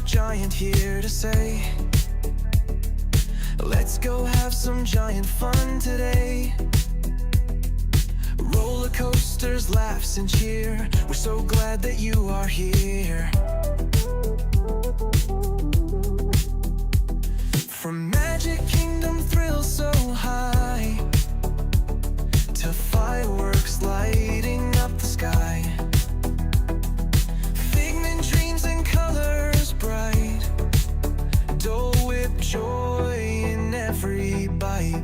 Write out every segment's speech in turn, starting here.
park giant here to say, let's go have some giant fun today. Roller coasters, laughs and cheer, we're so glad that you are here. From Magic Kingdom thrills so high to fireworks lighting up the sky, figment dreams and colors bright, Dole Whip joy in every bite.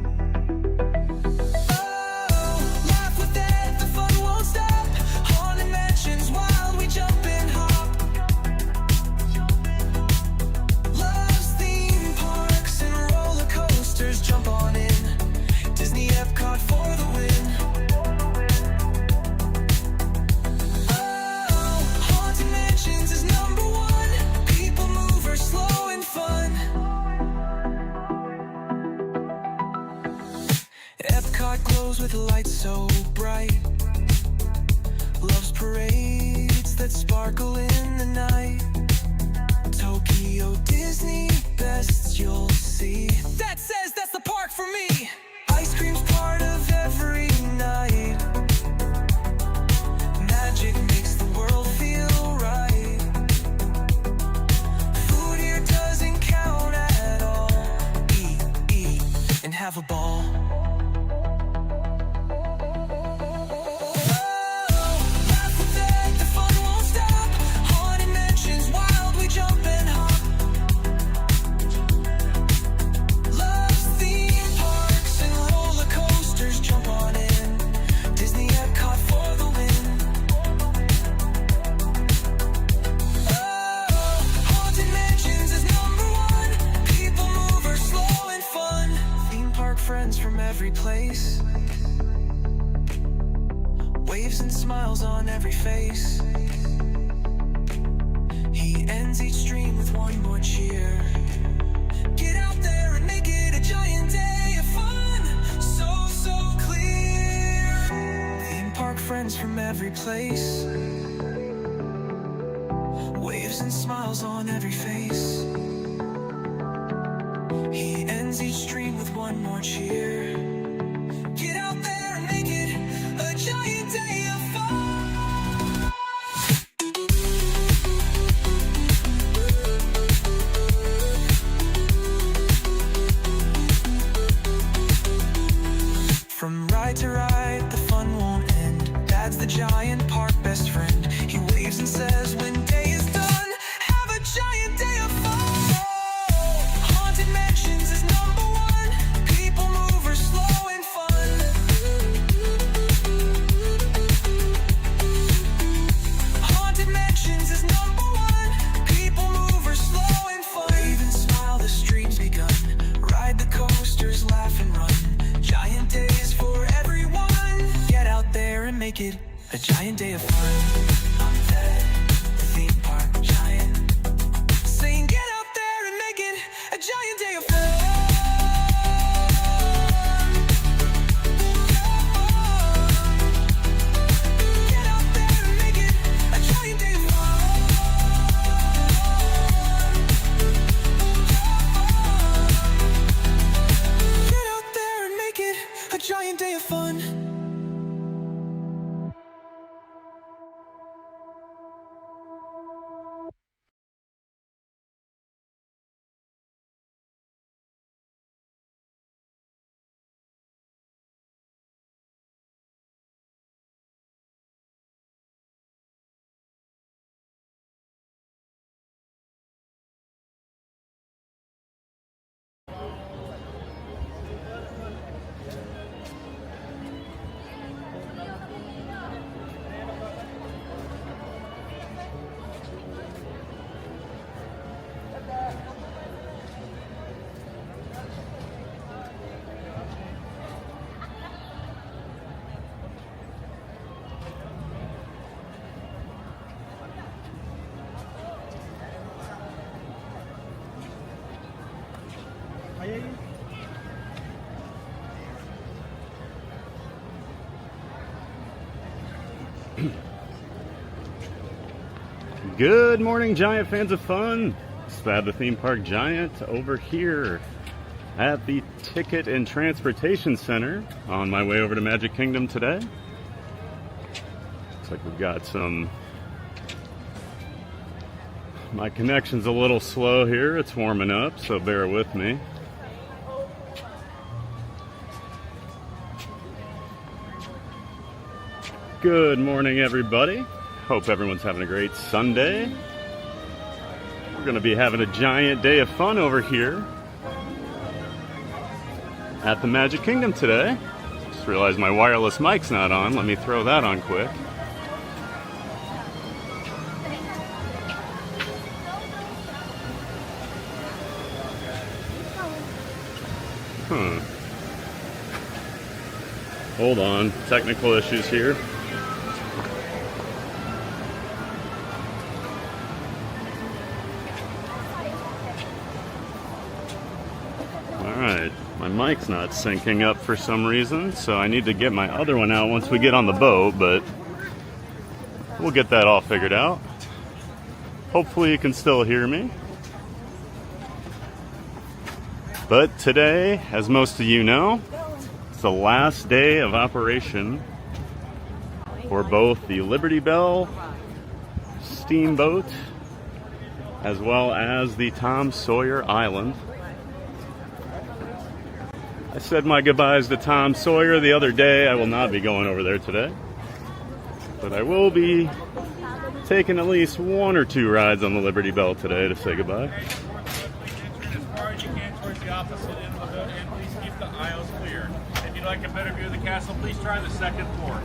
Glows with lights so bright, loves parades that sparkle in the night. Tokyo Disney, best you'll see. That says that's the park for me. Ice cream's part of every night. Magic makes the world feel right. Food here doesn't count at all. Eat, and have a ball. Every place, waves and smiles on every face. He ends each stream with one more cheer. Get out there and make it a giant day of fun, so clear. Theme park friends from every place, waves and smiles on every face. He ends each stream with one more cheer. Get out there and make it a giant day of fun. From ride to ride, the fun won't end. Dad's the giant park best friend. He waves and says when day is done, have a giant day of fun. Mansions is number one. People mover, slow and fun. Haunted Mansions is number one. People mover, slow and fun. Wave and smile, the street's begun. Ride the coasters, laugh and run. Giant days for everyone. Get out there and make it a giant day of fun. I'm Ted, the theme park giant, saying get out there and make it a giant day of fun. Get out there and make it a giant day of fun. Get out there and make it a giant day of fun. Good morning, giant fans of fun. Spad the Theme Park Giant over here at the Ticket and Transportation Center on my way over to Magic Kingdom today. Looks like we've got some... My connection's a little slow here. It's warming up, so bear with me. Good morning, everybody. Hope everyone's having a great Sunday. We're going to be having a giant day of fun over here at the Magic Kingdom today. Just realized my wireless mic's not on. Let me throw that on quick. Hold on, technical issues here. Alright, my mic's not syncing up for some reason, so I need to get my other one out once we get on the boat, but we'll get that all figured out. Hopefully you can still hear me. But today, as most of you know, it's the last day of operation for both the Liberty Belle steamboat as well as the Tom Sawyer Island. I said my goodbyes to Tom Sawyer the other day. I will not be going over there today, but I will be taking at least one or two rides on the Liberty Belle today to say goodbye. As far as you can towards the opposite end of the boat, and please keep the aisles clear. If you'd like a better view of the castle, please try the second floor.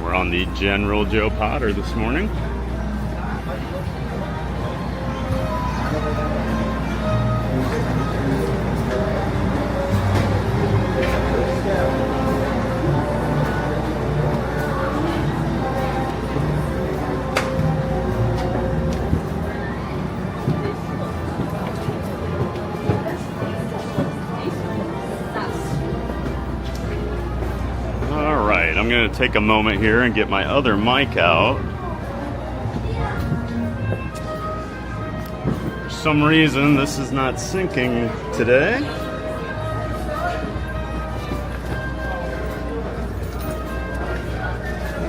We're on the General Joe Potter this morning. I'm going to take a moment here and get my other mic out. For some reason, this is not syncing today.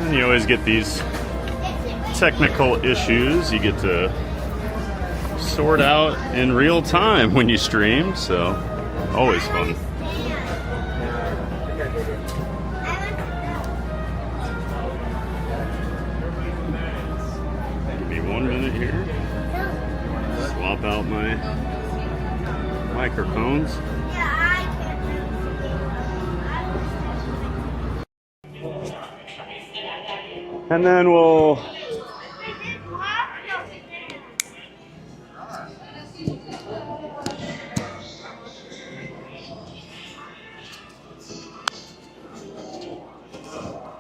And you always get these technical issues you get to sort out in real time when you stream, so always fun. Here, swap out my microphones. And then we'll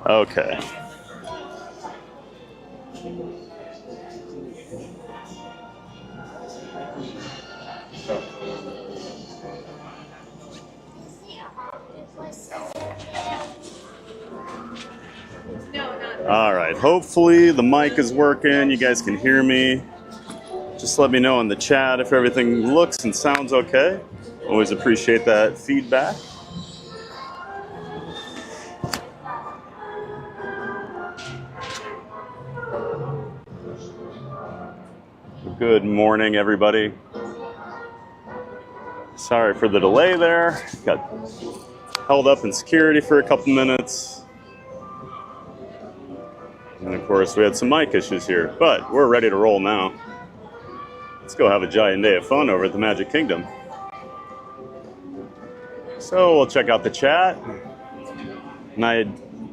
okay. All right, hopefully the mic is working. You guys can hear me. Just let me know in the chat if everything looks and sounds okay. Always appreciate that feedback. Good morning, everybody. Sorry for the delay there. Got held up in security for a couple minutes. And of course, we had some mic issues here, but we're ready to roll now. Let's go have a giant day of fun over at the Magic Kingdom. So we'll check out the chat. And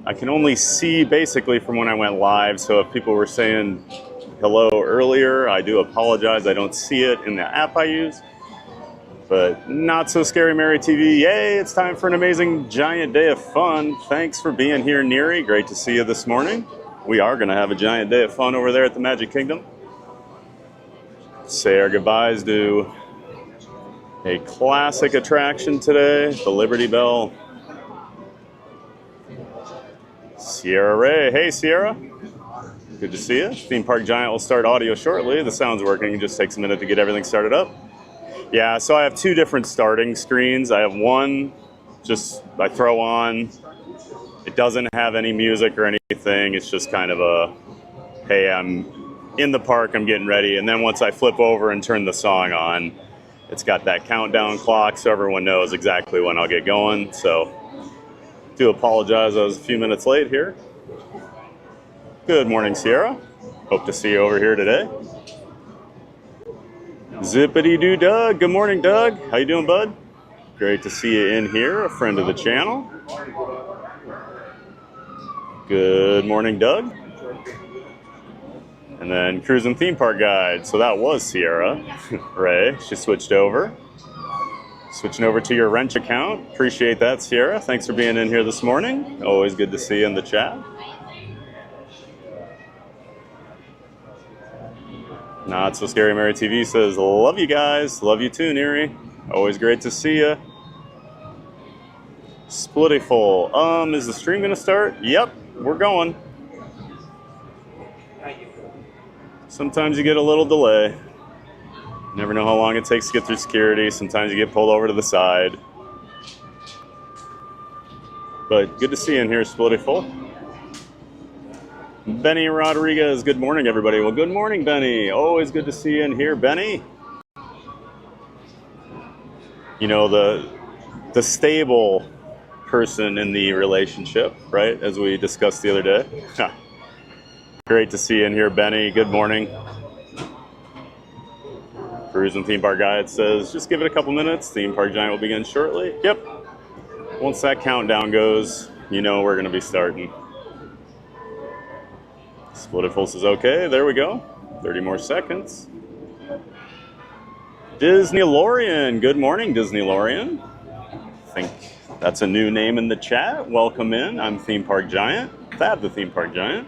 I can only see basically from when I went live, so if people were saying hello earlier, I do apologize. I don't see it in the app I use. But Not So Scary Mary TV, yay, it's time for an amazing giant day of fun. Thanks for being here, Neri. Great to see you this morning. We are going to have a giant day of fun over there at the Magic Kingdom. Say our goodbyes to a classic attraction today, the Liberty Belle. Sierra Ray. Hey, Sierra. Good to see you. Theme Park Giant will start audio shortly. The sound's working. It just takes a minute to get everything started up. Yeah, so I have two different starting screens. I have one just I throw on. It doesn't have any music or anything. It's just kind of a, hey, I'm in the park, I'm getting ready. And then once I flip over and turn the song on, it's got that countdown clock so everyone knows exactly when I'll get going. So do apologize, I was a few minutes late here. Good morning, Sierra. Hope to see you over here today. Zippity-doo Doug. Good morning, Doug. How you doing, bud? Great to see you in here, a friend of the channel. Good morning, Doug. And then Cruising Theme Park Guide. So that was Sierra. Ray, she switched over. Switching over to your wrench account. Appreciate that, Sierra. Thanks for being in here this morning. Always good to see you in the chat. Not So Scary Mary TV says, love you guys. Love you too, Neri. Always great to see you. Splitty-full. Is the stream going to start? Yep, we're going. Sometimes you get a little delay. Never know how long it takes to get through security. Sometimes you get pulled over to the side. But good to see you in here, Splitty-full. Benny Rodriguez, good morning, everybody. Well, good morning, Benny. Always good to see you in here, Benny. You know, the stable person in the relationship, right? As we discussed the other day. Great to see you in here, Benny. Good morning. Cruising Theme Park Guide says, just give it a couple minutes. Theme Park Giant will begin shortly. Yep. Once that countdown goes, you know we're going to be starting. Splitterful says, okay, there we go. 30 more seconds. Disneylorian. Good morning, Disneylorian. I think that's a new name in the chat. Welcome in. I'm Theme Park Giant. Thad the Theme Park Giant.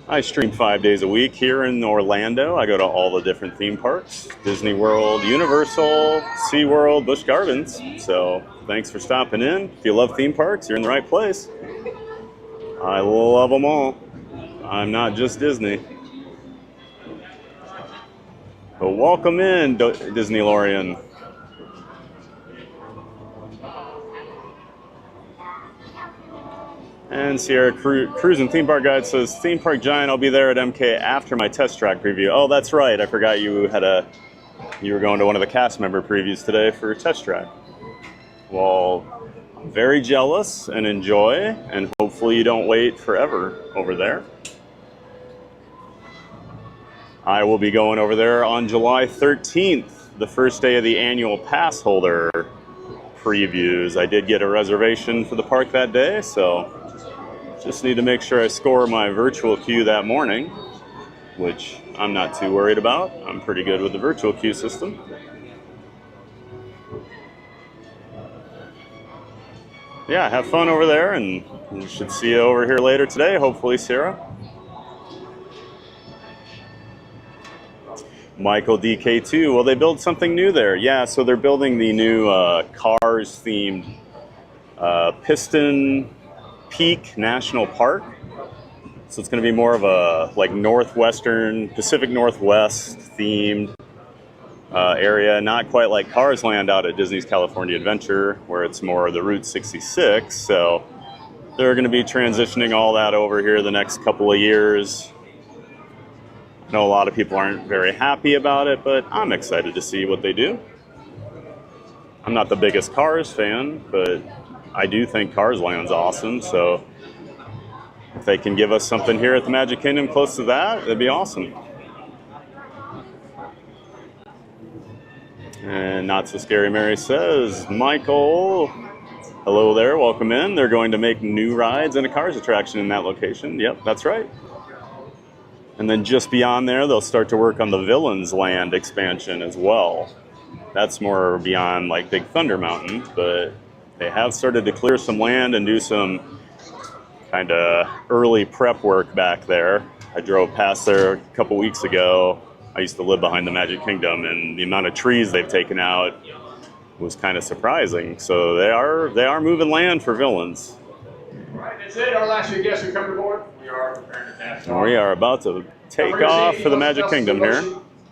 I stream 5 days a week here in Orlando. I go to all the different theme parks. Disney World, Universal, SeaWorld, Busch Gardens. So thanks for stopping in. If you love theme parks, you're in the right place. I love them all. I'm not just Disney. But welcome in, Disneylorian. And Sierra Cruising Theme Park Guide says, Theme Park Giant, I'll be there at MK after my test track preview. Oh, that's right. I forgot you were going to one of the cast member previews today for test track. Well, I'm very jealous and enjoy, and hopefully you don't wait forever over there. I will be going over there on July 13th, the first day of the annual pass holder previews. I did get a reservation for the park that day, so just need to make sure I score my virtual queue that morning, which I'm not too worried about. I'm pretty good with the virtual queue system. Yeah, have fun over there, and we should see you over here later today, hopefully, Sarah. Michael DK2, will they build something new there? Yeah, so they're building the new Cars-themed Piston Peak National Park. So it's going to be more of a like northwestern, Pacific Northwest themed area. Not quite like Cars Land out at Disney's California Adventure, where it's more the Route 66. So they're going to be transitioning all that over here the next couple of years. I know a lot of people aren't very happy about it, but I'm excited to see what they do. I'm not the biggest Cars fan, but I do think Cars Land's awesome, so if they can give us something here at the Magic Kingdom close to that, that'd be awesome. And Not So Scary Mary says, Michael, hello there, welcome in. They're going to make new rides and a Cars attraction in that location. Yep, that's right. And then just beyond there, they'll start to work on the Villains Land expansion as well. That's more beyond like Big Thunder Mountain, but they have started to clear some land and do some kind of early prep work back there. I drove past there a couple weeks ago. I used to live behind the Magic Kingdom, and the amount of trees they've taken out was kind of surprising. So they are moving land for Villains. All right, that's it. Our last few guests are coming aboard. We And we are about to take off for the Magic Kingdom here.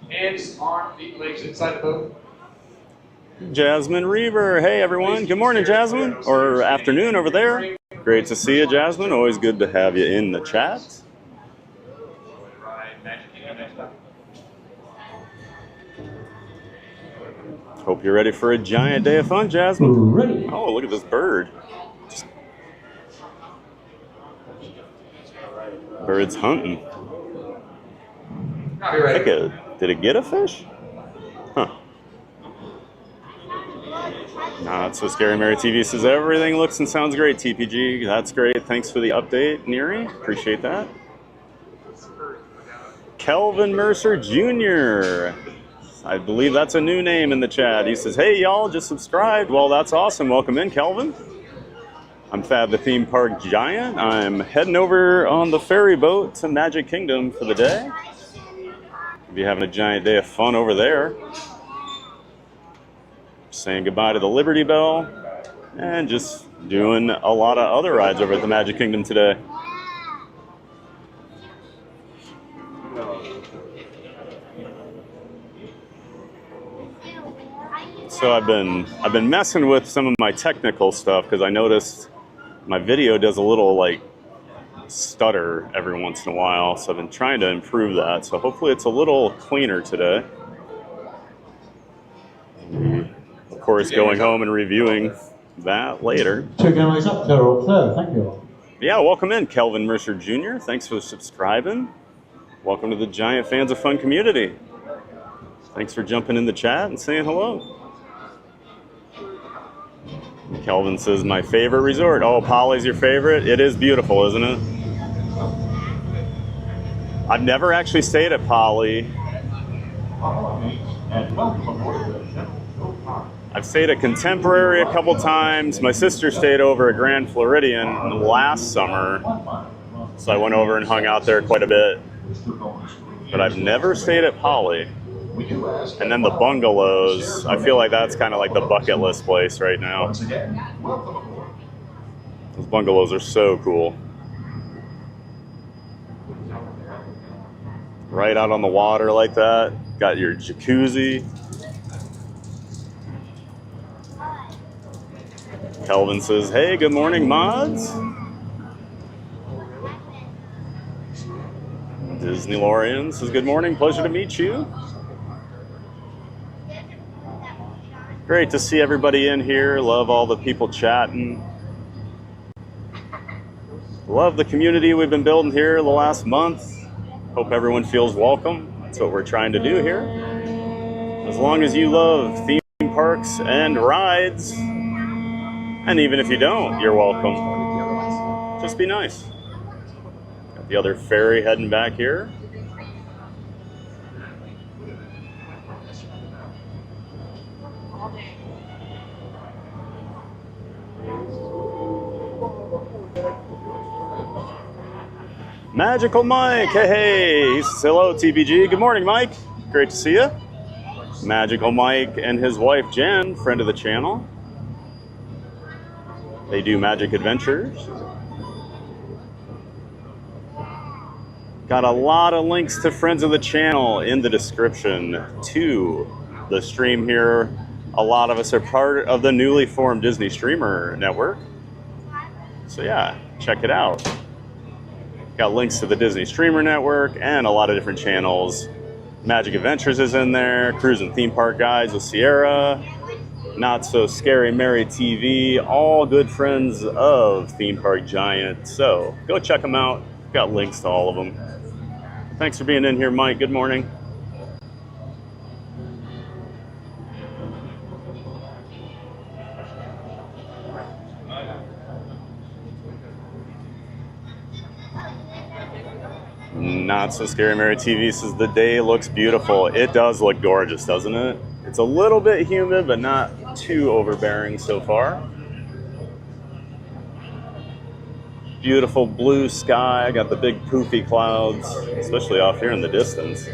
Hands, arms, feet, legs inside the boat. Jasmine Reaver. Hey everyone. Good morning, Jasmine. Or afternoon over there. Great to see you, Jasmine. Always good to have you in the chat. Hope you're ready for a giant day of fun, Jasmine. Ready. Oh, look at this bird. Bird's hunting. Did it get a fish? Huh. Not So Scary Mary TV says everything looks and sounds great, TPG. That's great. Thanks for the update, Neri. Appreciate that. Kelvin Mercer Jr. I believe that's a new name in the chat. He says, hey, y'all, just subscribed. Well, that's awesome. Welcome in, Kelvin. I'm Fab the Theme Park Giant. I'm heading over on the ferry boat to Magic Kingdom for the day. We'll be having a giant day of fun over there. Saying goodbye to the Liberty Belle and just doing a lot of other rides over at the Magic Kingdom today. So I've been messing with some of my technical stuff because I noticed my video does a little like stutter every once in a while. So I've been trying to improve that. So hopefully it's a little cleaner today. Of course, going home and reviewing that later. Two cameras up, they're all clear. Thank you. Yeah, welcome in, Kelvin Mercer Jr. Thanks for subscribing. Welcome to the Giant Fans of Fun community. Thanks for jumping in the chat and saying hello. Kelvin says, my favorite resort. Oh, Poly's your favorite? It is beautiful, isn't it? I've never actually stayed at Poly. I've stayed at Contemporary a couple times. My sister stayed over at Grand Floridian last summer, so I went over and hung out there quite a bit. But I've never stayed at Poly. And then the bungalows, I feel like that's kind of like the bucket list place right now. Those bungalows are so cool. Right out on the water like that. Got your jacuzzi. Kelvin says, hey, good morning, mods. Disney-Lorian says, good morning, pleasure to meet you. Great to see everybody in here. Love all the people chatting. Love the community we've been building here the last month. Hope everyone feels welcome. That's what we're trying to do here. As long as you love theme parks and rides, and even if you don't, you're welcome. Just be nice. Got the other ferry heading back here. Magical Mike, hey, he says, hello TPG. Good morning, Mike. Great to see you. Magical Mike and his wife Jen, friend of the channel. They do magic adventures. Got a lot of links to friends of the channel in the description to the stream here. A lot of us are part of the newly formed Disney Streamer Network. So yeah, check it out. Got links to the Disney Streamer Network and a lot of different channels. Magic Adventures is in there, Cruise and Theme Park Guides with Sierra, Not So Scary Mary TV, all good friends of Theme Park Giant. So go check them out. Got links to all of them. Thanks for being in here, Mike. Good morning. Not So Scary Mary TV says the day looks beautiful. It does look gorgeous, doesn't it? It's a little bit humid, but not too overbearing so far. Beautiful blue sky. Got the big poofy clouds, especially off here in the distance.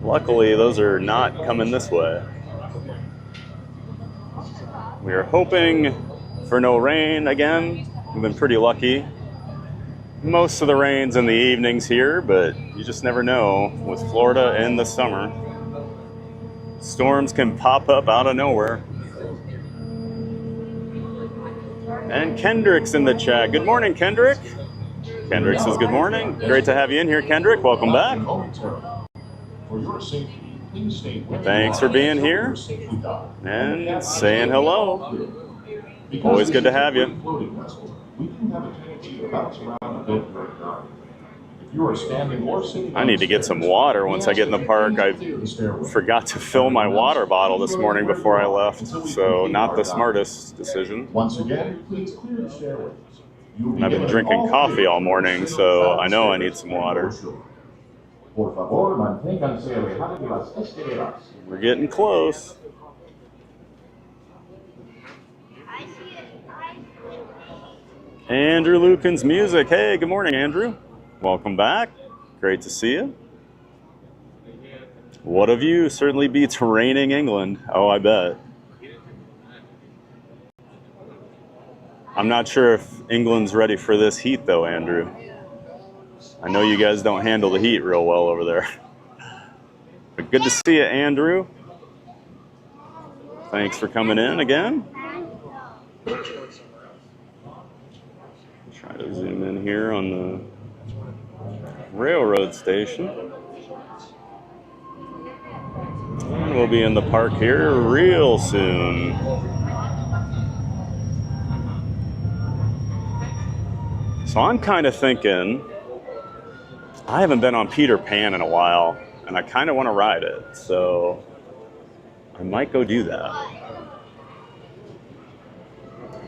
Luckily, those are not coming this way. We are hoping for no rain again. We've been pretty lucky. Most of the rain's in the evenings here, but you just never know with Florida in the summer. Storms can pop up out of nowhere. And Kendrick's in the chat. Good morning, Kendrick. Kendrick says good morning. Great to have you in here, Kendrick. Welcome back. Thanks for being here and saying hello. Always good to have you. I need to get some water once I get in the park. I forgot to fill my water bottle this morning before I left, so not the smartest decision. And I've been drinking coffee all morning, so I know I need some water. We're getting close. Andrew Lucan's music. Hey, good morning, Andrew. Welcome back. Great to see you. What of you certainly beats raining England. Oh, I bet. I'm not sure if England's ready for this heat, though, Andrew. I know you guys don't handle the heat real well over there. But good to see you, Andrew. Thanks for coming in again. Try to zoom in here on the railroad station. And we'll be in the park here real soon. So I'm kind of thinking, I haven't been on Peter Pan in a while, and I kind of want to ride it, so I might go do that.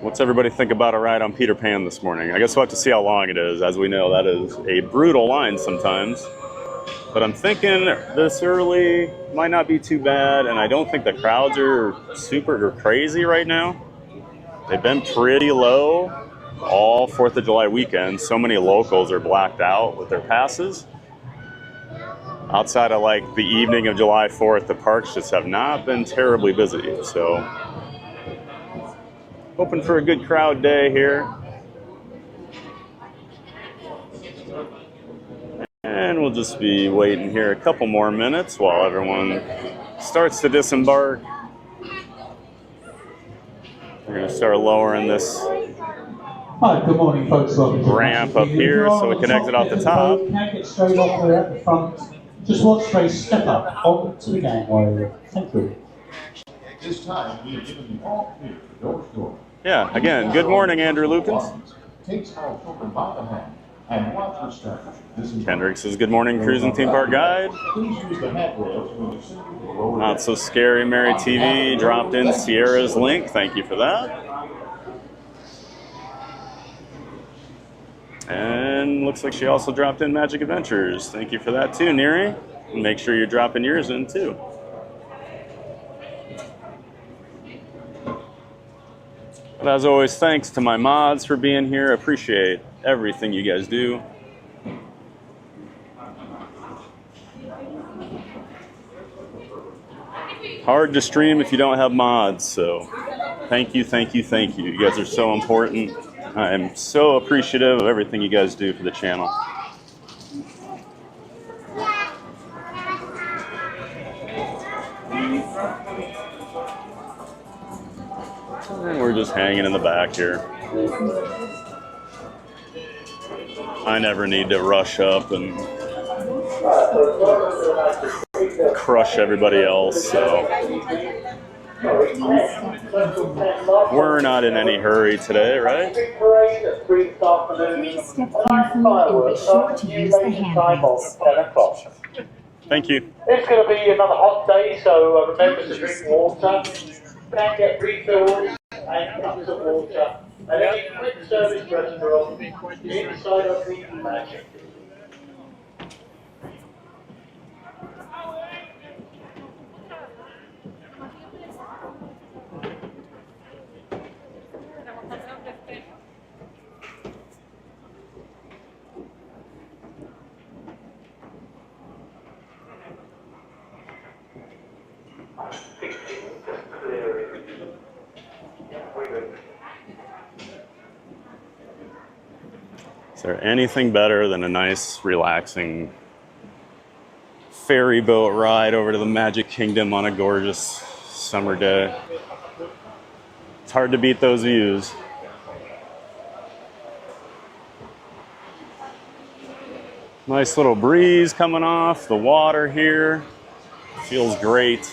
What's everybody think about a ride on Peter Pan this morning? I guess we'll have to see how long it is. As we know, that is a brutal line sometimes. But I'm thinking this early might not be too bad, and I don't think the crowds are super crazy right now. They've been pretty low all 4th of July weekend. So many locals are blacked out with their passes. Outside of like the evening of July 4th, the parks just have not been terribly busy. So hoping for a good crowd day here. And we'll just be waiting here a couple more minutes while everyone starts to disembark. We're going to start lowering this Hi, good morning, folks. ramp up here so we can exit off the top. Can get straight off there at the front. Just watch Trey step up onto the gangway. Thank you. This time, we have given you all clear door to door. Yeah, again, good morning, Andrew Lucas. Takes our children by the hand and watch her start. Kendrick says, good morning, Cruising Theme Park Guide. Please use the handrails when you send to the lower. Not So Scary Mary TV dropped in Sierra's link. Thank you for that. And looks like she also dropped in Magic Adventures. Thank you for that too, Neri. And make sure you're dropping yours in too. But as always, thanks to my mods for being here. Appreciate everything you guys do. Hard to stream if you don't have mods, so thank you, thank you, thank you. You guys are so important. I am so appreciative of everything you guys do for the channel. And we're just hanging in the back here. I never need to rush up and crush everybody else, so we're not in any hurry today, right? Please step carefully and be sure to use the handrails. Thank you. It's going to be another hot day, so remember to drink water. Can get refills and cups of water. And any quick service restaurant inside of the Magic. Is there anything better than a nice, relaxing ferry boat ride over to the Magic Kingdom on a gorgeous summer day? It's hard to beat those views. Nice little breeze coming off the water here. Feels great.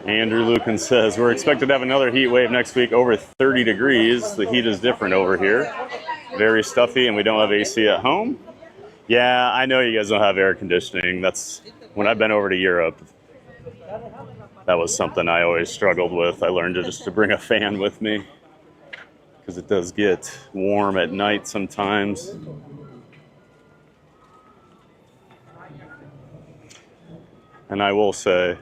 Andrew Lucan says, we're expected to have another heat wave next week over 30 degrees. The heat is different over here. Very stuffy, and we don't have AC at home. Yeah, I know you guys don't have air conditioning. That's when I've been over to Europe. That was something I always struggled with. I learned to bring a fan with me because it does get warm at night sometimes. And I will say,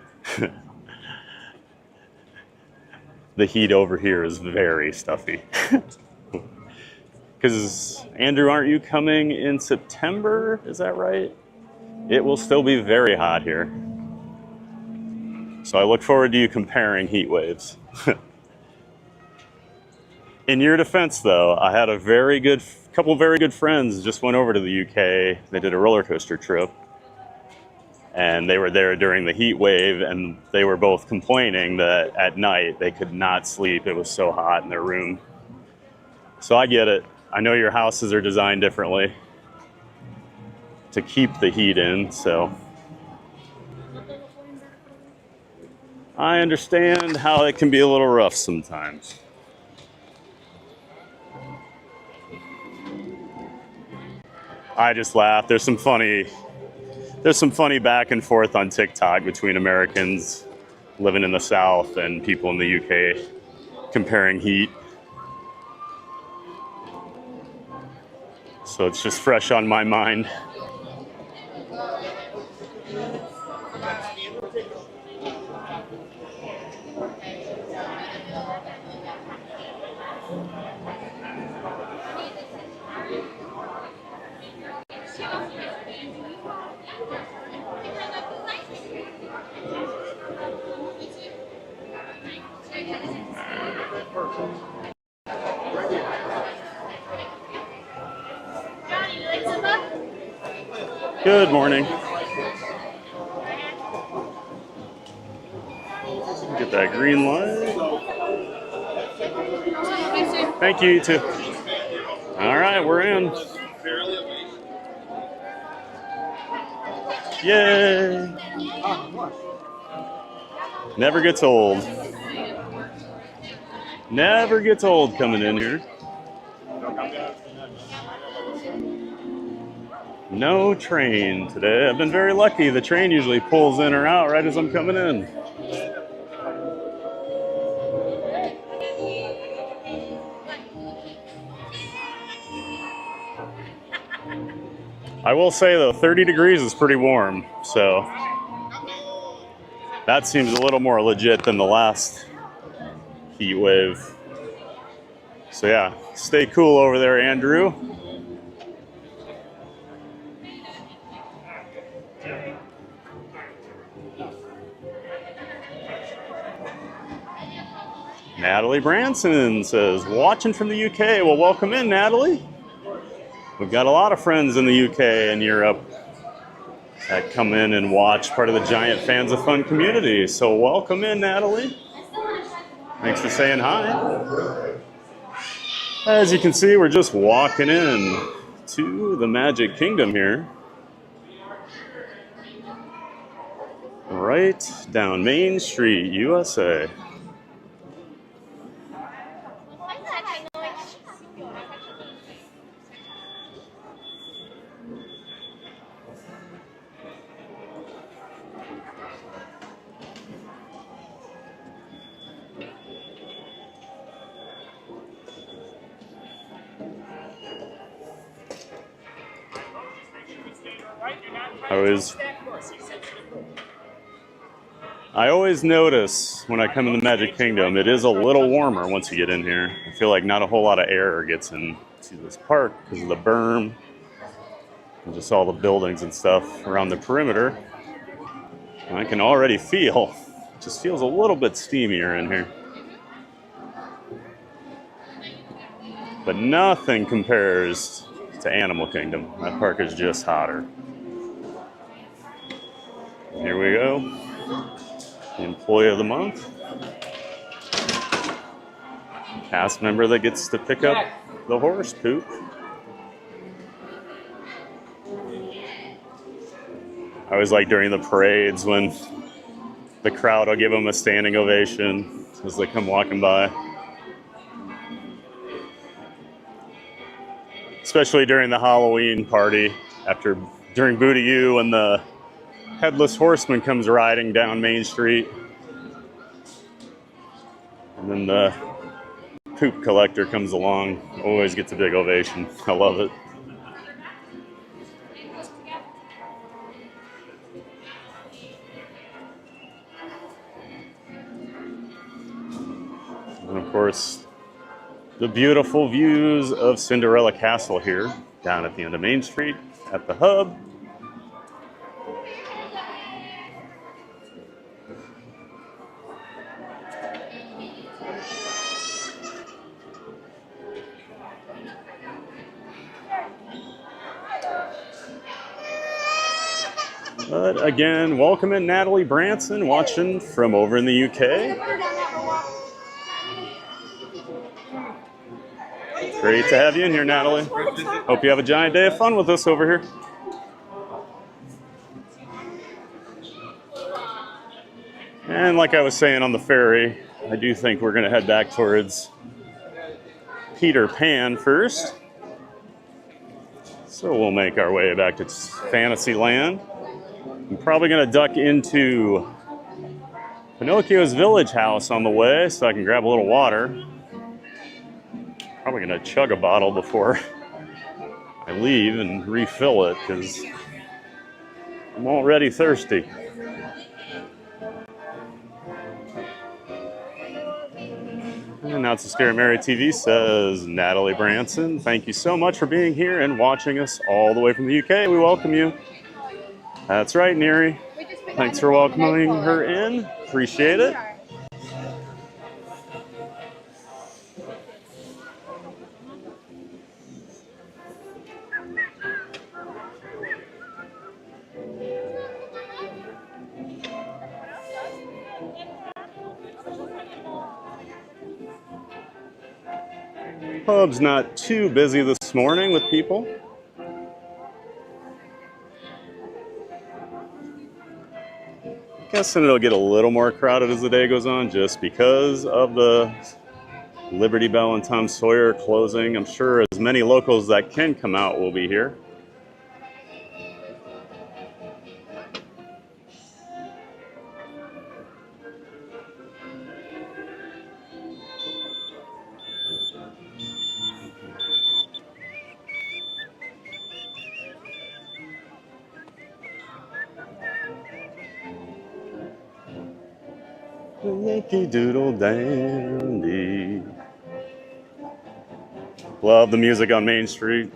the heat over here is very stuffy. Because, Andrew, aren't you coming in September? Is that right? It will still be very hot here. So I look forward to you comparing heat waves. In your defense, though, I had a couple very good friends just went over to the UK. They did a roller coaster trip. And they were there during the heat wave, and they were both complaining that at night they could not sleep. It was so hot in their room. So I get it. I know your houses are designed differently to keep the heat in, so I understand how it can be a little rough sometimes. I just laugh. There's some funny back and forth on TikTok between Americans living in the South and people in the UK comparing heat. So it's just fresh on my mind. Good morning. Get that green light. Thank you, you too. All right, we're in. Yay! Never gets old. Never gets old coming in here. No train today. I've been very lucky. The train usually pulls in or out right as I'm coming in. I will say though, 30 degrees is pretty warm, so that seems a little more legit than the last heat wave. So yeah, stay cool over there, Andrew. Natalie Branson says, watching from the UK. Well, welcome in, Natalie. We've got a lot of friends in the UK and Europe that come in and watch, part of the giant Fans of Fun community. So welcome in, Natalie. Thanks for saying hi. As you can see, we're just walking in to the Magic Kingdom here. Right down Main Street, USA. I always notice when I come in the Magic Kingdom, it is a little warmer once you get in here. I feel like not a whole lot of air gets into this park because of the berm and just all the buildings and stuff around the perimeter. And I can already feel, it just feels a little bit steamier in here. but nothing compares to Animal Kingdom. That park is just hotter. Here we go. The Employee of the Month. Cast member that gets to pick up the horse poop. I always like during the parades when the crowd will give them a standing ovation as they come walking by. Especially during the Halloween party, during Bayou when the Headless Horseman comes riding down Main Street. And then the poop collector comes along, always gets a big ovation. I love it. And of course, the beautiful views of Cinderella Castle here, down at the end of Main Street, at the hub. But again, welcome in Natalie Branson, watching from over in the UK. Great to have you in here, Natalie. Hope you have a giant day of fun with us over here. And like I was saying on the ferry, I do think we're going to head back towards Peter Pan first. So we'll make our way back to Fantasyland. I'm probably going to duck into Pinocchio's village house on the way so I can grab a little water. Probably going to chug a bottle before I leave and refill it because I'm already thirsty. And Not So Scary Mary TV says, Natalie Branson, thank you so much for being here and watching us all the way from the UK. We welcome you. That's right, Neri. Thanks for welcoming her in. Appreciate it. Pub's not too busy this morning with people. Guessing it'll get a little more crowded as the day goes on just because of the Liberty Belle and Tom Sawyer closing. I'm sure as many locals that can come out will be here. Yankee Doodle Dandy. Love the music on Main Street.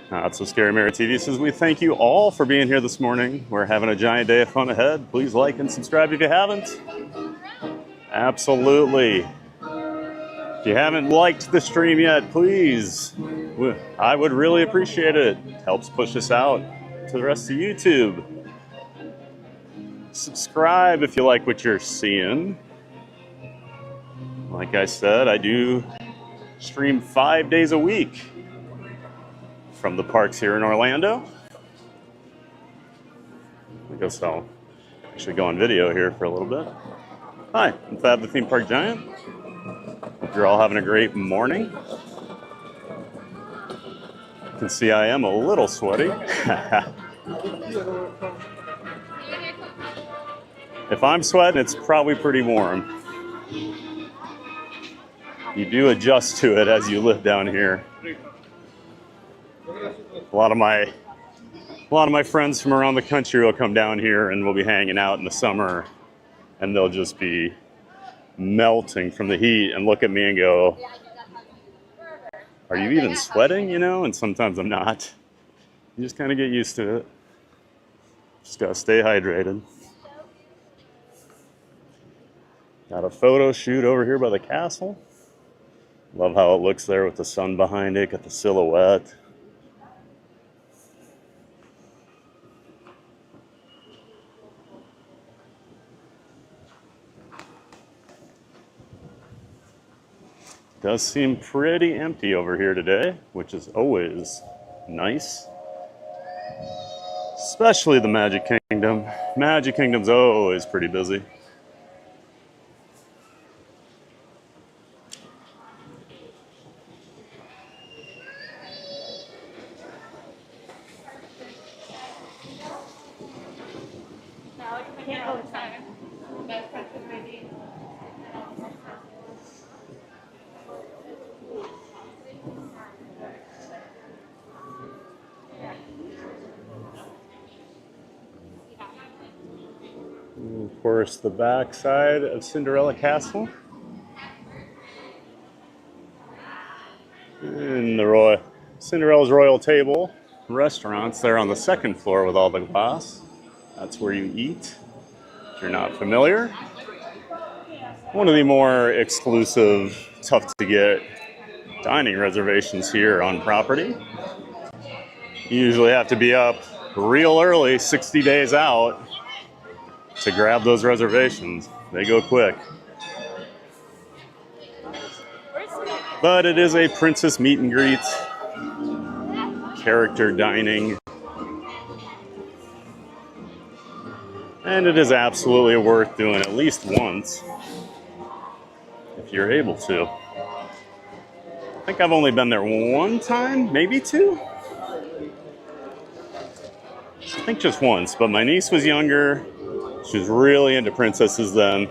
Not So Scary Mary TV says, we thank you all for being here this morning. We're having a giant day of fun ahead. Please like and subscribe if you haven't. Absolutely. If you haven't liked the stream yet, please. I would really appreciate it. Helps push us out to the rest of YouTube. Subscribe if you like what you're seeing. Like I said, I do stream 5 days a week from the parks here in Orlando. I guess I'll actually go on video here for a little bit. Hi, I'm Fab the Theme Park Giant. Hope you're all having a great morning. You can see I am a little sweaty. If I'm sweating, it's probably pretty warm. You do adjust to it as you live down here. A lot of my friends from around the country will come down here and we'll be hanging out in the summer and they'll just be melting from the heat and look at me and go, are you even sweating, you know? And sometimes I'm not. You just kind of get used to it. Just gotta stay hydrated. Got a photo shoot over here by the castle. Love how it looks there with the sun behind it, got the silhouette. Does seem pretty empty over here today, which is always nice. Especially the Magic Kingdom. Magic Kingdom's always pretty busy. And of course, the back side of Cinderella Castle. And the Cinderella's Royal Table restaurants there on the second floor with all the glass. That's where you eat. If you're not familiar, one of the more exclusive, tough to get dining reservations here on property. You usually have to be up real early, 60 days out, to grab those reservations. They go quick. But it is a princess meet and greet, character dining, and it is absolutely worth doing at least once if you're able to. I think I've only been there one time, maybe two. I think just once, but my niece was younger. She was really into princesses then.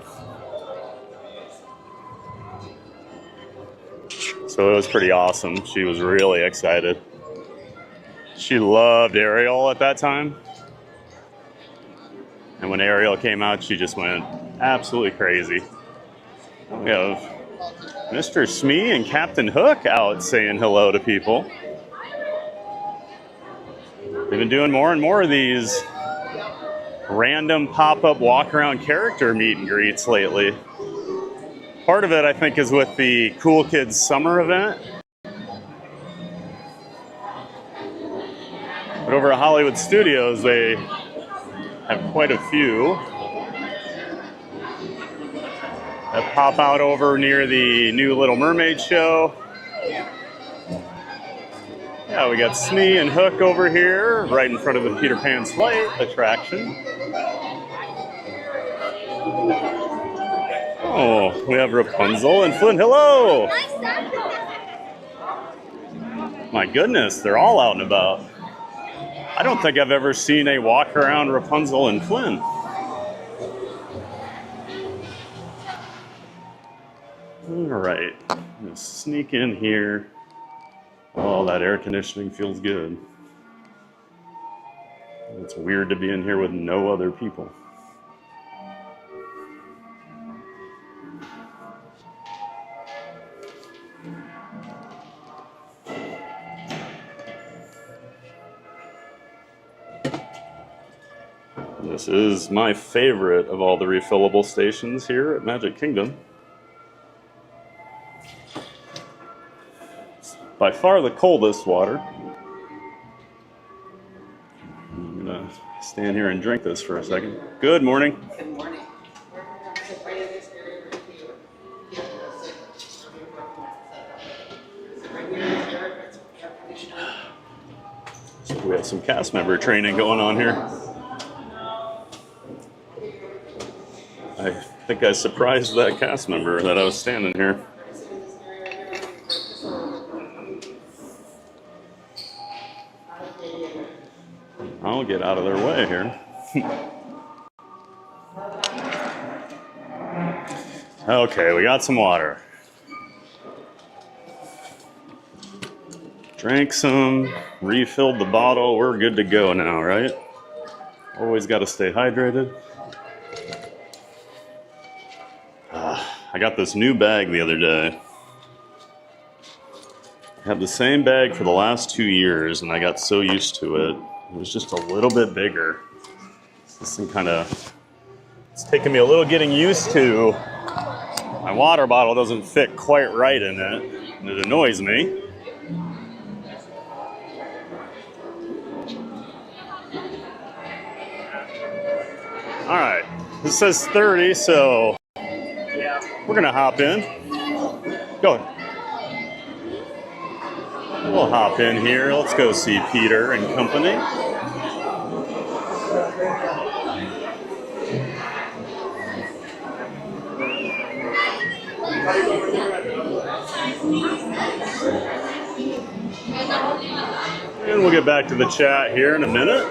So it was pretty awesome. She was really excited. She loved Ariel at that time. And when Ariel came out, she just went absolutely crazy. We have Mr. Smee and Captain Hook out saying hello to people. They've been doing more and more of these random pop-up walk-around character meet and greets lately. Part of it, I think, is with the Cool Kids Summer event. But over at Hollywood Studios, they have quite a few that pop out over near the new Little Mermaid show. Yeah, we got Smee and Hook over here, right in front of the Peter Pan's Flight attraction. Oh, we have Rapunzel and Flynn. Hello! My goodness, they're all out and about. I don't think I've ever seen a walk around Rapunzel and Flynn. All right, let's sneak in here. Oh, that air conditioning feels good. It's weird to be in here with no other people. This is my favorite of all the refillable stations here at Magic Kingdom. It's by far the coldest water. I'm gonna stand here and drink this for a second. Good morning. Good morning. So we have some cast member training going on here. I think I surprised that cast member that I was standing here. I'll get out of their way here. Okay, we got some water. Drank some, refilled the bottle. We're good to go now, right? Always got to stay hydrated. I got this new bag the other day. I had the same bag for the last 2 years, and I got so used to it. It was just a little bit bigger. This thing it's taken me a little getting used to My water bottle doesn't fit quite right in it, and it annoys me. All right, this says 30, so we're gonna hop in. Go ahead. We'll hop in here. Let's go see Peter and company. And we'll get back to the chat here in a minute.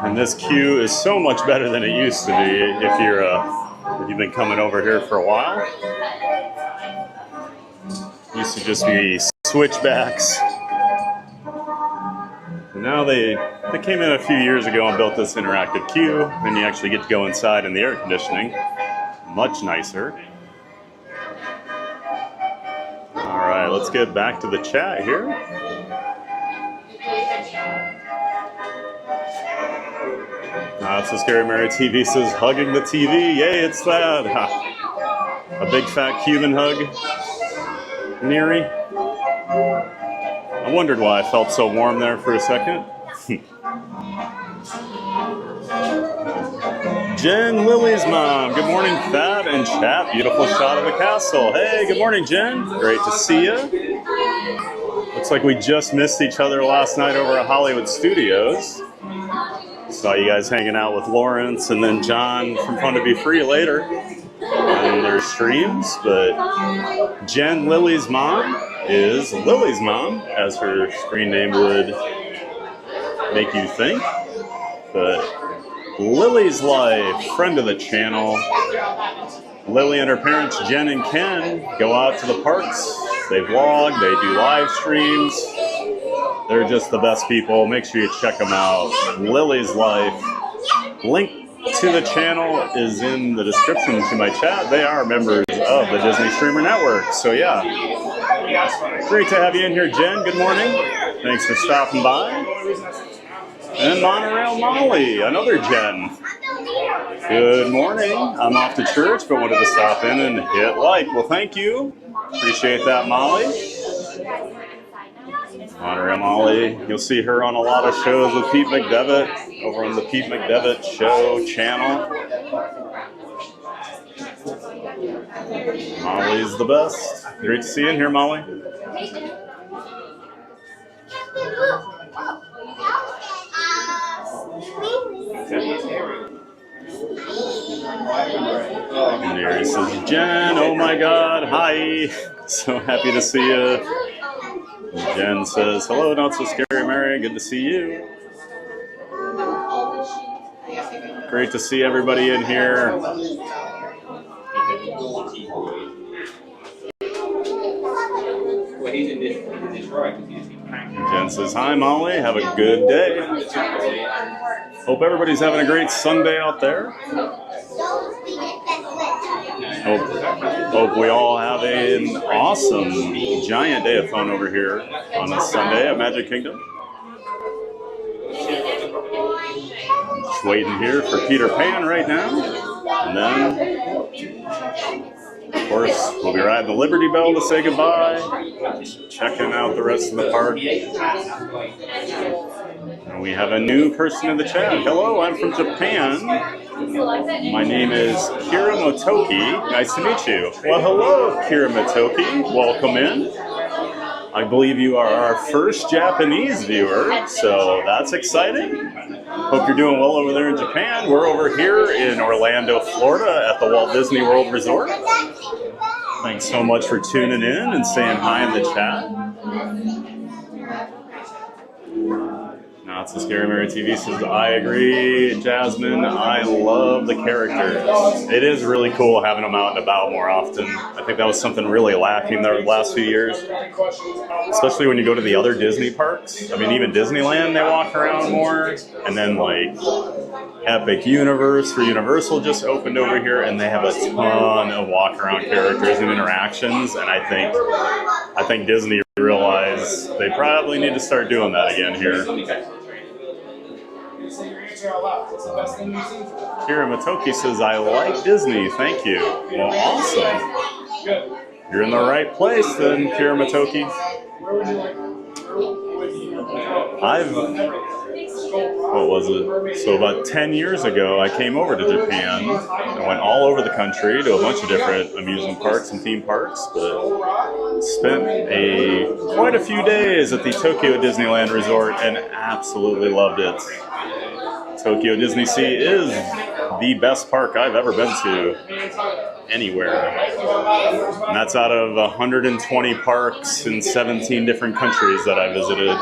And this queue is so much better than it used to be if you've been coming over here for a while. It used to just be switchbacks. And now they came in a few years ago and built this interactive queue, and you actually get to go inside in the air conditioning. Much nicer. All right, let's get back to the chat here. That's so Scary Mary TV says, hugging the TV. Yay, it's that. A big fat Cuban hug. Neary. I wondered why I felt so warm there for a second. Jen, Lily's mom. Good morning, Fat and Chat. Beautiful shot of the castle. Hey, good morning, Jen. Great to see you. Looks like we just missed each other last night over at Hollywood Studios. Saw you guys hanging out with Lawrence and then John from Fun to Be Free later on their streams. But Jen, Lily's mom, is Lily's mom, as her screen name would make you think. But Lily's Life, friend of the channel. Lily and her parents, Jen and Ken, go out to the parks. They vlog, they do live streams. They're just the best people. Make sure you check them out. Lily's Life. Link to the channel is in the description to my chat. They are members of the Disney Streamer Network. So yeah, great to have you in here, Jen. Good morning. Thanks for stopping by. And Monorail Molly, another Jen. Good morning. I'm off to church, but wanted to stop in and hit like. Well, thank you. Appreciate that, Molly. Monorail Molly, you'll see her on a lot of shows with Pete McDevitt over on the Pete McDevitt Show channel. Molly's the best. Great to see you in here, Molly. And there he says, Jen, oh my God, hi. So happy to see you. Jen says, hello, not so scary, Mary. Good to see you. Great to see everybody in here. Jen says, hi, Molly. Have a good day. Hope everybody's having a great Sunday out there. Hope we all have an awesome, giant day of fun over here on this Sunday at Magic Kingdom. Just waiting here for Peter Pan right now. And then, of course, we'll be riding the Liberty Belle to say goodbye. Checking out the rest of the park. And we have a new person in the chat. Hello, I'm from Japan. My name is Kira Motoki. Nice to meet you. Well, hello, Kira Motoki. Welcome in. I believe you are our first Japanese viewer, so that's exciting. Hope you're doing well over there in Japan. We're over here in Orlando, Florida at the Walt Disney World Resort. Thanks so much for tuning in and saying hi in the chat. Not so Scary Mary TV says, I agree, Jasmine. I love the characters. It is really cool having them out and about more often. I think that was something really lacking the last few years. Especially when you go to the other Disney parks. I mean, even Disneyland, they walk around more. And then, like, Epic Universe for Universal just opened over here, and they have a ton of walk-around characters and interactions. And I think Disney realized they probably need to start doing that again here. Kira Matoki says, I like Disney, thank you. Well, awesome. You're in the right place then, Kira Matoki. What was it? So about 10 years ago, I came over to Japan. I went all over the country to a bunch of different amusement parks and theme parks, but spent quite a few days at the Tokyo Disneyland Resort and absolutely loved it. Tokyo Disney Sea is the best park I've ever been to anywhere. And that's out of 120 parks in 17 different countries that I visited.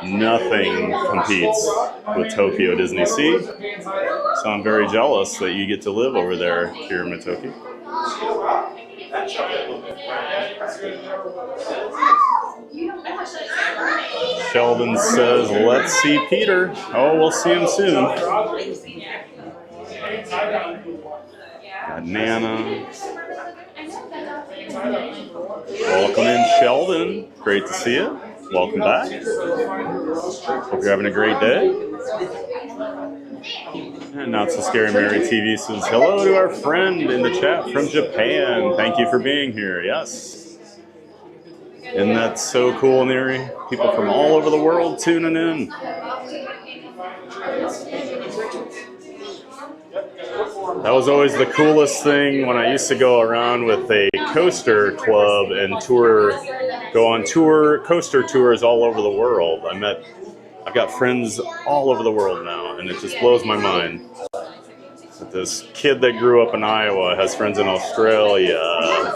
Nothing competes with Tokyo Disney Sea. So I'm very jealous that you get to live over there, Kira Matoki. Sheldon says, let's see Peter. Oh, we'll see him soon. Got Nana. Welcome in, Sheldon. Great to see you. Welcome back. Hope you're having a great day. And Not So Scary Mary TV says, hello to our friend in the chat from Japan. Thank you for being here. Yes. Isn't that so cool, Neri? People from all over the world tuning in. That was always the coolest thing when I used to go around with a coaster club and go on coaster tours all over the world. I've got friends all over the world now, and it just blows my mind. That this kid that grew up in Iowa has friends in Australia,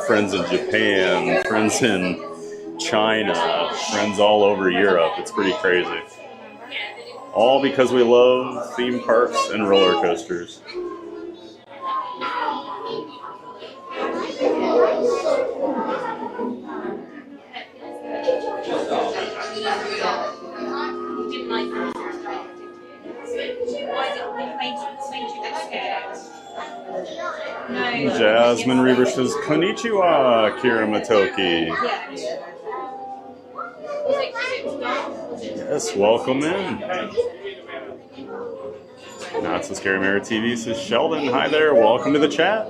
friends in Japan, friends in China, friends all over Europe. It's pretty crazy. All because we love theme parks and roller coasters. Jasmine Reaver says, Konnichiwa, Kira Matoki. Yes, welcome in. Not So Scary Mary TV says, Sheldon, hi there, welcome to the chat.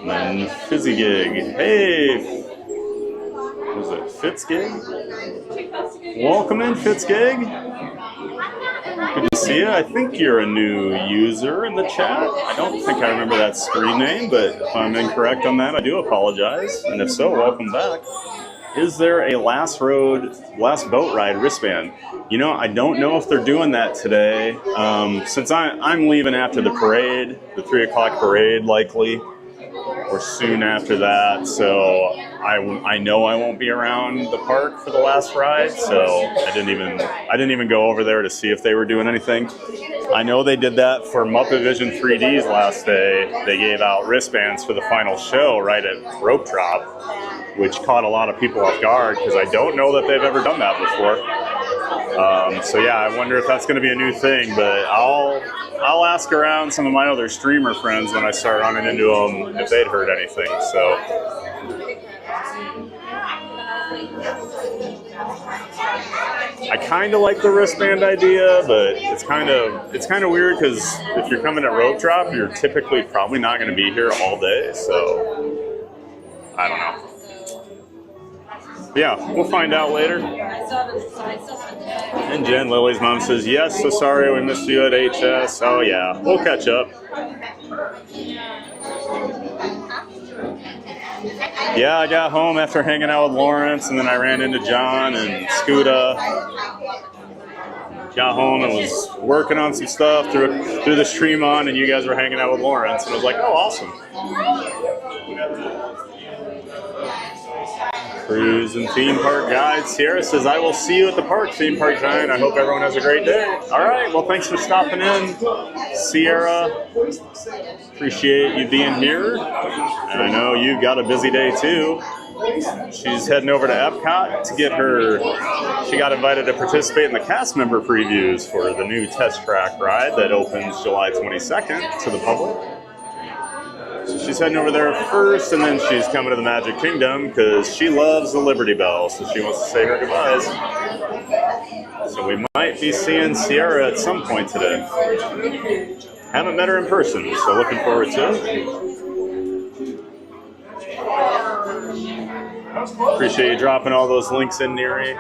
And then Fizzy Gig, hey, was it Fitzgig? Welcome in, Fitzgig. Good to see you. I think you're a new user in the chat. I don't think I remember that screen name, but if I'm incorrect on that, I do apologize. And if so, welcome back. Is there a last boat ride wristband? You know, I don't know if they're doing that today. Since I'm leaving after the parade, the 3 o'clock parade likely, or soon after that, so I know I won't be around the park for the last ride, so I didn't even go over there to see if they were doing anything. I know they did that for Muppet Vision 3D's last day. They gave out wristbands for the final show right at Rope Drop, which caught a lot of people off guard because I don't know that they've ever done that before. So yeah, I wonder if that's going to be a new thing, but I'll ask around some of my other streamer friends when I start running into them if they'd heard anything. So I kind of like the wristband idea, but it's kind of weird because if you're coming at Rope Drop, you're typically probably not going to be here all day. So I don't know. Yeah, we'll find out later. And Jen Lily's mom says, yes, so sorry we missed you at HS. Oh yeah, we'll catch up. Yeah, I got home after hanging out with Lawrence, and then I ran into John and Scuda. Got home and was working on some stuff, threw the stream on, and you guys were hanging out with Lawrence, and I was like, oh, awesome. Cruise and theme park guide. Sierra says, I will see you at the park, theme park giant. I hope everyone has a great day. All right, well, thanks for stopping in, Sierra. Appreciate you being here. And I know you've got a busy day too. She's heading over to Epcot to get she got invited to participate in the cast member previews for the new test track ride that opens July 22nd to the public. So she's heading over there first, and then she's coming to the Magic Kingdom because she loves the Liberty Belle, so she wants to say her goodbyes. So we might be seeing Sierra at some point today. Haven't met her in person, so looking forward to it. Appreciate you dropping all those links in, Neri.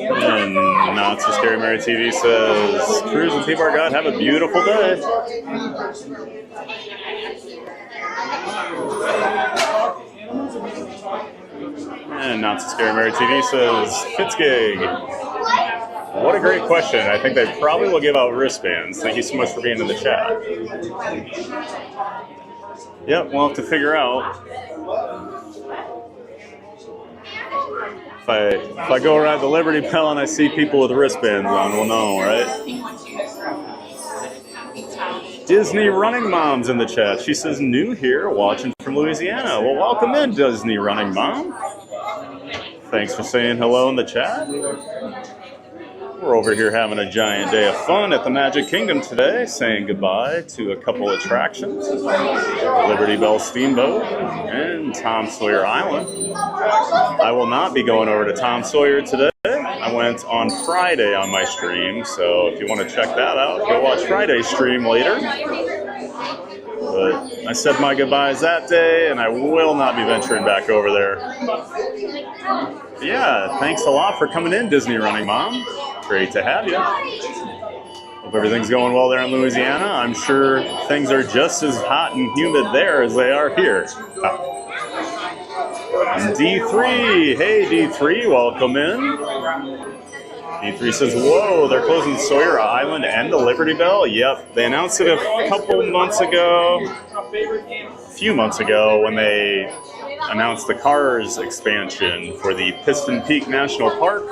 And Not So Scary Mary TV says, Cruise and Theme Park God, have a beautiful day. And Not So Scary Mary TV says, Fitzgig. What a great question. I think they probably will give out wristbands. Thank you so much for being in the chat. Yep, we'll have to figure out. If I go around the Liberty Belle and I see people with wristbands on, we'll know, right? Disney Running Mom's in the chat. She says, new here, watching from Louisiana. Well, welcome in, Disney Running Mom. Thanks for saying hello in the chat. We're over here having a giant day of fun at the Magic Kingdom today, saying goodbye to a couple attractions. Liberty Belle Steamboat and Tom Sawyer Island. I will not be going over to Tom Sawyer today. I went on Friday on my stream, so if you want to check that out, go watch Friday's stream later. But I said my goodbyes that day, and I will not be venturing back over there. But yeah, thanks a lot for coming in, Disney Running Mom. Great to have you. Hope everything's going well there in Louisiana. I'm sure things are just as hot and humid there as they are here. And D3, hey D3, welcome in. D3 says, whoa, they're closing Sawyer Island and the Liberty Belle? Yep, they announced it a few months ago when they announced the Cars expansion for the Piston Peak National Park.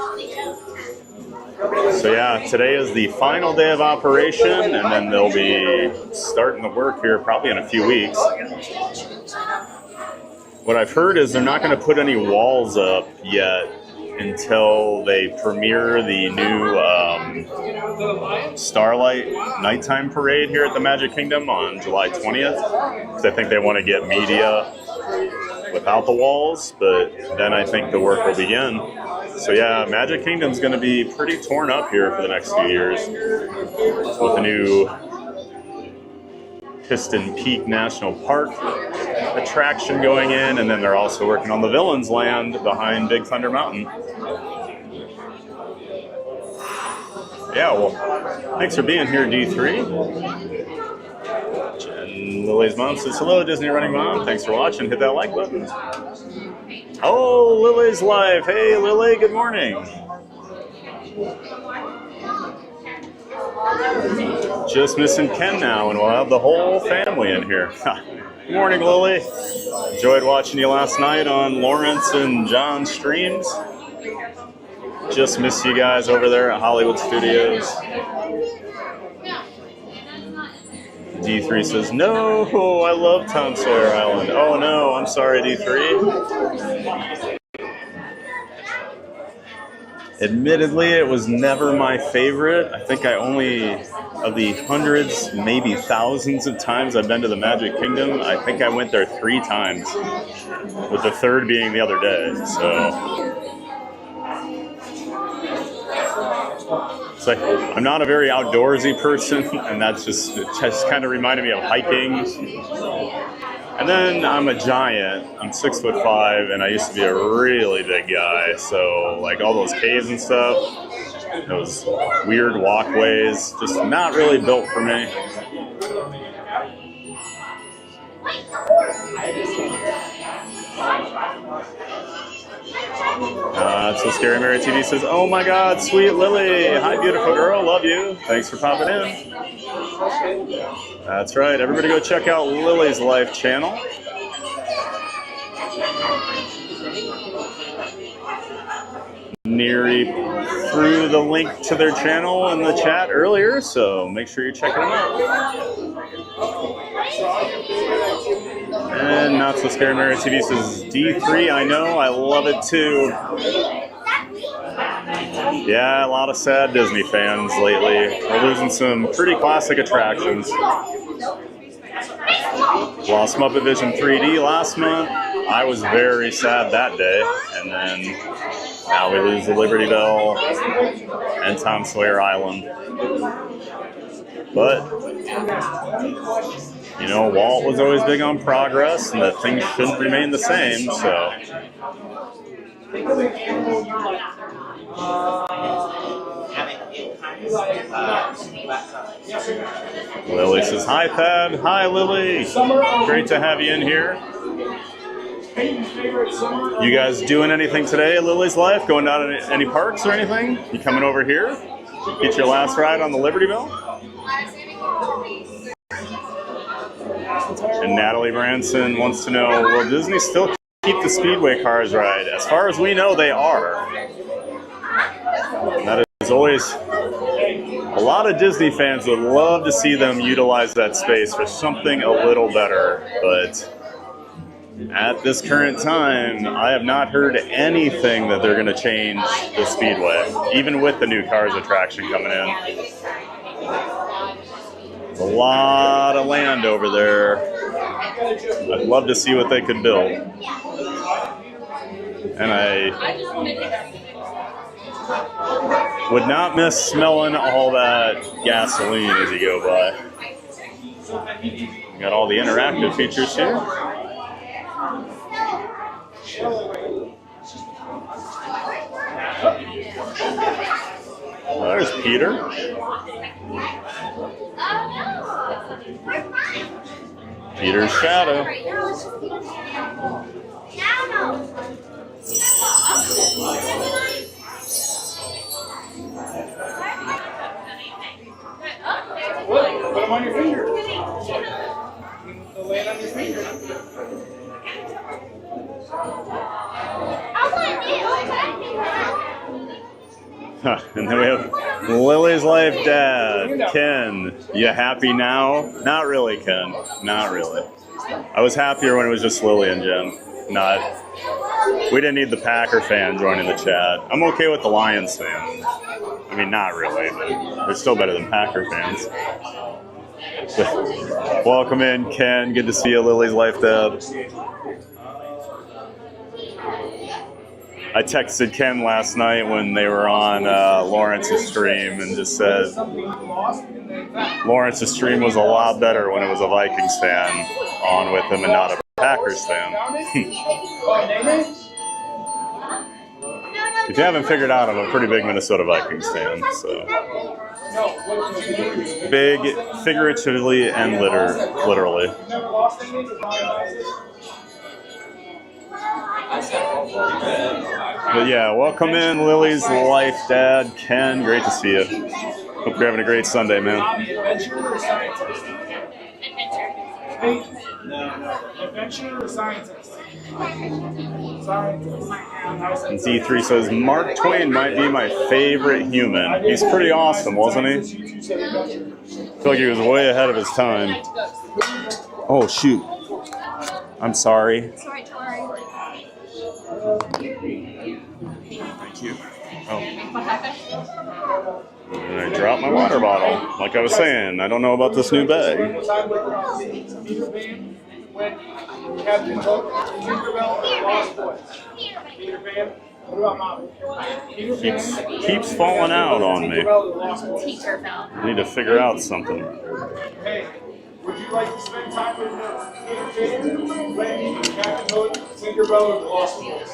So yeah, today is the final day of operation, and then they'll be starting the work here probably in a few weeks. What I've heard is they're not going to put any walls up yet until they premiere the new Starlight Nighttime Parade here at the Magic Kingdom on July 20th. Because I think they want to get media without the walls, but then I think the work will begin. So yeah, Magic Kingdom's going to be pretty torn up here for the next few years with the new Piston Peak National Park attraction going in, and then they're also working on the Villains Land behind Big Thunder Mountain. Yeah, well, thanks for being here, D3. And Lily's mom says, hello, Disney Running Mom. Thanks for watching. Hit that like button. Oh, Lily's live. Hey, Lily, good morning. Just missing Ken now, and we'll have the whole family in here. Good morning, Lily. Enjoyed watching you last night on Lawrence and John's streams. Just miss you guys over there at Hollywood Studios. D3 says, no, I love Tom Sawyer Island. Oh no, I'm sorry, D3. Admittedly, it was never my favorite. I think I only, of the hundreds, maybe thousands of times I've been to the Magic Kingdom, I think I went there 3 times, with the third being the other day, so. It's like, I'm not a very outdoorsy person, and that's just kind of reminded me of hiking. And then I'm a giant. I'm 6'5", and I used to be a really big guy. So like all those caves and stuff, those weird walkways, just not really built for me. So Scary Mary TV says, oh my God, sweet Lily. Hi, beautiful girl. Love you. Thanks for popping in. That's right. Everybody go check out Lily's Life channel. Neri threw the link to their channel in the chat earlier, so make sure you're checking them out. And Not So Scary Mary TV says, D3, I know, I love it too. Yeah, a lot of sad Disney fans lately. We're losing some pretty classic attractions. Lost Muppet Vision 3D last month. I was very sad that day. And then now we lose the Liberty Belle and Tom Sawyer Island. But, you know, Walt was always big on progress and that things shouldn't remain the same, so. Lily says, hi, Thad. Hi, Lily. Great to have you in here. You guys doing anything today at Lily's Life? Going down to any parks or anything? You coming over here? Get your last ride on the Liberty Belle? And Natalie Branson wants to know, will Disney still keep the Speedway cars ride? As far as we know, they are. And that is always... A lot of Disney fans would love to see them utilize that space for something a little better, but at this current time, I have not heard anything that they're going to change the Speedway, even with the new Cars attraction coming in. There's a lot of land over there. I'd love to see what they could build. And I would not miss smelling all that gasoline as you go by. We got all the interactive features here. Well, there's Peter. Peter's shadow. Put them on your finger. Lay it on your finger. And then we have Lily's Life Dad, Ken. You happy now? Not really, Ken. Not really. I was happier when it was just Lily and Jen. We didn't need the Packer fan joining the chat. I'm okay with the Lions fan. I mean, not really, but they're still better than Packer fans. Welcome in, Ken. Good to see you, Lily's Life Dad. I texted Ken last night when they were on Lawrence's stream and just said Lawrence's stream was a lot better when it was a Vikings fan on with him and not a Packers fan. If you haven't figured out, I'm a pretty big Minnesota Vikings fan, so big figuratively and literally. But yeah, welcome in, Lily's Life Dad, Ken. Great to see you. Hope you're having a great Sunday, man. Adventure or scientist? Adventure or scientist? And D3 says, Mark Twain might be my favorite human. He's pretty awesome, wasn't he? I feel like he was way ahead of his time. Oh, shoot. I'm sorry. Thank you. Oh. And I dropped my water bottle. Like I was saying, I don't know about this new bag. Captain Hook, Tinkerbell, and Lost Boys. Peter Pan. What about Mommy? Keeps falling out on me. Tinkerbell. I need to figure out something. Hey, would you like to spend time with Peter Pan, Wendy, Captain Hook, Tinkerbell, or the Lost Boys?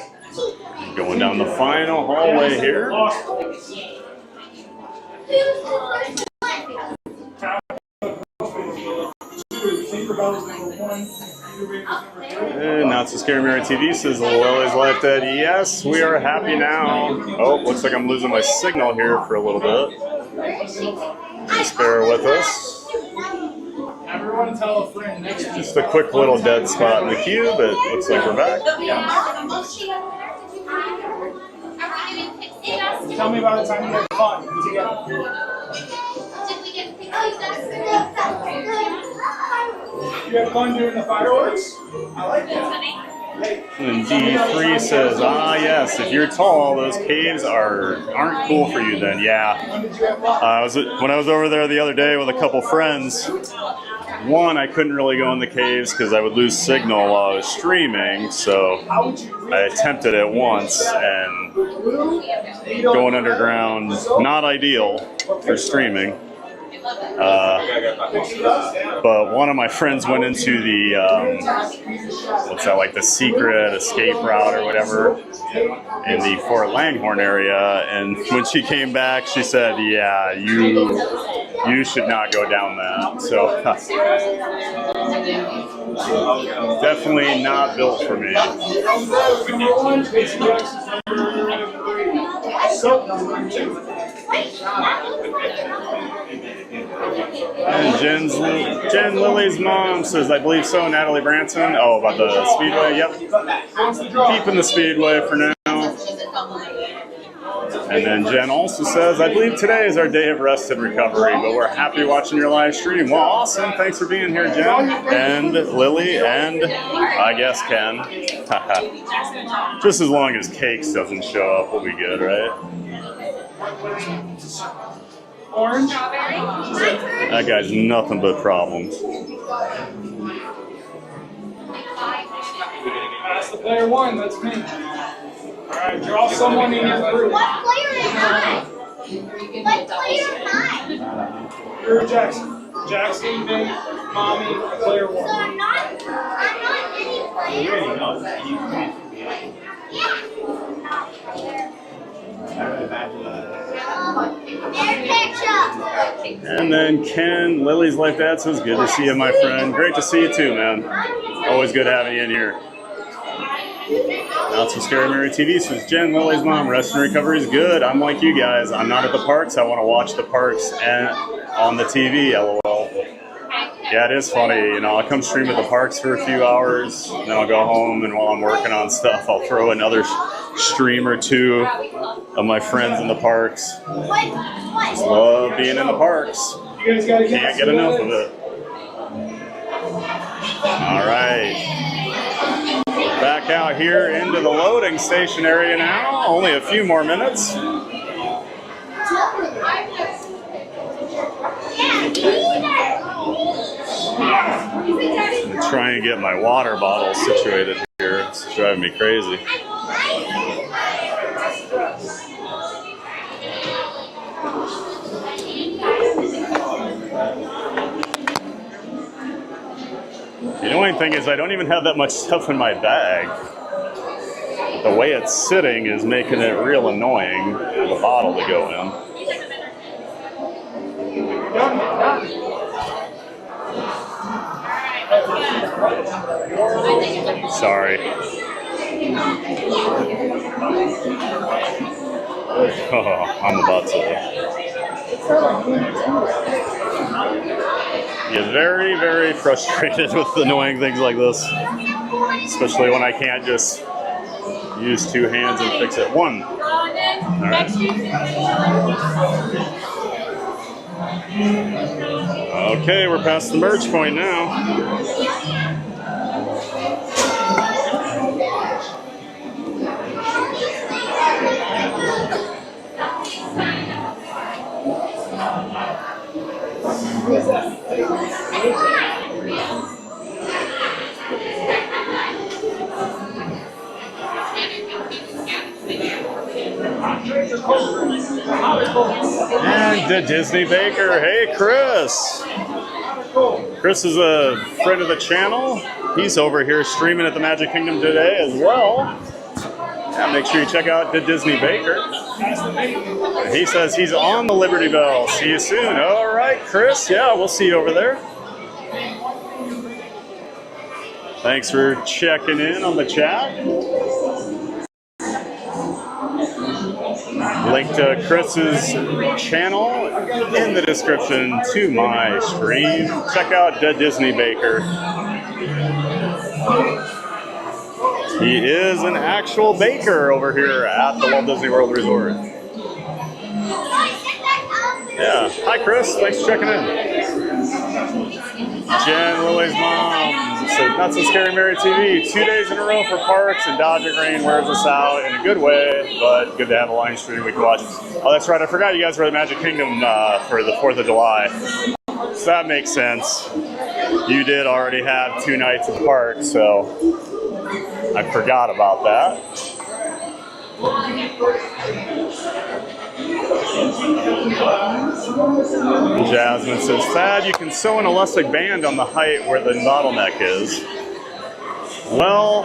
Going down the final hallway here. Lost Boys. Tinkerbell's number 1. And Not So Scary Mirror TV says, Lily's Life Dad. Yes, we are happy now. Oh, looks like I'm losing my signal here for a little bit. Just bear with us. Everyone tell a friend next to Just a quick little dead spot in the queue, but looks like we're back. Tell me about the time you had fun together. You had fun doing the fireworks? I like that. And D3 says, yes, if you're tall, those caves aren't cool for you then. Yeah. When did you have fun? When I was over there the other day with a couple friends, one, I couldn't really go in the caves because I would lose signal while I was streaming, so I attempted it once, and going underground, not ideal for streaming. But one of my friends went into the, what's that, like the secret escape route or whatever in the Fort Langhorne area, and when she came back, she said, yeah, you should not go down that. So definitely not built for me. And Jen Lily's mom says, I believe so, Natalie Branson. Oh, about the Speedway? Yep. Keeping the Speedway for now. And then Jen also says, I believe today is our day of rest and recovery, but we're happy watching your live stream. Well, awesome. Thanks for being here, Jen. And Lily, and I guess Ken. Just as long as Cakes doesn't show up, we'll be good, right? Orange. That guy's nothing but problems. That's the player one, that's me. Alright, draw someone in your group. What player am I? What player am I? You're Jackson. Jackson, Big, Mommy, player So one. I'm not any player? And then Ken, Lily's Life Dad says, good to see you, my friend. Great to see you too, man. Always good having you in here. Not So Scary Mary TV says, Jen, Lily's mom, rest and recovery is good. I'm like you guys. I'm not at the parks. I want to watch the parks and on the TV, LOL. Yeah, it is funny. You know, I'll come stream at the parks for a few hours, and then I'll go home, and while I'm working on stuff, I'll throw another stream or two of my friends in the parks. Just love being in the parks. You guys gotta Can't get enough of it. All right. Back out here into the loading station area now. Only a few more minutes. I'm trying to get my water bottle situated here. It's driving me crazy. The annoying thing is I don't even have that much stuff in my bag. The way it's sitting is making it real annoying for the bottle to go in. Sorry. Oh, I'm about to get very, very frustrated with annoying things like this. Especially when I can't just use two hands and fix it. One. All right. Okay, we're past the merge point now. And the Disney Baker. Hey, Chris. Chris is a friend of the channel. He's over here streaming at the Magic Kingdom today as well. Yeah, make sure you check out the Disney Baker. He says he's on the Liberty Belle. See you soon. All right, Chris. Yeah, we'll see you over there. Thanks for checking in on the chat. Link to Chris's channel in the description to my stream. Check out the Disney Baker. He is an actual baker over here at the Walt Disney World Resort. Yeah. Hi, Chris. Thanks for checking in. Jen, Lily's mom. So Not So Scary Mary TV. 2 days in a row for parks, and Dodger Rain wears us out in a good way, but good to have a live stream we can watch. Oh, that's right. I forgot you guys were at the Magic Kingdom for the 4th of July. So that makes sense. You did already have 2 nights apart, so I forgot about that. Jasmine says, Thad, you can sew an elastic band on the height where the bottleneck is. Well,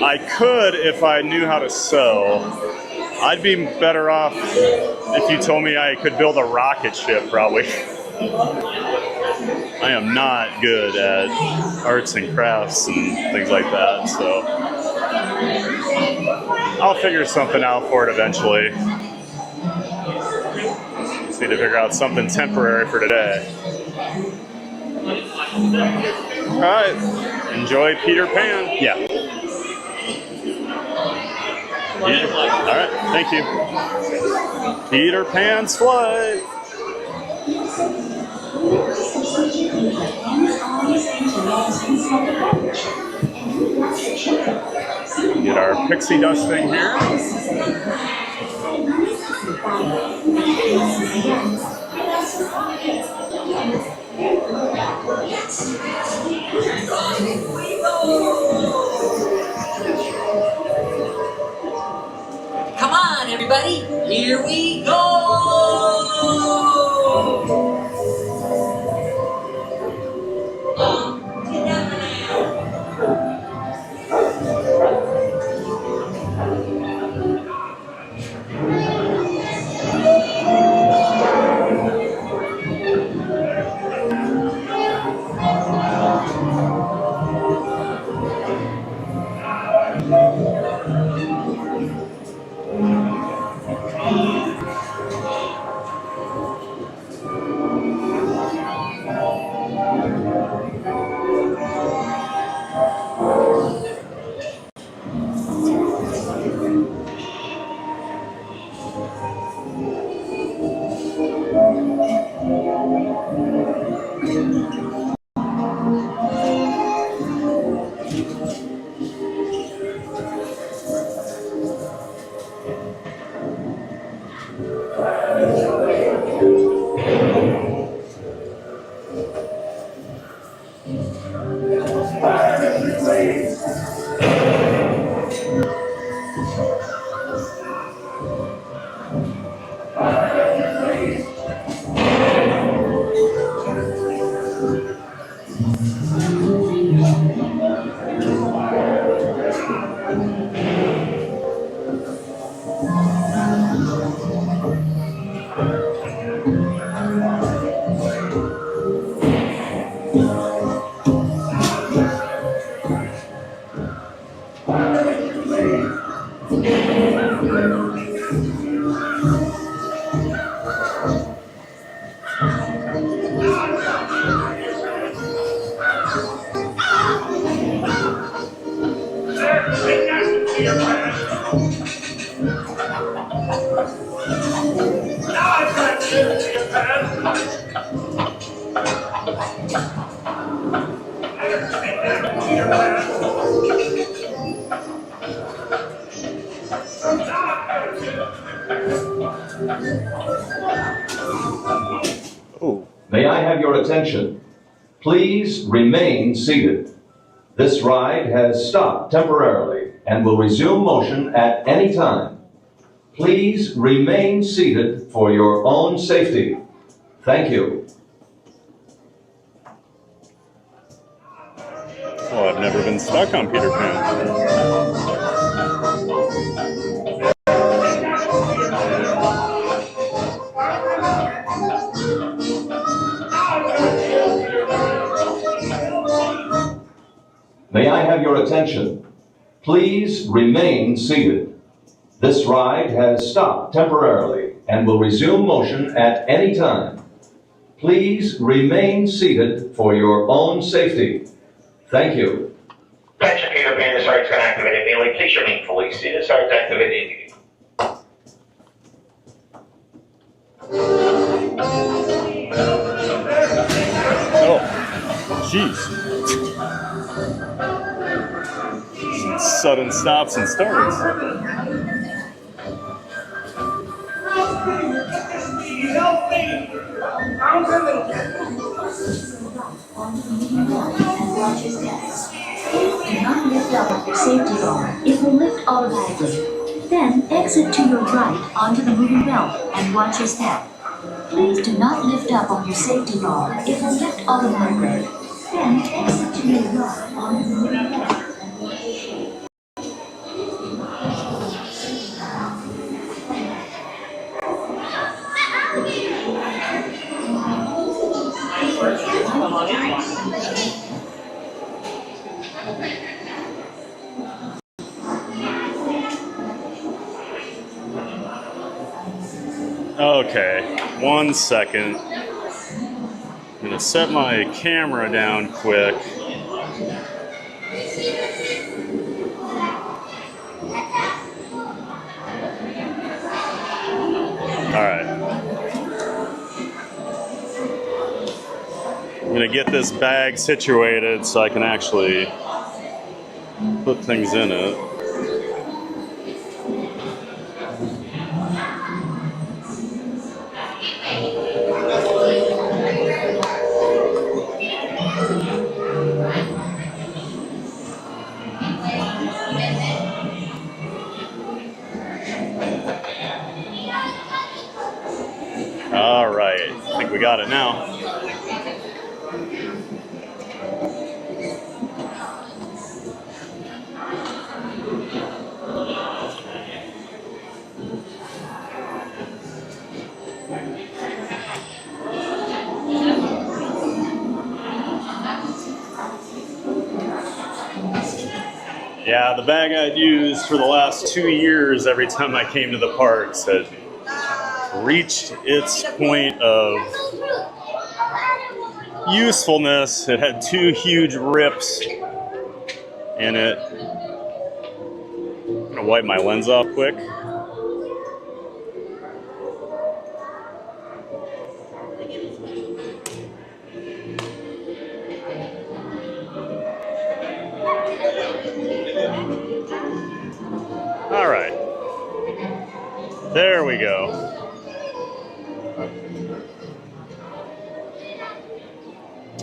I could if I knew how to sew. I'd be better off if you told me I could build a rocket ship, probably. I am not good at arts and crafts and things like that, so I'll figure something out for it eventually. Just need to figure out something temporary for today. All right, enjoy Peter Pan. Yeah. All right, thank you. Peter Pan's flight. Get our pixie dusting here. Come on, everybody, here we go! May I have your attention? Please remain seated. This ride has stopped temporarily and will resume motion at any time. Please remain seated for your own safety. Thank you. Well, I've never been stuck on Peter Pan. May I have your attention? Please remain seated. This ride has stopped temporarily and will resume motion at any time. Please remain seated for your own safety. Thank you. Attention, Peter Pan, this ride's going to activate immediately. Please remain fully seated. This ride's activated. Oh, jeez. Sudden stops and starts. onto the moving belt and watch your steps. Please do not lift up on your safety bar. It will lift automatically. Then exit to your right onto the moving belt and watch your step. Please do not lift up on your safety bar. It will lift automatically. Then exit to your right onto the moving belt and watch your step. Okay, 1 second. I'm gonna set my camera down quick. All right. I'm gonna get this bag situated so I can actually put things in it. All right, I think we got it now. Yeah, the bag I'd used for the last 2 years every time I came to the parks had reached its point of usefulness. It had 2 huge rips in it. I'm gonna wipe my lens off quick. All right, there we go.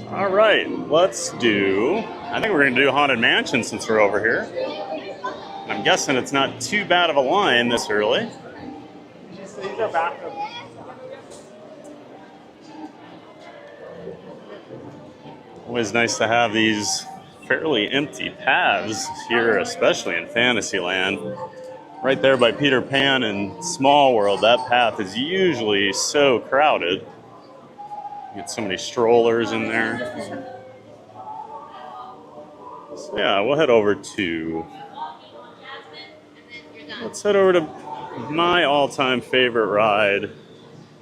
All right, let's do, I think we're gonna do Haunted Mansion since we're over here. I'm guessing it's not too bad of a line this early. Always nice to have these fairly empty paths here, especially in Fantasyland. Right there by Peter Pan and Small World, that path is usually so crowded. You get so many strollers in there. So yeah, we'll head over to, let's head over to my all-time favorite ride,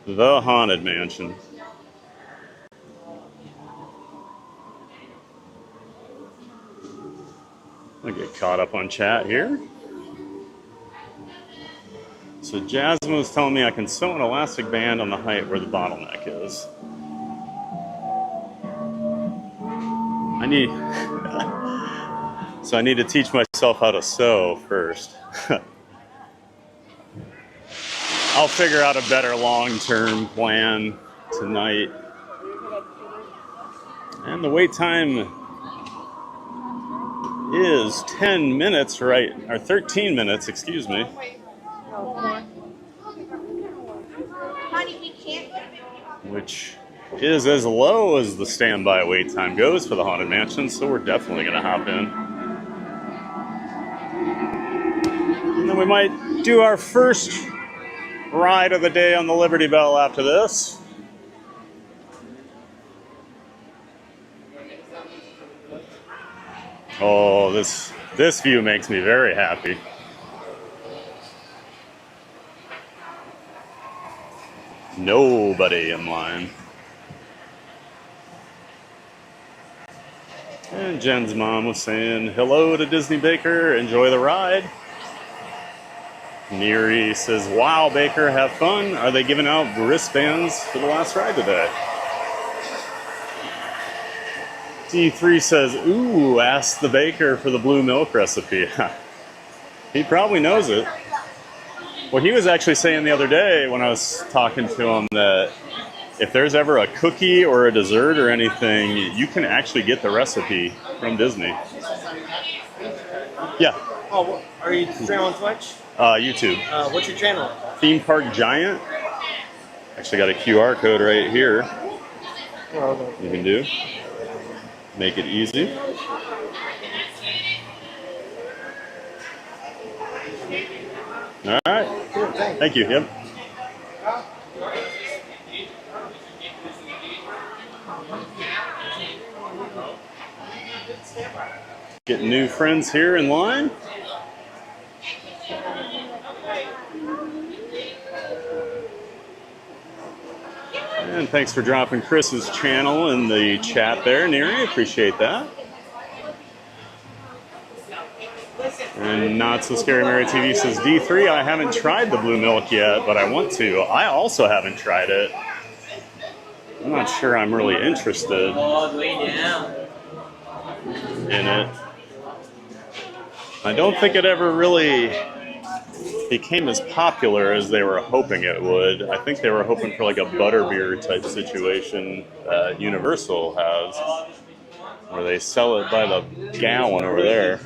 the Haunted Mansion. I'll get caught up on chat here. So Jasmine was telling me I can sew an elastic band on the height where the bottleneck is. So I need to teach myself how to sew first. I'll figure out a better long-term plan tonight. And the wait time is 10 minutes, right? Or 13 minutes, excuse me. Which is as low as the standby wait time goes for the Haunted Mansion, so we're definitely gonna hop in. And then we might do our first ride of the day on the Liberty Belle after this. Oh, this view makes me very happy. Nobody in line. And Jen's mom was saying, hello to Disney Baker, enjoy the ride. Neri says, wow, Baker, have fun. Are they giving out wristbands for the last ride today? D3 says, ooh, ask the baker for the blue milk recipe. He probably knows it. Well, he was actually saying the other day when I was talking to him that if there's ever a cookie or a dessert or anything, you can actually get the recipe from Disney. Yeah. Oh, are you streaming on Twitch? YouTube. What's your channel? Theme Park Giant. Actually got a QR code right here. You can do. Make it easy. All right. Thank you. Yep. Getting new friends here in line. And thanks for dropping Chris's channel in the chat there, Neri. Appreciate that. And Not So Scary Mary TV says, D3, I haven't tried the blue milk yet, but I want to. I also haven't tried it. I'm not sure I'm really interested in it. I don't think it ever really became as popular as they were hoping it would. I think they were hoping for like a butterbeer type situation that Universal has, where they sell it by the gallon over there.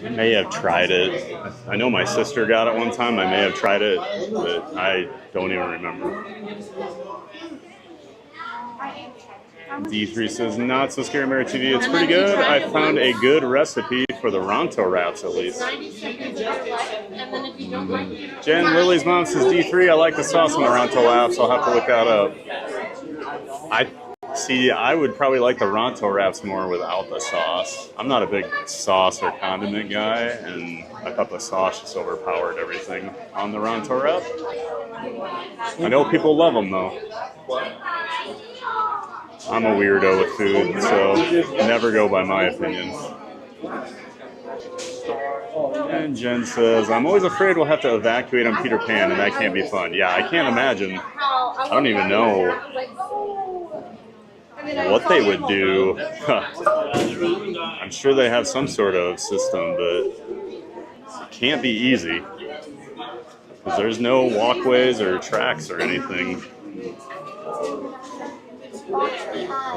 I may have tried it. I know my sister got it one time. I may have tried it, but I don't even remember. D3 says, Not So Scary Mary TV. It's pretty good. I found a good recipe for the Ronto wraps, at least. Jen Lily's mom says, D3, I like the sauce on the Ronto wraps. I'll have to look that up. I would probably like the Ronto wraps more without the sauce. I'm not a big sauce or condiment guy, and I thought the sauce just overpowered everything on the Ronto wrap. I know people love them, though. I'm a weirdo with food, so never go by my opinion. And Jen says, I'm always afraid we'll have to evacuate on Peter Pan, and that can't be fun. Yeah, I can't imagine. I don't even know what they would do. I'm sure they have some sort of system, but it can't be easy. Because there's no walkways or tracks or anything.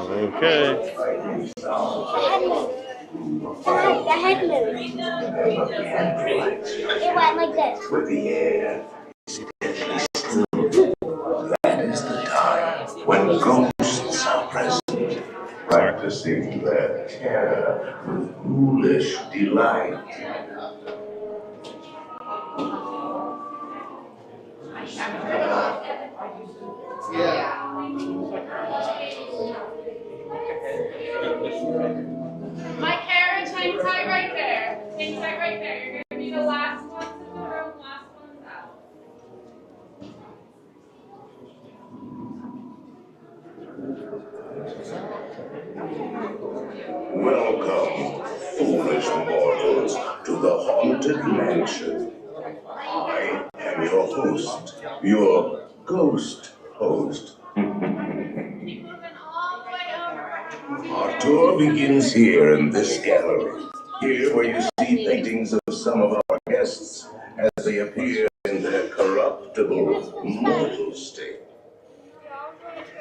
Okay. The head moved. It went like this. With the air. That is the time when ghosts are present, practicing their terror with foolish delight. My carriage hangs tight right there. Hangs tight right there. You're going to be the last ones in the room, last ones out. Welcome, foolish mortals, to the Haunted Mansion. I am your host, your ghost host. Our tour begins here in this gallery. Here where you see paintings of some of our guests as they appear in their corruptible, mortal state.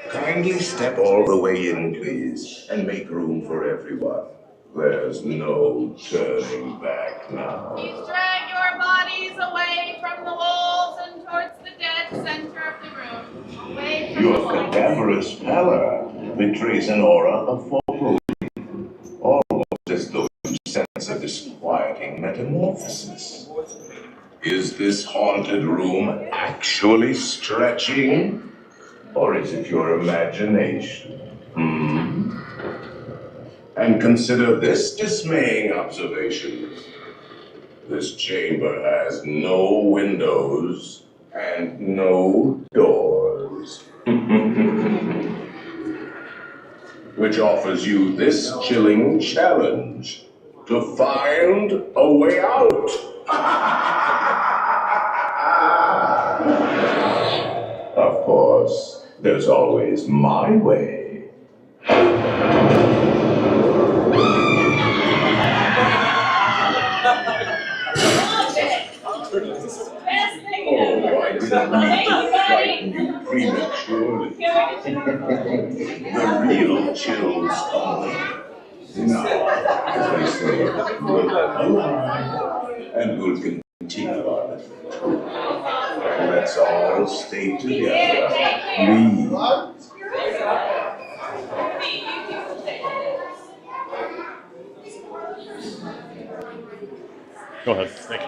Kindly step all the way in, please, and make room for everyone. There's no turning back now. Please drag your bodies away from the walls and towards the dead center of the room. Away from Your the walls. cadaverous pallor betrays an aura of foreboding, almost as though you sense a disquieting metamorphosis. Is this haunted room actually stretching? Or is it your imagination? And consider this dismaying observation. This chamber has no windows and no doors. Which offers you this chilling challenge to find a way out. Of course, there's always my way. surely. The real chills come later. Now, as they say, we'll alive and we'll continue our adventure. Let's all stay together. Please. Go ahead. Thank you.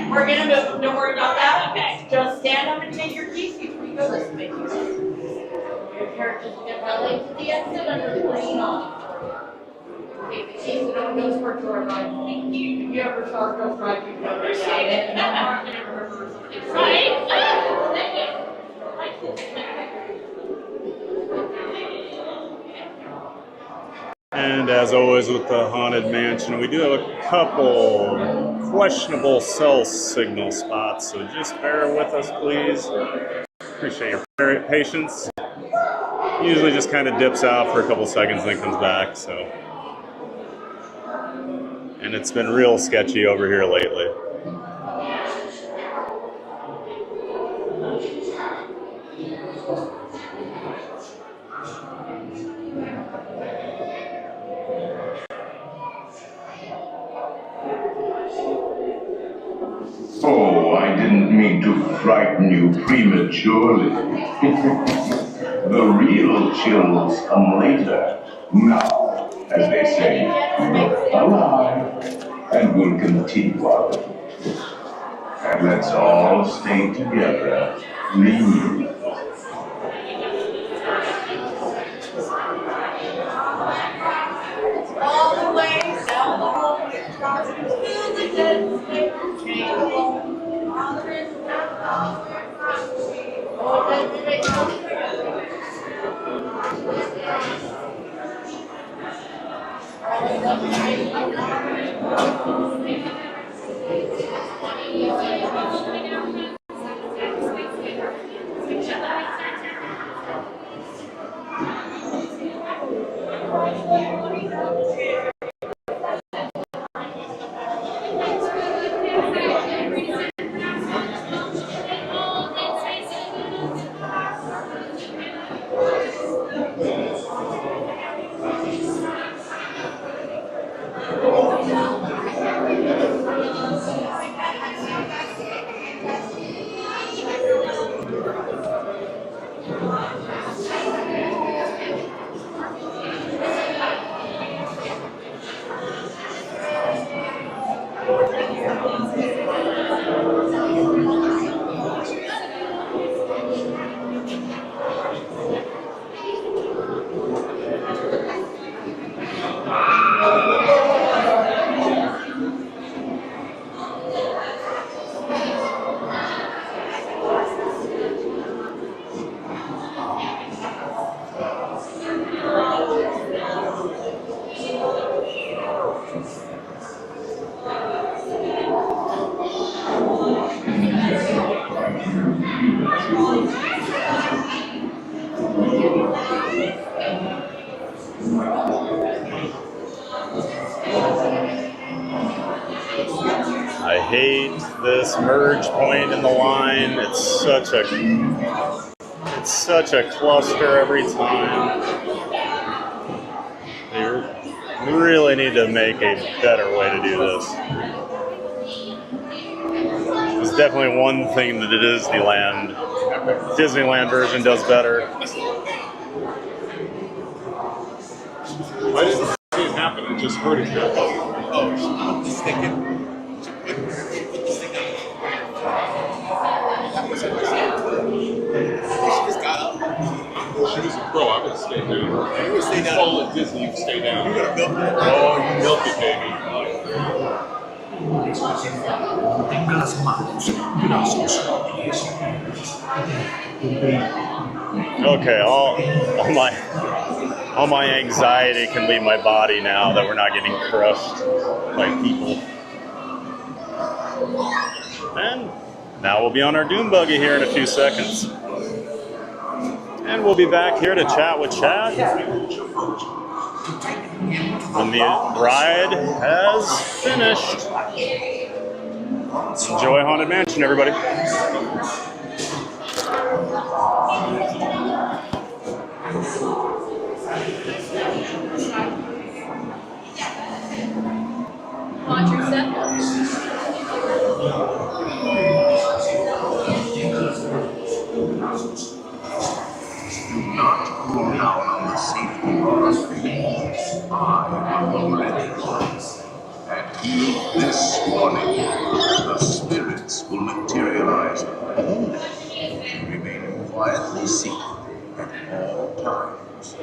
We're gonna move. Don't worry about that. Okay. Just stand up and take your keys before you go this way. Your characters will get belly to the exit under the green awning. Okay, the keys don't go for door ride. Thank you. If you ever saw girls ride, you know they're saying it. And I'm not gonna remember something. Right? Thank you. Like this. And as always with the Haunted Mansion, we do have a couple questionable cell signal spots, so just bear with us, please. Appreciate your patience. Usually just kind of dips out for a couple seconds and then comes back, so. And it's been real sketchy over here lately. Oh, I didn't mean to frighten you prematurely. The real chills come later. Now, as they say, look alive, and we'll continue our adventure. And let's all stay together. Please. All the way down the hallway, across to the dead table. I hate this merge point in the line. It's such a cluster every time. They really need to make a better way to do this. There's definitely one thing that the Disneyland version does better. I didn't see it happen, I just heard it happen. Oh, just thinking. She just got up. She was a pro, I would have stayed down. You would stay down. All at Disney, you stay down. You would have milked it. Oh, you milked it, baby. Mantenga las manos, brazos y pies libres. Okay, all my anxiety can leave my body now that we're not getting crushed by people. And now we'll be on our dune buggy here in a few seconds. And we'll be back here to chat with Chad when the ride has finished. Enjoy Haunted Mansion, everybody. Want your set? Do not cool down on the safety bar. I am already close. And heed this warning. The spirits will materialize only if you remain quietly seated at all times.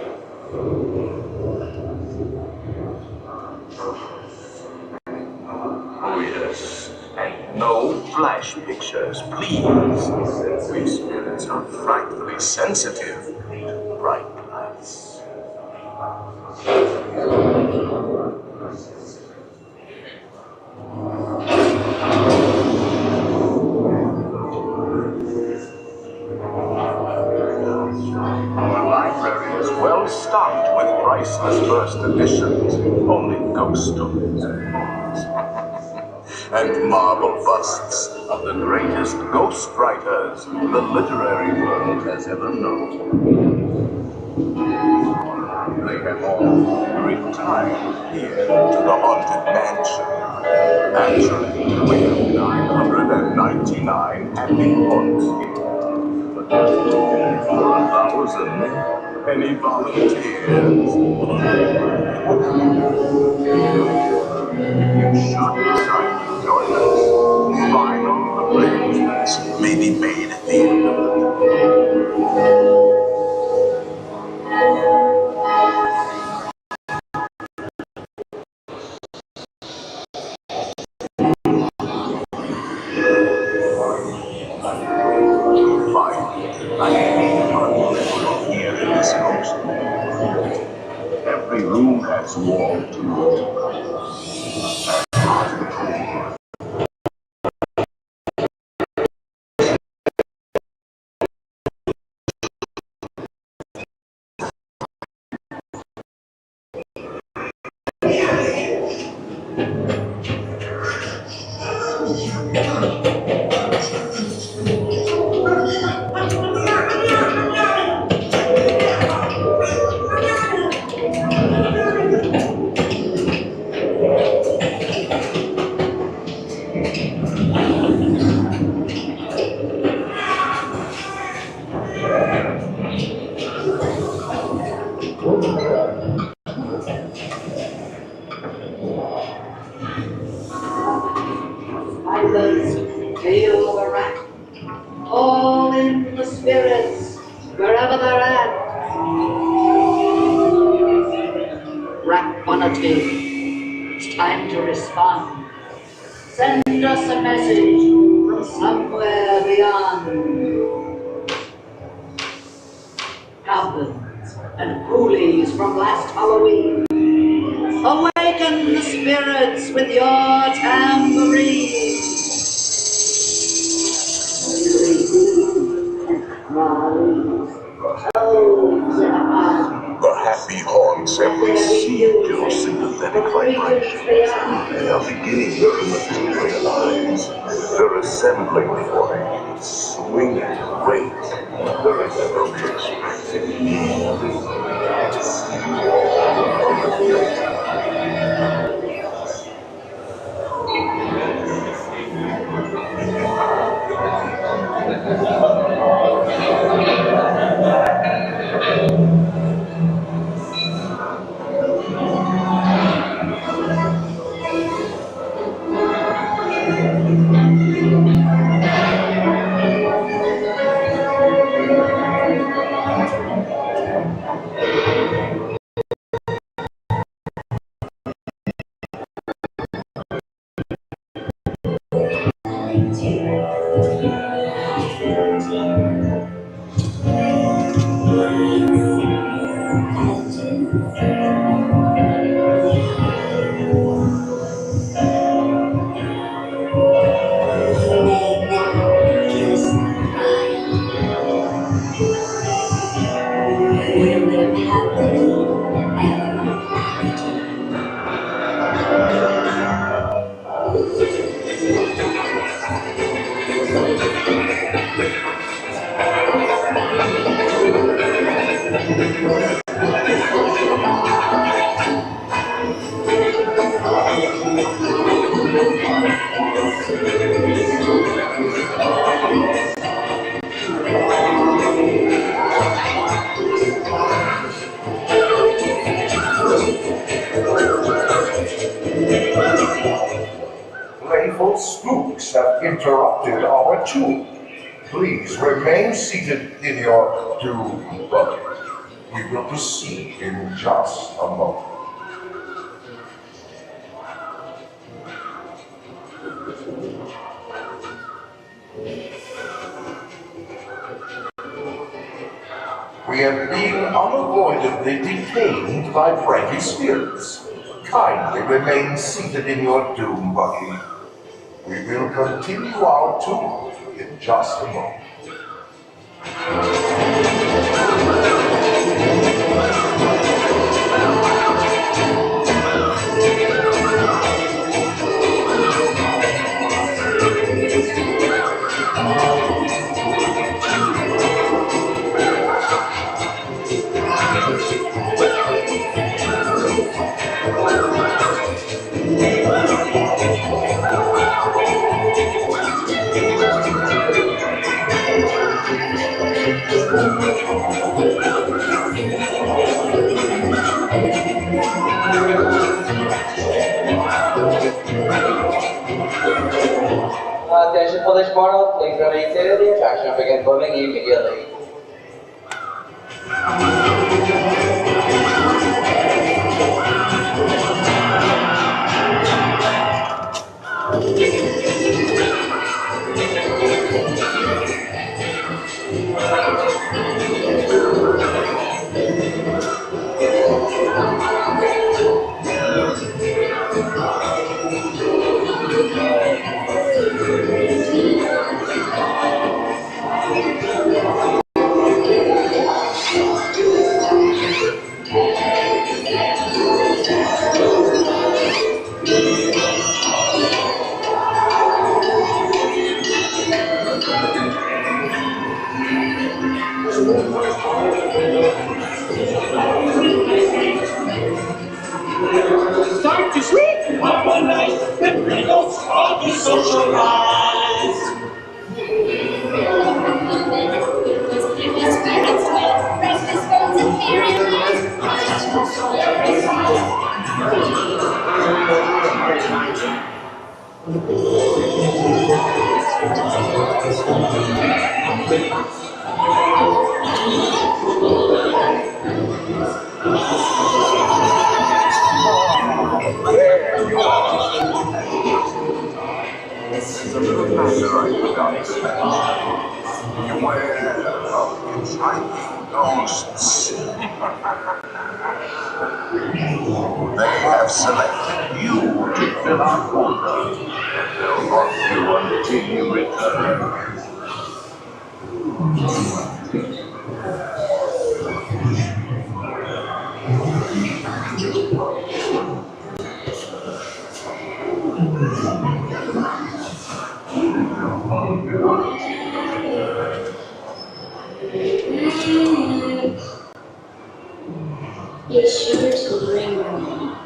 Oh yes, and no flash pictures, please. We spirits are frightfully sensitive to bright lights. Our library is well stocked with priceless first editions, only ghost stories and marble busts of the greatest ghost writers the literary world has ever known. They have all retired here to the Haunted Mansion. Actually, we have 999 happy haunts here. But there's room for 1,000. Any volunteers? If you should decide to join us, final arrangements may be made at the end of the day. Here in this house, every room has wall to wall. Feel the rack. All in the spirits, wherever they're at. Rap on a tape. It's time to respond. Send us a message from somewhere beyond. Goblins and ghoulies from last Halloween. Awaken the spirits with your tambourine. The happy haunts have received your sympathetic vibrations. They are beginning to materialize. They're assembling for a swinging rate there is no expecting. We live happily ever after. Playful spooks have interrupted our tour. Please remain seated in your doom bucket. We will proceed in just a moment. We have been unavoidably detained by friendly spirits. Kindly remain seated in your doom buggy. We will continue our tour in just a moment. Attention police portal, please remain seated. The attraction will begin moving immediately. Start to sleep. Have a nice Pringles. All be socialized. This is a little matter I forgot to mention. Beware of hitchhiking ghosts. They have selected you to fill our quota, and they'll haunt you until you return. Be sure to bring your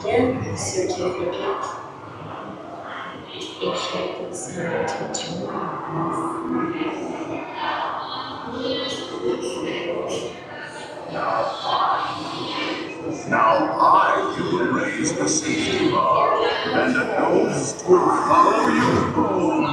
death certificate if you decide to join Now I will raise the safety bar, and a ghost will follow you home.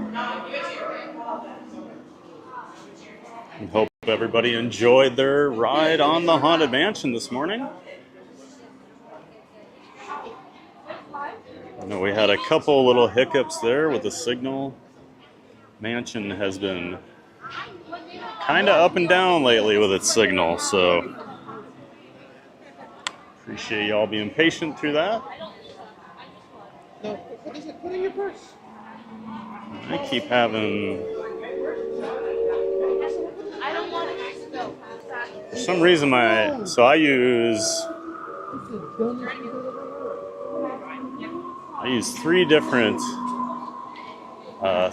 No, give it to your I hope everybody enjoyed their ride on the Haunted Mansion this morning. I know we had a couple little hiccups there with the signal. Mansion has been kind of up and down lately with its signal, so appreciate y'all being patient through that. No, put in your purse. I keep having... For some reason so I use 3 different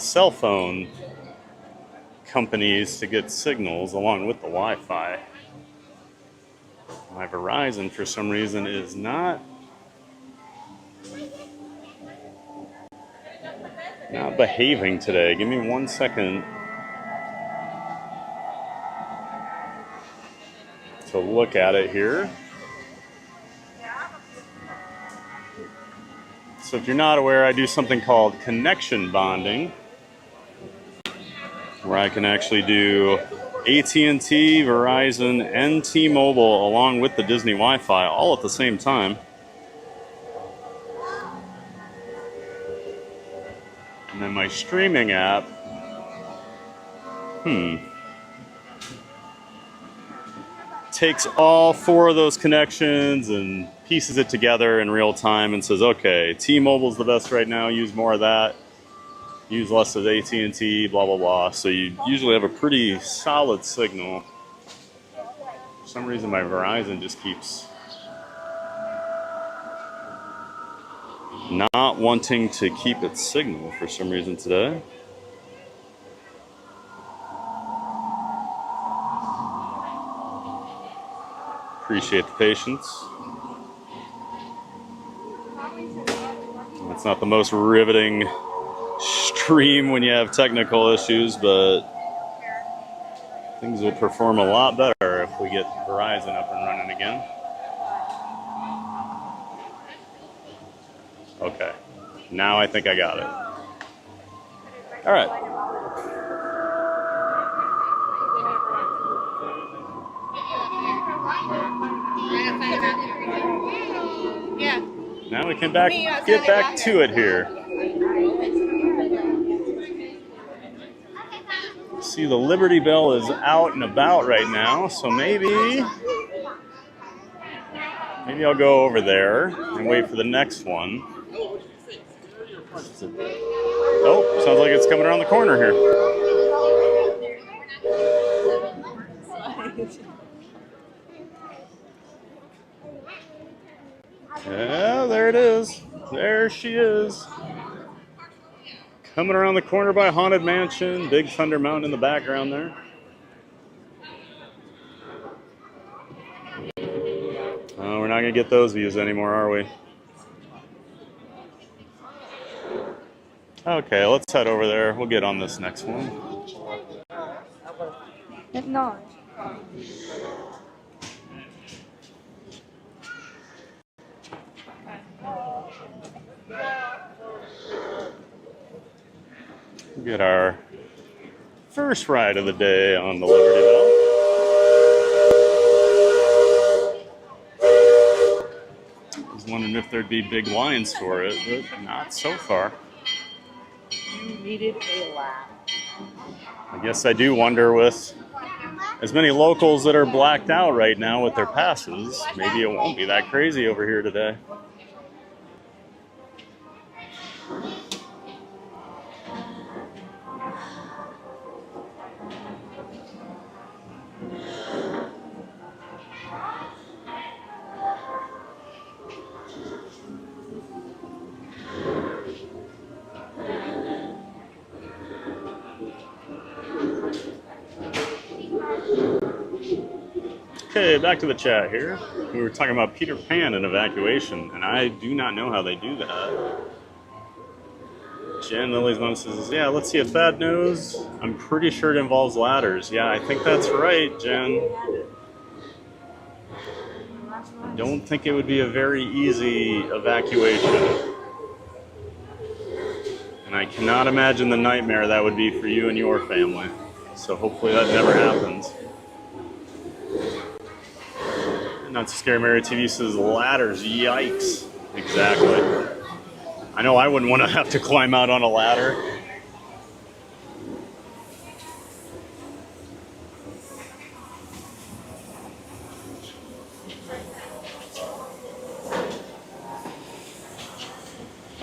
cell phone companies to get signals along with the Wi-Fi. My Verizon for some reason is not behaving today. Give me 1 second to look at it here. So if you're not aware, I do something called connection bonding, where I can actually do AT&T, Verizon, and T-Mobile along with the Disney Wi-Fi all at the same time. And then my streaming app, takes all 4 of those connections and pieces it together in real time and says, okay, T-Mobile's the best right now, use more of that, use less of AT&T, blah, blah, blah. So you usually have a pretty solid signal. For some reason, my Verizon just keeps not wanting to keep its signal for some reason today. Appreciate the patience. It's not the most riveting stream when you have technical issues, but things will perform a lot better if we get Verizon up and running again. Okay, now I think I got it. All right. Yeah. Now we can get back to it here. See, the Liberty Belle is out and about right now, so maybe I'll go over there and wait for the next one. Oh, sounds like it's coming around the corner here. Yeah, there it is. There she is. Coming around the corner by Haunted Mansion. Big Thunder Mountain in the background there. Oh, we're not going to get those views anymore, are we? Okay, let's head over there. We'll get on this next one. No. We'll get our first ride of the day on the Liberty Belle. I was wondering if there'd be big lines for it, but not so far. You needed a lap. I guess I do wonder, with as many locals that are blacked out right now with their passes, maybe it won't be that crazy over here today. Okay, back to the chat here. We were talking about Peter Pan and evacuation, and I do not know how they do that. Jen Lily's mom says, yeah, let's see, a bad news. I'm pretty sure it involves ladders. Yeah, I think that's right, Jen. I don't think it would be a very easy evacuation. And I cannot imagine the nightmare that would be for you and your family. So hopefully that never happens. Not so scary. Mary TV says ladders. Yikes. Exactly. I know I wouldn't want to have to climb out on a ladder.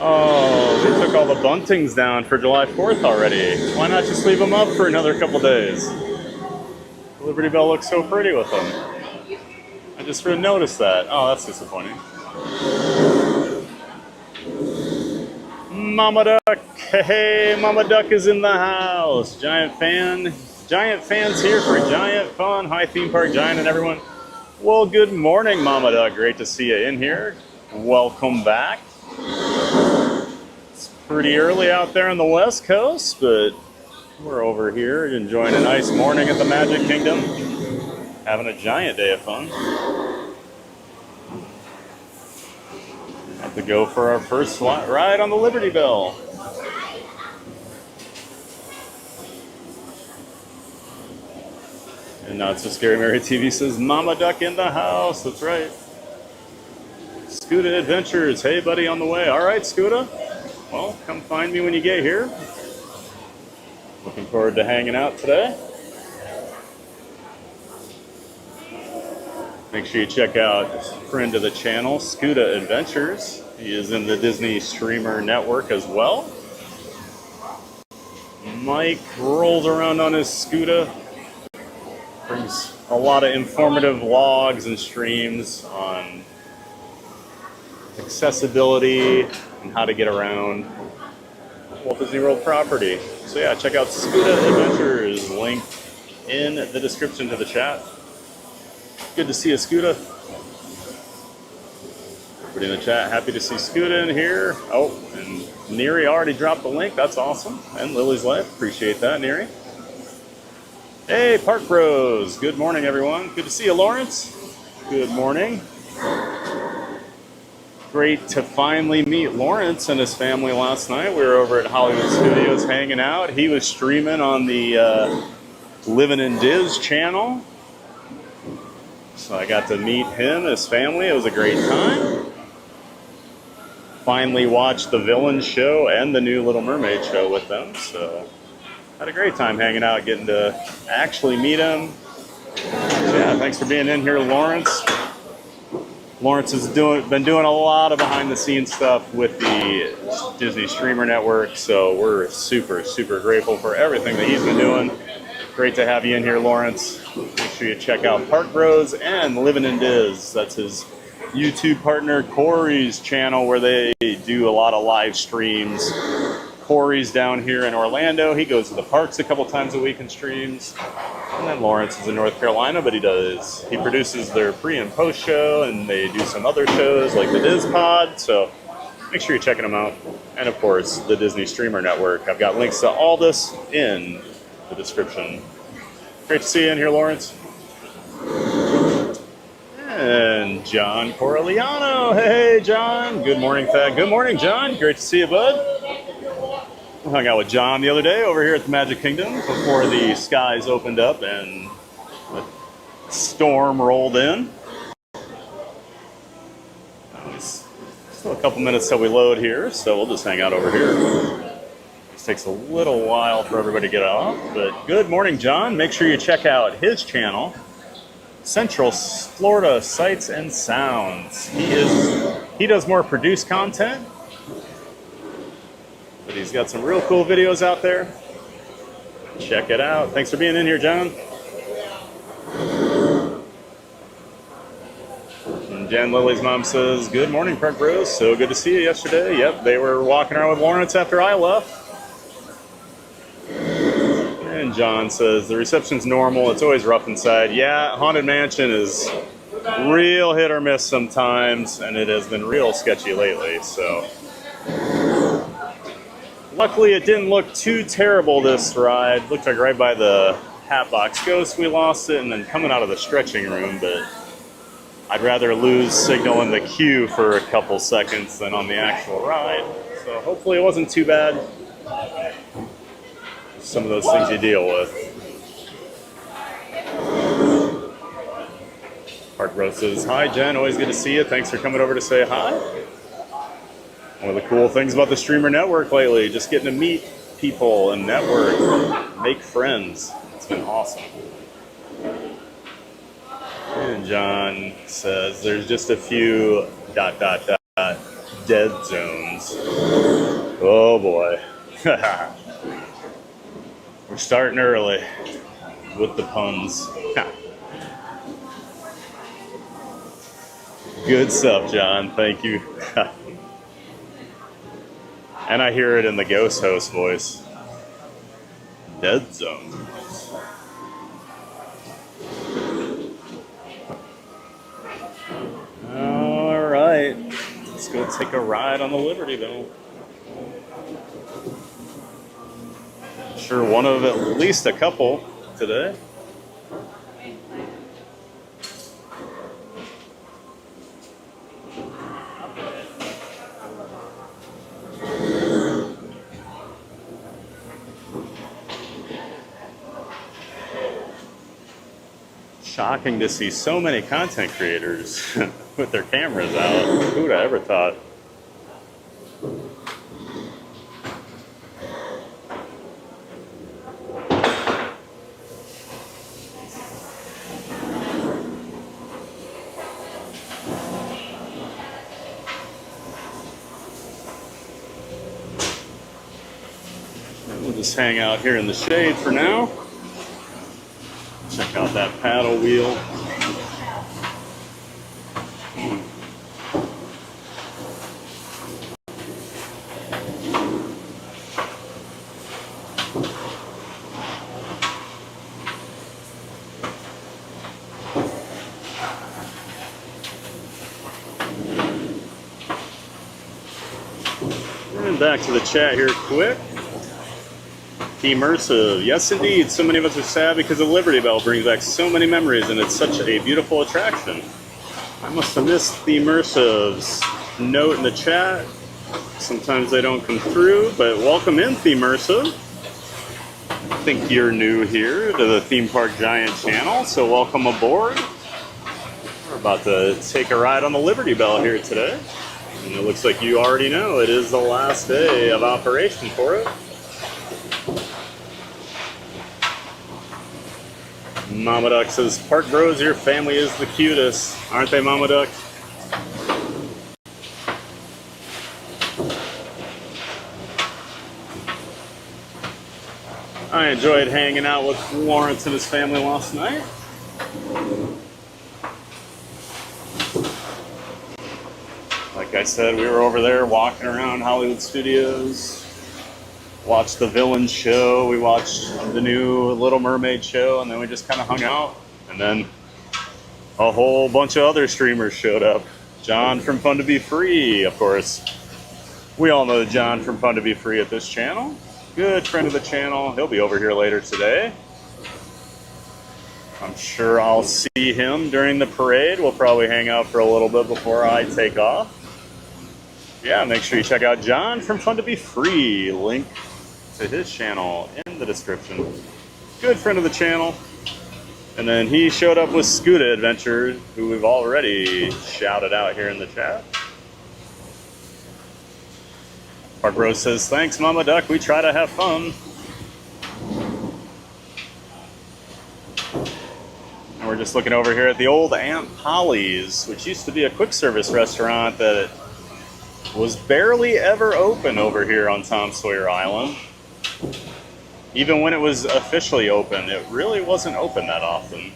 Oh, they took all the buntings down for July 4th already. Why not just leave them up for another couple days? Liberty Belle looks so pretty with them. I just noticed that. Oh, that's disappointing. Mama Duck. Hey, Mama Duck is in the house. Giant fan. Giant fans here for Giant Fun. Hi, Theme Park Giant and everyone. Well, good morning, Mama Duck. Great to see you in here. Welcome back. It's pretty early out there on the West Coast, but we're over here enjoying a nice morning at the Magic Kingdom. Having a giant day of fun. Have to go for our first ride on the Liberty Belle. And Not So Scary Mary TV says, Mama Duck in the house. That's right. Scooter Adventures. Hey, buddy, on the way. All right, Scooter. Well, come find me when you get here. Looking forward to hanging out today. Make sure you check out friend of the channel, Scooter Adventures. He is in the Disney Streamer Network as well. Mike rolls around on his scooter. Brings a lot of informative vlogs and streams on accessibility and how to get around Walt Disney World property. So yeah, check out Scooter Adventures, link in the description to the chat. Good to see you, Scooter. Everybody in the chat, happy to see Scooter in here. Oh, and Neri already dropped the link. That's awesome. And Lily's Life, appreciate that, Neri. Hey, Park Bros. Good morning, everyone. Good to see you, Lawrence. Good morning. Great to finally meet Lawrence and his family last night. We were over at Hollywood Studios hanging out. He was streaming on the Living in Diz channel. So I got to meet him, his family. It was a great time. Finally watched the Villain show and the new Little Mermaid show with them. So had a great time hanging out, getting to actually meet him. So yeah, thanks for being in here, Lawrence. Lawrence has been doing a lot of behind-the-scenes stuff with the Disney Streamer Network, so we're super, super grateful for everything that he's been doing. Great to have you in here, Lawrence. Make sure you check out Park Bros and Living in Diz. That's his YouTube partner, Corey's channel, where they do a lot of live streams. Corey's down here in Orlando. He goes to the parks a couple times a week and streams. And then Lawrence is in North Carolina, but he produces their pre and post show, and they do some other shows like the Diz Pod. So make sure you're checking them out. And of course, the Disney Streamer Network. I've got links to all this in the description. Great to see you in here, Lawrence. And John Corleano. Hey, John. Good morning, Thad. Good morning, John. Great to see you, bud. I hung out with John the other day over here at the Magic Kingdom before the skies opened up and the storm rolled in. It's still a couple minutes till we load here, so we'll just hang out over here. This takes a little while for everybody to get off, but good morning, John. Make sure you check out his channel, Central Florida Sights and Sounds. He does more produced content, but he's got some real cool videos out there. Check it out. Thanks for being in here, John. And Jan Lily's mom says, good morning, Park Bros. So good to see you yesterday. Yep, they were walking around with Lawrence after I left. And John says, the reception's normal. It's always rough inside. Yeah, Haunted Mansion is real hit or miss sometimes, and it has been real sketchy lately, so. Luckily, it didn't look too terrible, this ride. Looked like right by the Hatbox Ghost we lost it, and then coming out of the stretching room, but I'd rather lose signal in the queue for a couple seconds than on the actual ride. So hopefully it wasn't too bad. Some of those things you deal with. Park Rose says, hi Jen, always good to see you. Thanks for coming over to say hi. One of the cool things about the Streamer Network lately, just getting to meet people and network, make friends. It's been awesome. And John says, there's just a few ... dead zones. Oh boy. We're starting early with the puns. Good stuff, John. Thank you. And I hear it in the ghost host voice. Dead zone. All right. Let's go take a ride on the Liberty Belle. Sure, one of at least a couple today. Shocking to see so many content creators with their cameras out. Who would have ever thought? We'll just hang out here in the shade for now. Check out that paddle wheel. And back to the chat here quick. Immersive. Yes, indeed. So many of us are sad because the Liberty Belle brings back so many memories, and it's such a beautiful attraction. I must have missed the Immersive's note in the chat. Sometimes they don't come through, but welcome in, Immersive. I think you're new here to the Theme Park Giant channel, so welcome aboard. We're about to take a ride on the Liberty Belle here today. And it looks like you already know it is the last day of operation for it. Mama Duck says, Park Bros, your family is the cutest. Aren't they, Mama Duck? I enjoyed hanging out with Lawrence and his family last night. Like I said, we were over there walking around Hollywood Studios. Watched the Villain show, we watched the new Little Mermaid show, and then we just kind of hung out. And then a whole bunch of other streamers showed up. John from Fun to Be Free, of course. We all know John from Fun to Be Free at this channel. Good friend of the channel. He'll be over here later today. I'm sure I'll see him during the parade. We'll probably hang out for a little bit before I take off. Yeah, make sure you check out John from Fun to Be Free. Link to his channel in the description. Good friend of the channel. And then he showed up with Scuda Adventures, who we've already shouted out here in the chat. Park Rose says, thanks, Mama Duck. We try to have fun. And we're just looking over here at the old Aunt Polly's, which used to be a quick service restaurant that was barely ever open over here on Tom Sawyer Island. Even when it was officially open, it really wasn't open that often.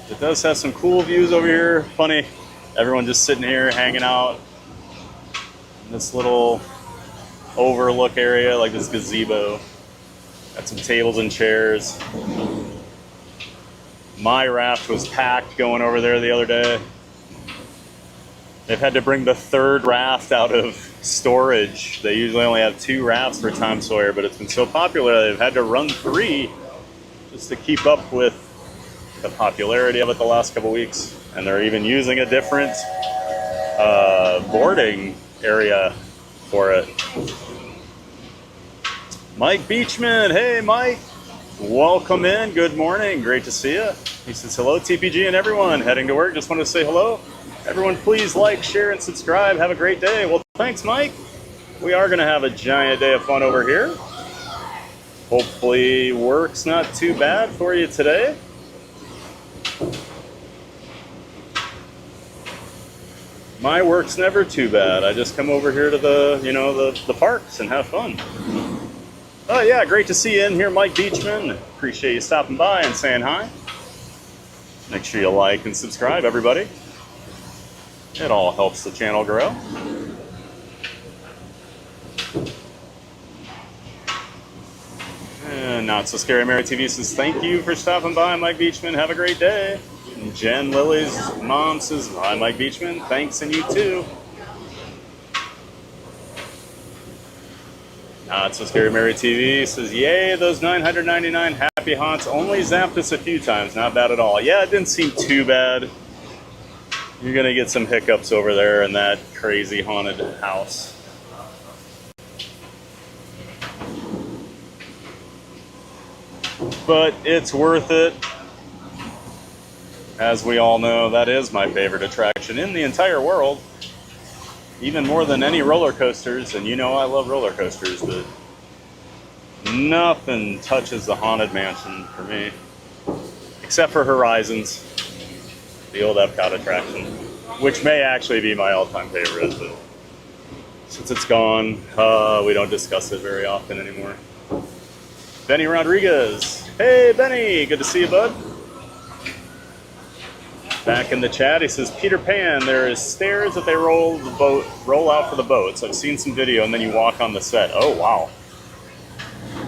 It does have some cool views over here. Funny, everyone just sitting here hanging out in this little overlook area, like this gazebo. Got some tables and chairs. My raft was packed going over there the other day. They've had to bring the third raft out of storage. They usually only have 2 rafts for Tom Sawyer, but it's been so popular they've had to run 3 just to keep up with the popularity of it the last couple weeks. And they're even using a different boarding area for it. Mike Beachman, hey Mike, Welcome in. Good morning. Great to see you. He says hello, TPG and everyone. Heading to work. Just wanted to say hello. Everyone, please like, share, and subscribe. Have a great day. Well, thanks, Mike. We are going to have a giant day of fun over here. Hopefully work's not too bad for you today. My work's never too bad. I just come over here to the parks and have fun. Oh yeah, great to see you in here, Mike Beachman. Appreciate you stopping by and saying hi. Make sure you like and subscribe, everybody. It all helps the channel grow. And Not So Scary Mary TV says, thank you for stopping by, Mike Beachman. Have a great day. And Jen Lily's mom says, hi, Mike Beachman. Thanks, and you too. Not So Scary Mary TV says, yay, those 999 happy haunts. Only zapped us a few times. Not bad at all. Yeah, it didn't seem too bad. You're going to get some hiccups over there in that crazy haunted house. But it's worth it. As we all know, that is my favorite attraction in the entire world. Even more than any roller coasters. And you know I love roller coasters, but nothing touches the Haunted Mansion for me. Except for Horizons, the old Epcot attraction, which may actually be my all-time favorite, but since it's gone, we don't discuss it very often anymore. Benny Rodriguez. Hey, Benny. Good to see you, bud. Back in the chat, he says, Peter Pan, there is stairs that they roll out for the boats. I've seen some video, and then you walk on the set. Oh, wow.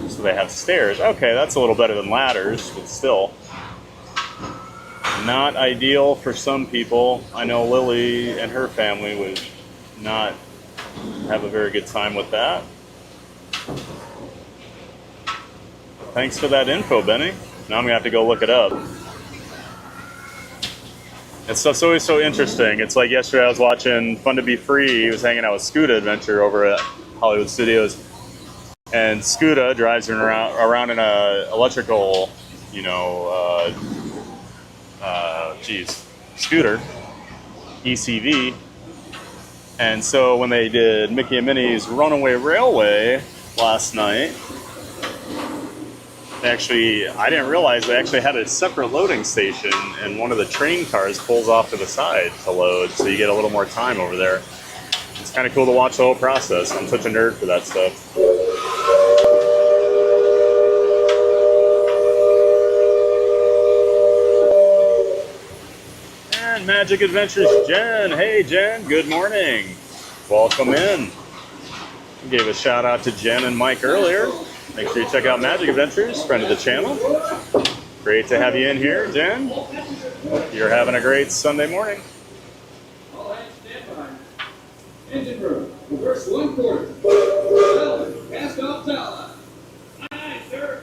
So they have stairs. Okay, that's a little better than ladders, but still. Not ideal for some people. I know Lily and her family would not have a very good time with that. Thanks for that info, Benny. Now I'm going to have to go look it up. And stuff's always so interesting. It's like yesterday I was watching Fun to Be Free. He was hanging out with Scooter Adventure over at Hollywood Studios. And Scooter drives around in a electrical, scooter, ECV. And so when they did Mickey and Minnie's Runaway Railway last night, I didn't realize they actually had a separate loading station, and one of the train cars pulls off to the side to load, so you get a little more time over there. It's kind of cool to watch the whole process. I'm such a nerd for that stuff. And Magic Adventures Jen. Hey Jen, good morning. Welcome in. I gave a shout out to Jen and Mike earlier. Make sure you check out Magic Adventures, friend of the channel. Great to have you in here, Jen. Hope you're having a great Sunday morning. All hands stand by. Engine room, reverse 1/4. Bell, cast off tower line. Aye, aye, sir.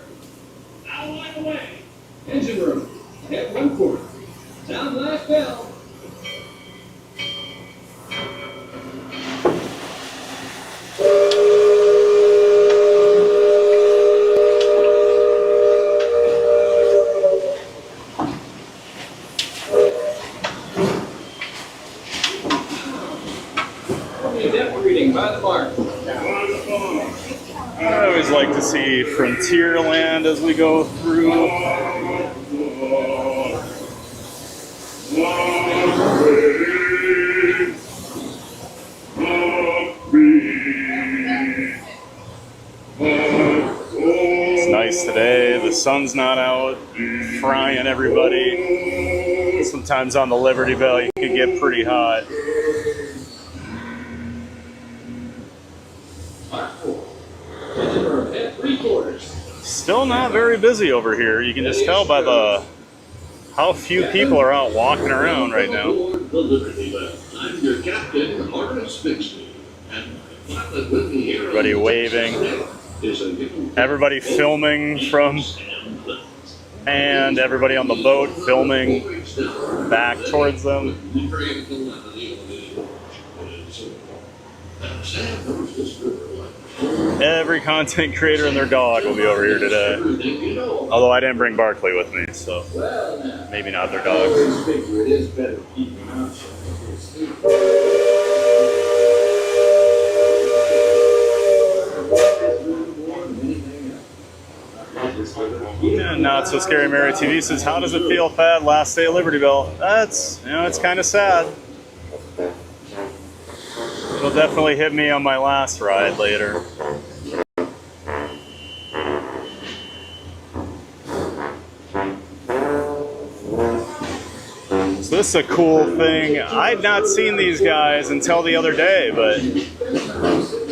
Now line away. Engine room, head 1/4. Down last bell. I always like to see Frontierland as we go through. It's nice today. The sun's not out, frying everybody. Sometimes on the Liberty Belle you can get pretty hot. Still not very busy over here. You can just tell by how few people are out walking around right now. I'm your captain, Horace Bixby, and pilot with me here. Everybody waving. Everybody filming from, and everybody on the boat filming back towards them. Every content creator and their dog will be over here today. Although I didn't bring Barkley with me, so maybe not their dog. And Not So Scary Mary TV says, how does it feel, Thad? Last day of Liberty Belle. That's, it's kind of sad. It'll definitely hit me on my last ride later. So this is a cool thing. I'd not seen these guys until the other day, but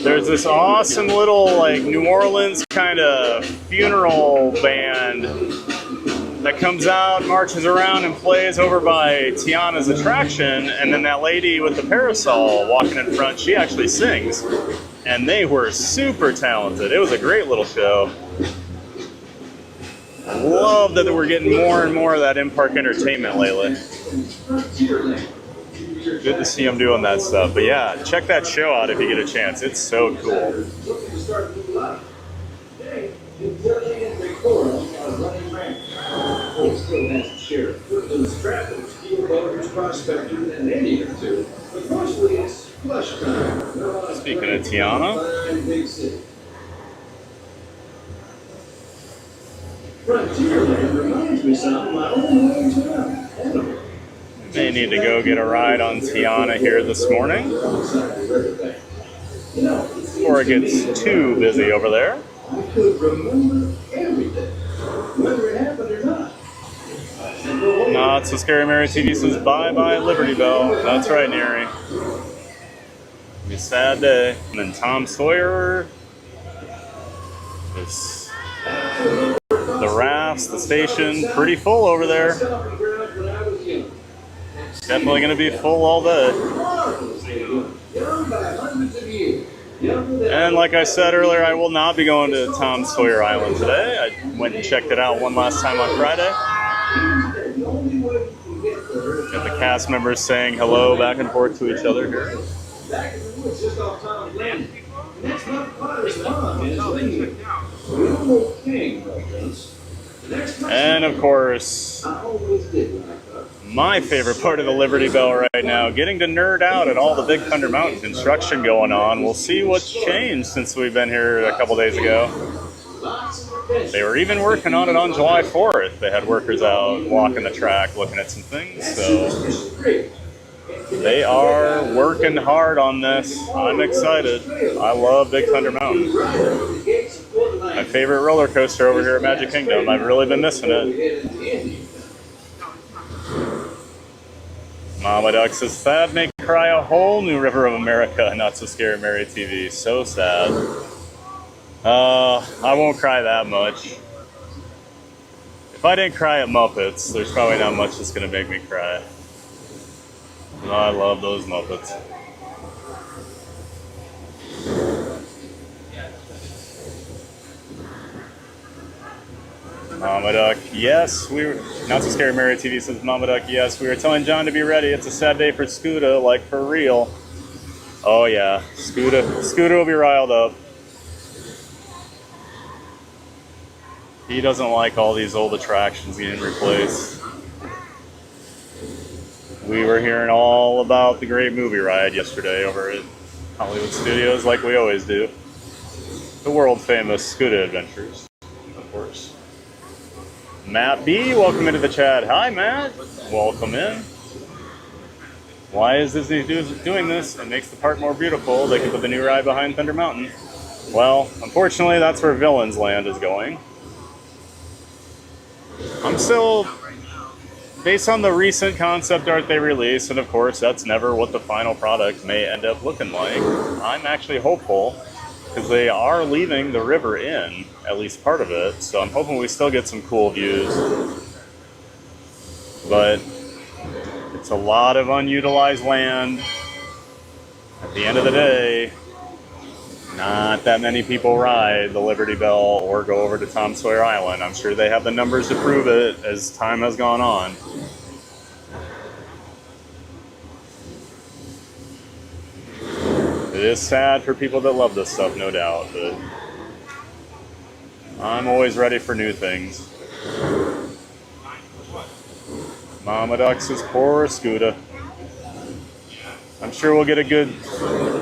there's this awesome little like New Orleans kind of funeral band that comes out, marches around, and plays over by Tiana's attraction. And then that lady with the parasol walking in front, she actually sings. And they were super talented. It was a great little show. Love that we're getting more and more of that in-park entertainment lately. Good to see them doing that stuff. But yeah, check that show out if you get a chance. It's so cool. Speaking of Tiana, Frontierland reminds me some of my own hometown. may need to go get a ride on Tiana here this morning before it gets too busy over there. I could remember everything, whether it happened or not. Not So Scary Mary TV says, bye-bye Liberty Belle. That's right, Neri. It'll be a sad day. And then Tom Sawyer. The rafts, the station, pretty full over there. Definitely going to be full all day. And like I said earlier, I will not be going to Tom Sawyer Island today. I went and checked it out one last time on Friday. Got the cast members saying hello back and forth to each other here. And of course, my favorite part of the Liberty Belle right now, getting to nerd out at all the Big Thunder Mountain construction going on. We'll see what's changed since we've been here a couple days ago. They were even working on it on July 4th. They had workers out walking the track, looking at some things. So they are working hard on this. I'm excited. I love Big Thunder Mountain. My favorite roller coaster over here at Magic Kingdom. I've really been missing it. Mama Duck says, Thad may cry a whole new River of America. Not So Scary Mary TV. So sad. I won't cry that much. If I didn't cry at Muppets, there's probably not much that's going to make me cry. I love those Muppets. Mama Duck, yes, we were. Not So Scary Mary TV says, Mama Duck, yes, we were telling John to be ready. It's a sad day for Scooter, like for real. Oh yeah, Scooter will be riled up. He doesn't like all these old attractions getting replaced. We were hearing all about the great movie ride yesterday over at Hollywood Studios, like we always do. The world famous Scooter Adventures, of course. Matt B, welcome into the chat. Hi, Matt. Welcome in. Why is Disney doing this? It makes the park more beautiful. They could put the new ride behind Thunder Mountain. Well, unfortunately, that's where Villains Land is going. I'm still, based on the recent concept art they released, and of course, that's never what the final product may end up looking like, I'm actually hopeful, because they are leaving the river in, at least part of it, so I'm hoping we still get some cool views. But it's a lot of unutilized land. At the end of the day, not that many people ride the Liberty Belle or go over to Tom Sawyer Island. I'm sure they have the numbers to prove it as time has gone on. is sad for people that love this stuff, no doubt, but I'm always ready for new things. Mama Duck says, poor Scooter. I'm sure we'll get a good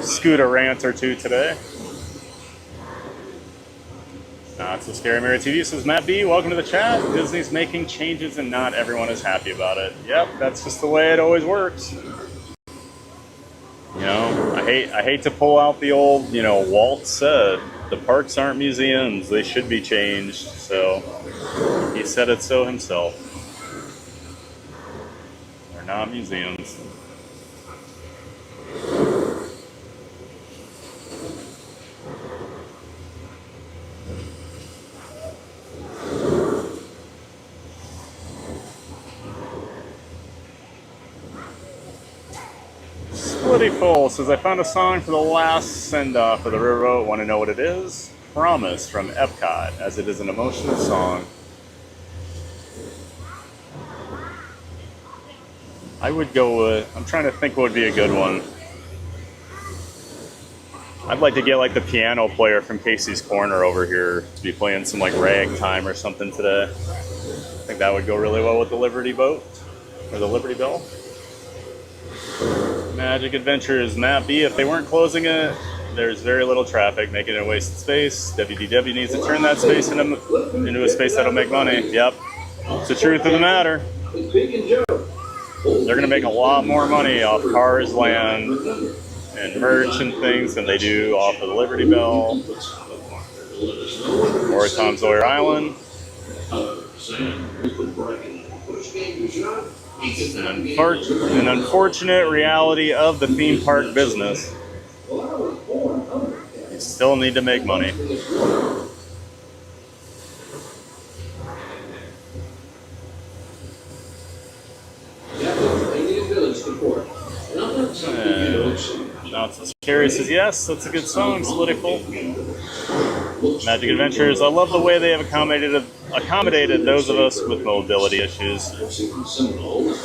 Scooter rant or two today. Not So Scary Mary TV says, Matt B, welcome to the chat. Disney's making changes and not everyone is happy about it. Yep, that's just the way it always works. You know, I hate to pull out the old, you know, Walt said, the parks aren't museums, they should be changed. So he said it so himself. They're not museums. Splitty says, I found a song for the last send-off of the riverboat. Want to know what it is? Promise from Epcot, as it is an emotional song. I would go with, I'm trying to think what would be a good one. I'd like to get like the piano player from Casey's Corner over here to be playing some like ragtime or something today. I think that would go really well with the Liberty boat, or the Liberty Belle. Magic Adventures, Matt B, if they weren't closing it, there's very little traffic, making it a wasted space. WDW needs to turn that space into a space that'll make money. Yep, it's the truth of the matter. They're going to make a lot more money off cars, land, and merch and things than they do off of the Liberty Belle or Tom Sawyer Island. An unfortunate reality of the theme park business. You still need to make money. Not So Scary says, yes, that's a good song, Splittical. Magic Adventures, I love the way they have accommodated those of us with mobility issues.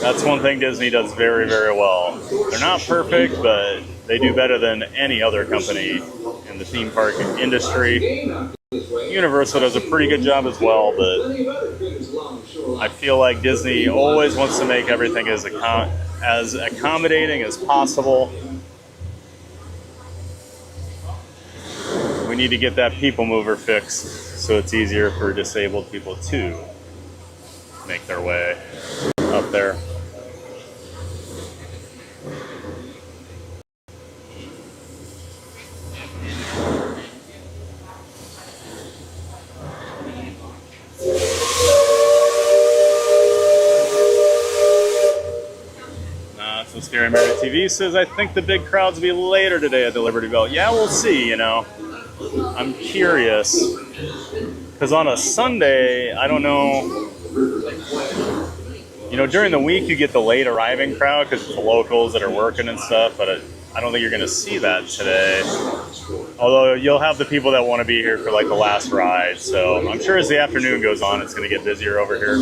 That's one thing Disney does very, very well. They're not perfect, but they do better than any other company in the theme park industry. Universal does a pretty good job as well, but I feel like Disney always wants to make everything as accommodating as possible. We need to get that people mover fixed so it's easier for disabled people to make their way up there. So Scary Mary TV says, I think the big crowds will be later today at the Liberty Belle. Yeah, we'll see, you know. I'm curious. Because on a Sunday, I don't know. You know, during the week you get the late arriving crowd because it's the locals that are working and stuff, but I don't think you're going to see that today. Although you'll have the people that want to be here for like the last ride. So I'm sure as the afternoon goes on, it's going to get busier over here.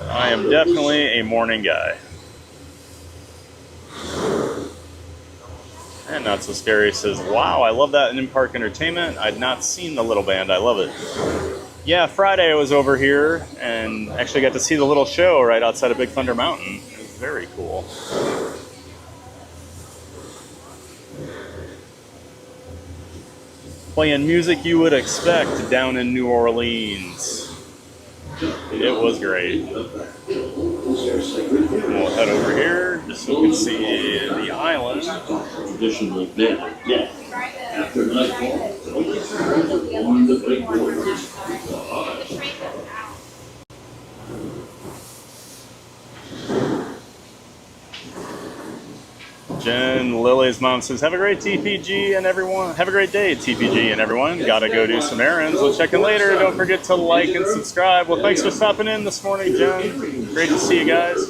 I am definitely a morning guy. And Not So Scary says, wow, I love that in-park entertainment. I'd not seen the little band. I love it. Yeah, Friday I was over here and actually got to see the little show right outside of Big Thunder Mountain. It was very cool. Playing music you would expect down in New Orleans. It was great. We'll head over here just so we can see the island. Traditional death. After nightfall, on the big waters. Jen Lily's mom says, have a great TPG and everyone. Have a great day, TPG and everyone. Gotta go do some errands. We'll check in later. Don't forget to like and subscribe. Well, thanks for stopping in this morning, Jen. Great to see you guys.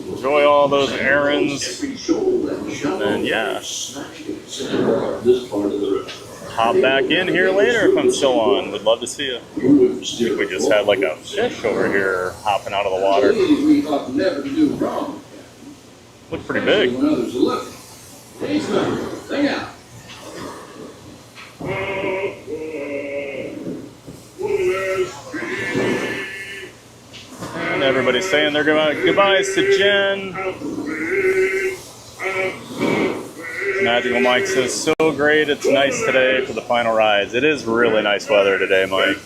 Enjoy all those errands. And then, yeah. Hop back in here later if I'm still on. Would love to see you. I think we just had like a fish over here hopping out of the water. Look pretty big. When others are looking. Please remember, sing out. And everybody's saying their goodbyes to Jen. Magical Mike says, so great, it's nice today for the final rides. It is really nice weather today, Mike.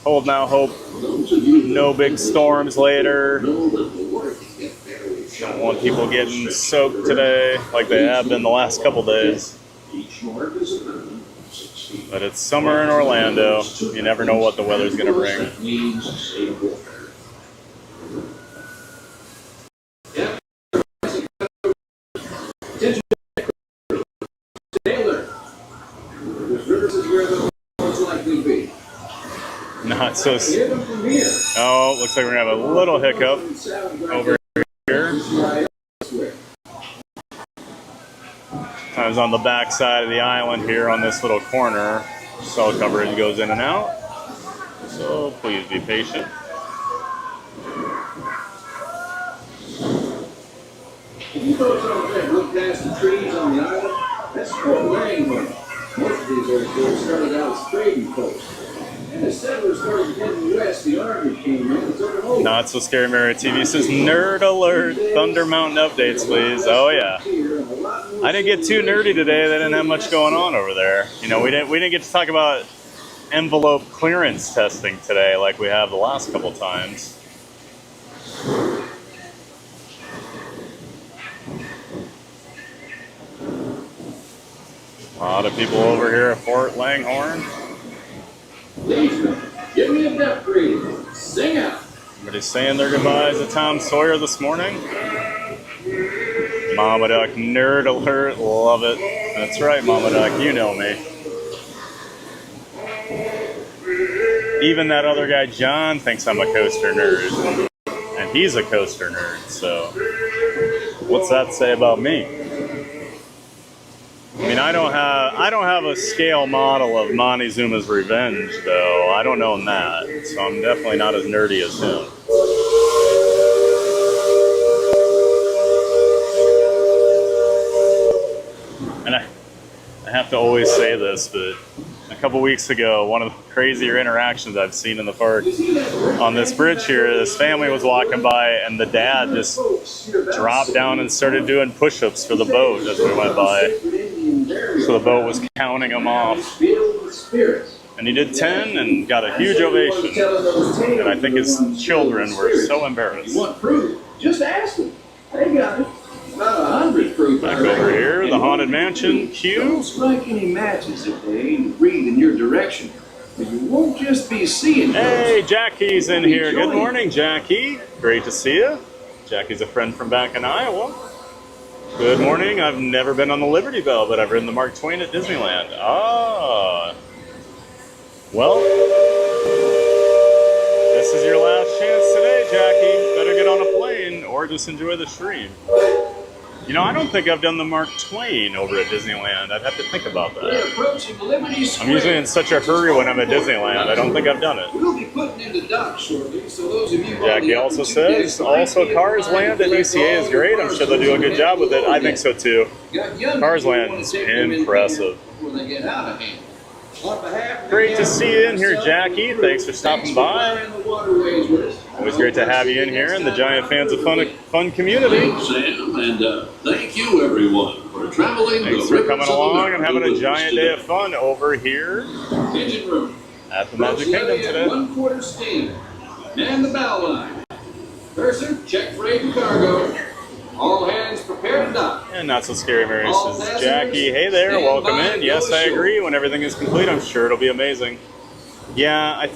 Hold now hope. No big storms later. Don't want people getting soaked today like they have been the last couple days. But it's summer in Orlando. You never know what the weather's going to bring. Not so. Oh, looks like we're going to have a little hiccup over here. I was on the back side of the island here on this little corner. Cell coverage goes in and out. So please be patient. If you folks over there look past the trees on the island, that's Fort Wrangler. Most of these airfields started out as trading posts. And as settlers started heading west, the army came in and took them over. Not So Scary Mary TV says, nerd alert, Thunder Mountain updates, please. Oh yeah. I didn't get too nerdy today. They didn't have much going on over there. You know, we didn't get to talk about envelope clearance testing today like we have the last couple times. A lot of people over here at Fort Langhorne. Give me a depth reading. Sing out. Everybody's saying their goodbyes to Tom Sawyer this morning. Mama Duck, nerd alert, love it. That's right, Mama Duck, you know me. Even that other guy, John, thinks I'm a coaster nerd. And he's a coaster nerd, so what's that say about me? I mean, I don't have a scale model of Montezuma's Revenge, though. I don't own that, so I'm definitely not as nerdy as him. And I have to always say this, but a couple weeks ago, one of the crazier interactions I've seen in the park on this bridge here, this family was walking by and the dad just dropped down and started doing push-ups for the boat as we went by. So the boat was counting him off. And he did 10 and got a huge ovation. And I think his children were so embarrassed. You want proof? Just ask them. They got it. About 100 proof. Back over here, the Haunted Mansion queue. Don't strike any matches if they aim to breathe in your direction. But you won't just be seeing. Hey, Jackie's in here. Good morning, Jackie. Great to see you. Jackie's a friend from back in Iowa. Good morning. I've never been on the Liberty Belle, but I've ridden the Mark Twain at Disneyland. Ah. Well, this is your last chance today, Jackie. Better get on a plane or just enjoy the stream. You know, I don't think I've done the Mark Twain over at Disneyland. I'd have to think about that. I'm usually in such a hurry when I'm at Disneyland. I don't think I've done it. We'll be putting into dock shortly, so those of you Jackie also says, also Cars Land at UCA is great. I'm sure they'll do a good job with it. I think so too. Cars Land's impressive. Before they get out of hand. Great to see you in here, Jackie. Thanks for stopping by. Always great to have you in here and the giant fans of fun community. Thanks, Sam, and thank you, everyone, for traveling. Thanks for coming along and having a giant day of fun over here at the Magic Kingdom today. 1/4 steam. And the bow line. Purser, check freight and cargo. All hands prepared to dock. And Not So Scary Mary says, Jackie, hey there, welcome in. Yes, I agree. When everything is complete, I'm sure it'll be amazing. Yeah, I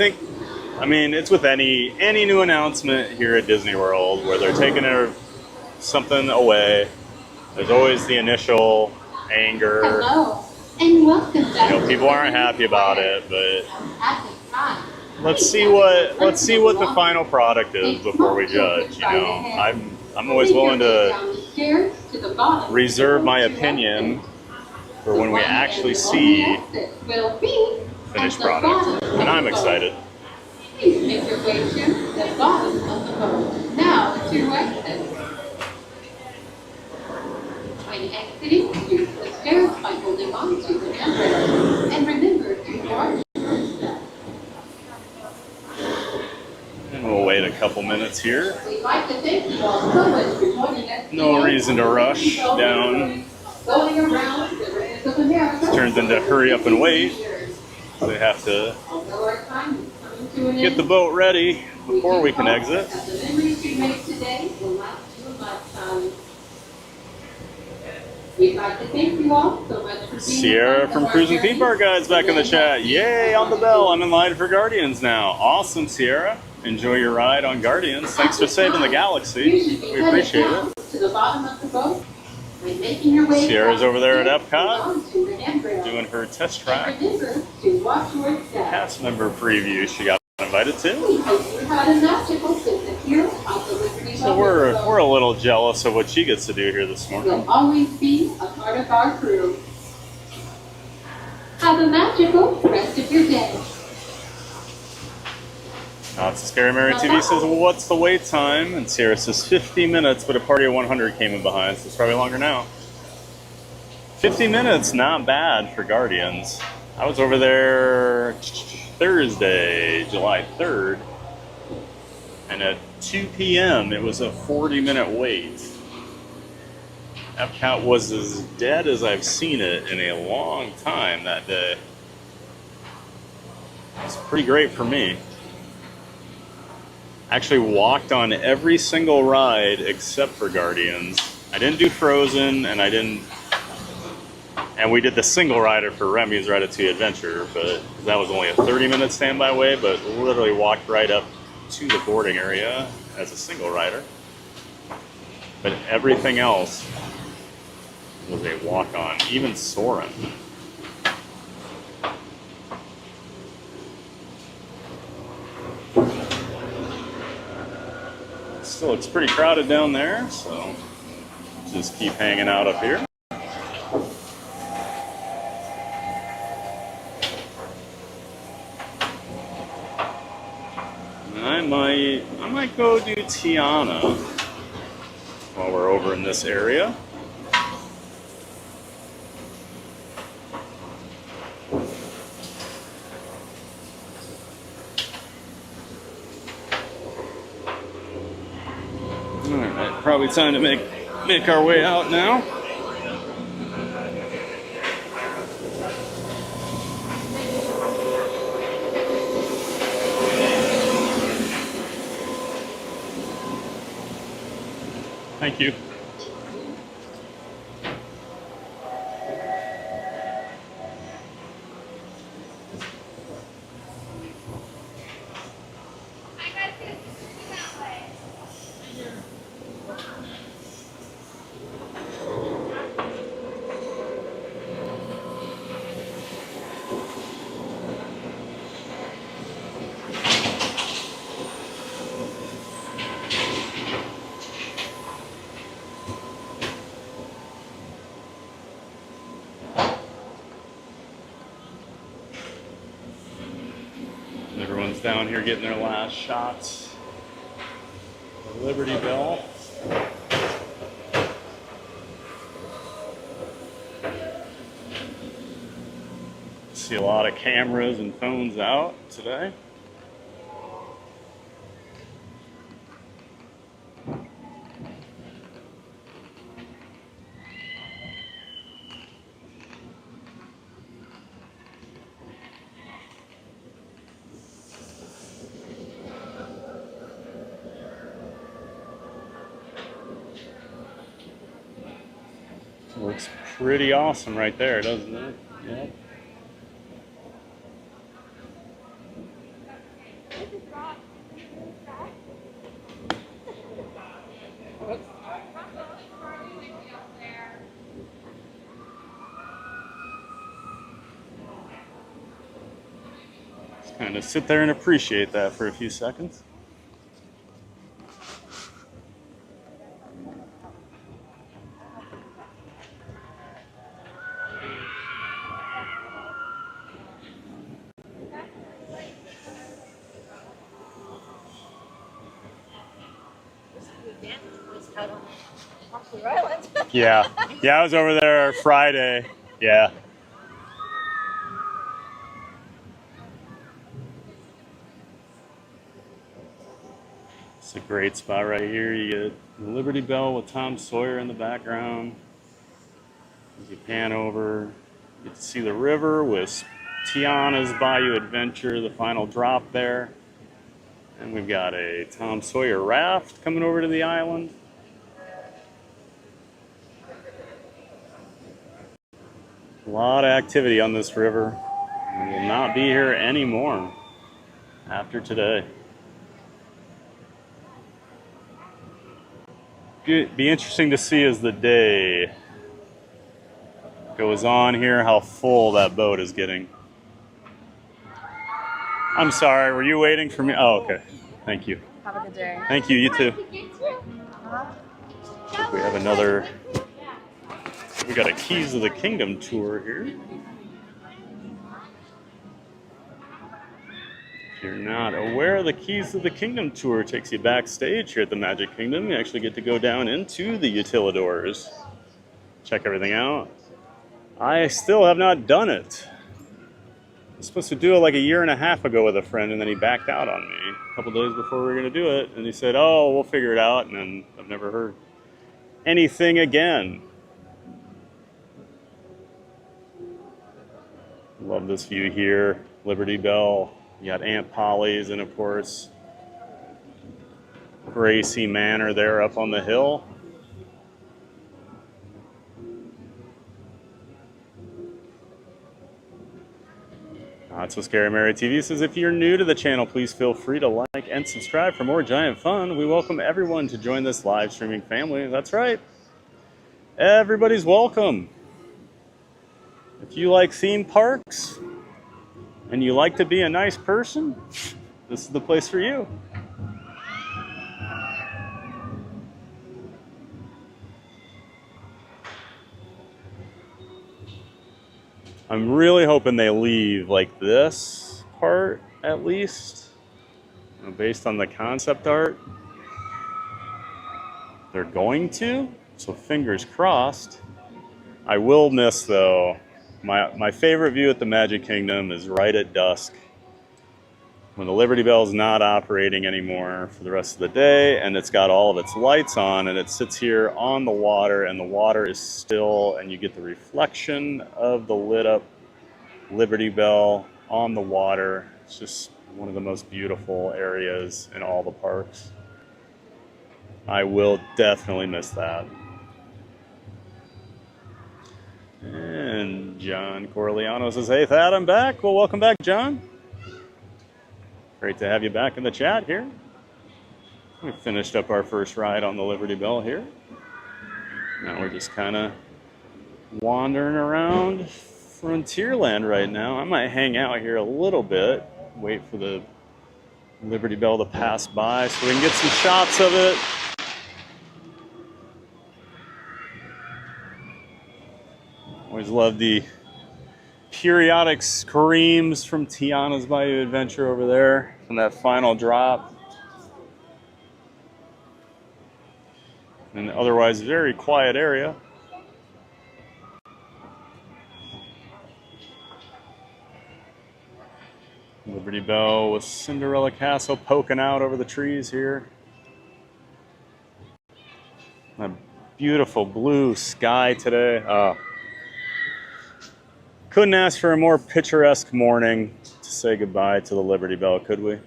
mean, it's with any new announcement here at Disney World where they're taking something away. There's always the initial anger. Hello, and welcome back. You know, people aren't happy about it, but let's see what the final product is before we judge. You know, I'm always willing to reserve my opinion for when we actually see finished product, and I'm excited. Please make your way to the bottom of the boat. Now, the two exits. Today's use the stairs by holding on to the handrail. And remember to watch your step. And we'll wait a couple minutes here. We'd like to thank you all so much for joining us. No reason to rush down. Going around the rivers of America. It turns into hurry up and wait. They have to Although our time is coming to an get end, the boat ready before we can exit. that the memories you make today will last you a lifetime. We'd like to thank you all so much for being Sierra a part from of our Cruising journey. Theme Park Guides back in the chat. Yay, on the bell. I'm in line for Guardians now. Awesome, Sierra. Enjoy your ride on Guardians. Thanks for saving the galaxy. You should be We headed appreciate down it. to the bottom of the boat and making your way Sierra's down over there at to Epcot the handrail. doing her test track. Remember to watch your step. Cast member preview she got invited to. We hope you had a magical visit here on the Liberty So Belle. we're a little jealous of what she gets to do here this morning. Will always be a part of our crew. Have a magical rest of your day. It's Scary Mary TV says, well, what's the wait time? And Sierra says 50 minutes, but a party of 100 came in behind, so it's probably longer now. 50 minutes, not bad for Guardians. I was over there Thursday, July 3rd, and at 2 p.m. it was a 40-minute wait. Epcot was as dead as I've seen it in a long time that day. It's pretty great for me. Actually walked on every single ride except for Guardians. I didn't do Frozen, and we did the single rider for Remy's Ratatouille Adventure, but that was only a 30-minute standby wait, but literally walked right up to the boarding area as a single rider. But everything else was a walk-on, even Soarin'. Still looks pretty crowded down there, so just keep hanging out up here. I might go do Tiana while we're over in this area. Alright, probably time to make our way out now. Thank you. Everyone's down here getting their last shots. The Liberty Belle. See a lot of cameras and phones out today. Looks pretty awesome right there, doesn't it? Yep. Just kind of sit there and appreciate that for a few seconds. Yeah, I was over there Friday. Yeah. It's a great spot right here. You get Liberty Belle with Tom Sawyer in the background. As you pan over, you get to see the river with Tiana's Bayou Adventure, the final drop there. And we've got a Tom Sawyer raft coming over to the island. A lot of activity on this river. We will not be here anymore after today. Be interesting to see as the day goes on here how full that boat is getting. I'm sorry, were you waiting for me? Oh, okay. Thank you. Have a good day. Thank you, you too. We have another, we got a Keys of the Kingdom tour here. If you're not aware, the Keys of the Kingdom tour takes you backstage here at the Magic Kingdom. You actually get to go down into the utilidors, check everything out. I still have not done it. I was supposed to do it like a year and a half ago with a friend, and then he backed out on me a couple days before we were going to do it. And he said, oh, we'll figure it out. And then I've never heard anything again. Love this view here. Liberty Belle. You got Aunt Polly's, and of course, Gracie Manor there up on the hill. Not So Scary Mary TV says, if you're new to the channel, please feel free to like and subscribe for more giant fun. We welcome everyone to join this live streaming family. That's right. Everybody's welcome. If you like theme parks and you like to be a nice person, this is the place for you. I'm really hoping they leave like this part, at least, based on the concept art. They're going to, so fingers crossed. I will miss, though, my favorite view at the Magic Kingdom is right at dusk, when the Liberty Belle is not operating anymore for the rest of the day, and it's got all of its lights on, and it sits here on the water, and the water is still, and you get the reflection of the lit up Liberty Belle on the water. It's just one of the most beautiful areas in all the parks. I will definitely miss that. And John Corleano says, hey Thad, I'm back. Well, welcome back, John. Great to have you back in the chat here. We finished up our first ride on the Liberty Belle here. Now we're just kind of wandering around Frontierland right now. I might hang out here a little bit, wait for the Liberty Belle to pass by so we can get some shots of it. Always love the periodic screams from Tiana's Bayou Adventure over there from that final drop. An otherwise very quiet area. Liberty Belle with Cinderella Castle poking out over the trees here. A beautiful blue sky today. Couldn't ask for a more picturesque morning to say goodbye to the Liberty Belle, could we?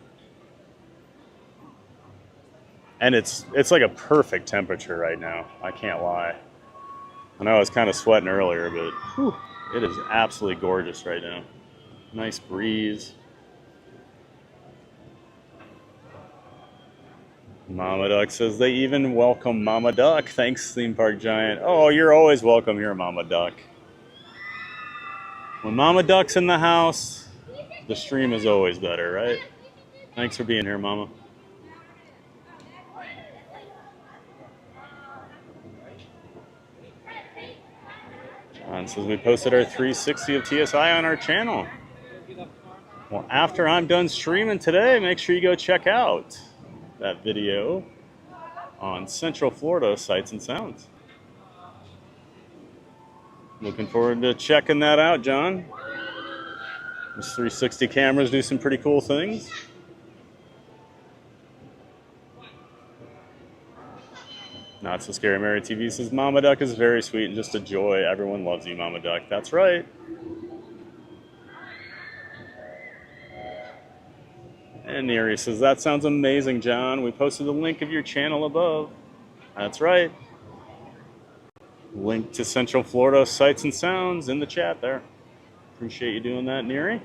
And it's like a perfect temperature right now. I can't lie. I know I was kind of sweating earlier, but whew, it is absolutely gorgeous right now. Nice breeze. Mama Duck says they even welcome Mama Duck. Thanks, Theme Park Giant. Oh, you're always welcome here, Mama Duck. When Mama Duck's in the house, the stream is always better, right? Thanks for being here, Mama. John says we posted our 360 of TSI on our channel. Well, after I'm done streaming today, make sure you go check out that video on Central Florida Sights and Sounds. Looking forward to checking that out, John. These 360 cameras do some pretty cool things. Not So Scary Mary TV says, Mama Duck is very sweet and just a joy. Everyone loves you, Mama Duck. That's right. And Neri says, that sounds amazing, John. We posted the link of your channel above. That's right. Link to Central Florida sights and sounds in the chat there. Appreciate you doing that, Neri.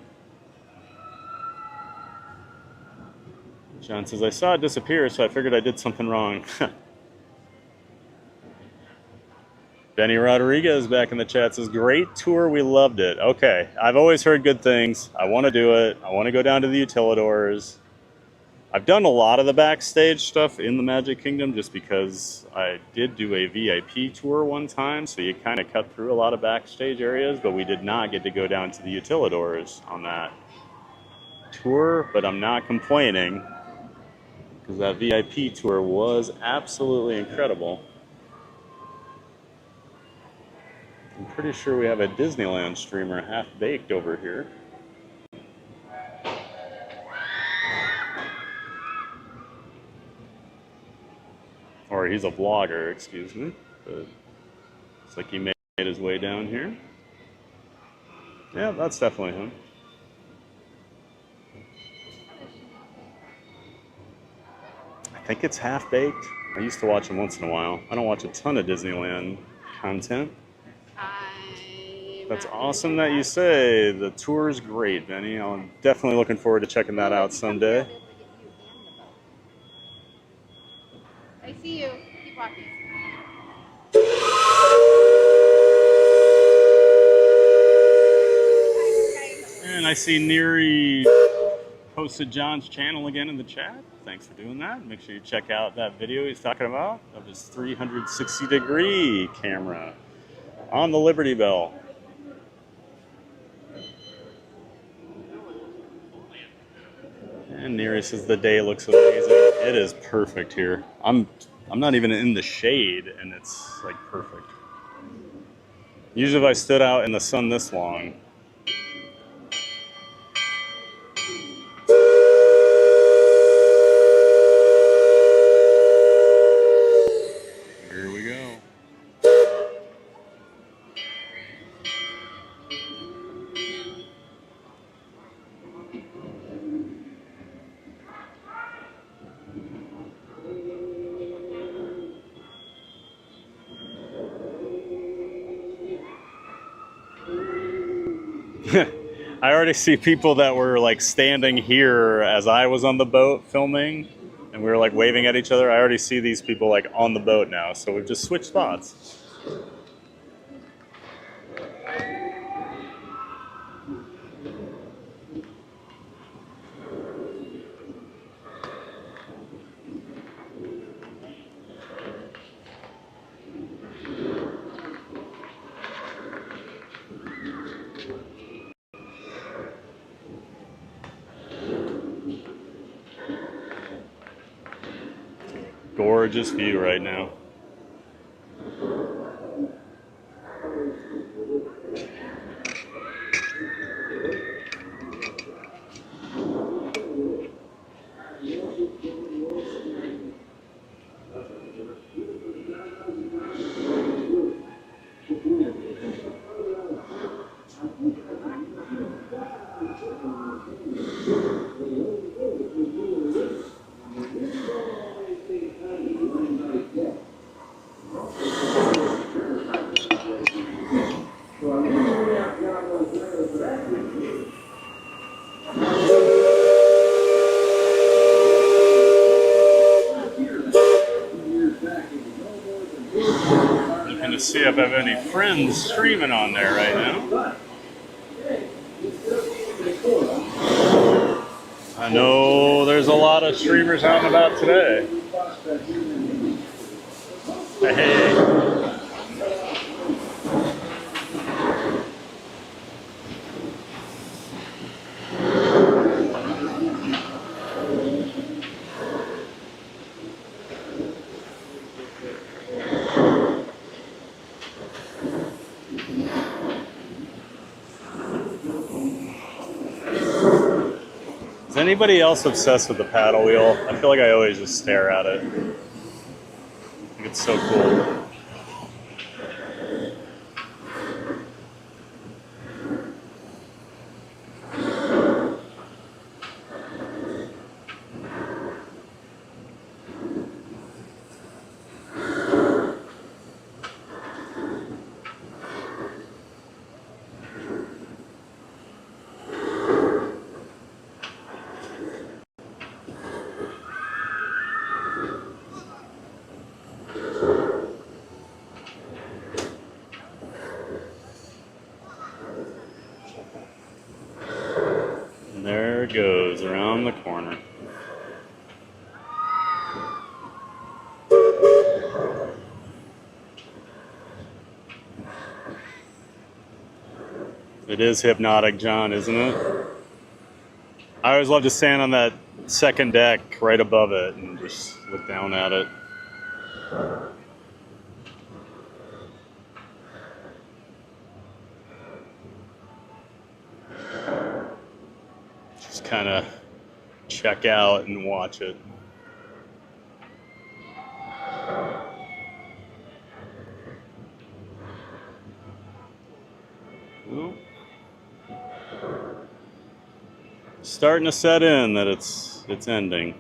John says, I saw it disappear, so I figured I did something wrong. Benny Rodriguez back in the chat says, great tour, we loved it. Okay, I've always heard good things. I want to do it. I want to go down to the utilidors. I've done a lot of the backstage stuff in the Magic Kingdom just because I did do a VIP tour one time, so you kind of cut through a lot of backstage areas, but we did not get to go down to the utilidors on that tour, but I'm not complaining because that VIP tour was absolutely incredible. I'm pretty sure we have a Disneyland streamer half-baked over here. Or he's a vlogger, excuse me. But looks like he made his way down here. Yeah, that's definitely him. I think it's half-baked. I used to watch him once in a while. I don't watch a ton of Disneyland content. That's awesome that you say. The tour is great, Benny. I'm definitely looking forward to checking that out someday. I see you. Keep walking. And I see Neri posted John's channel again in the chat. Thanks for doing that. Make sure you check out that video he's talking about of his 360-degree camera on the Liberty Belle. And Neri says the day looks amazing. It is perfect here. I'm not even in the shade, and it's like perfect. Usually if I stood out in the sun this long, here we go. I already see people that were like standing here as I was on the boat filming, and we were like waving at each other. I already see these people like on the boat now, so we've just switched spots. Gorgeous view right now. Looking to see if I have any friends streaming on there right now. I know there's a lot of streamers out and about today. Hey. Is anybody else obsessed with the paddle wheel? I feel like I always just stare at it. I think it's so cool. And there it goes around the corner. It is hypnotic, John, isn't it? I always love to stand on that second deck right above it and just look down at it. Just kind of check out and watch it. Ooh. Starting to set in that it's ending.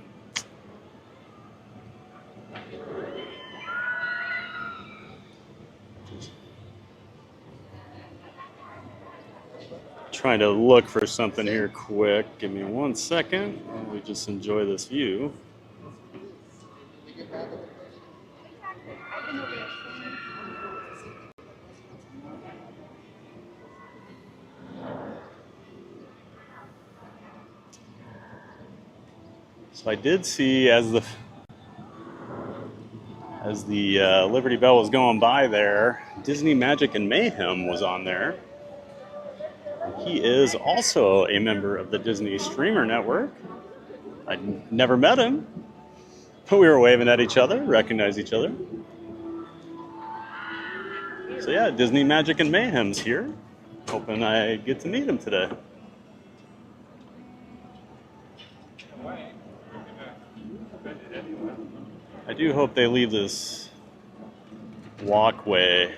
Trying to look for something here quick. Give me 1 second while we just enjoy this view. So I did see as the Liberty Belle was going by there, Disney Magic and Mayhem was on there. He is also a member of the Disney Streamer Network. I'd never met him, but we were waving at each other, recognized each other. So yeah, Disney Magic and Mayhem's here. Hoping I get to meet him today. I do hope they leave this walkway.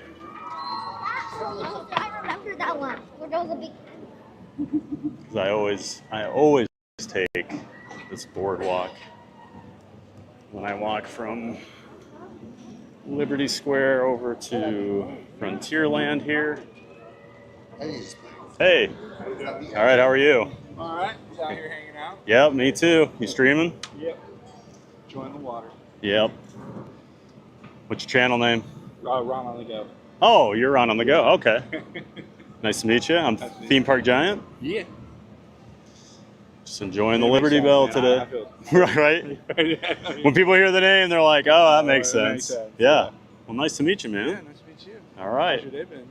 I remember that one. Where there was a big. Because I always take this boardwalk when I walk from Liberty Square over to Frontierland here. Hey. All right, how are you? All right, out here hanging out. Yep, me too. You streaming? Yep. Enjoying the water. Yep. What's your channel name? Ron on the go. Oh, you're Ron on the go. Okay. Nice to meet you. I'm Theme Park Giant. Yeah. Just enjoying the Liberty Belle today. Right? When people hear the name, they're like, oh, that makes sense. Yeah. Well, nice to meet you, man. Yeah, nice to meet you. All right. How's your day been?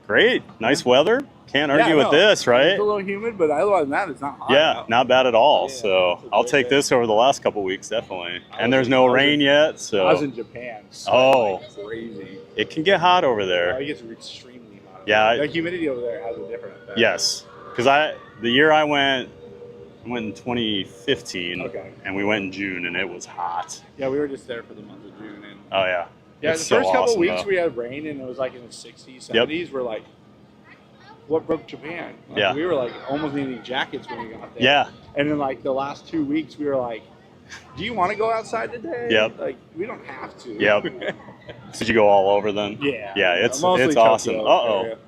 Great. Nice weather. Can't argue with this, right? It's a little humid, but otherwise than that, it's not hot. Yeah, out. not bad at all. So I'll take this over the last couple weeks, definitely. And there's no rain yet, so. I was in Japan. So like crazy. It can get hot over there. It gets extremely hot. Yeah. The humidity over there has a different effect. Yes, because the year I went in 2015, and we went in June, and it was hot. Yeah, we were just there for the month of June. And oh yeah. Yeah, it's the first couple awesome, weeks though. we had rain, and it was like in the 60s, 70s. We're like, what broke Japan? Like, we were like almost needing jackets when we got there. Yeah. And then like the last 2 weeks, we were like, do you want to go outside today? Yep. Like, we don't have to. Yep. Did you go all over then? Yeah. Yeah, it's Mostly awesome. Tokyo Uh-oh. area.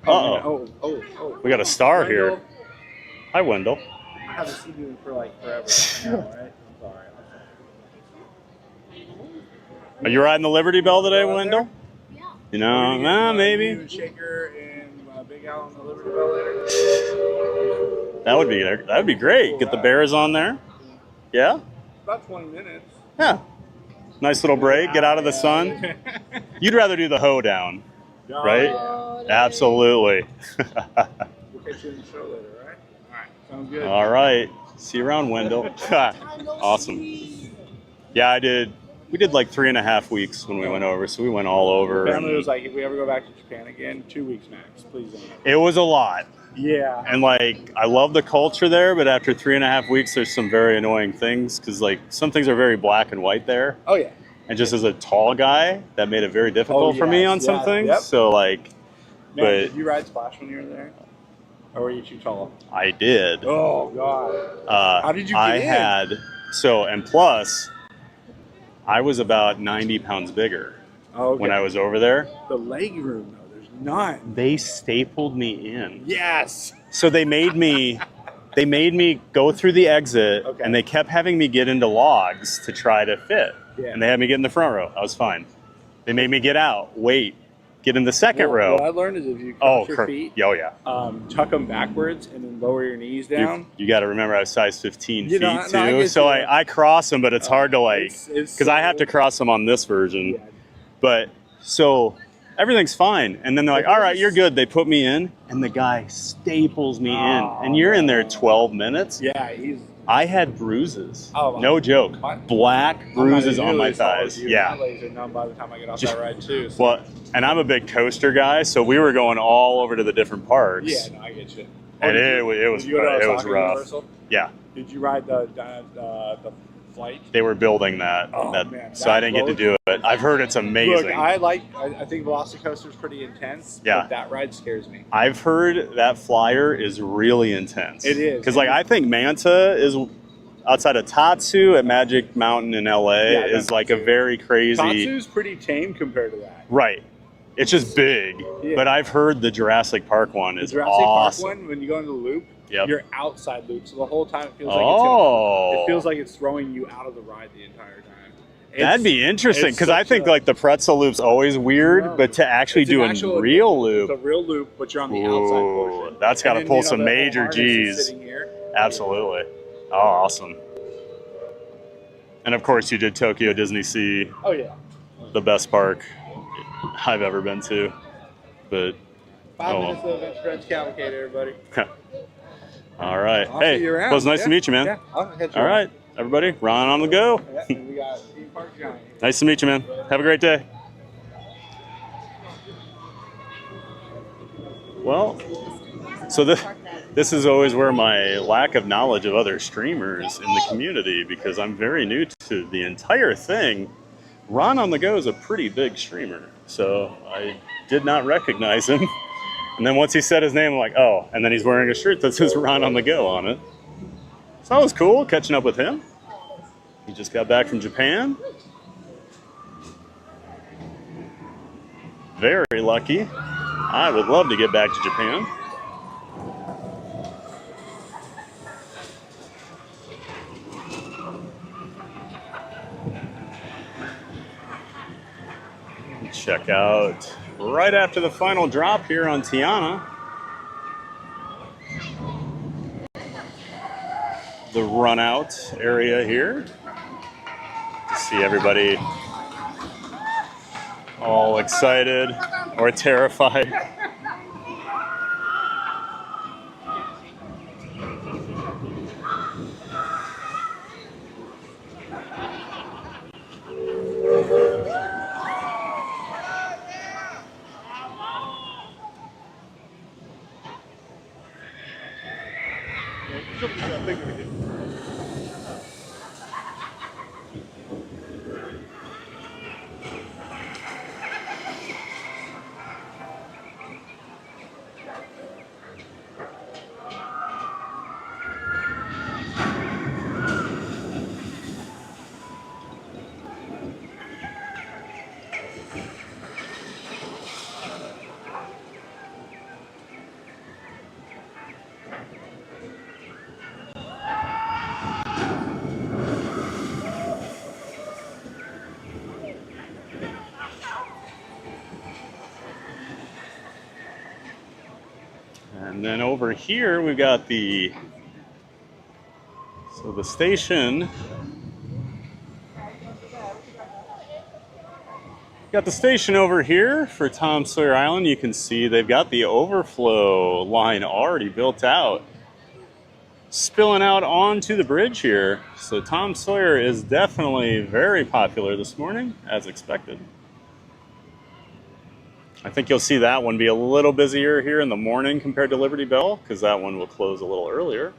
Uh-oh. Oh. We got a star here. Wendell. Hi, Wendell. I haven't seen you for like forever. I know, right? I'm sorry. Are you riding the Liberty Belle today, Wendell? Yeah. You know, maybe. You and Shaker and Big Al on the Liberty Belle later. That would be great. Get the bears on there. Yeah. About 20 minutes. Yeah. Nice little break. Get out of the sun. You'd rather do the hoedown, right? Absolutely. We'll catch you in the show later, right? All right. Sounds good. All right. See you around, Wendell. Awesome. Yeah, we did like 3.5 weeks when we went over, so we went all over. Family was like, if we ever go back to Japan again, 2 weeks max, please don't. It was a lot. Yeah. And like, I love the culture there, but after 3.5 weeks, there's some very annoying things because like some things are very black and white there. Oh yeah. And just as a tall guy, that made it very difficult for me on some things. Yep. So like, Man, but did you ride Splash when you were there? Or were you too tall? I did. Oh God. How did you get I in? had, so, and plus, I was about 90 pounds bigger when I was over there. The leg room though, there's none. They stapled me in. Yes. So they made me go through the exit, and they kept having me get into logs to try to fit. Yeah. And they had me get in the front row. I was fine. They made me get out, wait, get in the second row. What I learned is if you cross your feet, oh yeah, tuck them backwards and then lower your knees down. You got to remember I was size 15 feet No, too, I get so you. I cross them, but it's hard to like, it's because I have to cross them on this version. But so everything's fine, and then they're like, "All right, you're good." They put me in, and the guy staples me in, and you're in there 12 minutes. Yeah, he's. I had bruises. Oh, no joke. Black bruises on my thighs. My Yeah. legs are numb by the time I get off that ride too. So. Well, and I'm a big coaster guy, so we were going all over to the different parks. Yeah, no, I get you. And it was rough. Universal? Yeah. Did you ride the flight? They were building that, man, so I didn't get to do it. I've heard it's amazing. Look, I think Velocicoaster is pretty intense. Yeah. But that ride scares me. I've heard that flyer is really intense. It is. Because like I think Manta is outside of Tatsu at Magic Mountain in LA is like a very crazy. Tatsu's pretty tame compared to that. Right. It's just big. Yeah. But I've heard the Jurassic Park one is The Jurassic awesome. Park one, when you go into the loop, Yep. you're outside loop, so the whole time it feels it feels like it's throwing you out of the ride the entire time. That'd be interesting because I think like the pretzel loop's always weird, but to actually do a real loop, the real loop, but you're on the outside portion. That's got to And then, pull you know, some the major harness is G's. sitting here. Absolutely. Oh, awesome. And of course, you did Tokyo Disney Sea. Oh yeah. The best park I've ever been to. But 5 minutes of Adventure Friends Cavalcade, everybody. all right. I'll Hey, see you around. it was nice to meet you, man. Yeah, I'll catch you All around. right, everybody, Ron on the go. Yeah, and we got Theme Park Giant. Nice to meet you, man. Have a great day. Well, so this is always where my lack of knowledge of other streamers in the community, because I'm very new to the entire thing. Ron on the Go is a pretty big streamer, so I did not recognize him. And then once he said his name, I'm like, oh, and then he's wearing a shirt that says Ron on the Go on it. So that was cool, catching up with him. He just got back from Japan. Very lucky. I would love to get back to Japan. Check out right after the final drop here on Tiana. The run out area here. To see everybody all excited or terrified. And then over here we've got the station. Got the station over here for Tom Sawyer Island. You can see they've got the overflow line already built out, spilling out onto the bridge here. So Tom Sawyer is definitely very popular this morning, as expected. I think you'll see that one be a little busier here in the morning compared to Liberty Belle, because that one will close a little earlier.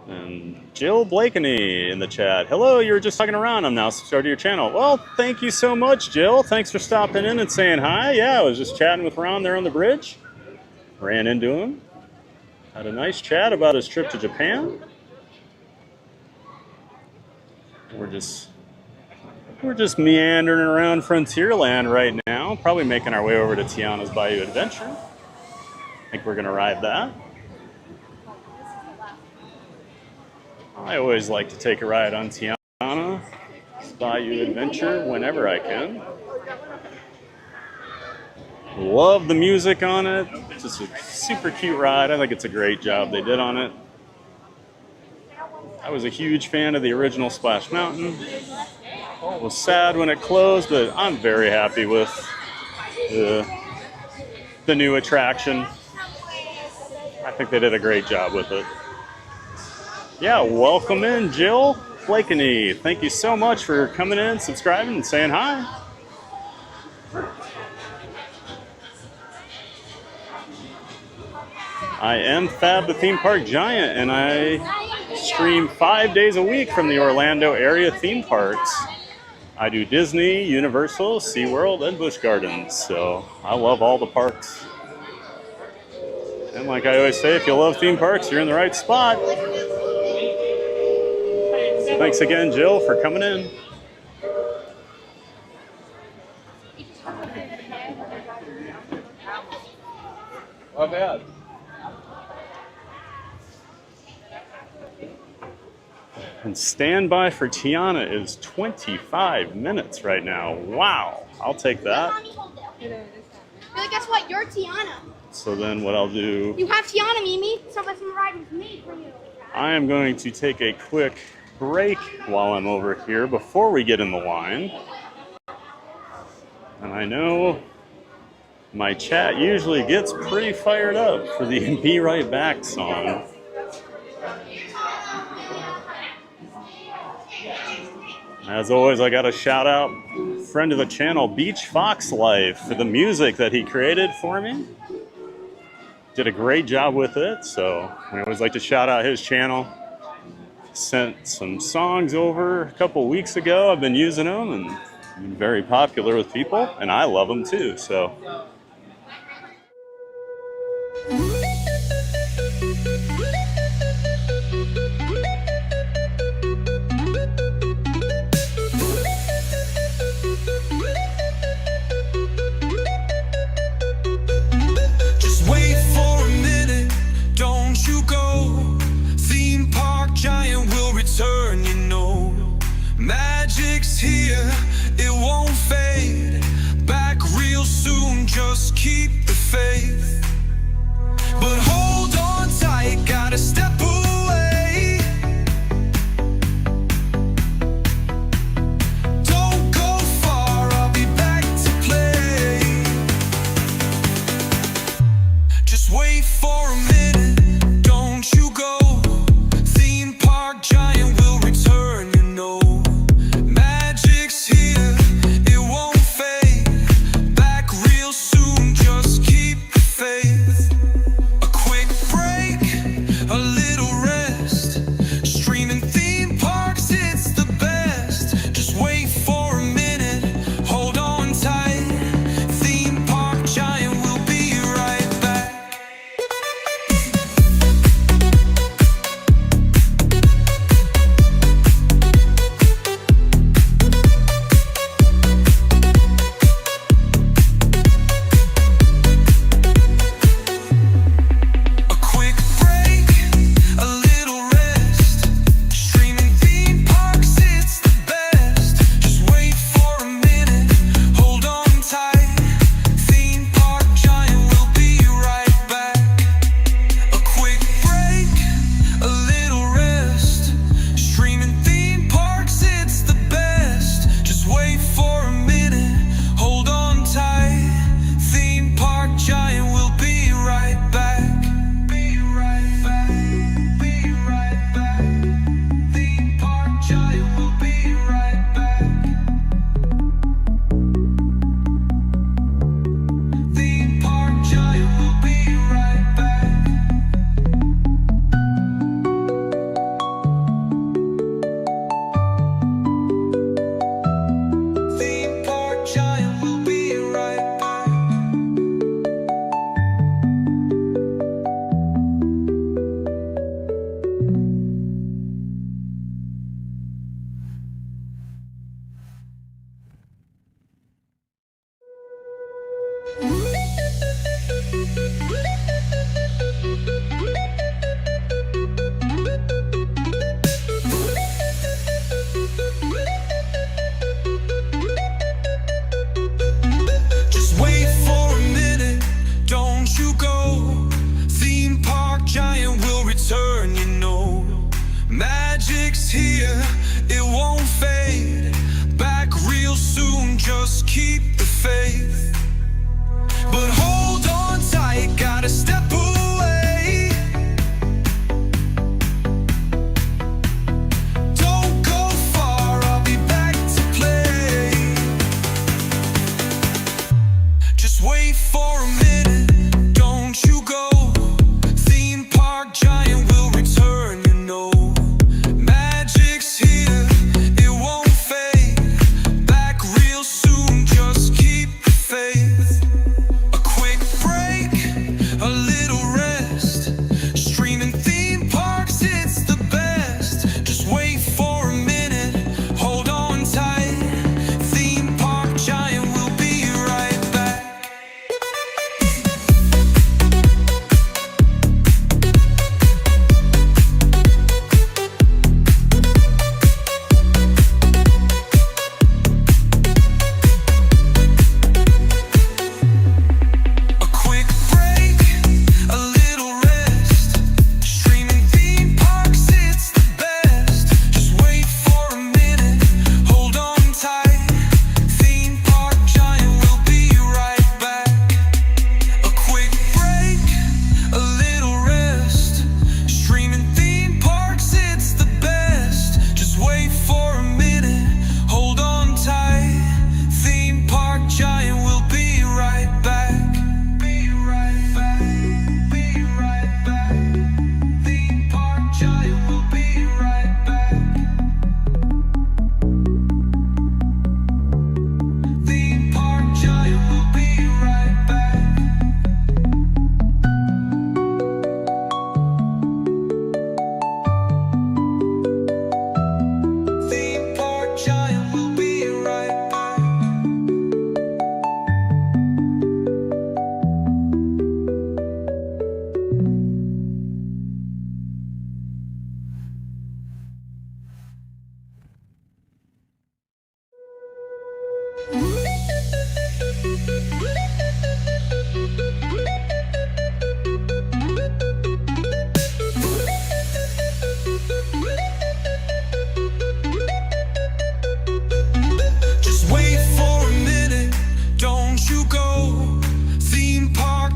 And Jill Blakeney in the chat. Hello, you were just talking around. I'm now subscribed to your channel. Well, thank you so much, Jill. Thanks for stopping in and saying hi. Yeah, I was just chatting with Ron there on the bridge. Ran into him. Had a nice chat about his trip to Japan. We're just meandering around Frontierland right now. Probably making our way over to Tiana's Bayou Adventure. I think we're going to ride that. I always like to take a ride on Tiana's Bayou Adventure whenever I can. Love the music on it. Just a super cute ride. I think it's a great job they did on it. I was a huge fan of the original Splash Mountain. Was sad when it closed, but I'm very happy with the new attraction. I think they did a great job with it. Yeah, welcome in, Jill Blakeney. Thank you so much for coming in, subscribing, and saying hi. I am Fab the Theme Park Giant, and I stream 5 days a week from the Orlando area theme parks. I do Disney, Universal, SeaWorld, and Busch Gardens, so I love all the parks. And like I always say, if you love theme parks, you're in the right spot. Thanks again, Jill, for coming in. Not bad. And standby for Tiana is 25 minutes right now. Wow, I'll take that. Really, guess what? You're Tiana. So then what I'll do, You have Tiana, Mimi. Somebody's gonna ride with me for you. I am going to take a quick break while I'm over here before we get in the line. And I know my chat usually gets pretty fired up for the Be Right Back song. As always, I got to shout out friend of the channel, Beach Fox Life, for the music that he created for me. Did a great job with it, so I always like to shout out his channel. Sent some songs over a couple weeks ago. I've been using them and been very popular with people, and I love them too, so. Just wait for a minute, don't you go. Theme park giant will return, you know. Magic's here, it won't fade. Back real soon, just keep the faith.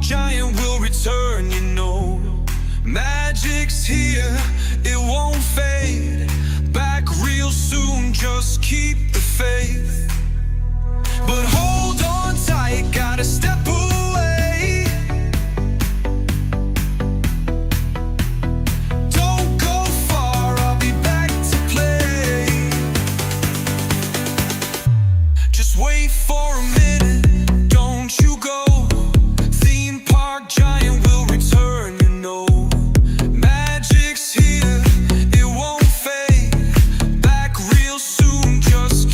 giant will return, you know. Magic's here, it won't fade. Back real soon, just keep the faith. But hold on tight, gotta step away. Don't go far, I'll be back to play. Just wait for a minute, don't you go. Theme park giant will return, you know. Magic's here, it won't fade. Back real soon, just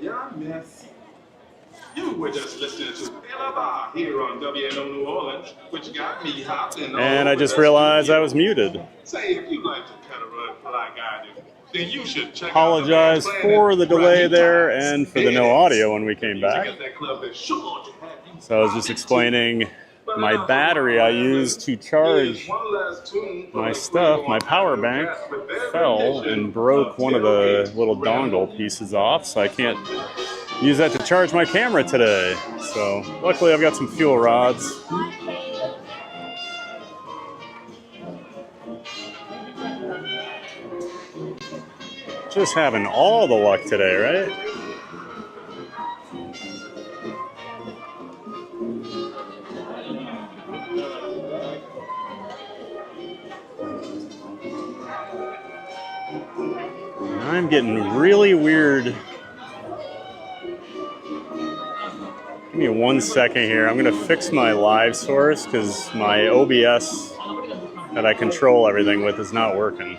Yeah, miss. You were just listening to Bella here on WNO New Orleans, which got me hopping. And I just realized I was muted. Say, if you like to cut a rug like I do, then you should check Apologize for the delay there and for the no audio when we came back. So I was just explaining my battery I used to charge my stuff. My power bank fell and broke one of the little dongle pieces off, so I can't use that to charge my camera today. So luckily I've got some fuel rods. Just having all the luck today, right? I'm getting really weird. Give me 1 second here. I'm gonna fix my live source because my OBS that I control everything with is not working.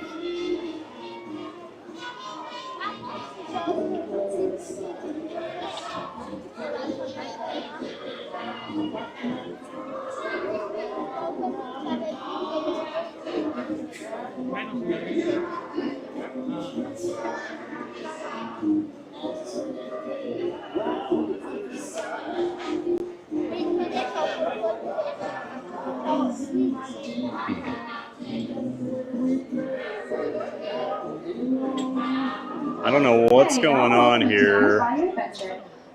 I don't know what's going on here.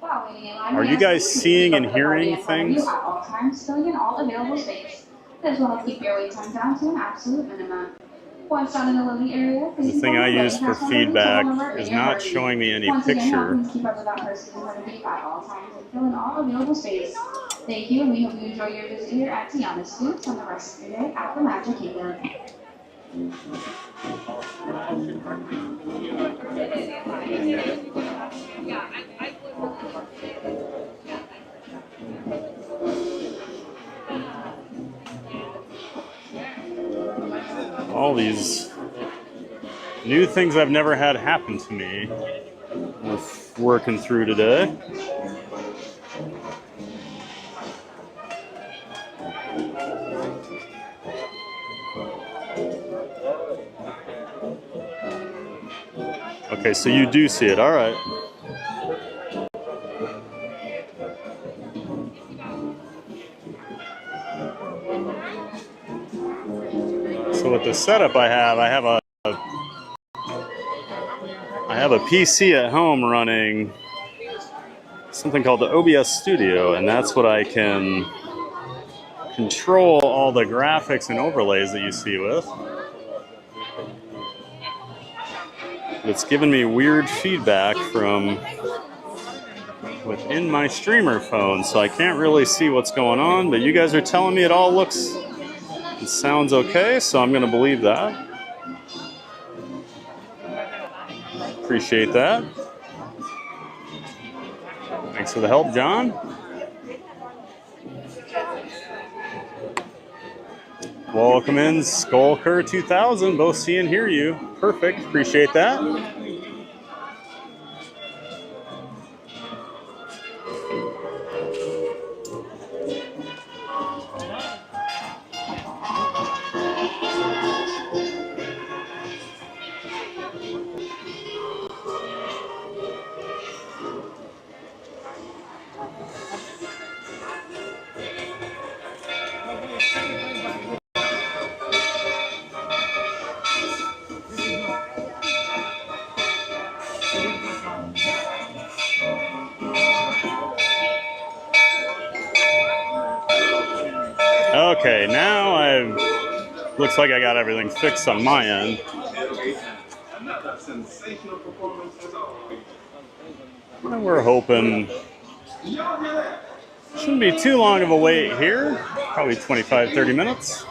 Are you guys seeing and hearing things? At all times, filling in all available space. This one will keep your wait time down to an absolute minimum. Once down in the loading area, The thing I use for feedback is not showing me any picture. Please keep up with that person in front of you at all times and fill in all available space. Thank you, and we hope you enjoy your visit here at Tiana Scoops on the rest of your day at the Magic Kingdom. All these new things I've never had happen to me with working through today. Okay, so you do see it. All right. So with the setup I have a PC at home running something called the OBS Studio, and that's what I can control all the graphics and overlays that you see with. It's given me weird feedback from within my streamer phone, so I can't really see what's going on, but you guys are telling me it all looks and sounds okay, so I'm going to believe that. Appreciate that. Thanks for the help, John. Welcome in, Skullcur 2000. Both see and hear you. Perfect. Appreciate that. Okay, now looks like I got everything fixed on my end. And we're hoping shouldn't be too long of a wait here, probably 25-30 minutes.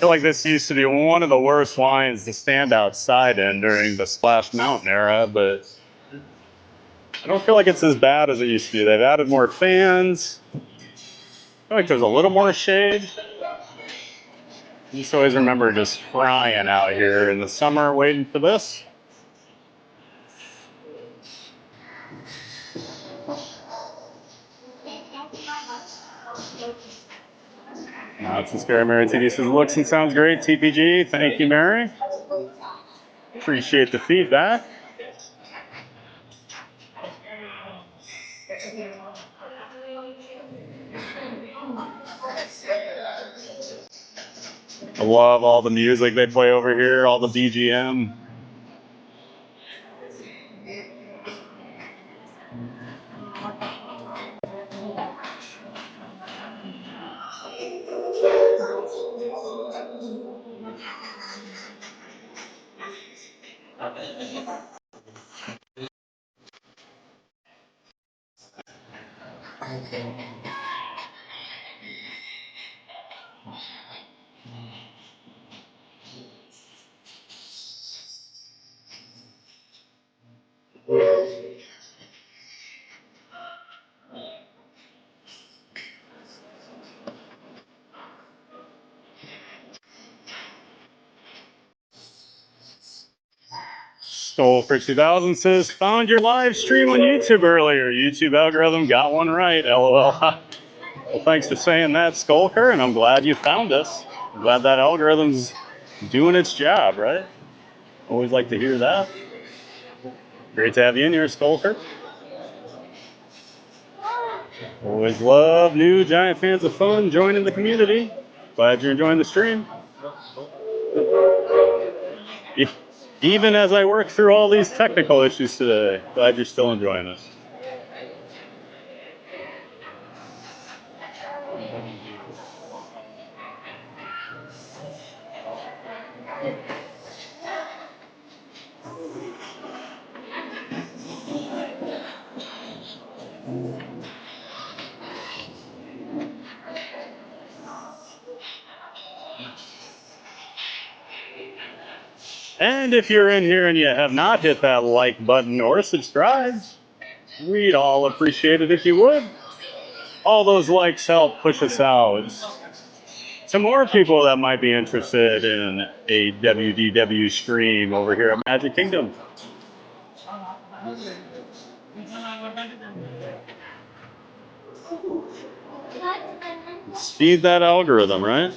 feel like this used to be one of the worst lines to stand outside in during the Splash Mountain era, but I don't feel like it's as bad as it used to be. They've added more fans. I feel like there's a little more shade. I just always remember just frying out here in the summer waiting for this. It's Scary Mary TV says, looks and sounds great, TPG. Thank you, Mary. Appreciate the feedback. I love all the music they play over here, all the BGM. Stole for 2000 says, found your live stream on YouTube earlier. YouTube algorithm got one right, LOL. Well, thanks for saying that, Skulker, and I'm glad you found us. I'm glad that algorithm's doing its job, right? Always like to hear that. Great to have you in here, Skulker. Always love new giant fans of fun joining the community. Glad you're enjoying the stream. Even as I work through all these technical issues today, glad you're still enjoying this. And if you're in here and you have not hit that like button or subscribe, we'd all appreciate it if you would. All those likes help push us out to more people that might be interested in a WDW stream over here at Magic Kingdom. Feed that algorithm, right?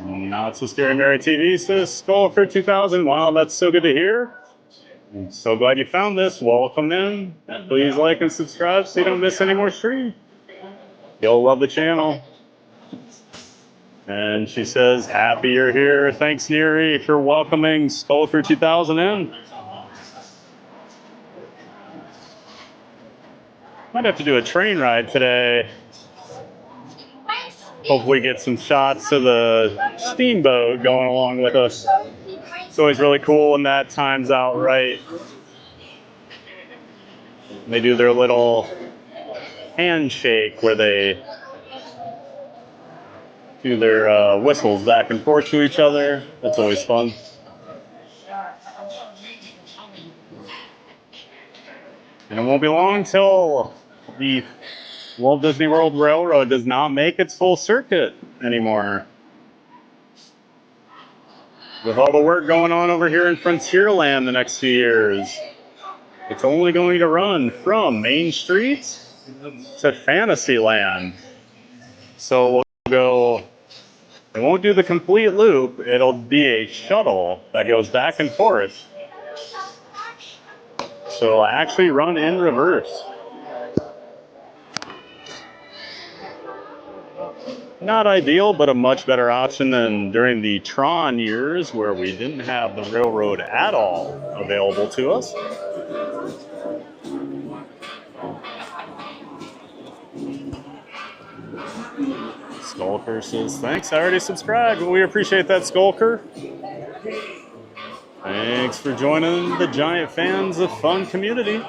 Not So Scary Mary TV says, Skull for 2000. Wow, that's so good to hear. I'm so glad you found this. Welcome in. Please like and subscribe so you don't miss any more streams. You'll love the channel. And she says, happy you're here. Thanks, Neri, for welcoming Skull for 2000 in. Might have to do a train ride today. Hopefully get some shots of the steamboat going along with us. It's always really cool when that time's out right. They do their little handshake where they do their whistles back and forth to each other. That's always fun. And it won't be long till the Walt Disney World Railroad does not make its full circuit anymore. With all the work going on over here in Frontierland the next few years, it's only going to run from Main Street to Fantasyland. So we'll go, it won't do the complete loop, it'll be a shuttle that goes back and forth. So it'll actually run in reverse. Not ideal, but a much better option than during the Tron years where we didn't have the railroad at all available to us. Skulker says, thanks, I already subscribed. Well, we appreciate that, Skulker. Thanks for joining the Giant Fans of Fun community.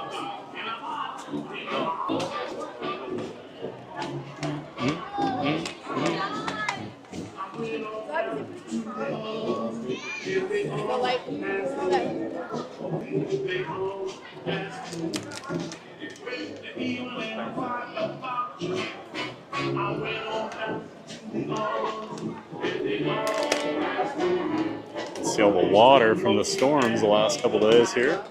See all the water from the storms the last couple days here.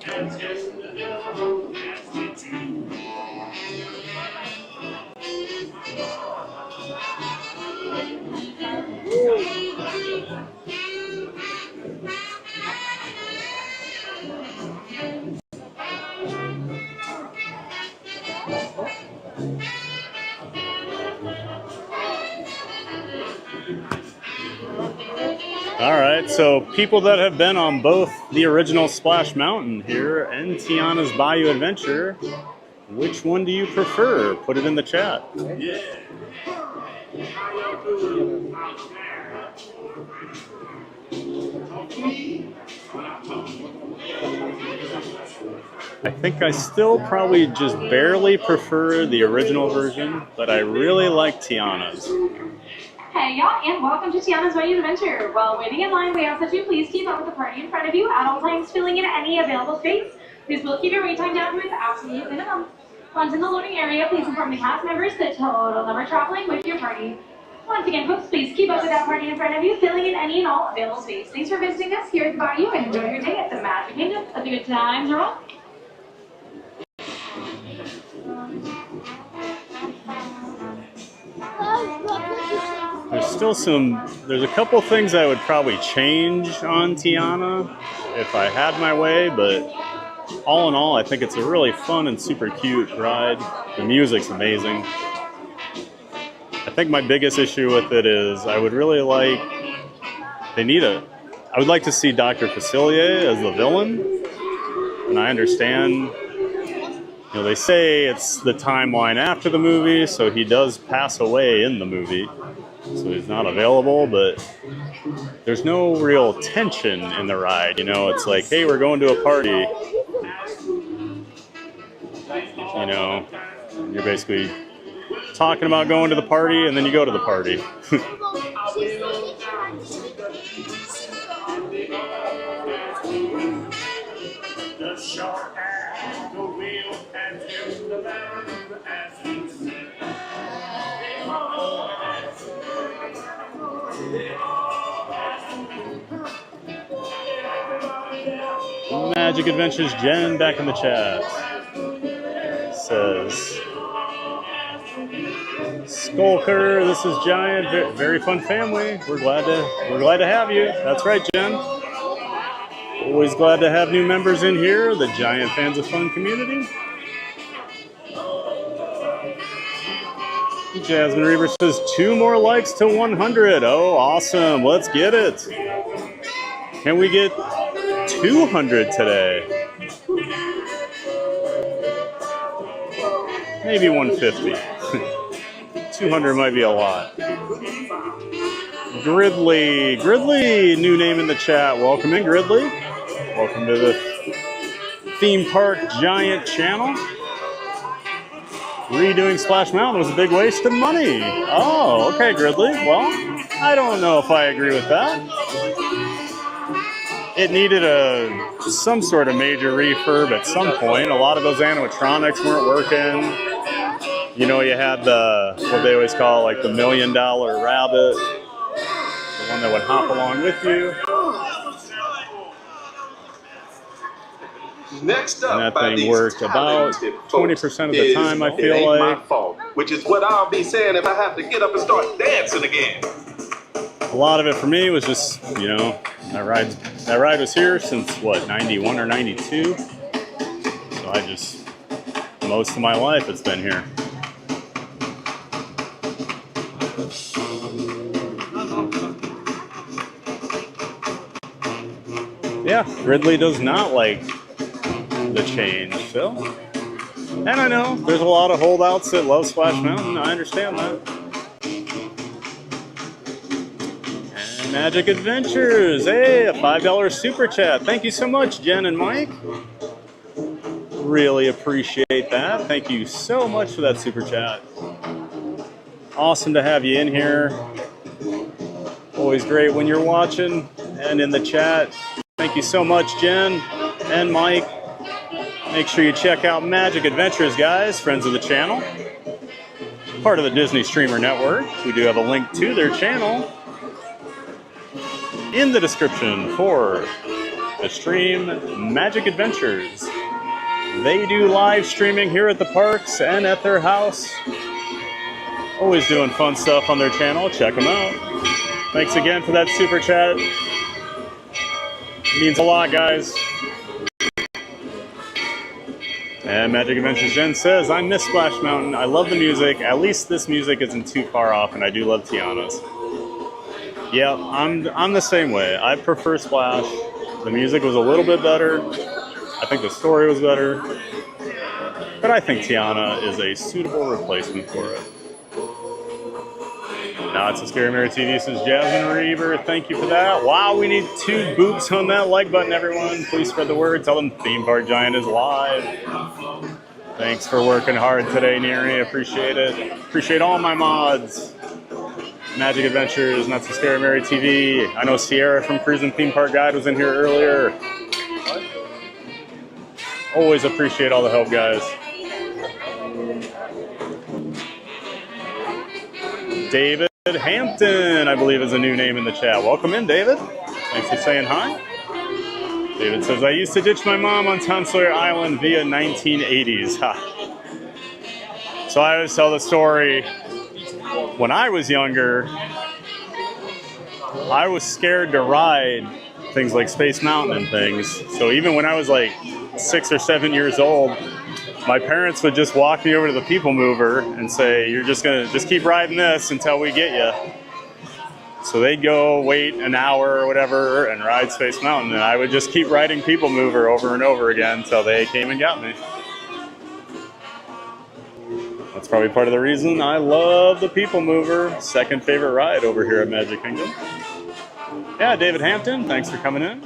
All right, so people that have been on both the original Splash Mountain here and Tiana's Bayou Adventure, which one do you prefer? Put it in the chat. I think I still probably just barely prefer the original version, but I really like Tiana's. Hey y'all, and welcome to Tiana's Bayou Adventure. While waiting in line, we ask that you please keep up with the party in front of you at all times, filling in any available space. Please will keep your wait time down to its absolute minimum. Once in the loading area, please inform the cast members the total number traveling with your party. Once again, folks, please keep up with that party in front of you, filling in any and all available space. Thanks for visiting us here at the Bayou, and enjoy your day at the Magic Kingdom. Let the good times roll. There's a couple things I would probably change on Tiana if I had my way, but all in all, I think it's a really fun and super cute ride. The music's amazing. I think my biggest issue with it is I would really like, I would like to see Dr. Facilier as the villain, and I understand, they say it's the timeline after the movie, so he does pass away in the movie. So he's not available, but there's no real tension in the ride. It's like, hey, we're going to a party. You're basically talking about going to the party, and then you go to the party. Magic Adventures Jen back in the chat says, Skulker, this is Giant, very fun family. We're glad to have you. That's right, Jen. Always glad to have new members in here, the Giant Fans of Fun community. Jasmine Reaver says 2 more likes to 100. Oh, awesome. Let's get it. Can we get 200 today? Maybe 150. 200 might be a lot. Gridley, new name in the chat. Welcome in, Gridley. Welcome to the Theme Park Giant channel. Redoing Splash Mountain was a big waste of money. Oh, okay, Gridley. Well, I don't know if I agree with that. It needed some sort of major refurb at some point. A lot of those animatronics weren't working. You had what they always call like the $1 million rabbit, the one that would hop along with you. Next up, and that thing worked about 20% of the time, I feel like. My fault, which is what I'll be saying if I have to get up and start dancing again. A lot of it for me was just, that ride was here since what, 91 or 92. So most of my life it's been here. Yeah, Ridley does not like the change, so. And I know there's a lot of holdouts that love Splash Mountain. I understand that. And Magic Adventures. Hey, a $5 super chat. Thank you so much, Jen and Mike. Really appreciate that. Thank you so much for that super chat. Awesome to have you in here. Always great when you're watching and in the chat. Thank you so much, Jen and Mike. Make sure you check out Magic Adventures, guys, friends of the channel. Part of the Disney Streamer Network. We do have a link to their channel in the description for the stream Magic Adventures. They do live streaming here at the parks and at their house. Always doing fun stuff on their channel. Check them out. Thanks again for that super chat. It means a lot, guys. And Magic Adventures Jen says, I miss Splash Mountain. I love the music. At least this music isn't too far off, and I do love Tiana's. Yeah, I'm the same way. I prefer Splash. The music was a little bit better. I think the story was better. But I think Tiana is a suitable replacement for it. Now it's a Scary Mary TV, says Jasmine Reaver. Thank you for that. Wow, we need 2 boops on that like button, everyone. Please spread the word. Tell them Theme Park Giant is live. Thanks for working hard today, Neri. Appreciate it. Appreciate all my mods. Magic Adventures, Not So Scary Mary TV. I know Sierra from Cruising Theme Park Guide was in here earlier. Always appreciate all the help, guys. David Hampton, I believe, is a new name in the chat. Welcome in, David. Thanks for saying hi. David says, I used to ditch my mom on Tom Sawyer Island via 1980s. Ha. So I always tell the story. When I was younger, I was scared to ride things like Space Mountain and things. So even when I was like 6 or 7 years old, my parents would just walk me over to the People Mover and say, you're just going to just keep riding this until we get you. So they'd go wait an hour or whatever and ride Space Mountain. And I would just keep riding People Mover over and over again until they came and got me. That's probably part of the reason I love the People Mover. Second favorite ride over here at Magic Kingdom. Yeah, David Hampton, thanks for coming in.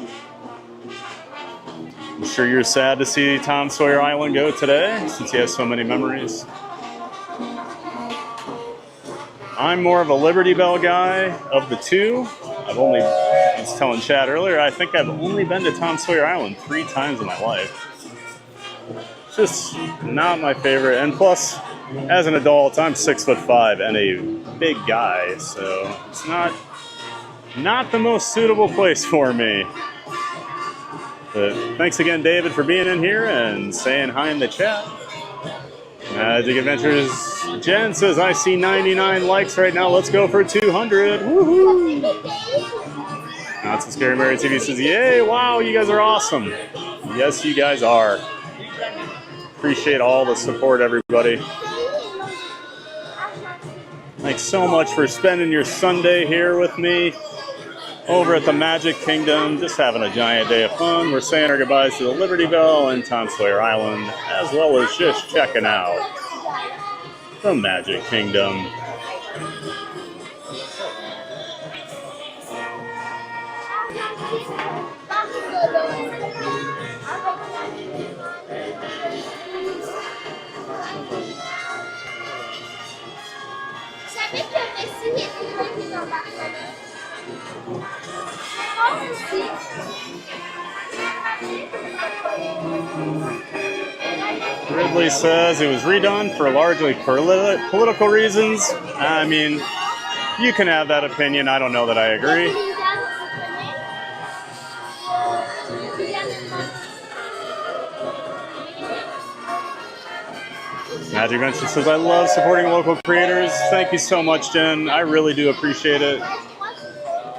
I'm sure you're sad to see Tom Sawyer Island go today, since he has so many memories. I'm more of a Liberty Belle guy of the two. I was telling Chad earlier, I think I've only been to Tom Sawyer Island 3 times in my life. It's just not my favorite. And plus, as an adult, I'm 6'5" and a big guy, so it's not the most suitable place for me. But thanks again, David, for being in here and saying hi in the chat. Magic Adventures Jen says, I see 99 likes right now. Let's go for 200. Woohoo! Not So Scary Mary TV says, yay, wow, you guys are awesome. Yes, you guys are. Appreciate all the support, everybody. Thanks so much for spending your Sunday here with me over at the Magic Kingdom, just having a giant day of fun. We're saying our goodbyes to the Liberty Belle and Tom Sawyer Island, as well as just checking out the Magic Kingdom. Ridley says it was redone for largely political reasons. I mean, you can have that opinion. I don't know that I agree. Magic Adventure says, I love supporting local creators. Thank you so much, Jen. I really do appreciate it.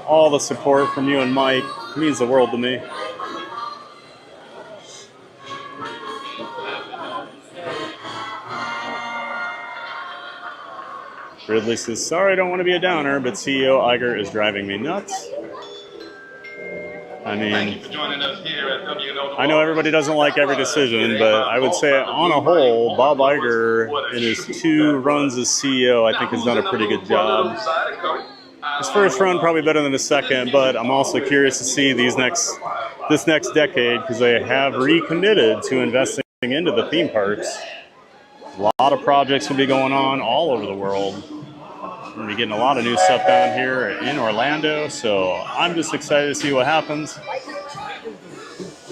All the support from you and Mike means the world to me. Ridley says, sorry, I don't want to be a downer, but CEO Iger is driving me nuts. I mean, I know everybody doesn't like every decision, but I would say on a whole, Bob Iger, in his 2 runs as CEO, I think has done a pretty good job. His first run probably better than his second, but I'm also curious to see this next decade because they have recommitted to investing into the theme parks. A lot of projects will be going on all over the world. We're going to be getting a lot of new stuff down here in Orlando, so I'm just excited to see what happens.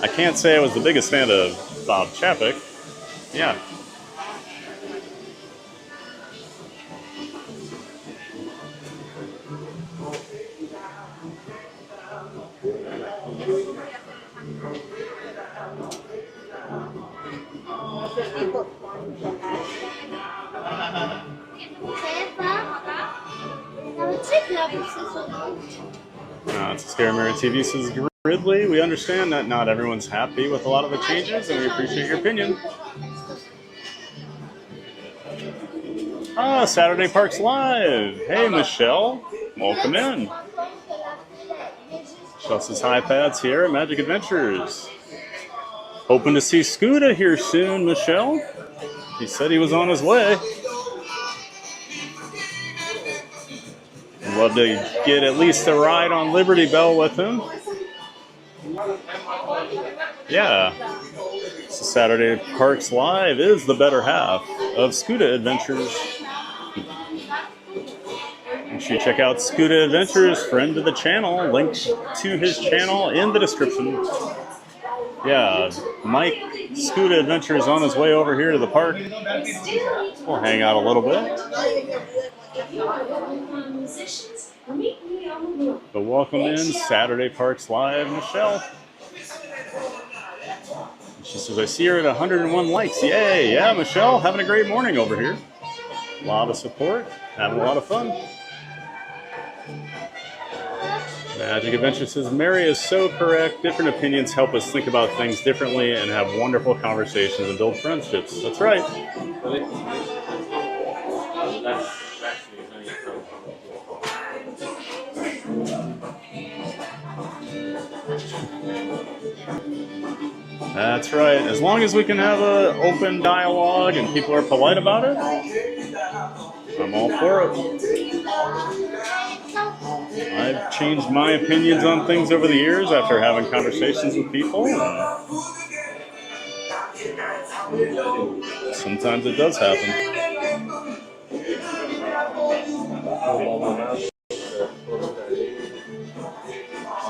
I can't say I was the biggest fan of Bob Chapek. Yeah. It's a Scary Mary TV, says Gridley. We understand that not everyone's happy with a lot of the changes, and we appreciate your opinion. Saturday Parks Live. Hey, Michelle. Welcome in. Michelle says, hi, Pat's here at Magic Adventures. Hoping to see Scooter here soon, Michelle. He said he was on his way. I'd love to get at least a ride on Liberty Belle with him. Yeah. So Saturday Parks Live is the better half of Scuda Adventures. Make sure you check out Scuda Adventures, friend of the channel. Link to his channel in the description. Yeah, Mike Scuda Adventures on his way over here to the park. We'll hang out a little bit. But welcome in Saturday Parks Live, Michelle. She says, I see her at 101 likes. Yay! Yeah, Michelle, having a great morning over here. A lot of support, having a lot of fun. Magic Adventure says, Mary is so correct. Different opinions help us think about things differently and have wonderful conversations and build friendships. That's right. That's right. As long as we can have an open dialogue and people are polite about it, I'm all for it. I've changed my opinions on things over the years after having conversations with people. Sometimes it does happen.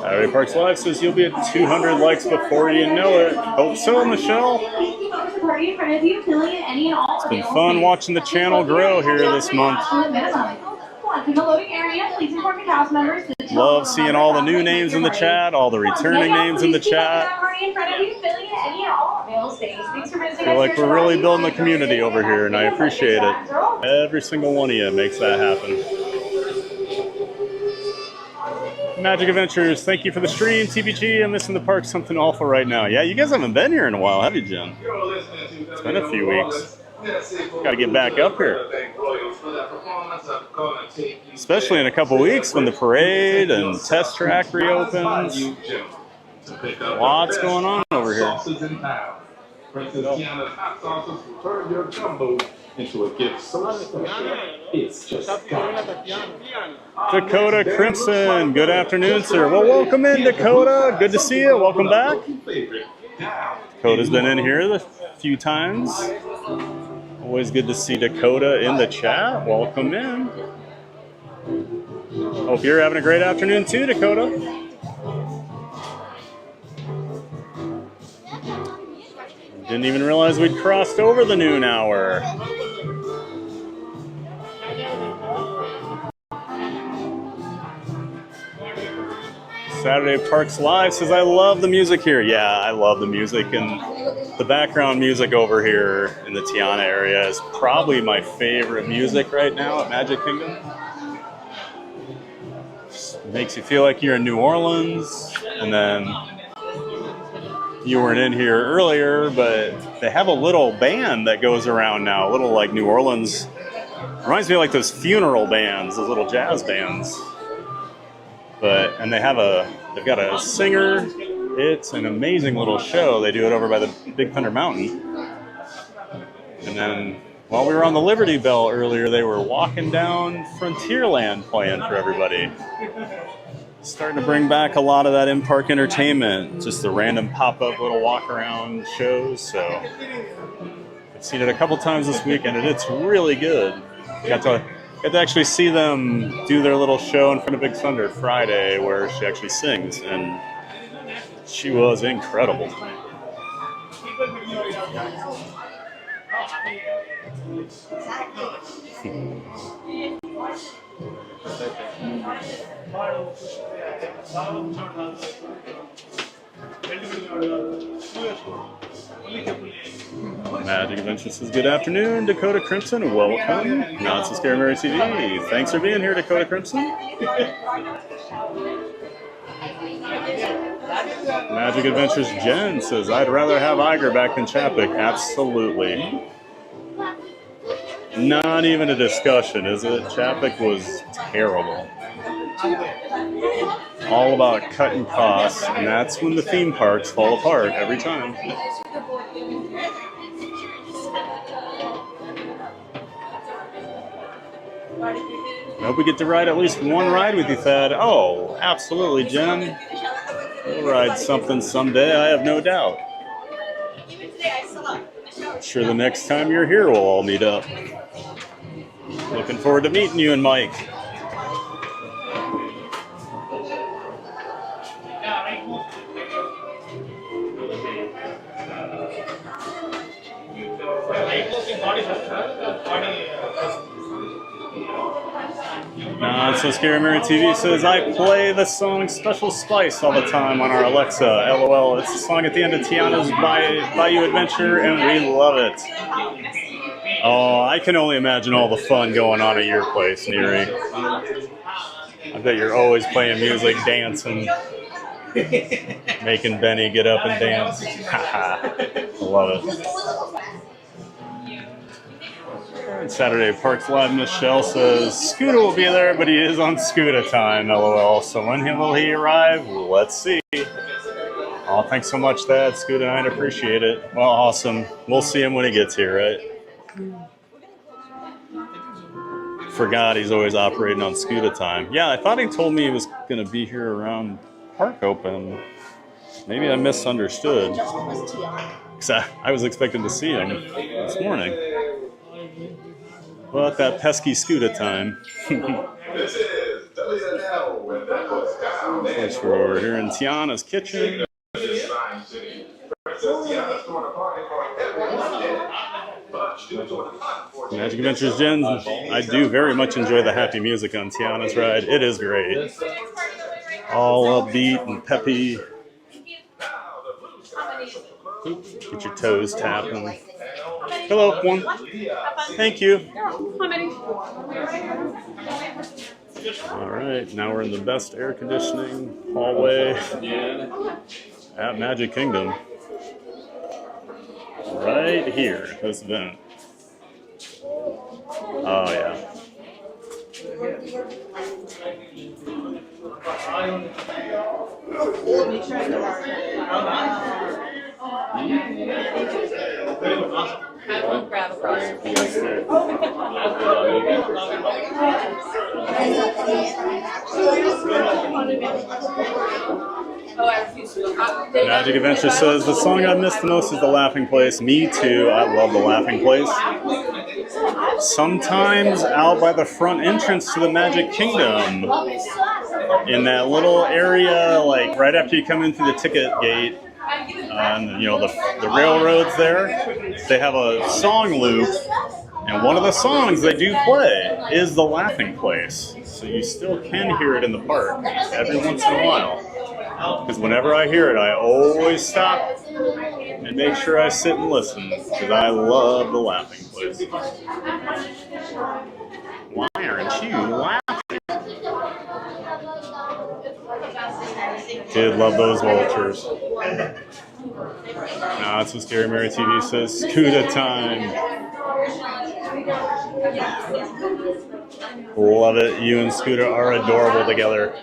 Saturday Parks Live says you'll be at 200 likes before you know it. Hope so, Michelle. It's been fun watching the channel grow here this month. Love seeing all the new names in the chat, all the returning names in the chat. I feel like we're really building the community over here, and I appreciate it. Every single one of you makes that happen. Magic Adventures, thank you for the stream. TBG, I'm missing the park something awful right now. Yeah, you guys haven't been here in a while, have you, Jen? It's been a few weeks. Got to get back up here. Especially in a couple weeks when the parade and test track reopens. Lots going on over here. Princess Tiana's hot sauces will turn your gumbo into a gift so special. It's just Dakota Crimson, good afternoon, sir. Well, welcome in, Dakota. Good to see you. Welcome back. Dakota's been in here a few times. Always good to see Dakota in the chat. Welcome in. Hope you're having a great afternoon too, Dakota. Didn't even realize we'd crossed over the noon hour. Saturday Parks Live says, I love the music here. Yeah, I love the music, and the background music over here in the Tiana area is probably my favorite music right now at Magic Kingdom. It makes you feel like you're in New Orleans, and then you weren't in here earlier, but they have a little band that goes around now, a little like New Orleans. Reminds me of like those funeral bands, those little jazz bands. And they've got a singer. It's an amazing little show. They do it over by the Big Thunder Mountain. And then While we were on the Liberty Belle earlier, they were walking down Frontierland playing for everybody. Starting to bring back a lot of that in-park entertainment, just the random pop-up little walk-around shows. So I've seen it a couple times this weekend, and it's really good. Got to actually see them do their little show in front of Big Thunder Friday, where she actually sings, and she was incredible. Magic Adventure says, good afternoon, Dakota Crimson. Welcome. Not So Scary Mary TV. Thanks for being here, Dakota Crimson. Magic Adventures Jen says, I'd rather have Iger back than Chapek. Absolutely. Not even a discussion, is it? Chapek was terrible. All about cutting costs, and that's when the theme parks fall apart every time. I hope we get to ride at least one ride with you, Thad. Oh, absolutely, Jen. We'll ride something someday, I have no doubt. I'm sure the next time you're here, we'll all meet up. Looking forward to meeting you and Mike. Not So Scary Mary TV says, I play the song Special Spice all the time on our Alexa. LOL. It's the song at the end of Tiana's Bayou Adventure, and we love it. Oh, I can only imagine all the fun going on at your place, Neri. I bet you're always playing music, dancing, making Benny get up and dance. I love it. Saturday Parks Live, Michelle says, Scooter will be there, but he is on Scooter time, LOL. So when will he arrive? Let's see. Oh, thanks so much, Dad. Scooter, I appreciate it. Well, awesome. We'll see him when he gets here, right? Forgot he's always operating on Scooter time. Yeah, I thought he told me he was going to be here around park open. Maybe I misunderstood. Because I was expecting to see him this morning. But that pesky Scooter time. This is WNL when that goes down. Place we're over here in Tiana's kitchen. This fine city. Princess Tiana's throwing a party for everyone dead. But she's doing a lot for Magic Adventures Jen, I do very much enjoy the happy music on Tiana's ride. It is great. All upbeat and peppy. Get your toes tapping. Hello, one. Thank you. All right, now we're in the best air conditioning hallway at Magic Kingdom. Right here, this event. Oh, yeah. Magic Adventure says, the song I miss the most is The Laughing Place. Me too, I love The Laughing Place. Sometimes out by the front entrance to the Magic Kingdom, in that little area, like right after you come in through the ticket gate, and you know the railroads there, they have a song loop, and one of the songs they do play is The Laughing Place. So you still can hear it in the park every once in a while. Because whenever I hear it, I always stop and make sure I sit and listen, because I love The Laughing Place. Why aren't you laughing? Did love those vultures. Not So Scary Mary TV says, Scooter time. Love it. You and Scooter are adorable together.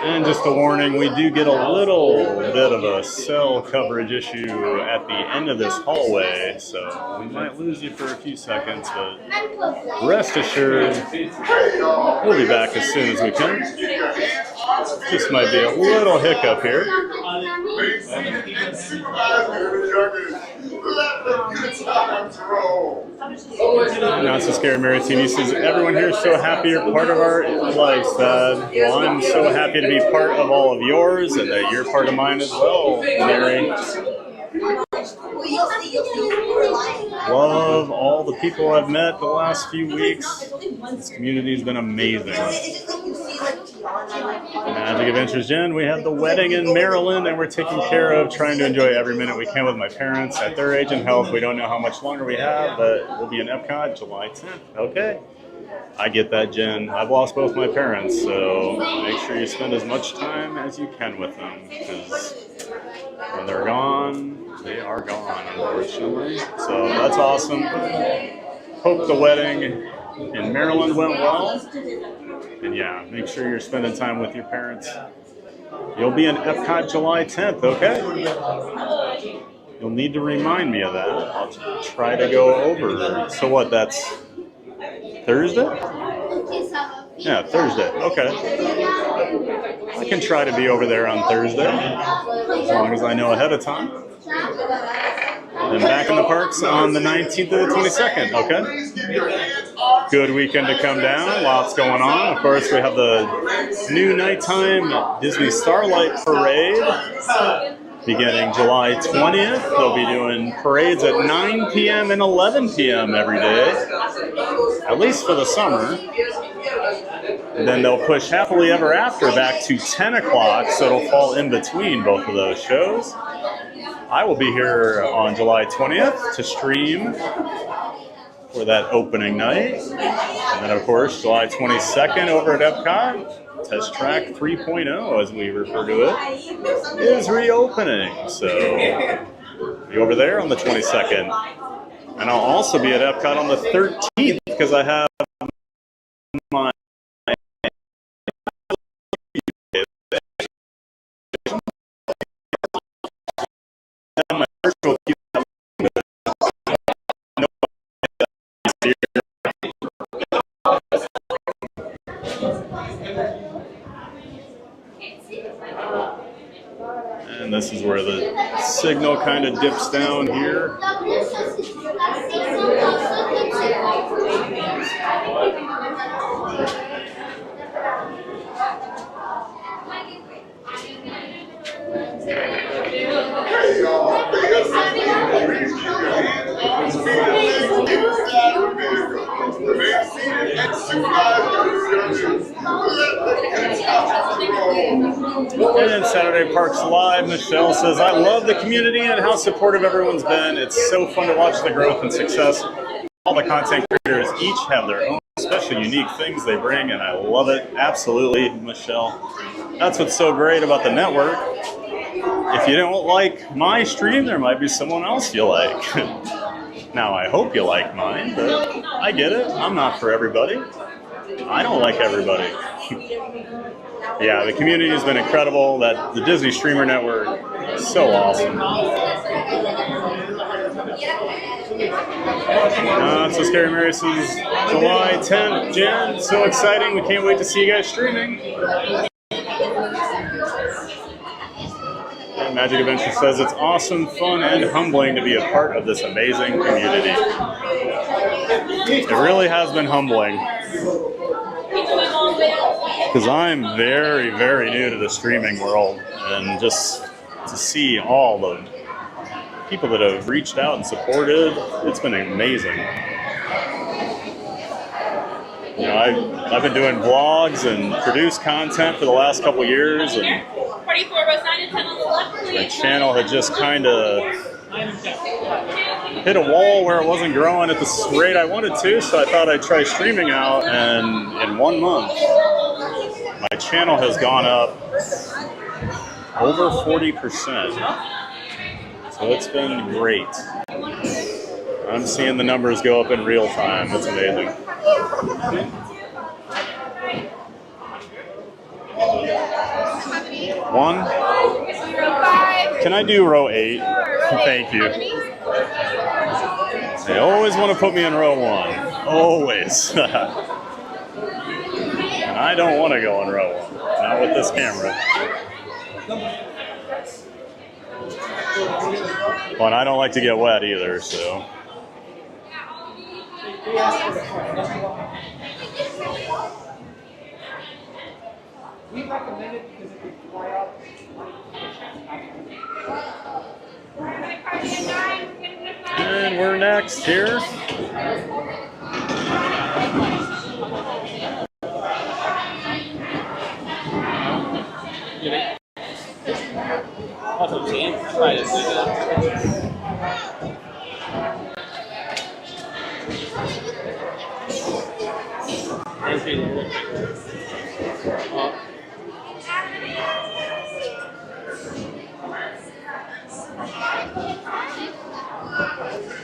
And just a warning, we do get a little bit of a cell coverage issue at the end of this hallway, so we might lose you for a few seconds, but rest assured, we'll be back as soon as we can. Just might be a little hiccup here. Not so scary, Mary TV says, everyone here is so happy you're part of our lives, Dad. Well, I'm so happy to be part of all of yours and that you're part of mine as well, Mary. Love all the people I've met the last few weeks. This community has been amazing. Magic Adventures Jen, we had the wedding in Maryland and we're taking care of trying to enjoy every minute we can with my parents. At their age and health, we don't know how much longer we have, but we'll be in Epcot July 10th. Okay. I get that, Jen. I've lost both my parents, so make sure you spend as much time as you can with them, because when they're gone, they are gone, unfortunately. So that's awesome. Hope the wedding in Maryland went well. And yeah, make sure you're spending time with your parents. You'll be in Epcot July 10th, okay? You'll need to remind me of that. I'll try to go over. So what, that's Thursday? Yeah, Thursday. Okay. I can try to be over there on Thursday, as long as I know ahead of time. And back in the parks on the 19th to the 22nd, okay? Good weekend to come down, lots going on. Of course, we have the new nighttime Disney Starlight Parade beginning July 20th. They'll be doing parades at 9 p.m. and 11 p.m. every day, at least for the summer. And then they'll push Happily Ever After back to 10 o'clock, so it'll fall in between both of those shows. I will be here on July 20th to stream for that opening night. And then, of course, July 22nd over at Epcot, Test Track 3.0, as we refer to it, is reopening. So, be over there on the 22nd. And I'll also be at Epcot on the 13th, because I have my virtual and this is where the signal kind of dips down here. And then Saturday Parks Live, Michelle says, I love the community and how supportive everyone's been. It's so fun to watch the growth and success. All the content creators each have their own special unique things they bring, and I love it. Absolutely, Michelle. That's what's so great about the network. If you don't like my stream, there might be someone else you like. Now, I hope you like mine, but I get it. I'm not for everybody. I don't like everybody. Yeah, the community has been incredible. That the Disney Streamer Network is so awesome. So Scary Mary says, July 10th, Jen, so exciting. We can't wait to see you guys streaming. And Magic Adventure says, it's awesome, fun, and humbling to be a part of this amazing community. It really has been humbling. Because I'm very, very new to the streaming world, and just to see all the people that have reached out and supported, it's been amazing. You know, I've been doing vlogs and produced content for the last couple years, and my channel had just kind of hit a wall where it wasn't growing at the rate I wanted to, so I thought I'd try streaming out, and in 1 month, my channel has gone up over 40%. So it's been great. I'm seeing the numbers go up in real time. It's amazing. 1? Row 5. Can I do row 8? Sure, row 8. Thank you. How many? They always want to put me in row 1. Always. And I don't want to go in row 1. Not with this camera. Well, and I don't like to get wet either, so. We recommend it because it could dry out. And we're next here.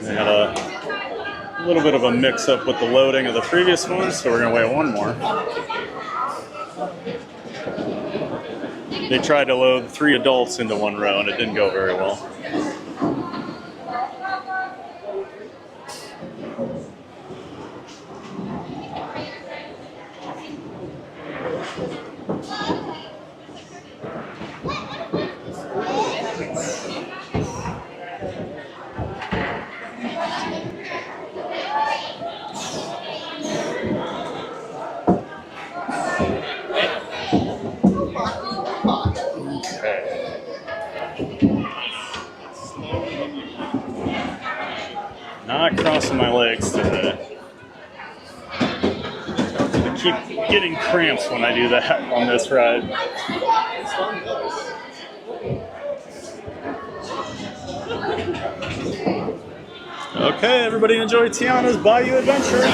They had a little bit of a mix-up with the loading of the previous one, so we're going to wait one more. They tried to load 3 adults into one row, and it didn't go very well. Not crossing my legs today. I keep getting cramps when I do that on this ride. Okay, everybody enjoy Tiana's Bayou Adventure.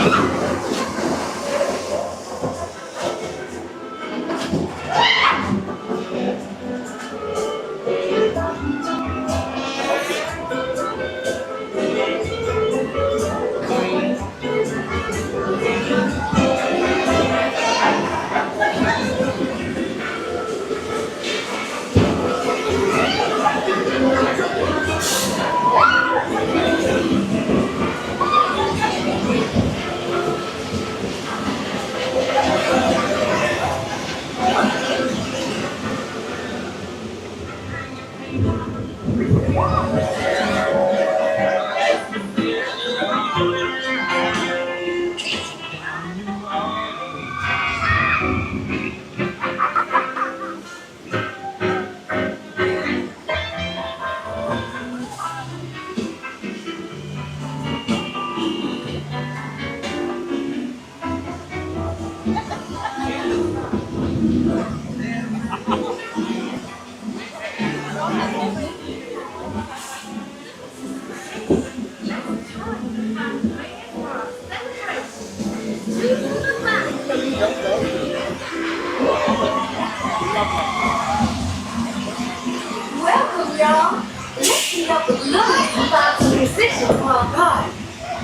Welcome, y'all. Let's get up with Lewis about some musicians for our party.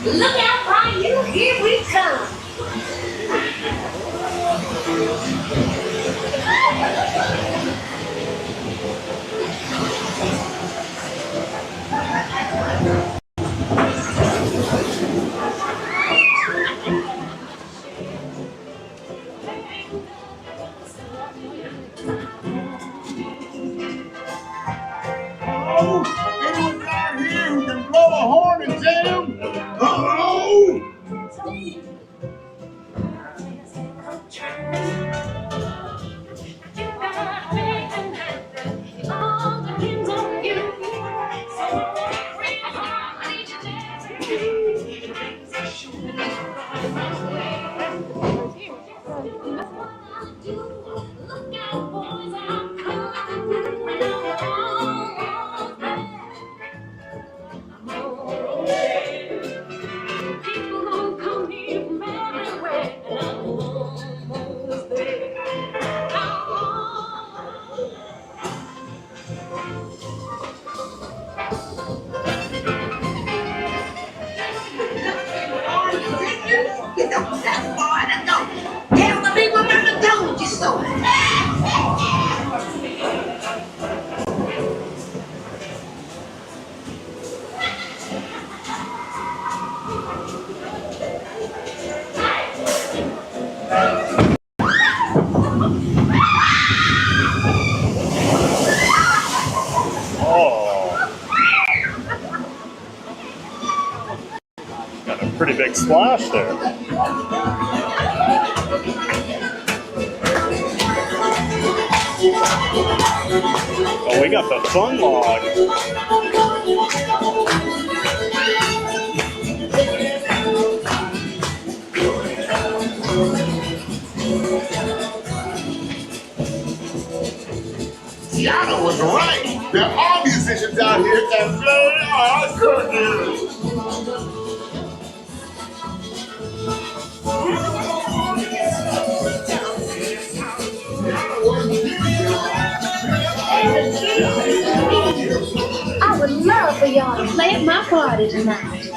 Look out, Bayou, here we come. Anyone out here who can blow a horn and jam? Hello? You know, that's far to go. Tell the people I told you so. splash there. Oh, we got the fun log. Tiana was right. There are musicians out here that play our goodness. I would love for y'all to play at my party tonight.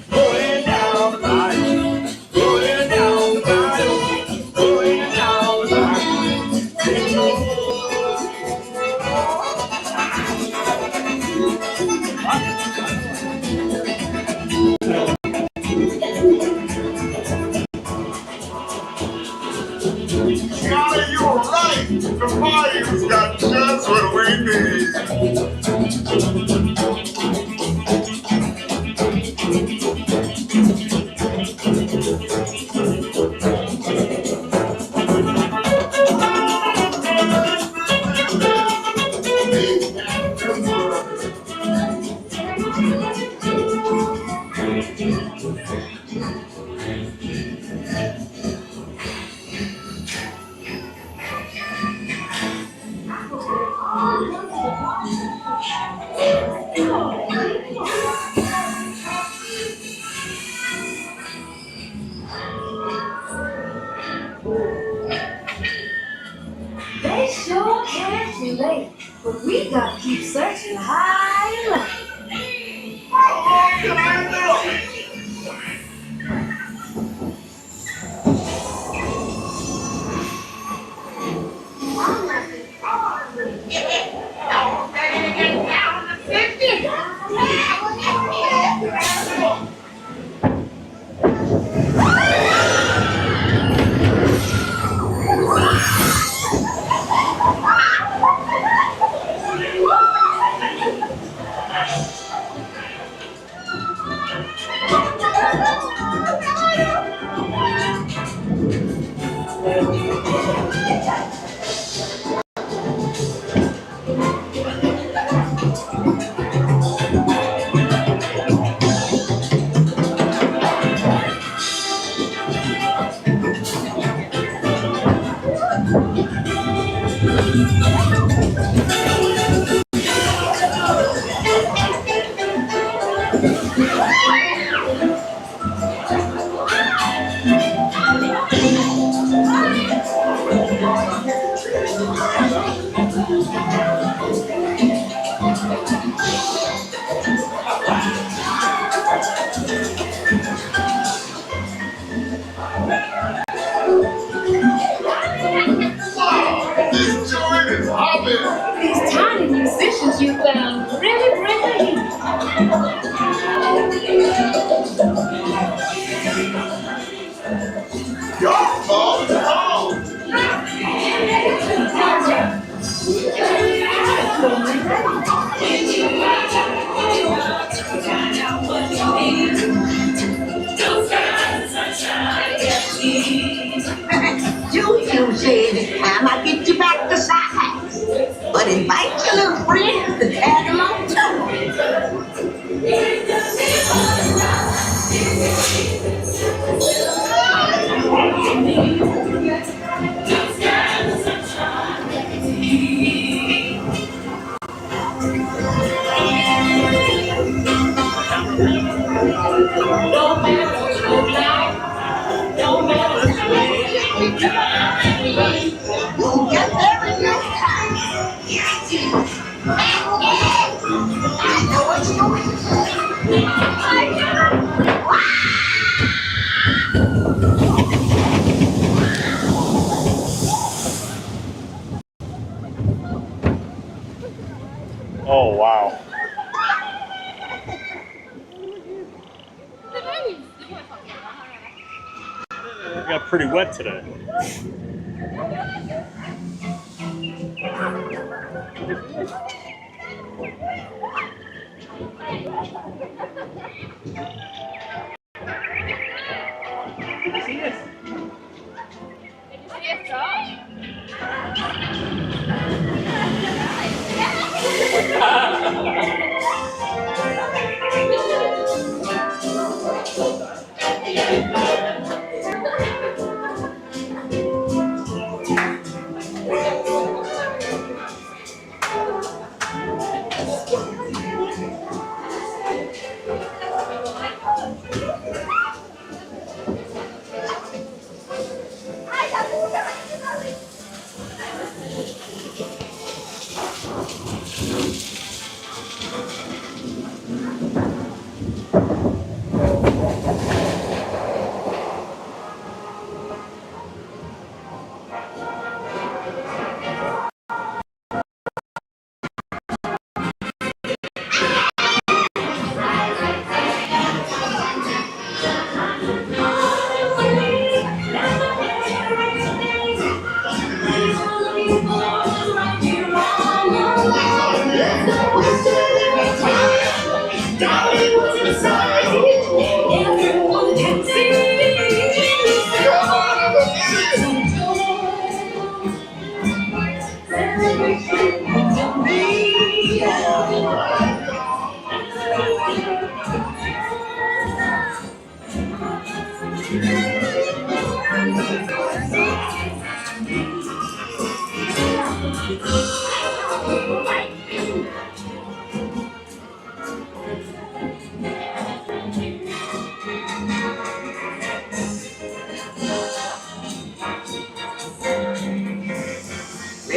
Going down the bayou, going down the bayou, going down the Tiana, you were right. The Bayou's got just what we need. They sure can't relate, but we gotta keep searching high and low. How long can I do? This joint is hopping. These tiny musicians you found really bring the heat. Y'all fall down. You said I might get you back to size, but invite your little friends to tag along We'll get there in no time. I know what you're doing. Oh, wow. It got pretty wet today.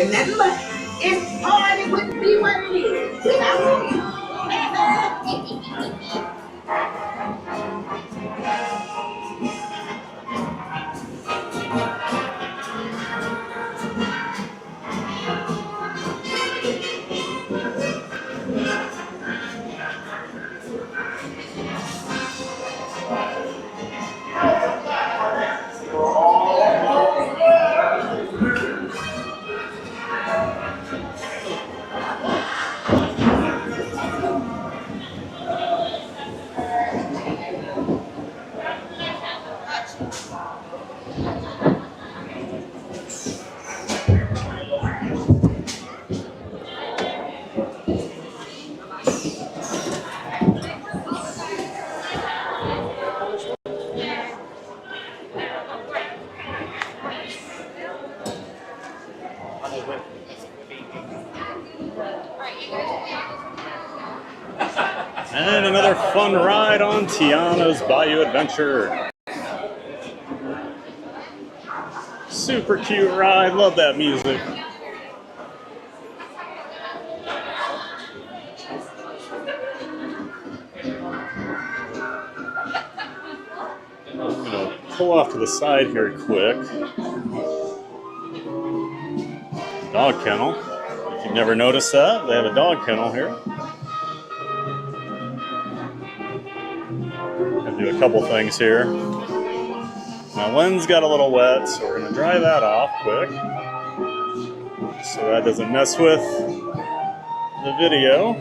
Remember, this party wouldn't be what it is without you. And another fun ride on Tiana's Bayou Adventure. Super cute ride, love that music. I'm gonna pull off to the side here quick. Dog kennel. If you've never noticed that, they have a dog kennel here. Do a couple things here. My lens got a little wet, so we're going to dry that off quick so that doesn't mess with the video.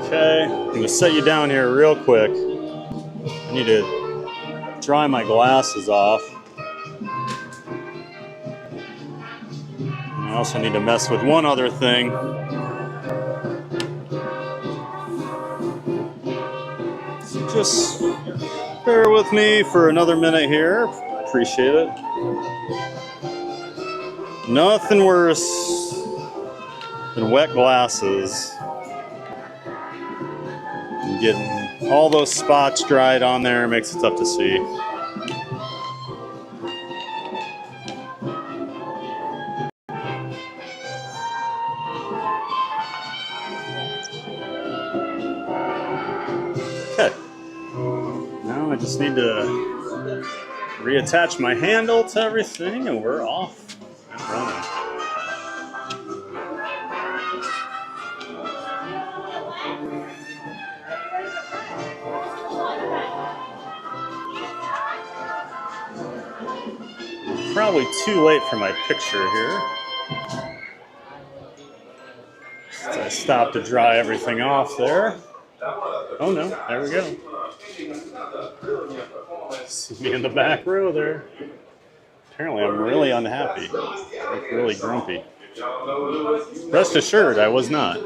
Okay, I'm going to set you down here real quick. I need to dry my glasses off. And I also need to mess with one other thing. Just bear with me for another minute here. Appreciate it. Nothing worse than wet glasses and getting all those spots dried on there makes it tough to see. Okay. Now I just need to reattach my handle to everything and we're off and running. Probably too late for my picture here. I stopped to dry everything off there. Oh no, there we go. See me in the back row there. Apparently I'm really unhappy. I look really grumpy. Rest assured, I was not.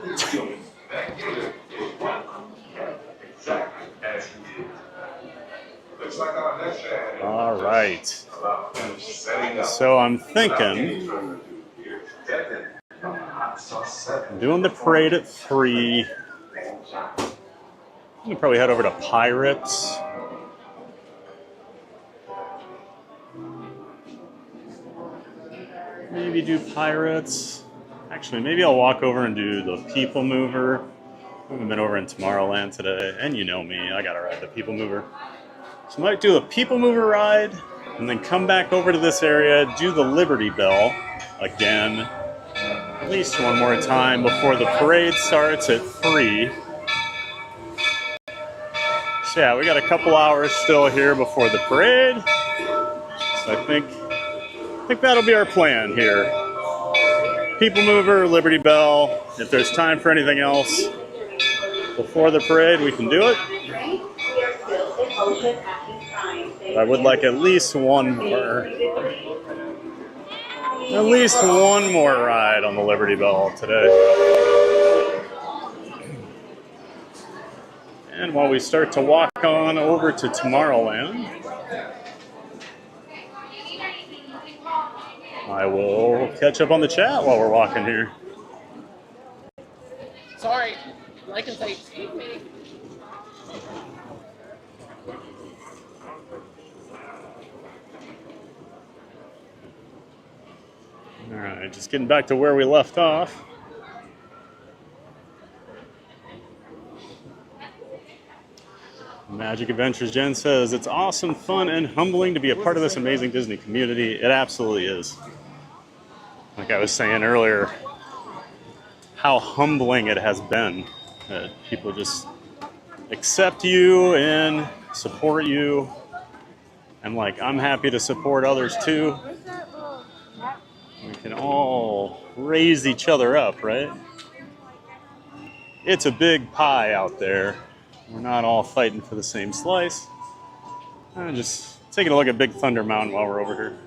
All right. So I'm thinking I'm doing the parade at 3. I'm gonna probably head over to Pirates. Maybe do Pirates. Actually, maybe I'll walk over and do the People Mover. I haven't been over in Tomorrowland today, and you know me, I gotta ride the People Mover. So I might do a People Mover ride, and then come back over to this area, do the Liberty Belle again, at least one more time before the parade starts at 3. So yeah, we got a couple hours still here before the parade. So I think that'll be our plan here. People Mover, Liberty Belle. If there's time for anything else before the parade, we can do it. I would like at least one more ride on the Liberty Belle today. And while we start to walk on over to Tomorrowland, I will catch up on the chat while we're walking here. Sorry, I can say excuse me. All right, just getting back to where we left off. Magic Adventures Jen says, it's awesome, fun, and humbling to be a part of this amazing Disney community. It absolutely is. Like I was saying earlier, how humbling it has been that people just accept you and support you. And like, I'm happy to support others too. We can all raise each other up, right? It's a big pie out there. We're not all fighting for the same slice. Just taking a look at Big Thunder Mountain while we're over here.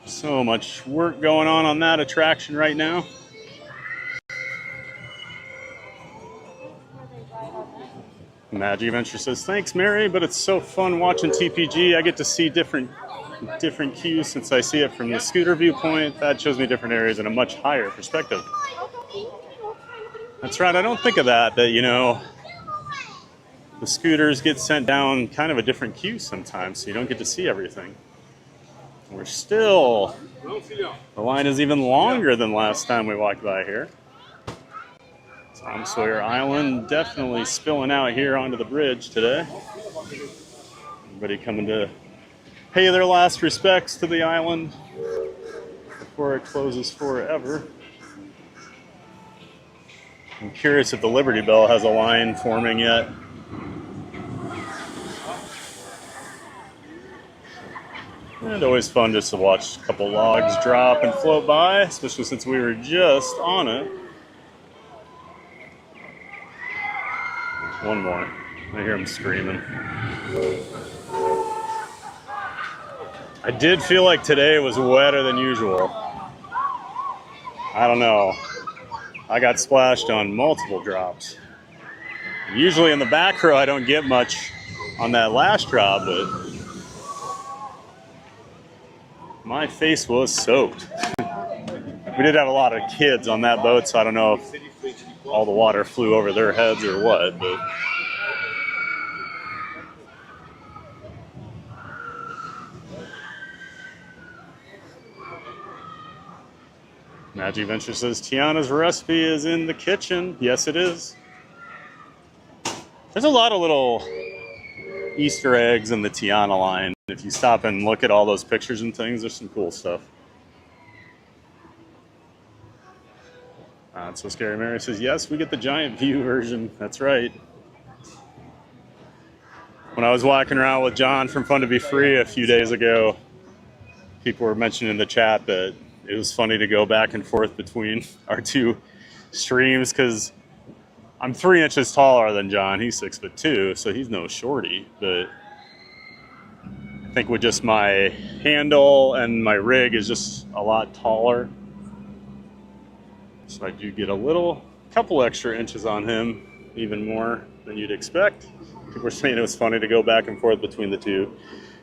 So much work going on that attraction right now. Magic Adventure says, thanks, Mary, but it's so fun watching TPG. I get to see different cues since I see it from the scooter viewpoint. That shows me different areas in a much higher perspective. That's right, I don't think of that, you know, the scooters get sent down kind of a different queue sometimes, so you don't get to see everything. We're still, the line is even longer than last time we walked by here. Tom Sawyer Island definitely spilling out here onto the bridge today. Everybody coming to pay their last respects to the island before it closes forever. I'm curious if the Liberty Belle has a line forming yet. And always fun just to watch a couple logs drop and float by, especially since we were just on it. One more. I hear him screaming. I did feel like today was wetter than usual. I don't know. I got splashed on multiple drops. Usually in the back row I don't get much on that last drop, but my face was soaked. We did have a lot of kids on that boat, so I don't know if all the water flew over their heads or what, but Magic Adventure says, Tiana's recipe is in the kitchen. Yes, it is. There's a lot of little Easter eggs in the Tiana line. If you stop and look at all those pictures and things, there's some cool stuff. So Scary Mary says, yes, we get the giant view version. That's right. When I was walking around with John from Fun to Be Free a few days ago, people were mentioning in the chat that it was funny to go back and forth between our two streams because I'm 3 inches taller than John. He's 6'2", so he's no shorty. But I think with just my handle and my rig is just a lot taller. So I do get a couple extra inches on him, even more than you'd expect. People were saying it was funny to go back and forth between the two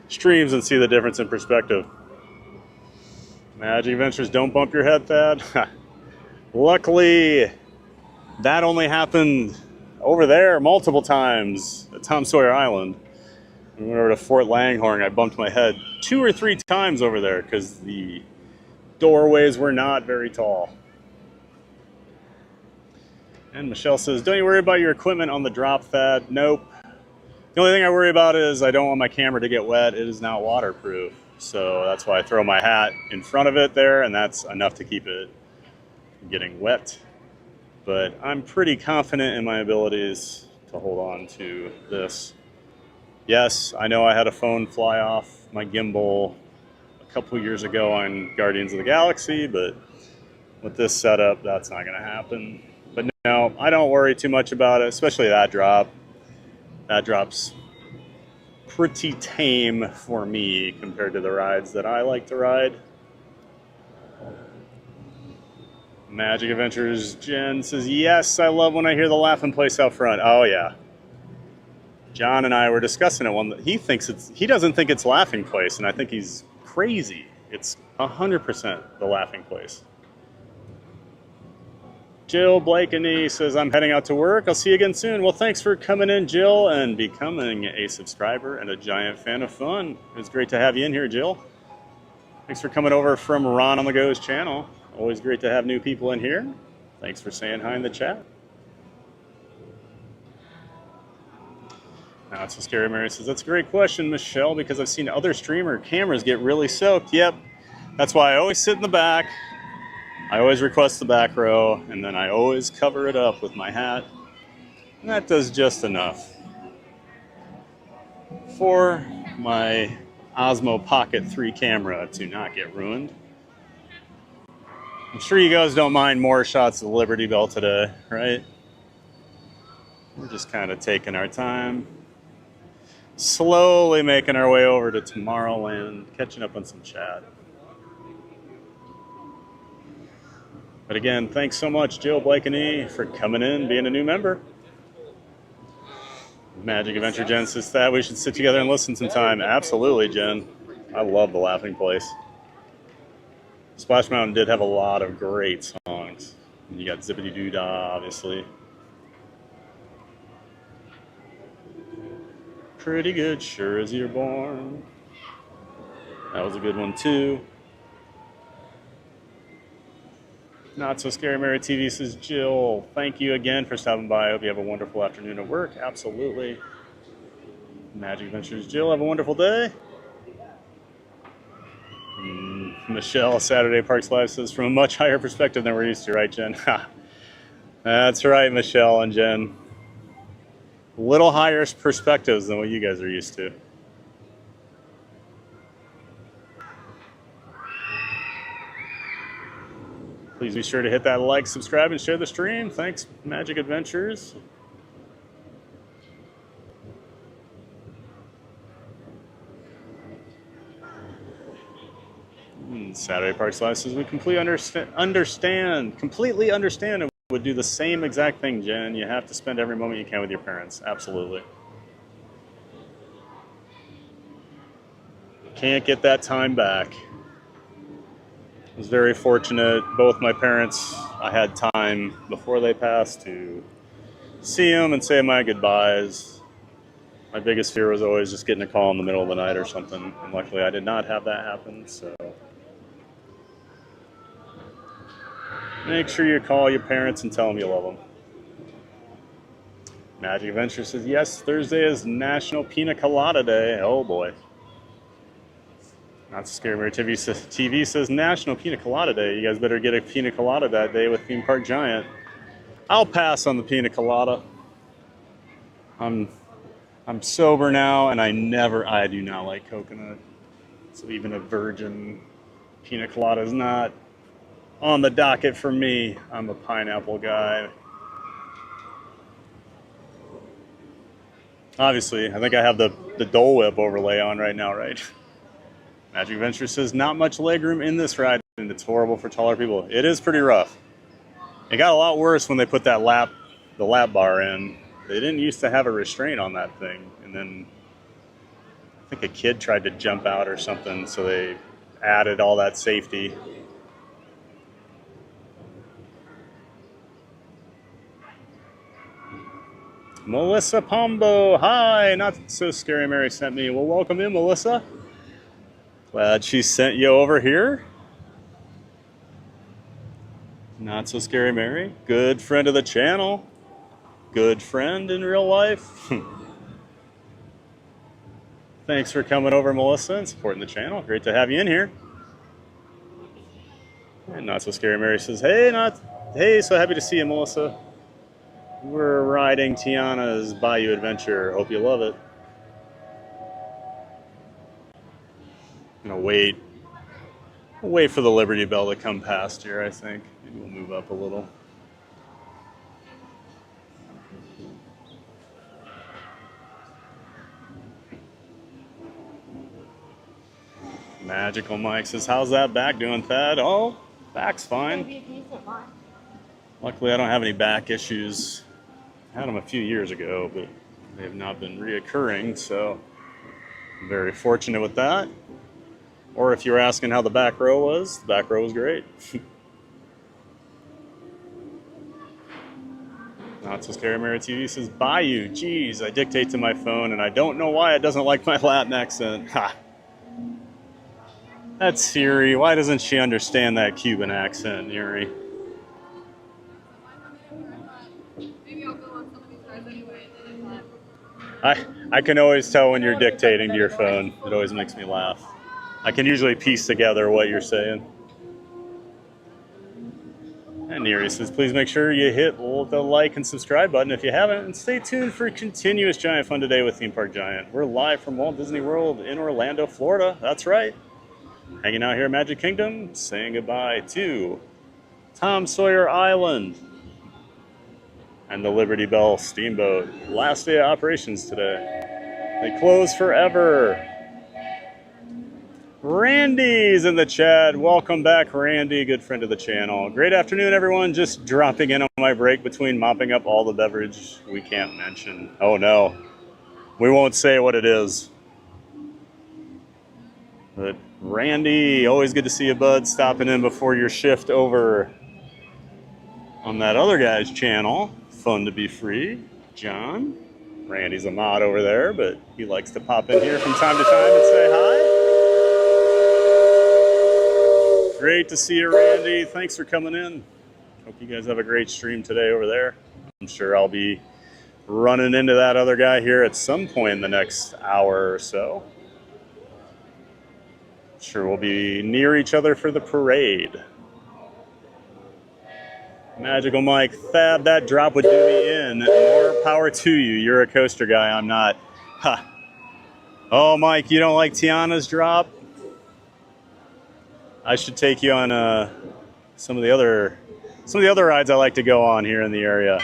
streams and see the difference in perspective. Magic Adventures, don't bump your head, Thad. Luckily, that only happened over there multiple times at Tom Sawyer Island. When we went over to Fort Langhorne, I bumped my head 2 or 3 times over there because the doorways were not very tall. And Michelle says, don't you worry about your equipment on the drop, Thad. Nope. The only thing I worry about is I don't want my camera to get wet. It is not waterproof. So that's why I throw my hat in front of it there, and that's enough to keep it from getting wet. But I'm pretty confident in my abilities to hold on to this. Yes, I know I had a phone fly off my gimbal a couple years ago on Guardians of the Galaxy, but with this setup, that's not going to happen. But no, I don't worry too much about it, especially that drop. That drop's pretty tame for me compared to the rides that I like to ride. Magic Adventures Jen says, yes, I love when I hear the laughing place out front. Oh yeah. John and I were discussing it. He doesn't think it's laughing place, and I think he's crazy. It's 100% the laughing place. Jill Blakeney says, I'm heading out to work. I'll see you again soon. Well, thanks for coming in, Jill, and becoming a subscriber and a giant fan of fun. It's great to have you in here, Jill. Thanks for coming over from Ron on the Go's channel. Always great to have new people in here. Thanks for saying hi in the chat. Now it's so scary. Mary says, that's a great question, Michelle, because I've seen other streamer cameras get really soaked. Yep, that's why I always sit in the back. I always request the back row, and then I always cover it up with my hat. And that does just enough for my Osmo Pocket 3 camera to not get ruined. I'm sure you guys don't mind more shots of the Liberty Belle today, right? We're just kind of taking our time, slowly making our way over to Tomorrowland, catching up on some chat. But again, thanks so much, Jill Blakeney, for coming in, being a new member. Magic Adventure Jen says that we should sit together and listen sometime. Absolutely, Jen. I love the Laughing Place. Splash Mountain did have a lot of great songs. You got Zippity Doo Dah, obviously. Pretty good, sure as you're born. That was a good one, too. Not So Scary Mary TV says, Jill, thank you again for stopping by. I hope you have a wonderful afternoon at work. Absolutely. Magic Adventures Jill, have a wonderful day. Michelle, Saturday Parks Live says, from a much higher perspective than we're used to, right, Jen? That's right, Michelle and Jen. A little higher perspectives than what you guys are used to. Please be sure to hit that like, subscribe, and share the stream. Thanks, Magic Adventures. Saturday Parks Live says we completely understand and would do the same exact thing, Jen. You have to spend every moment you can with your parents. Absolutely. Can't get that time back. I was very fortunate. Both my parents, I had time before they passed to see them and say my goodbyes. My biggest fear was always just getting a call in the middle of the night or something. And luckily I did not have that happen, so. Make sure you call your parents and tell them you love them. Magic Adventure says, yes, Thursday is National Pina Colada Day. Oh boy. Not So Scary Mary TV says National Pina Colada Day. You guys better get a pina colada that day with Theme Park Giant. I'll pass on the pina colada. I'm sober now, and I do not like coconut. So even a virgin pina colada is not on the docket for me. I'm a pineapple guy. Obviously, I think I have the Dole Whip overlay on right now, right? Magic Adventure says, not much legroom in this ride, and it's horrible for taller people. It is pretty rough. It got a lot worse when they put that the lap bar in. They didn't used to have a restraint on that thing, and then I think a kid tried to jump out or something, so they added all that safety. Melissa Pombo, hi! Not So Scary Mary sent me. Well, welcome in, Melissa. Glad she sent you over here. Not So Scary Mary, good friend of the channel. Good friend in real life. Thanks for coming over, Melissa, and supporting the channel. Great to have you in here. And Not So Scary Mary says, hey, so happy to see you, Melissa. We're riding Tiana's Bayou Adventure. Hope you love it. I'm gonna wait for the Liberty Belle to come past here, I think. Maybe we'll move up a little. Magical Mike says, how's that back doing, Thad? Oh, back's fine. Luckily, I don't have any back issues. I had them a few years ago, but they have not been reoccurring, so I'm very fortunate with that. Or if you were asking how the back row was great. Not So Scary Mary TV says, Bayou, geez, I dictate to my phone and I don't know why it doesn't like my Latin accent. Ha! That's Siri. Why doesn't she understand that Cuban accent, Yuri? I can always tell when you're dictating to your phone. It always makes me laugh. I can usually piece together what you're saying. And Neri says, please make sure you hit the like and subscribe button if you haven't, and stay tuned for continuous Giant fun today with Theme Park Giant. We're live from Walt Disney World in Orlando, Florida. That's right. Hanging out here at Magic Kingdom, saying goodbye to Tom Sawyer Island and the Liberty Belle steamboat. Last day of operations today. They close forever. Randy's in the chat. Welcome back, Randy, good friend of the channel. Great afternoon, everyone. Just dropping in on my break between mopping up all the beverage we can't mention. Oh no, we won't say what it is. But Randy, always good to see you, bud. Stopping in before your shift over on that other guy's channel. Fun to be free. John. Randy's a mod over there, but he likes to pop in here from time to time and say hi. Great to see you, Randy. Thanks for coming in. Hope you guys have a great stream today over there. I'm sure I'll be running into that other guy here at some point in the next hour or so. Sure we'll be near each other for the parade. Magical Mike, Thad, that drop would do me in. More power to you. You're a coaster guy, I'm not. Ha. Oh, Mike, you don't like Tiana's drop? I should take you on some of the other rides I like to go on here in the area.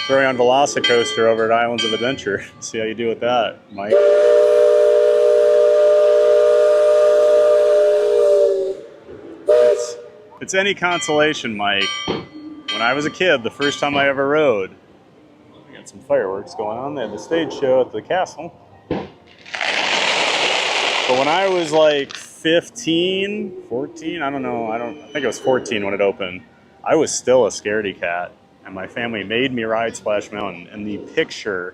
Throw you on Velocicoaster over at Islands of Adventure. See how you do with that, Mike. It's any consolation, Mike. When I was a kid, the first time I ever rode, we got some fireworks going on. They had the stage show at the castle. But when I was like 15, 14, I don't know, I think it was 14 when it opened, I was still a scaredy cat. And my family made me ride Splash Mountain. And the picture,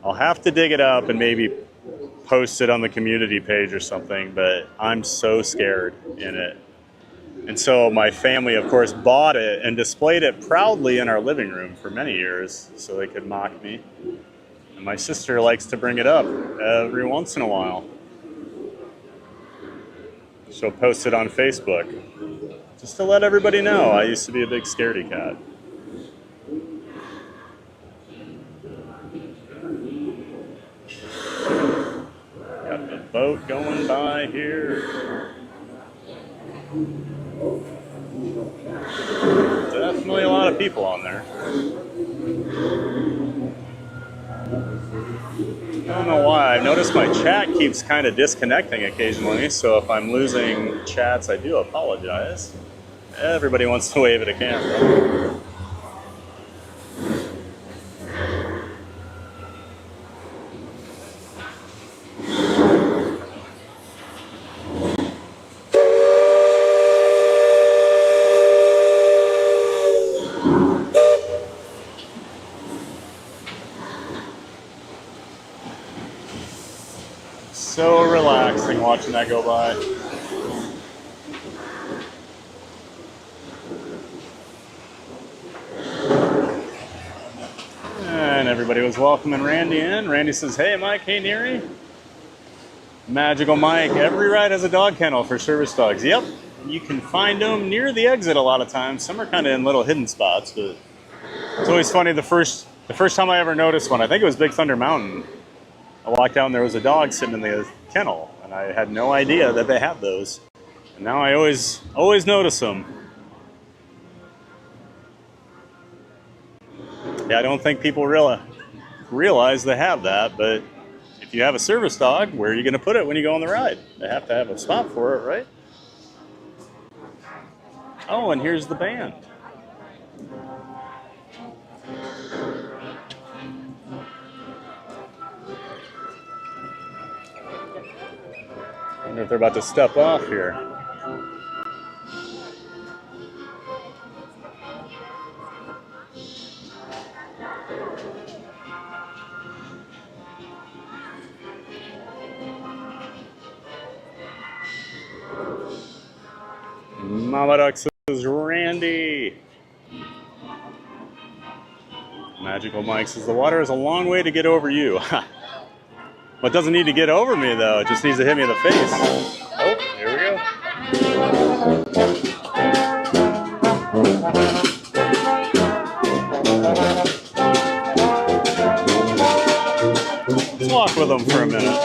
I'll have to dig it up and maybe post it on the community page or something, but I'm so scared in it. And so my family, of course, bought it and displayed it proudly in our living room for many years so they could mock me. And my sister likes to bring it up every once in a while. She'll post it on Facebook just to let everybody know I used to be a big scaredy cat. Got the boat going by here. Definitely a lot of people on there. I don't know why. I've noticed my chat keeps kind of disconnecting occasionally, so if I'm losing chats, I do apologize. Everybody wants to wave at a camera. So relaxing watching that go by. And everybody was welcoming Randy in. Randy says, hey Mike, hey Neary. Magical Mike, every ride has a dog kennel for service dogs. Yep, you can find them near the exit a lot of times. Some are kind of in little hidden spots, but it's always funny. The first time I ever noticed one, I think it was Big Thunder Mountain. I walked down, there was a dog sitting in the kennel, and I had no idea that they had those. And now I always notice them. Yeah, I don't think people realize they have that, but if you have a service dog, where are you going to put it when you go on the ride? They have to have a spot for it, right? Oh, and here's the band. I wonder if they're about to step off here. Mama Duck says Randy. Magical Mike says the water is a long way to get over you. Well, it doesn't need to get over me, though. It just needs to hit me in the face. Oh, here we go. Let's walk with them for a minute.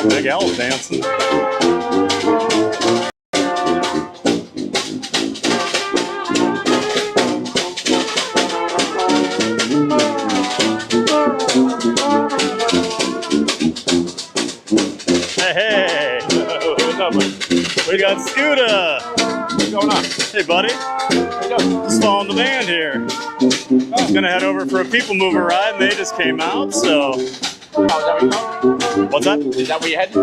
Big Al's dancing. Hey, what's up, man? We got Scooter. What's going on? Hey, buddy. How you doing? Just following the band here. I was gonna head over for a People Mover ride, and they just came out, so. Oh, is that where you going? What's that? Is that where you're heading?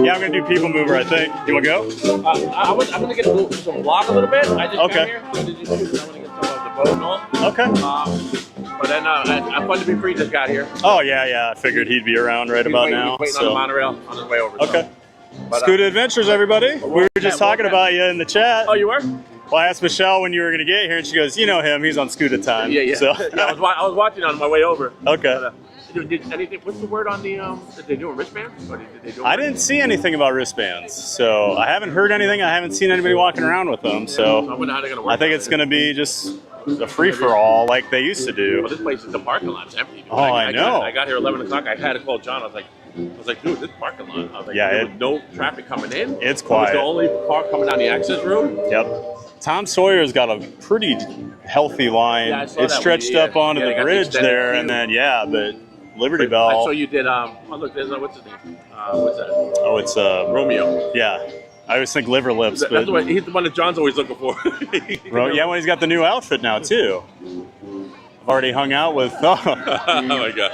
Yeah, I'm gonna do People Mover, I think. You wanna go? I'm gonna get some vlog a little bit. I just okay. got here. I want to get some of the boat and all. Okay. But then I'm fun to be free. Just got here. Oh yeah. I figured he'd be around right about now. He's waiting on the monorail on his way over. Okay. So. Scooter Adventures, everybody. We were just talking about you in the chat. Oh, you were? Well, I asked Michelle when you were gonna get here, and she goes, "You know him. He's on Scooter time." Yeah. So. Yeah, I was watching on my way over. Okay. But, did anything? What's the word on the? Did they do a wristband? Or did they do I didn't see anything about wristbands, so I haven't heard anything. I haven't seen anybody walking around with them, so I wonder how they're gonna work. I think it's gonna be just a free for all like they used to do. Well, this place is the parking lot's empty. Oh, I know. I got here 11 o'clock. I had to call John. I was like, dude, this parking lot. I was like, yeah, there was no traffic coming in. It's quiet. It was the only car coming down the access road. Yep. Tom Sawyer's got a pretty healthy line. Yeah, I saw it's that stretched up onto the bridge there, and then but Liberty Belle. I saw you did. Oh look, there's what's his name? What's that? Oh, it's Romeo. Yeah, I always think liver lips, but that's he's the one that John's always looking for. Yeah, well, he's got the new outfit now too. I've already hung out with. Oh, oh my god!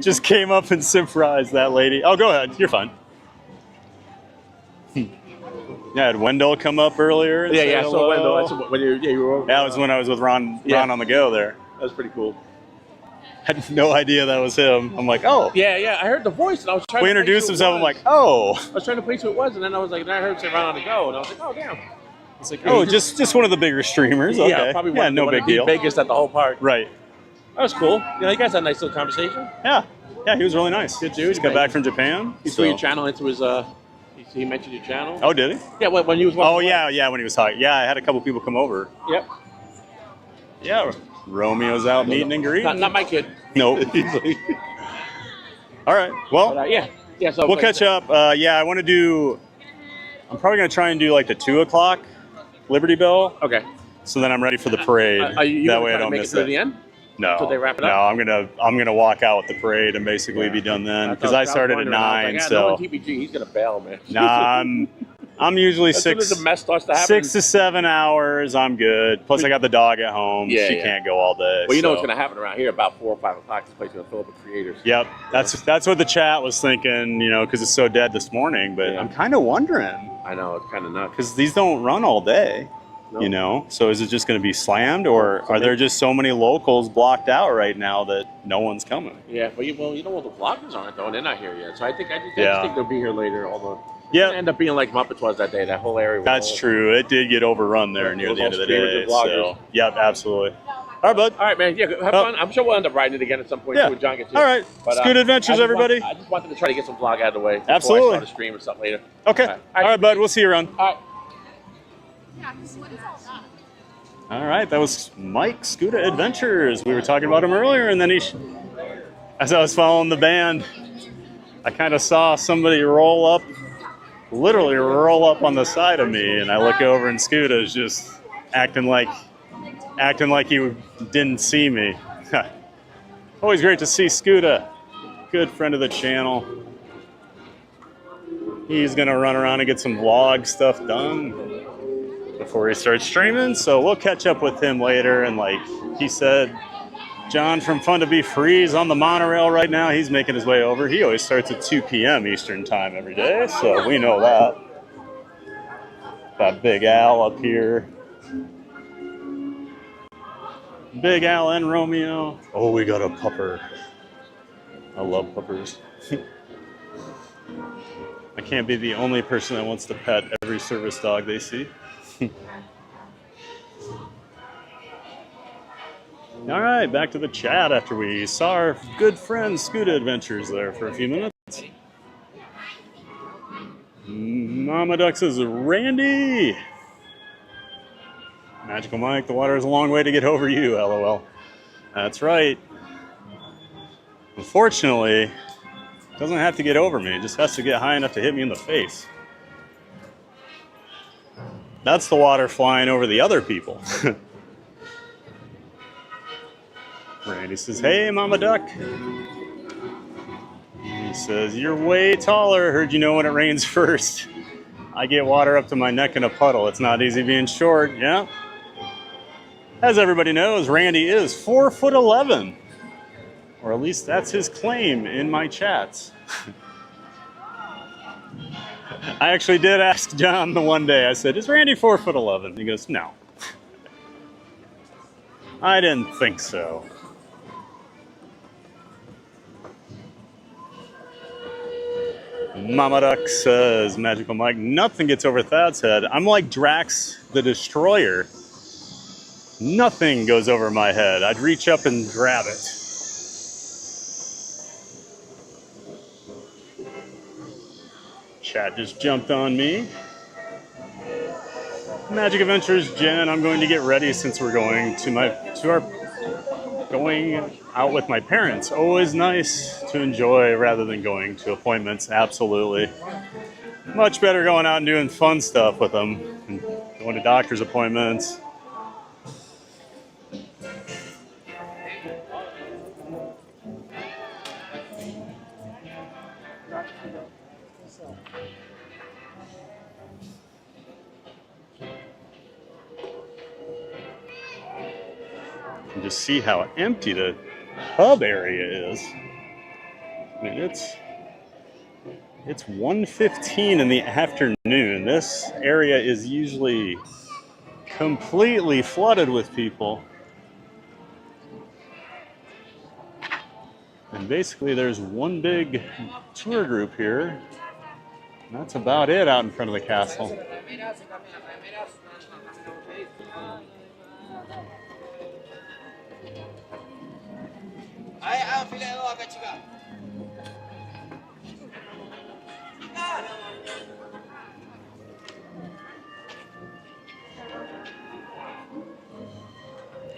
Just came up and surprised that lady. Oh, go ahead. You're fine. Yeah, I had Wendell come up earlier. And Yeah, I saw Wendell. hello. I saw when you were over. That was when I was with Ron on the go there. That was pretty cool. Had no idea that was him. I'm like, oh. Yeah. I heard the voice, and I was trying. We to introduced place himself. I'm like, oh. I was trying to place who it was, and then I was like, then I heard him say Ron on the go, and I was like, oh damn. It's like, oh, just one of the bigger streamers. Okay. Yeah, probably one, no one big of the deal. biggest at the whole park. Right. That was cool. You guys had a nice little conversation. Yeah, he was really nice. Good dude. Just got back from Japan. He threw your channel into his. He So he mentioned your channel? Oh, did he? Yeah, when you was walking away. Yeah, when he was talking. Yeah, I had a couple people come over. Yep. Yeah, Romeo's out meeting and greeting. Not my kid. Nope. All right. Well, But, yeah. So we'll catch up. Yeah, I want to do. I'm probably gonna try and do like the 2 o'clock Liberty Belle. Okay. So then I'm ready for the parade. Are you that gonna way I try to don't make miss it to it. the end? No. Till they wrap it up? No, I'm gonna walk out with the parade and basically be done then because I started at 9. No So one TBG, he's gonna bail, man. nah, I'm usually as soon as 6 the mess starts to happen. 6 to 7 hours. I'm good. Plus I got the dog at home. Yeah, she yeah. can't go all day. Well, you know so. what's gonna happen around here about 4 or 5 o'clock. This place is gonna fill up with creators. Yep, that's what the chat was thinking. You know, because it's so dead this morning. But I'm kind of wondering. I know it's kind of nuts because these don't run all day. No. You know, so is it just going to be slammed, or are there just so many locals blocked out right now that no one's coming? Yeah, but you know what, the vloggers aren't though, and they're not here yet. So I just Yeah. think they'll be here later. Although Yeah, end up being like Muppets was that day. That whole area. Was that's true. It did get overrun there near the end of the day. So, yep, absolutely. All right, bud. All right, man. Yeah, have fun. I'm sure we'll end up riding it again at some point Yeah. too when John gets here. All right. Scoot Adventures, everybody. I just wanted to try to get some vlog out of the way. Before Absolutely. I start a stream or something later. Okay. All right, bud. We'll see you around. All right. All right, that was Mike Scuda Adventures. We were talking about him earlier, and then as I was following the band, I kind of saw somebody literally roll up on the side of me, and I look over, and Scuda's just acting like he didn't see me. Always great to see Scuda, good friend of the channel. He's gonna run around and get some vlog stuff done before he starts streaming, so we'll catch up with him later. And like he said, John from Fun to Be Free is on the monorail right now. He's making his way over. He always starts at 2 p.m. Eastern time every day, so we know that. Got Big Al up here. Big Al and Romeo. Oh, we got a pupper. I love puppers. I can't be the only person that wants to pet every service dog they see. All right, back to the chat after we saw our good friend Scuda Adventures there for a few minutes. Mama Duck says, Randy! Magical Mike, the water is a long way to get over you, LOL. That's right. Unfortunately, it doesn't have to get over me. It just has to get high enough to hit me in the face. That's the water flying over the other people. Randy says, hey, Mama Duck. He says, you're way taller. Heard you know when it rains first. I get water up to my neck in a puddle. It's not easy being short. Yeah. As everybody knows, Randy is 4'11". Or at least that's his claim in my chats. I actually did ask John the one day. I said, is Randy 4'11"? He goes, no. I didn't think so. Mama Duck says, Magical Mike, nothing gets over Thad's head. I'm like Drax the Destroyer. Nothing goes over my head. I'd reach up and grab it. Chat just jumped on me. Magic Adventures Jen, I'm going to get ready since we're going going out with my parents. Always nice to enjoy rather than going to appointments. Absolutely. Much better going out and doing fun stuff with them and going to doctor's appointments. And just see how empty the hub area is. I mean, it's 1:15 in the afternoon. This area is usually completely flooded with people. And basically there's one big tour group here. And that's about it out in front of the castle.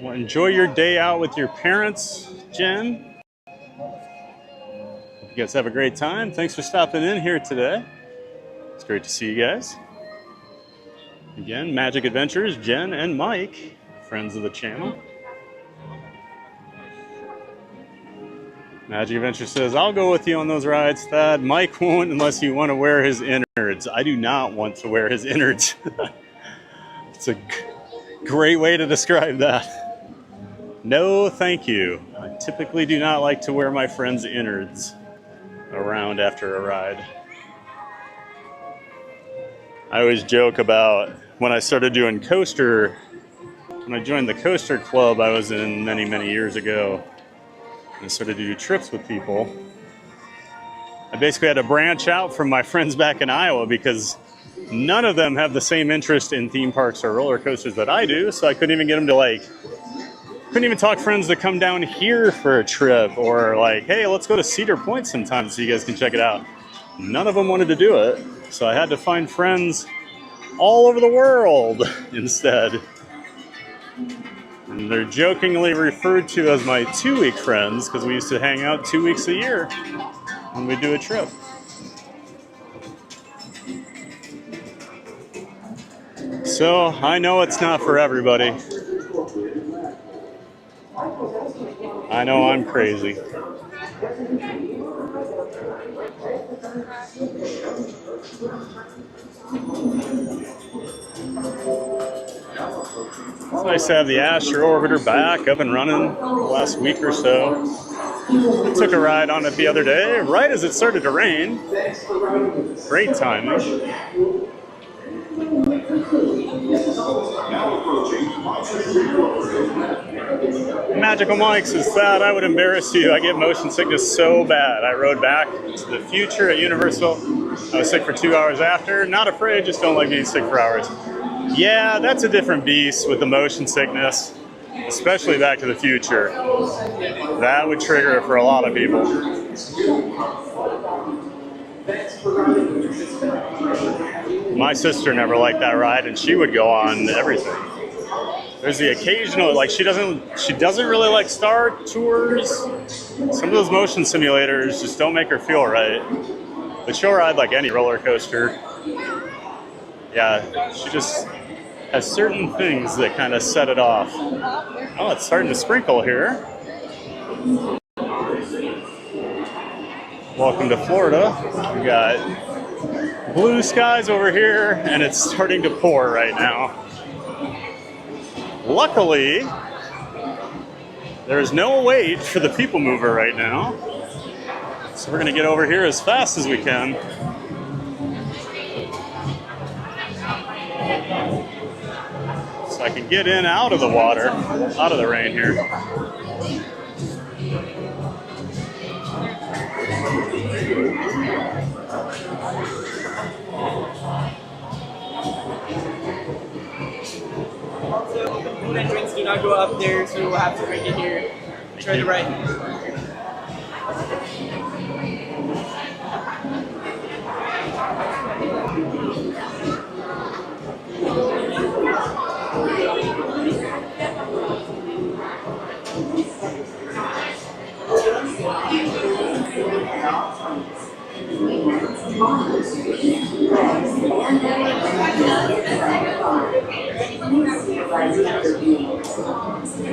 Well, enjoy your day out with your parents, Jen. Hope you guys have a great time. Thanks for stopping in here today. It's great to see you guys. Again, Magic Adventures, Jen and Mike, friends of the channel. Magic Adventure says, I'll go with you on those rides, Thad. Mike won't unless you want to wear his innards. I do not want to wear his innards. It's a great way to describe that. No, thank you. I typically do not like to wear my friend's innards around after a ride. I always joke about when I started doing coaster, when I joined the coaster club I was in many, many years ago, and started to do trips with people. I basically had to branch out from my friends back in Iowa because none of them have the same interest in theme parks or roller coasters that I do, so I couldn't even get them to couldn't even talk friends to come down here for a trip or like, hey, let's go to Cedar Point sometime so you guys can check it out. None of them wanted to do it, so I had to find friends all over the world instead. And they're jokingly referred to as my 2-week friends because we used to hang out 2 weeks a year when we do a trip. So I know it's not for everybody. I know I'm crazy. It's nice to have the Astro Orbiter back up and running the last week or so. I took a ride on it the other day, right as it started to rain. Great timing. Magical Mike says, Thad, I would embarrass you. I get motion sickness so bad. I rode back to the future at Universal. I was sick for 2 hours after. Not afraid, just don't like being sick for hours. Yeah, that's a different beast with the motion sickness, especially Back to the Future. That would trigger it for a lot of people. My sister never liked that ride, and she would go on everything. There's the occasional, like she doesn't really like Star Tours. Some of those motion simulators just don't make her feel right. But she'll ride like any roller coaster. Yeah, she just has certain things that kind of set it off. Oh, it's starting to sprinkle here. Welcome to Florida. We got blue skies over here, and it's starting to pour right now. Luckily, there's no wait for the people mover right now. So we're gonna get over here as fast as we can. So I can get in out of the water, out of the rain here. Food and drinks do not go up there, so we'll have to drink it here. Try the right.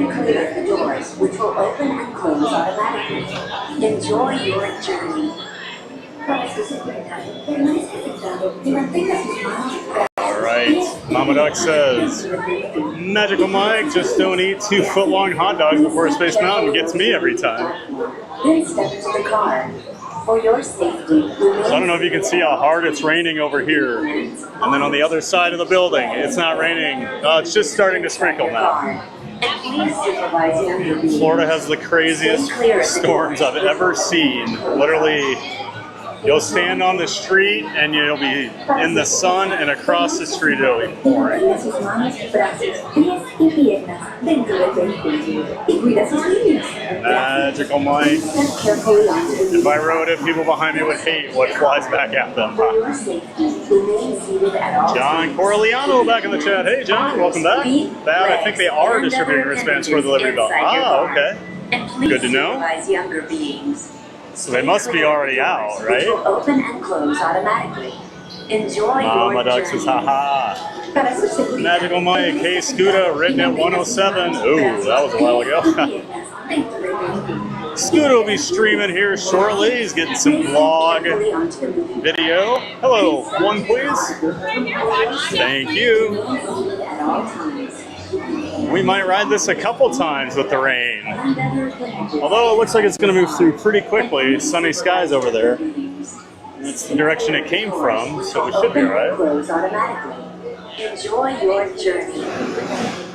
Clear the doors, which will open and close automatically. Enjoy your journey. Alright, Mama Duck says, Magical Mike, just don't eat 2-foot-long hot dogs before Space Mountain gets me every time. Then step into the car. For your safety, So I don't know if you can see how hard it's raining over here. And then on the other side of the building, it's not raining. It's just starting to sprinkle now. Florida has the craziest storms I've ever seen. Literally, you'll stand on the street and you'll be in the sun, and across the street it'll be pouring. Magical Mike. If I rode it, people behind me would hate what flies back at them. Remain seated at all John Corleano back in the chat. Hey, John, welcome back. That, I think they are distributing wristbands for the Liberty Belle. Ah, okay. Good to know. Younger beings. So they must be already out, right? Will open and close automatically. Enjoy Mama your Duck says, haha. Magical Mike, hey Scooter, written at 107. Ooh, that was a while ago. Scooter will be streaming here shortly. He's getting some vlog video. Hello, one please. Thank you. We might ride this a couple times with the rain. Although it looks like it's going to move through pretty quickly. Sunny skies over there. That's the direction it came from, so we should be alright. Enjoy your journey.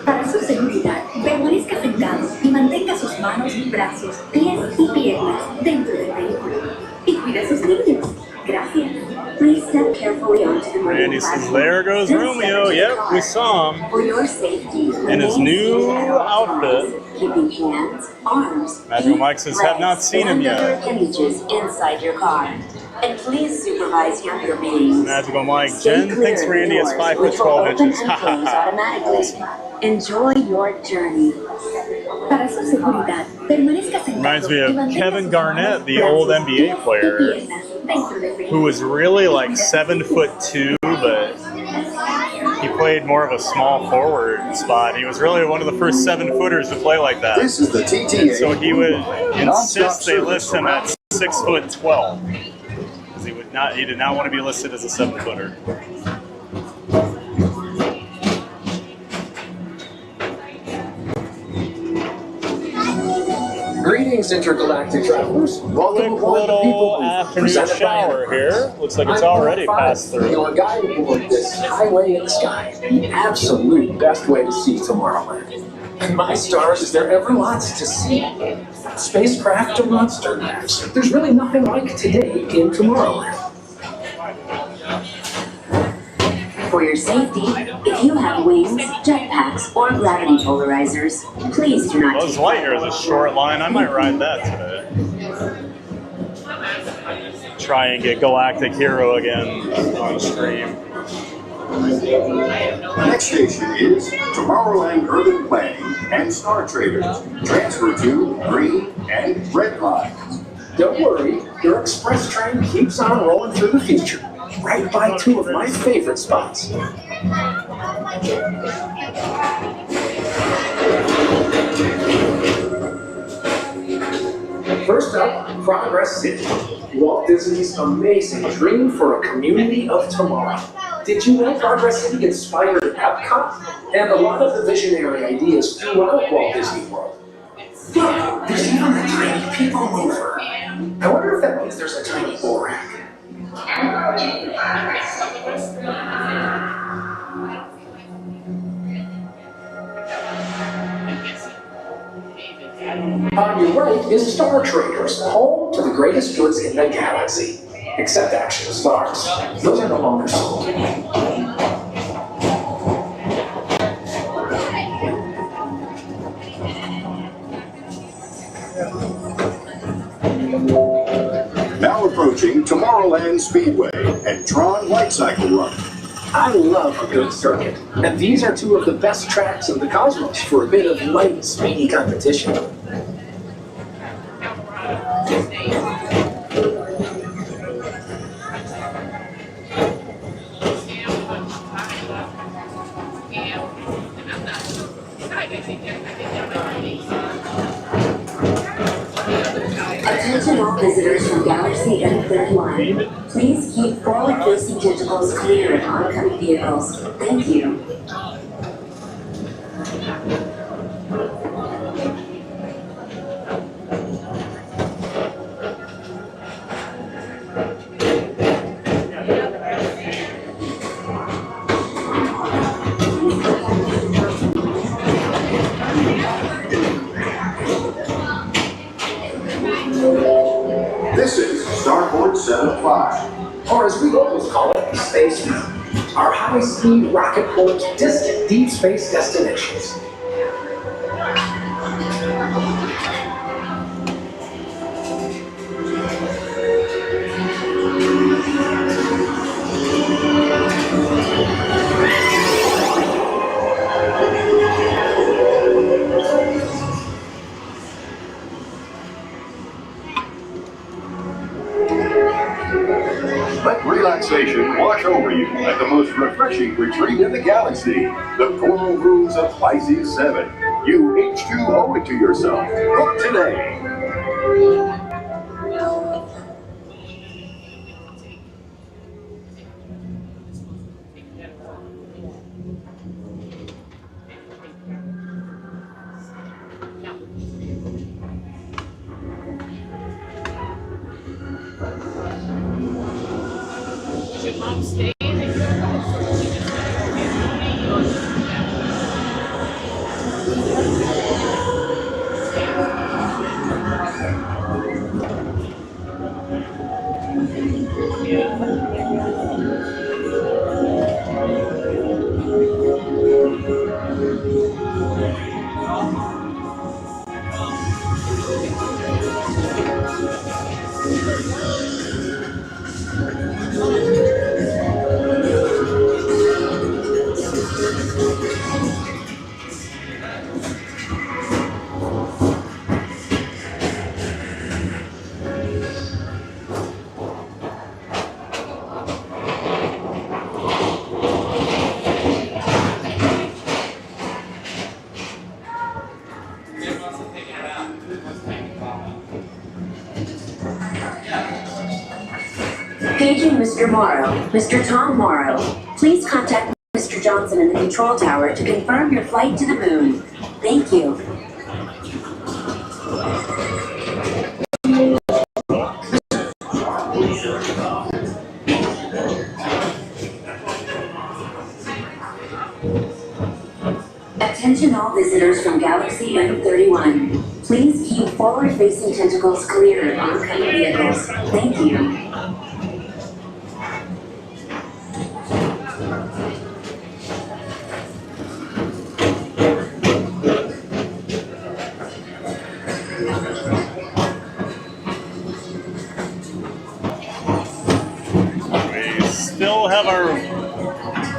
Para su seguridad, permanezca sentado y mantenga sus manos, brazos, pies y piernas dentro del vehículo. Y cuide sus niños. Gracias. Please step carefully onto the road. Randy says, there goes Romeo. Yep, we saw him. For your safety, in his new outfit. keeping hands, arms, Magical Mike says, have not seen him yet. appendages inside your car. And please supervise younger beings. Magical Mike. Jen thinks Randy is 5 foot 12 inches. Automatically. Enjoy your journey. Para su seguridad, permanezca sentado. Reminds me of Kevin Garnett, the old NBA player, who was really like 7'2", but he played more of a small forward spot. He was really one of the first 7-footers to play like that. This is the TTA. So he would insist they list him at 6'12". He did not want to be listed as a 7-footer. Greetings, intergalactic travelers. Quick little afternoon shower here. Looks like it's already passed through. Your guide aboard this highway in the sky. The absolute best way to see Tomorrowland. And my stars, is there ever lots to see? Spacecraft to monster maps. There's really nothing like today in Tomorrowland. For your safety, if you have wings, jetpacks, or gravity polarizers, please do not Buzz Lightyear is a short line. I might ride that today. Try and get Galactic Hero again on stream. Next station is Tomorrowland Urban Planning and Star Traders. Transfer to green and red lines. Don't worry, your express train keeps on rolling through the future. Right by two of my favorite spots. First up, Progress City. Walt Disney's amazing dream for a community of tomorrow. Did you know Progress City inspired Epcot? And a lot of the visionary ideas throughout Walt Disney World. Look, there's even a tiny people mover. I wonder if that means there's a tiny Borak. On your right is Star Traders, home to the greatest goods in the galaxy. Except actual stars. Those are no longer sold. Now approaching Tomorrowland Speedway and Tron Light Cycle Run. I love a good circuit, and these are two of the best tracks in the cosmos for a bit of light, speedy competition. Attention all visitors from Galaxy and Third Line. Please keep forward-facing tentacles clear of oncoming vehicles. Thank you. This is Starboard 75. Or as we always call it, Space Mountain. Our high-speed rocket port to distant deep space destinations. Let relaxation wash over you at the most refreshing retreat in the galaxy, the Coral Rooms of Pisces 7. You H2 owe it to yourself. Book today. Should mom stay? Paging Mr. Morrow, Mr. Tom Morrow. Please contact Mr. Johnson in the control tower to confirm your flight to the moon. Thank you. Attention all visitors from Galaxy M31. Please keep forward-facing tentacles clear of oncoming vehicles. Thank you. Still have our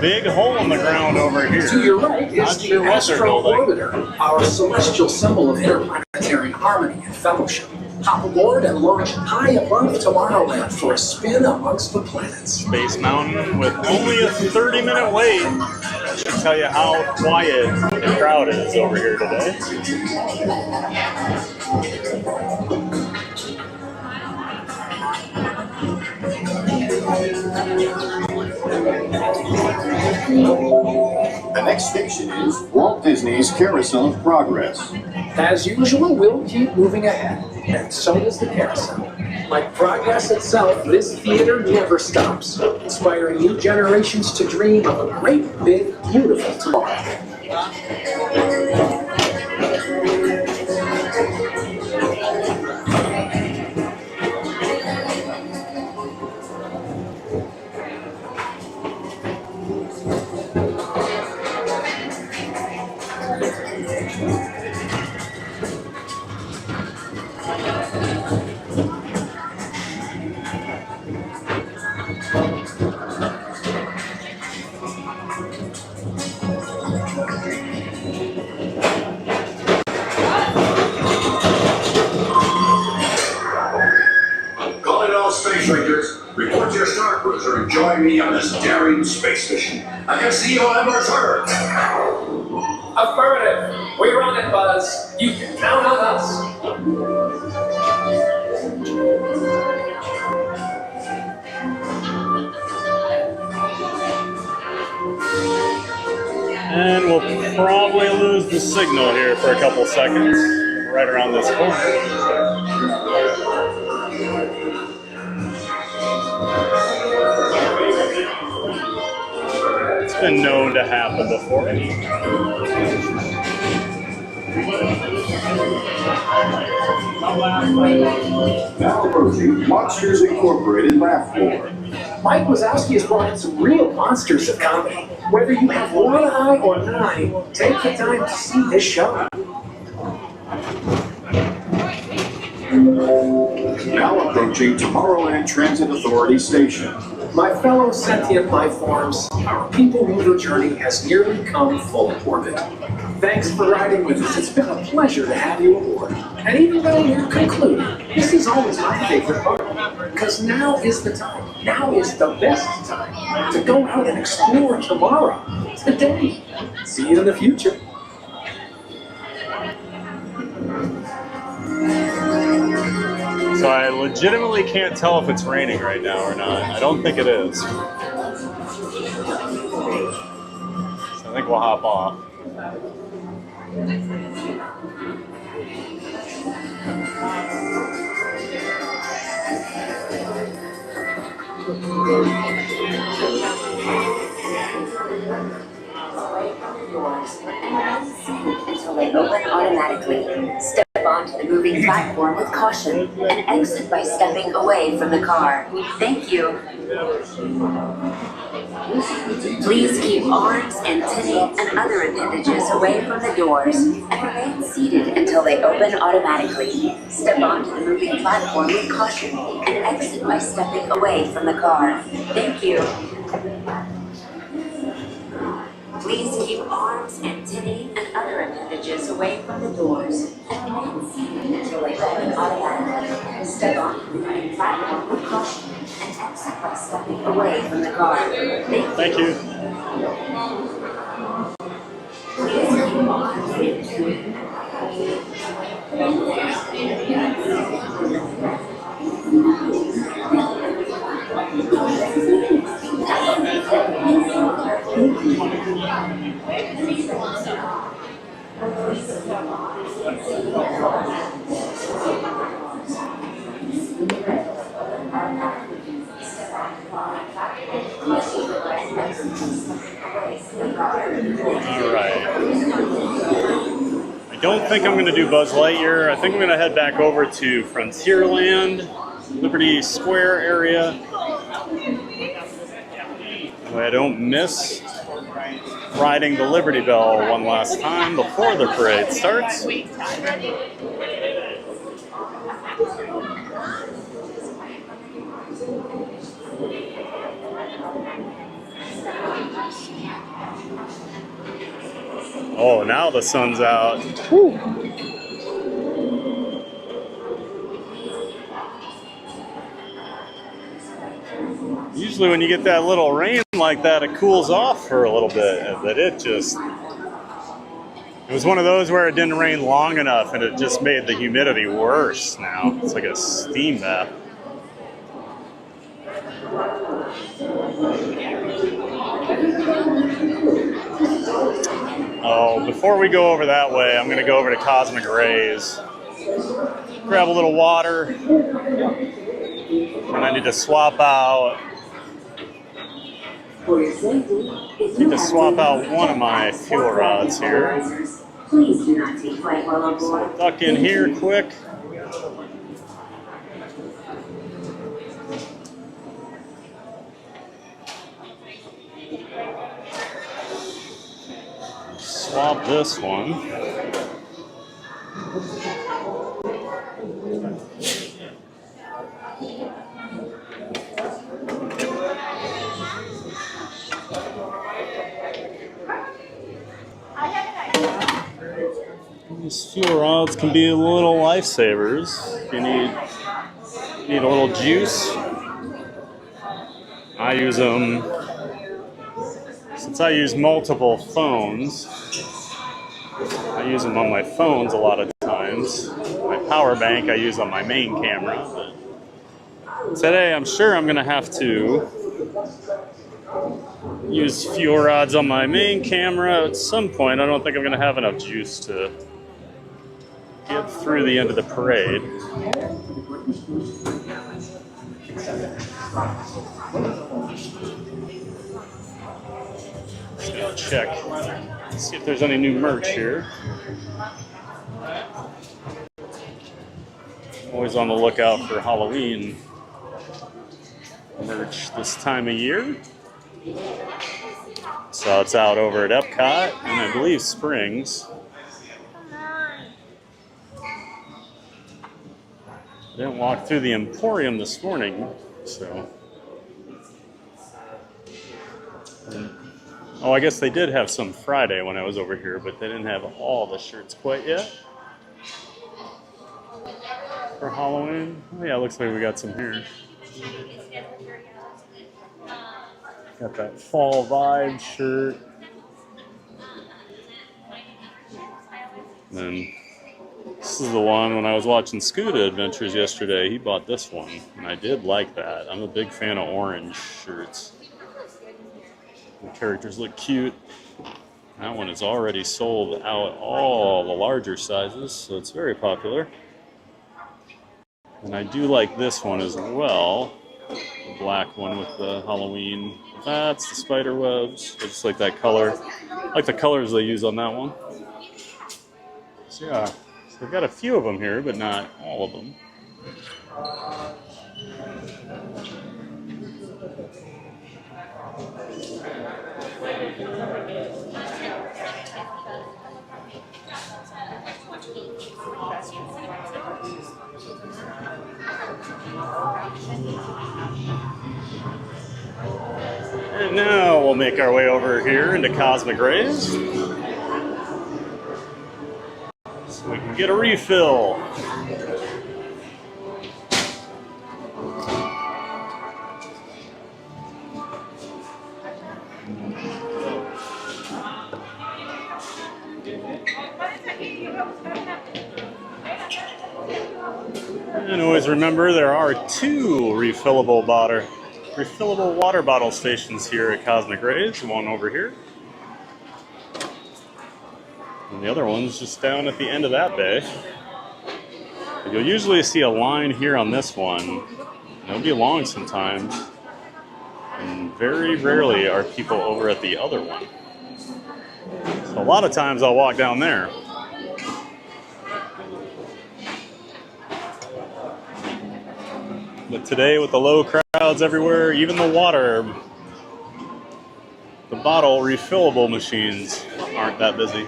big hole in the ground over here. To your right is Not the sure what they're Astro building. Orbiter, our celestial symbol of interplanetary harmony and fellowship. Hop aboard and launch high above Tomorrowland for a spin amongst the planets. Space Mountain with only a 30-minute wait. That should tell you how quiet the crowd is over here today. The next station is Walt Disney's Carousel of Progress. As usual, we'll keep moving ahead, and so does the carousel. Like progress itself, this theater never stops, inspiring new generations to dream of a great, big, beautiful tomorrow. Space Rangers, report to your star cruiser and join me on this daring space mission. I can see you on Earth. Affirmative. We're on it, Buzz. You can count on us. And we'll probably lose the signal here for a couple seconds, right around this corner. It's been known to happen before. Now approaching Monsters Incorporated laugh floor. Mike Wazowski has brought in some real monsters of comedy. Whether you have one eye or 9, take the time to see this show. Now approaching Tomorrowland Transit Authority Station. My fellow sentient life forms, our people mover journey has nearly come full orbit. Thanks for riding with us. It's been a pleasure to have you aboard. And even though you're concluded, this is always my favorite part. Because now is the time. Now is the best time to go out and explore tomorrow. Today. See you in the future. So I legitimately can't tell if it's raining right now or not. I don't think it is. So I think we'll hop off. Until they open automatically. Step onto the moving platform with caution and exit by stepping away from the car. Thank you. Please keep arms, antennae, and other appendages away from the doors and remain seated until they open automatically. Step onto the moving platform with caution and exit by stepping away from the car. Thank you. Please keep arms, antennae, and other appendages away from the doors and remain seated until they open automatically. Step onto the moving platform with caution and exit by stepping away from the car. Thank you. Please keep arms, antennae. Alright. I don't think I'm going to do Buzz Lightyear. I think I'm going to head back over to Frontierland, Liberty Square area. That way I don't miss riding the Liberty Belle one last time before the parade starts. Oh, now the sun's out. Woo. Usually when you get that little rain like that, it cools off for a little bit, but it was one of those where it didn't rain long enough and it just made the humidity worse now. It's like a steam bath. Oh, before we go over that way, I'm going to go over to Cosmic Rays, grab a little water, and I need to swap out. One of my fuel rods here. Please do not take flight while on board. Duck in here quick. Swap this one. These fuel rods can be little lifesavers. If you need a little juice, I use them. Since I use multiple phones, I use them on my phones a lot of times. My power bank I use on my main camera. But today I'm sure I'm going to have to use fuel rods on my main camera at some point. I don't think I'm going to have enough juice to get through the end of the parade. Just gonna check, see if there's any new merch here. Always on the lookout for Halloween merch this time of year. So it's out over at Epcot and I believe Springs. Didn't walk through the Emporium this morning, so. Oh, I guess they did have some Friday when I was over here, but they didn't have all the shirts quite yet. For Halloween? Oh yeah, looks like we got some here. Got that fall vibe shirt. And then this is the one when I was watching Scuda Adventures yesterday. He bought this one, and I did like that. I'm a big fan of orange shirts. The characters look cute. That one is already sold out all the larger sizes, so it's very popular. And I do like this one as well. The black one with the Halloween. That's the spider webs. I just like that color. I like the colors they use on that one. So yeah, so we've got a few of them here, but not all of them. And now we'll make our way over here into Cosmic Rays, so we can get a refill. And always remember there are 2 refillable water bottle stations here at Cosmic Rays. One over here, and the other one's just down at the end of that bay. You'll usually see a line here on this one, and it'll be long sometimes, and very rarely are people over at the other one. So a lot of times I'll walk down there. But today, with the low crowds everywhere, even the bottle refillable machines aren't that busy.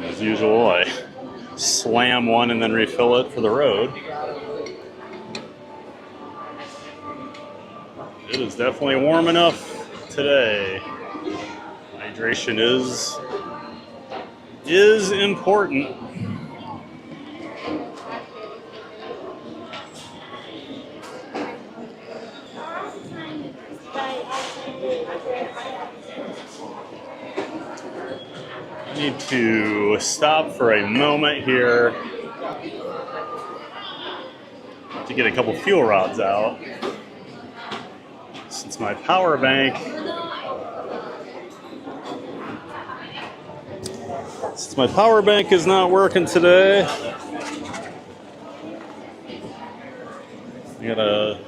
As usual, I slam one and then refill it for the road. It is definitely warm enough today. Hydration is important. I need to stop for a moment here to get a couple fuel rods out, since my power bank is not working today. I gotta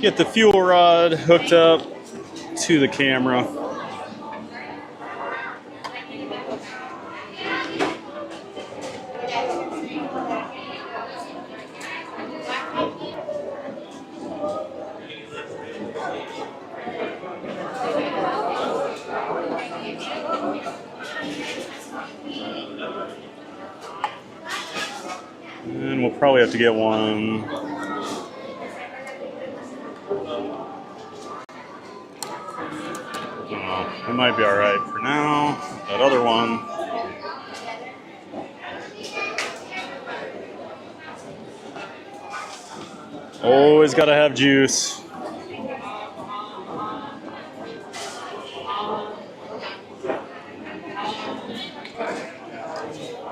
get the fuel rod hooked up to the camera. And we'll probably have to get one. It might be all right for now. That other one. Always got to have juice.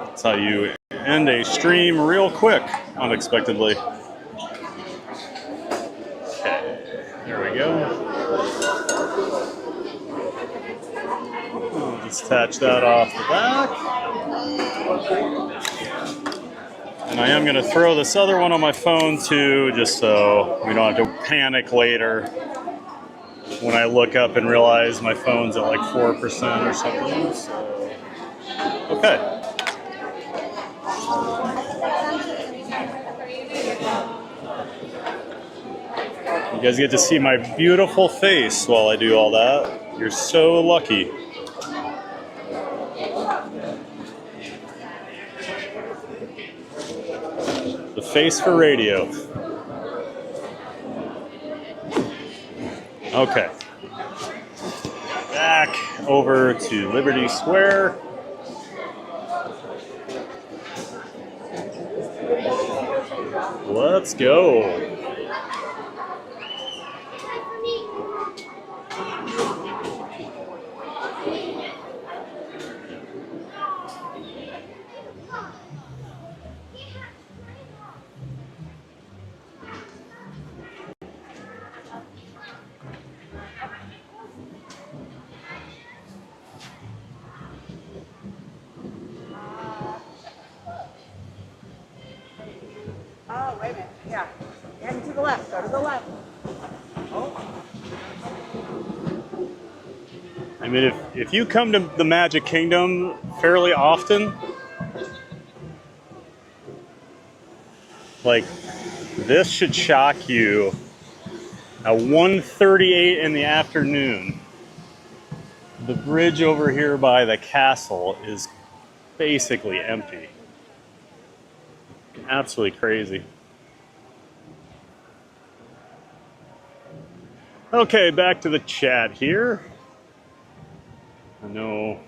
That's how you end a stream real quick, unexpectedly. Okay, there we go. I'll just attach that off the back. And I am going to throw this other one on my phone too, just so we don't have to panic later when I look up and realize my phone's at like 4% or something. So, okay. You guys get to see my beautiful face while I do all that. You're so lucky. face for radio. Okay. Back over to Liberty Square. Let's go. Oh, wait a minute. Yeah. Heading to the left. Go to the left. I mean, if you come to the Magic Kingdom fairly often, like, this should shock you. At 1:38 in the afternoon, the bridge over here by the castle is basically empty. Absolutely crazy. Okay, back to the chat here. I know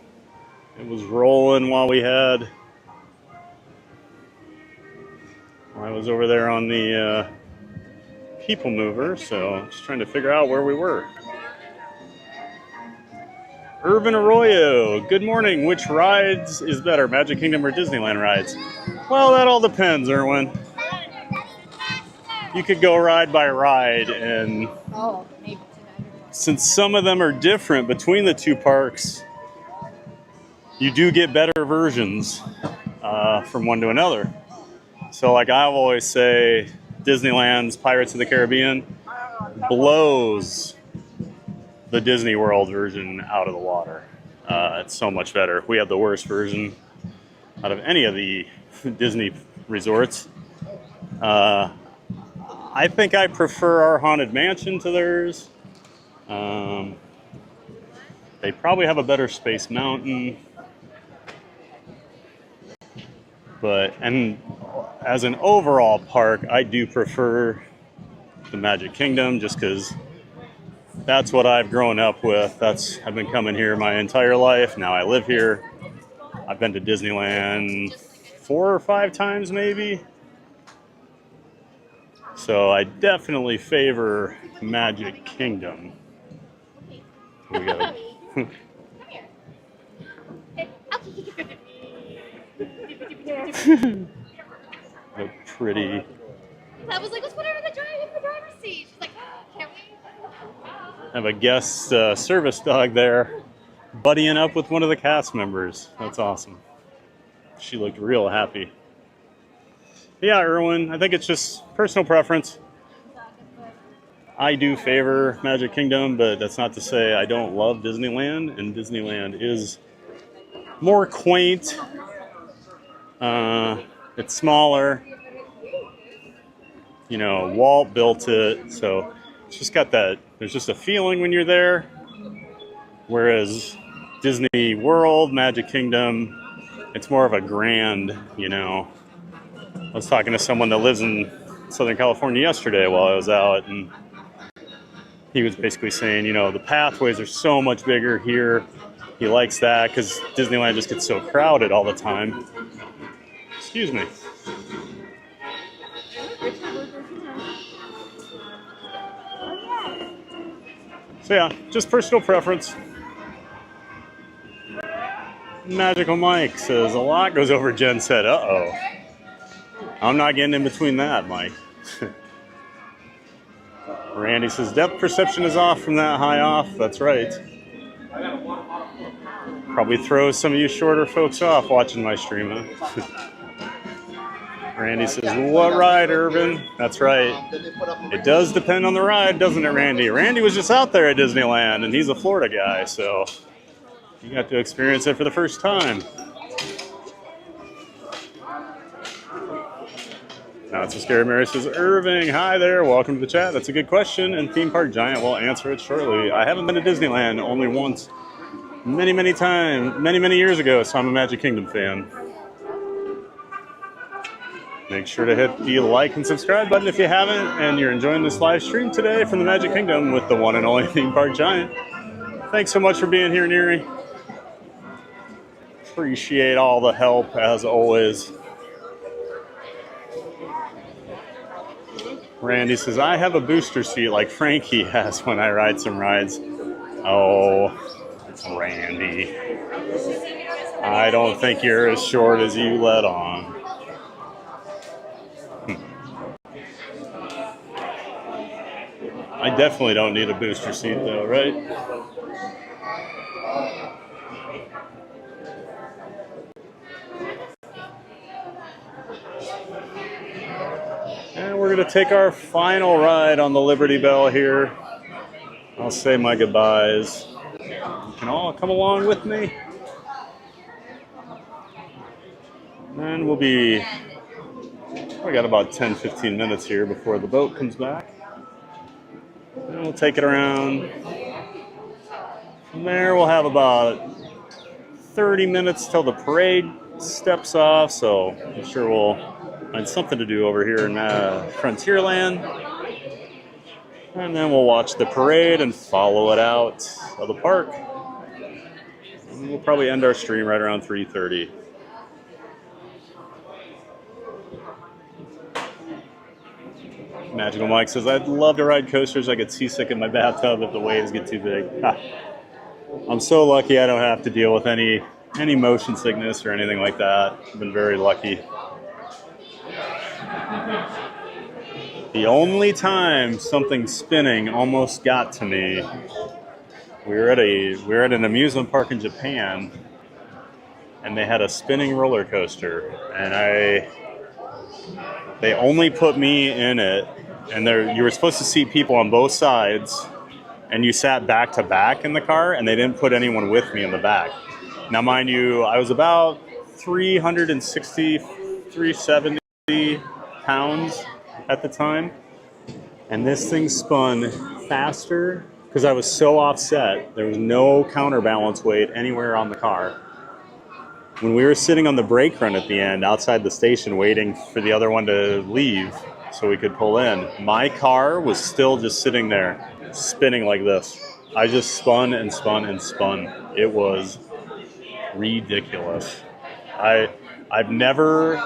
it was rolling while I was over there on the people mover, so just trying to figure out where we were. Irvin Arroyo, good morning. Which rides is better, Magic Kingdom or Disneyland rides? Well, that all depends, Erwin. You could go ride by ride, and since some of them are different between the two parks, you do get better versions from one to another. So like I always say, Disneyland's Pirates of the Caribbean blows the Disney World version out of the water. It's so much better. We have the worst version out of any of the Disney resorts. I think I prefer our Haunted Mansion to theirs. They probably have a better Space Mountain. And as an overall park, I do prefer the Magic Kingdom just because that's what I've grown up with. I've been coming here my entire life. Now I live here. I've been to Disneyland 4 or 5 times maybe. So I definitely favor Magic Kingdom. We got a pretty. I was like, let's put her in the driver's seat. She's like, oh, can't we? Have a guest service dog there, buddying up with one of the cast members. That's awesome. She looked real happy. Yeah, Erwin, I think it's just personal preference. I do favor Magic Kingdom, but that's not to say I don't love Disneyland, and Disneyland is more quaint. It's smaller. You know, Walt built it, so it's just got that, there's just a feeling when you're there. Whereas Disney World, Magic Kingdom, it's more of a grand, you know. I was talking to someone that lives in Southern California yesterday while I was out, and he was basically saying, you know, the pathways are so much bigger here. He likes that because Disneyland just gets so crowded all the time. Excuse me. So yeah, just personal preference. Magical Mike says, a lot goes over Jen said. Uh-oh. I'm not getting in between that, Mike. Randy says, depth perception is off from that high off. That's right. Probably throws some of you shorter folks off watching my stream, huh? Randy says, what ride, Irvin? That's right. It does depend on the ride, doesn't it, Randy? Randy was just out there at Disneyland, and he's a Florida guy, so you got to experience it for the first time. Not so scary. Mary says, Irving, hi there. Welcome to the chat. That's a good question, and Theme Park Giant will answer it shortly. I haven't been to Disneyland, only once. Many years ago, so I'm a Magic Kingdom fan. Make sure to hit the like and subscribe button if you haven't, and you're enjoying this live stream today from the Magic Kingdom with the one and only theme park giant. Thanks so much for being here, Neri. Appreciate all the help as always. Randy says, I have a booster seat like Frankie has when I ride some rides. Oh, it's Randy. I don't think you're as short as you let on. I definitely don't need a booster seat though, right? And we're going to take our final ride on the Liberty Belle here. I'll say my goodbyes. You can all come along with me. And we got about 10-15 minutes here before the boat comes back. And we'll take it around. From there, we'll have about 30 minutes till the parade steps off, so I'm sure we'll find something to do over here in Frontierland. And then we'll watch the parade and follow it out of the park. And we'll probably end our stream right around 3:30. Magical Mike says, I'd love to ride coasters. I get seasick in my bathtub if the waves get too big. I'm so lucky I don't have to deal with any motion sickness or anything like that. I've been very lucky. The only time something spinning almost got to me, we were at an amusement park in Japan, and they had a spinning roller coaster, and they only put me in it, and you were supposed to see people on both sides, and you sat back to back in the car, and they didn't put anyone with me in the back. Now, mind you, I was about 370 pounds at the time, and this thing spun faster because I was so offset. There was no counterbalance weight anywhere on the car. When we were sitting on the brake run at the end outside the station waiting for the other one to leave so we could pull in, my car was still just sitting there spinning like this. I just spun and spun and spun. It was ridiculous. I've never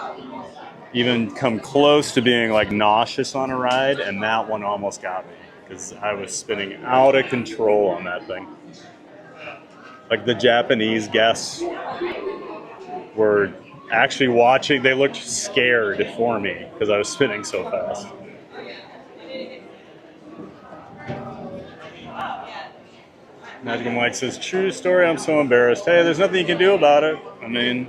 even come close to being like nauseous on a ride, and that one almost got me because I was spinning out of control on that thing. Like the Japanese guests were actually watching, they looked scared for me because I was spinning so fast. Magical Mike says, true story, I'm so embarrassed. Hey, there's nothing you can do about it. I mean,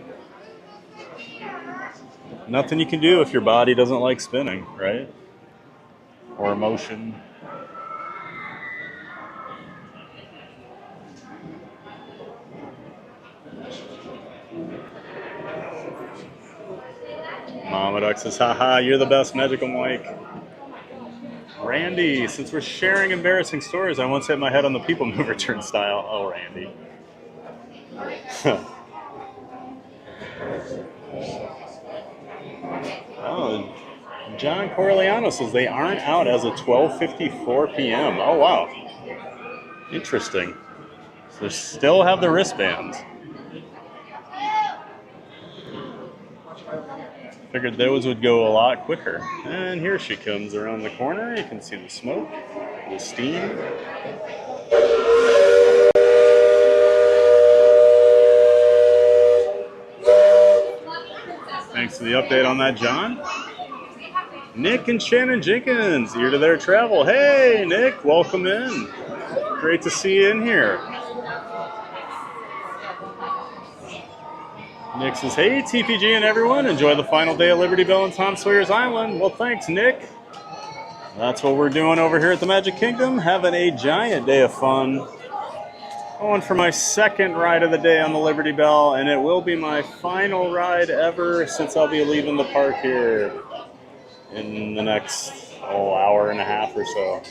nothing you can do if your body doesn't like spinning, right? Or emotion. Mama Duck says, haha, you're the best, Magical Mike. Randy, since we're sharing embarrassing stories, I once hit my head on the people mover turnstile. Oh, Randy. Oh, John Corleano says they aren't out as of 12:54 p.m. Oh, wow. Interesting. So they still have the wristbands. Figured those would go a lot quicker. And here she comes around the corner. You can see the smoke, the steam. Thanks for the update on that, John. Nick and Shannon Jenkins, ear to their travel. Hey, Nick, welcome in. Great to see you in here. Nick says, hey, TPG and everyone, enjoy the final day of Liberty Belle and Tom Sawyer's Island. Well, thanks, Nick. That's what we're doing over here at the Magic Kingdom, having a giant day of fun. Going for my second ride of the day on the Liberty Belle, and it will be my final ride ever since I'll be leaving the park here in the next hour and a half or so.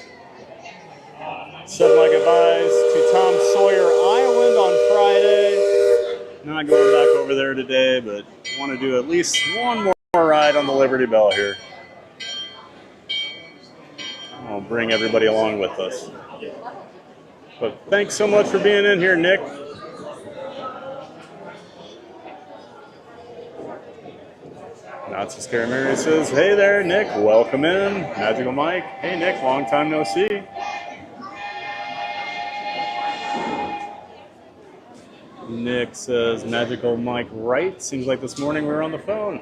Said my goodbyes to Tom Sawyer Island on Friday. Not going back over there today, but want to do at least one more ride ride on the Liberty Belle here. I'll bring everybody along with us. But thanks so much for being in here, Nick. Not So Scary Mary says, hey there, Nick, welcome in. Magical Mike, hey Nick, long time no see. Nick says, Magical Mike right. Seems like this morning we were on the phone.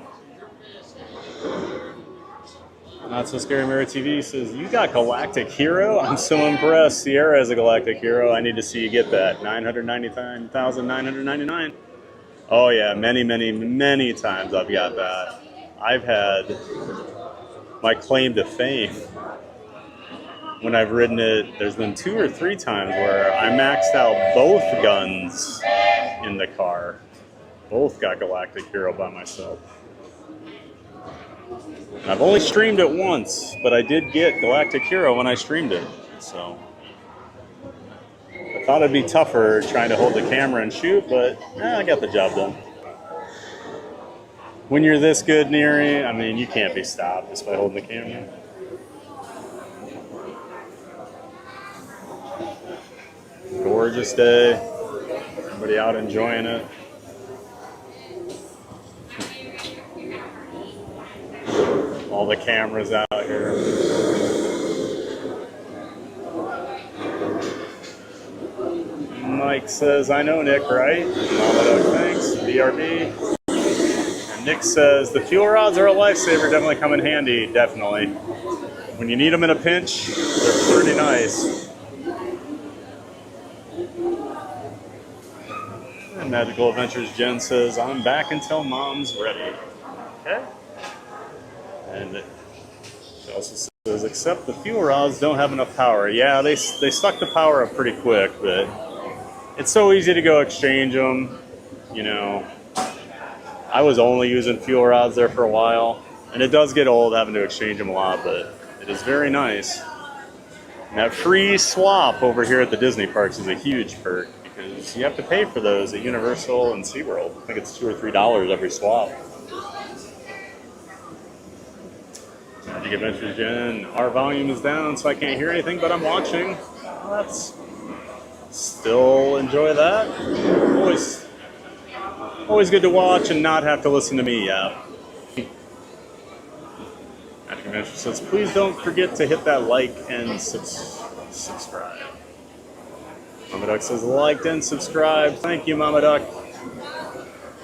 Not So Scary Mary TV says, you got Galactic Hero? I'm so impressed. Sierra is a Galactic Hero. I need to see you get that. 999,999. Oh yeah, many, many, many times I've got that. I've had my claim to fame. When I've ridden it, there's been 2 or 3 times where I maxed out both guns in the car. Both got Galactic Hero by myself. And I've only streamed it once, but I did get Galactic Hero when I streamed it. So I thought it'd be tougher trying to hold the camera and shoot, but I got the job done. When you're this good, Neri, I mean, you can't be stopped just by holding the camera. Gorgeous day. Everybody out enjoying it. All the cameras out here. Mike says, I know Nick, right? Mama Doug, thanks. BRB. And Nick says, the fuel rods are a lifesaver. Definitely come in handy. Definitely. When you need them in a pinch, they're pretty nice. And Magical Adventures Jen says, I'm back until Mom's ready. Okay. And she also says, except the fuel rods don't have enough power. Yeah, they suck the power up pretty quick, but it's so easy to go exchange them. You know, I was only using fuel rods there for a while, and it does get old having to exchange them a lot, but it is very nice. And that free swap over here at the Disney parks is a huge perk. Because you have to pay for those at Universal and SeaWorld. I think it's $2 or $3 every swap. Magic Adventures Jen, our volume is down, so I can't hear anything, but I'm watching. Well, that's still enjoy that. Always good to watch and not have to listen to me. Yeah. Magic Adventures says, please don't forget to hit that like and subscribe. Mama Duck says, liked and subscribed. Thank you, Mama Duck.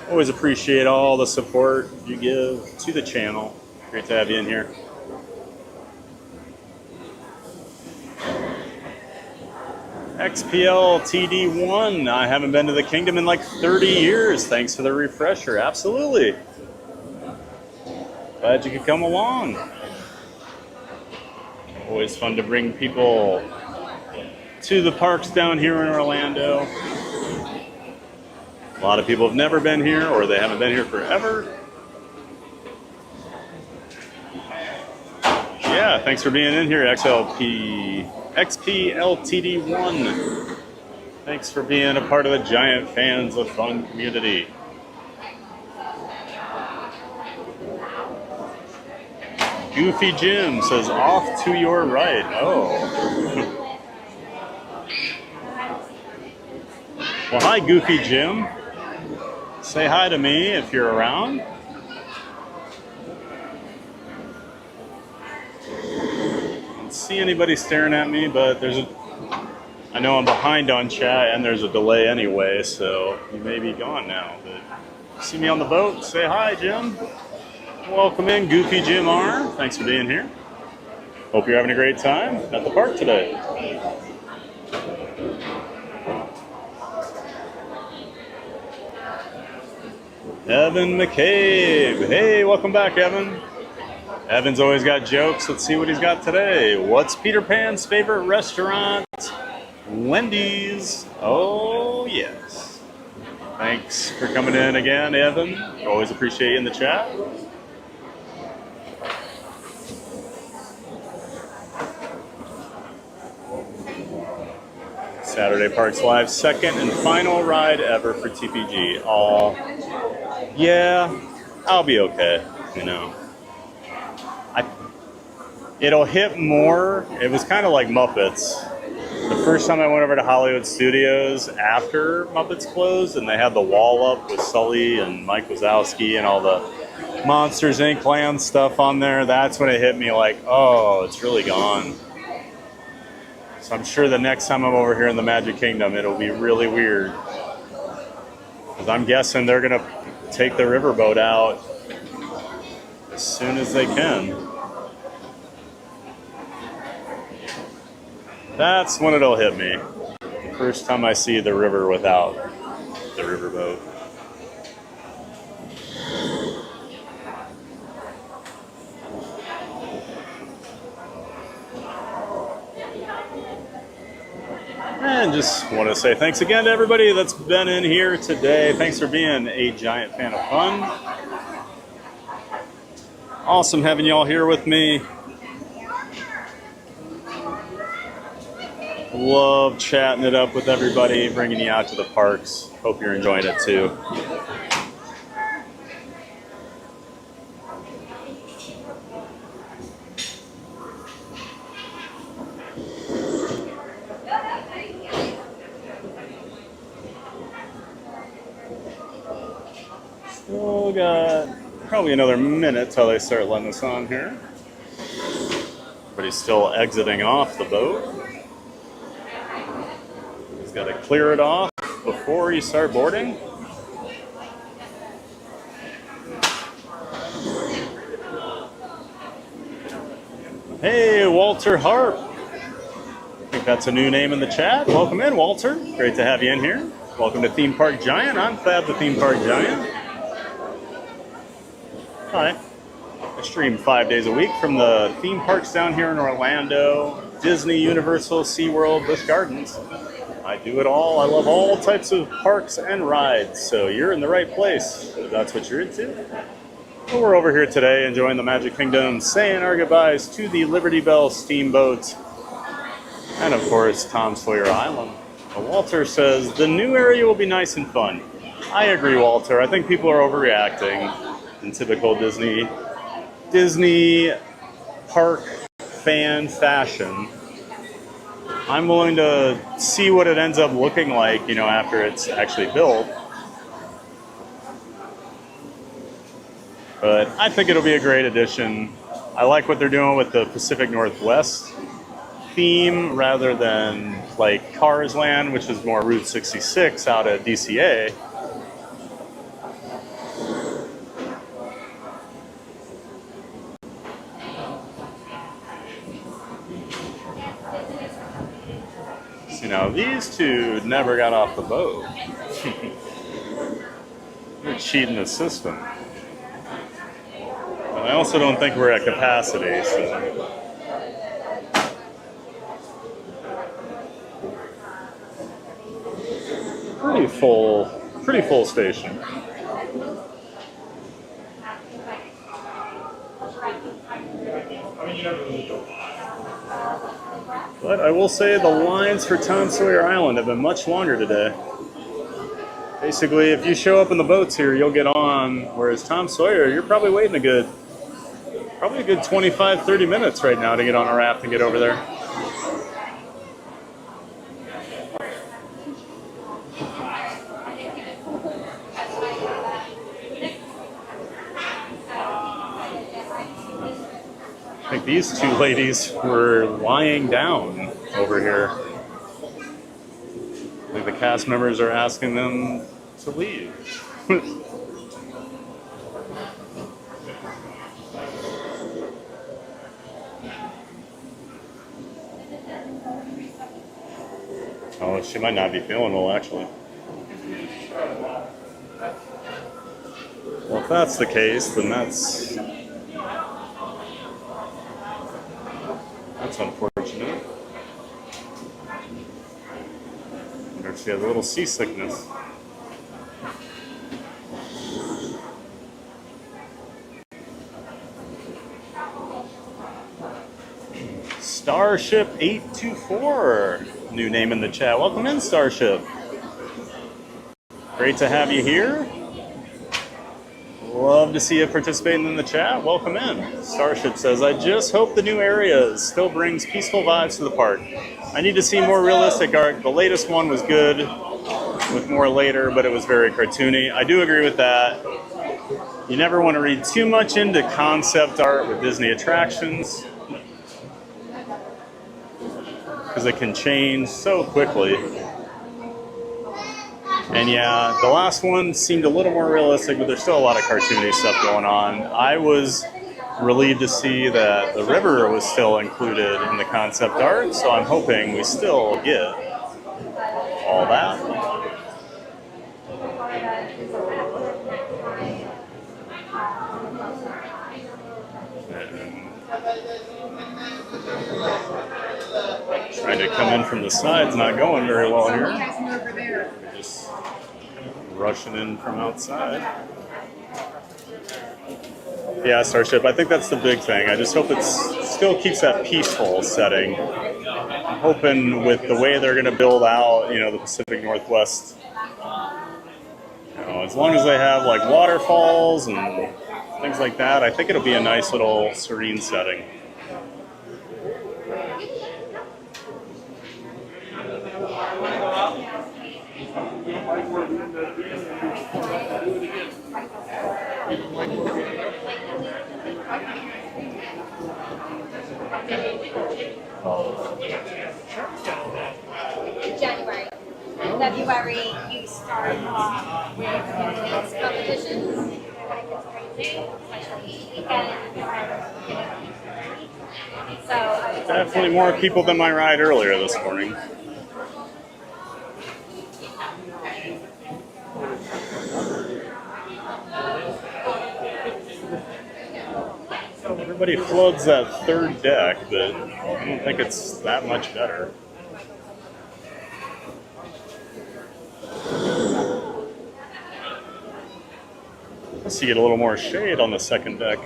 Always appreciate all the support you give to the channel. Great to have you in here. XPL TD1. I haven't been to the kingdom in like 30 years. Thanks for the refresher. Absolutely. Glad you could come along. Always fun to bring people to the parks down here in Orlando. A lot of people have never been here, or they haven't been here forever. Yeah, thanks for being in here, XPLTD1. Thanks for being a part of the Giant Fans of Fun community. Goofy Jim says, off to your right. Oh. Well, hi, Goofy Jim. Say hi to me if you're around. I don't see anybody staring at me, but I know I'm behind on chat and there's a delay anyway, so you may be gone now. But see me on the boat, say hi, Jim. Welcome in, Goofy Jim R. Thanks for being here. Hope you're having a great time at the park today. Evan McCabe. Hey, welcome back, Evan. Evan's always got jokes. Let's see what he's got today. What's Peter Pan's favorite restaurant? Wendy's. Oh, yes. Thanks for coming in again, Evan. Always appreciate you in the chat. Saturday Parks Live, second and final ride ever for TPG. Aw. Yeah, I'll be okay, you know. It'll hit more. It was kind of like Muppets. The first time I went over to Hollywood Studios after Muppets closed, and they had the wall up with Sully and Mike Wazowski and all the Monsters Inc. land stuff on there, that's when it hit me like, oh, it's really gone. So I'm sure the next time I'm over here in the Magic Kingdom, it'll be really weird. Because I'm guessing they're going to take the riverboat out as soon as they can. That's when it'll hit me. The first time I see the river without the riverboat. And just want to say thanks again to everybody that's been in here today. Thanks for being a giant fan of fun. Awesome having y'all here with me. Love chatting it up with everybody, bringing you out to the parks. Hope you're enjoying it too. Still got probably another minute till they start letting us on here. Everybody's still exiting off the boat. He's got to clear it off before you start boarding. Hey, Walter Harp. I think that's a new name in the chat. Welcome in, Walter. Great to have you in here. Welcome to Theme Park Giant. I'm Fab the Theme Park Giant. Hi. I stream 5 days a week from the theme parks down here in Orlando, Disney, Universal, SeaWorld, Busch Gardens. I do it all. I love all types of parks and rides, so you're in the right place if that's what you're into. Well, we're over here today enjoying the Magic Kingdom, saying our goodbyes to the Liberty Belle steamboat, and of course, Tom Sawyer Island. Well, Walter says, the new area will be nice and fun. I agree, Walter. I think people are overreacting in typical Disney park fan fashion. I'm willing to see what it ends up looking like, you know, after it's actually built. But I think it'll be a great addition. I like what they're doing with the Pacific Northwest theme rather than like Cars Land, which is more Route 66 out at DCA. You know, these two never got off the boat. They're cheating the system. And I also don't think we're at capacity, so. Pretty full station. But I will say the lines for Tom Sawyer Island have been much longer today. Basically, if you show up in the boats here, you'll get on, whereas Tom Sawyer, you're probably waiting a good 25, 30 minutes right now to get on a raft and get over there. I think these two ladies were lying down over here. I think the cast members are asking them to leave. Oh, she might not be feeling well, actually. Well, if that's the case, then that's unfortunate. I wonder if she has a little seasickness. Starship 824, new name in the chat. Welcome in, Starship. Great to have you here. Love to see you participating in the chat. Welcome in. Starship says, I just hope the new area still brings peaceful vibes to the park. I need to see more realistic art. The latest one was good, with more later, but it was very cartoony. I do agree with that. You never want to read too much into concept art with Disney attractions, because it can change so quickly. And yeah, the last one seemed a little more realistic, but there's still a lot of cartoony stuff going on. I was relieved to see that the river was still included in the concept art, so I'm hoping we still get all that. Trying to come in from the side's not going very well here. Just rushing in from outside. Yeah, Starship, I think that's the big thing. I just hope it still keeps that peaceful setting. I'm hoping with the way they're going to build out, you know, the Pacific Northwest, you know, as long as they have like waterfalls and things like that, I think it'll be a nice little serene setting. January. February, you start off with endurance competitions. Especially weekend. So Definitely more people than my ride earlier this morning. Everybody floods that third deck, but I don't think it's that much better. I see you get a little more shade on the second deck.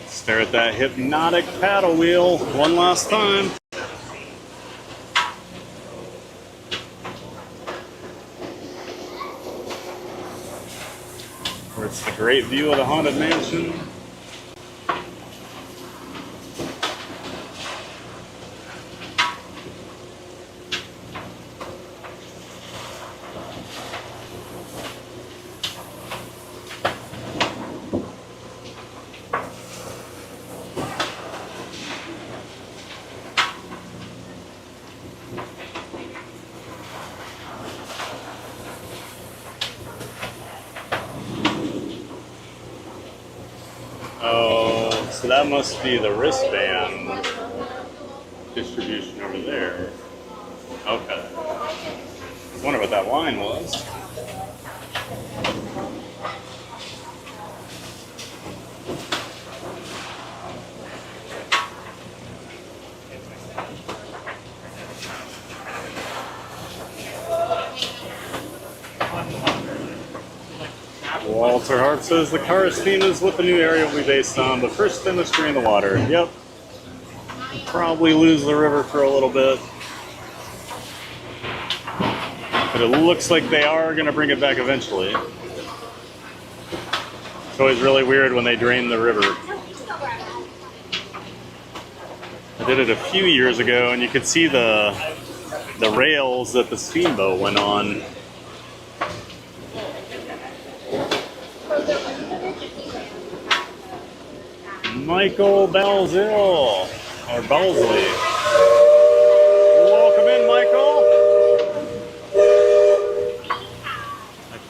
Stare at that hypnotic paddle wheel one last time. Where it's the great view of the Haunted Mansion. So that must be the wristband distribution over there. Okay. I wonder what that line was. Walter Hart says the Cars theme is what the new area will be based on, but first spin the screen in the water. Yep. Probably lose the river for a little bit. But it looks like they are going to bring it back eventually. It's always really weird when they drain the river. I did it a few years ago, and you could see the rails that the steamboat went on. Michael Balzil, or Balsley. Welcome in, Michael.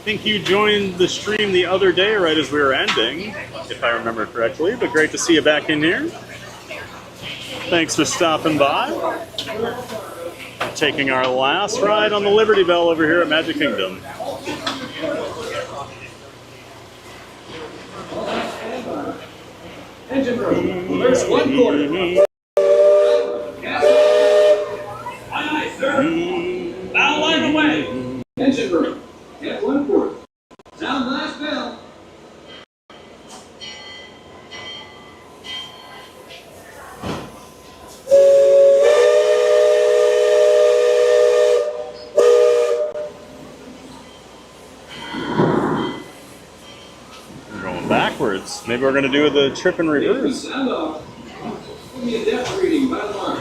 think you joined the stream the other day right as we were ending, if I remember correctly, but great to see you back in here. Thanks for stopping by. Taking our last ride on the Liberty Belle over here at Magic Kingdom. Engine room. There's 1/4. Aye, sir. Bow line away. Engine room. At 1/4. Sound last bell. We're going backwards. Maybe we're going to do the trip in reverse. Sound off. Give me a depth reading by the line.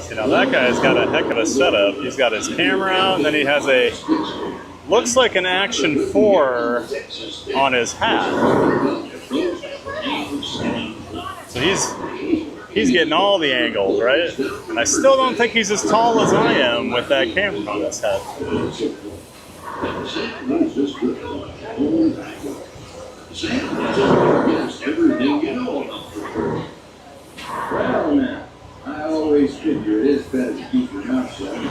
You know, that guy's got a heck of a setup. He's got his camera out, and then he has a, looks like an Action 4 on his hat. So he's getting all the angles, right? And I still don't think he's as tall as I am with that camera on his head. Well, now, I always figure it is better to keep your mouth shut and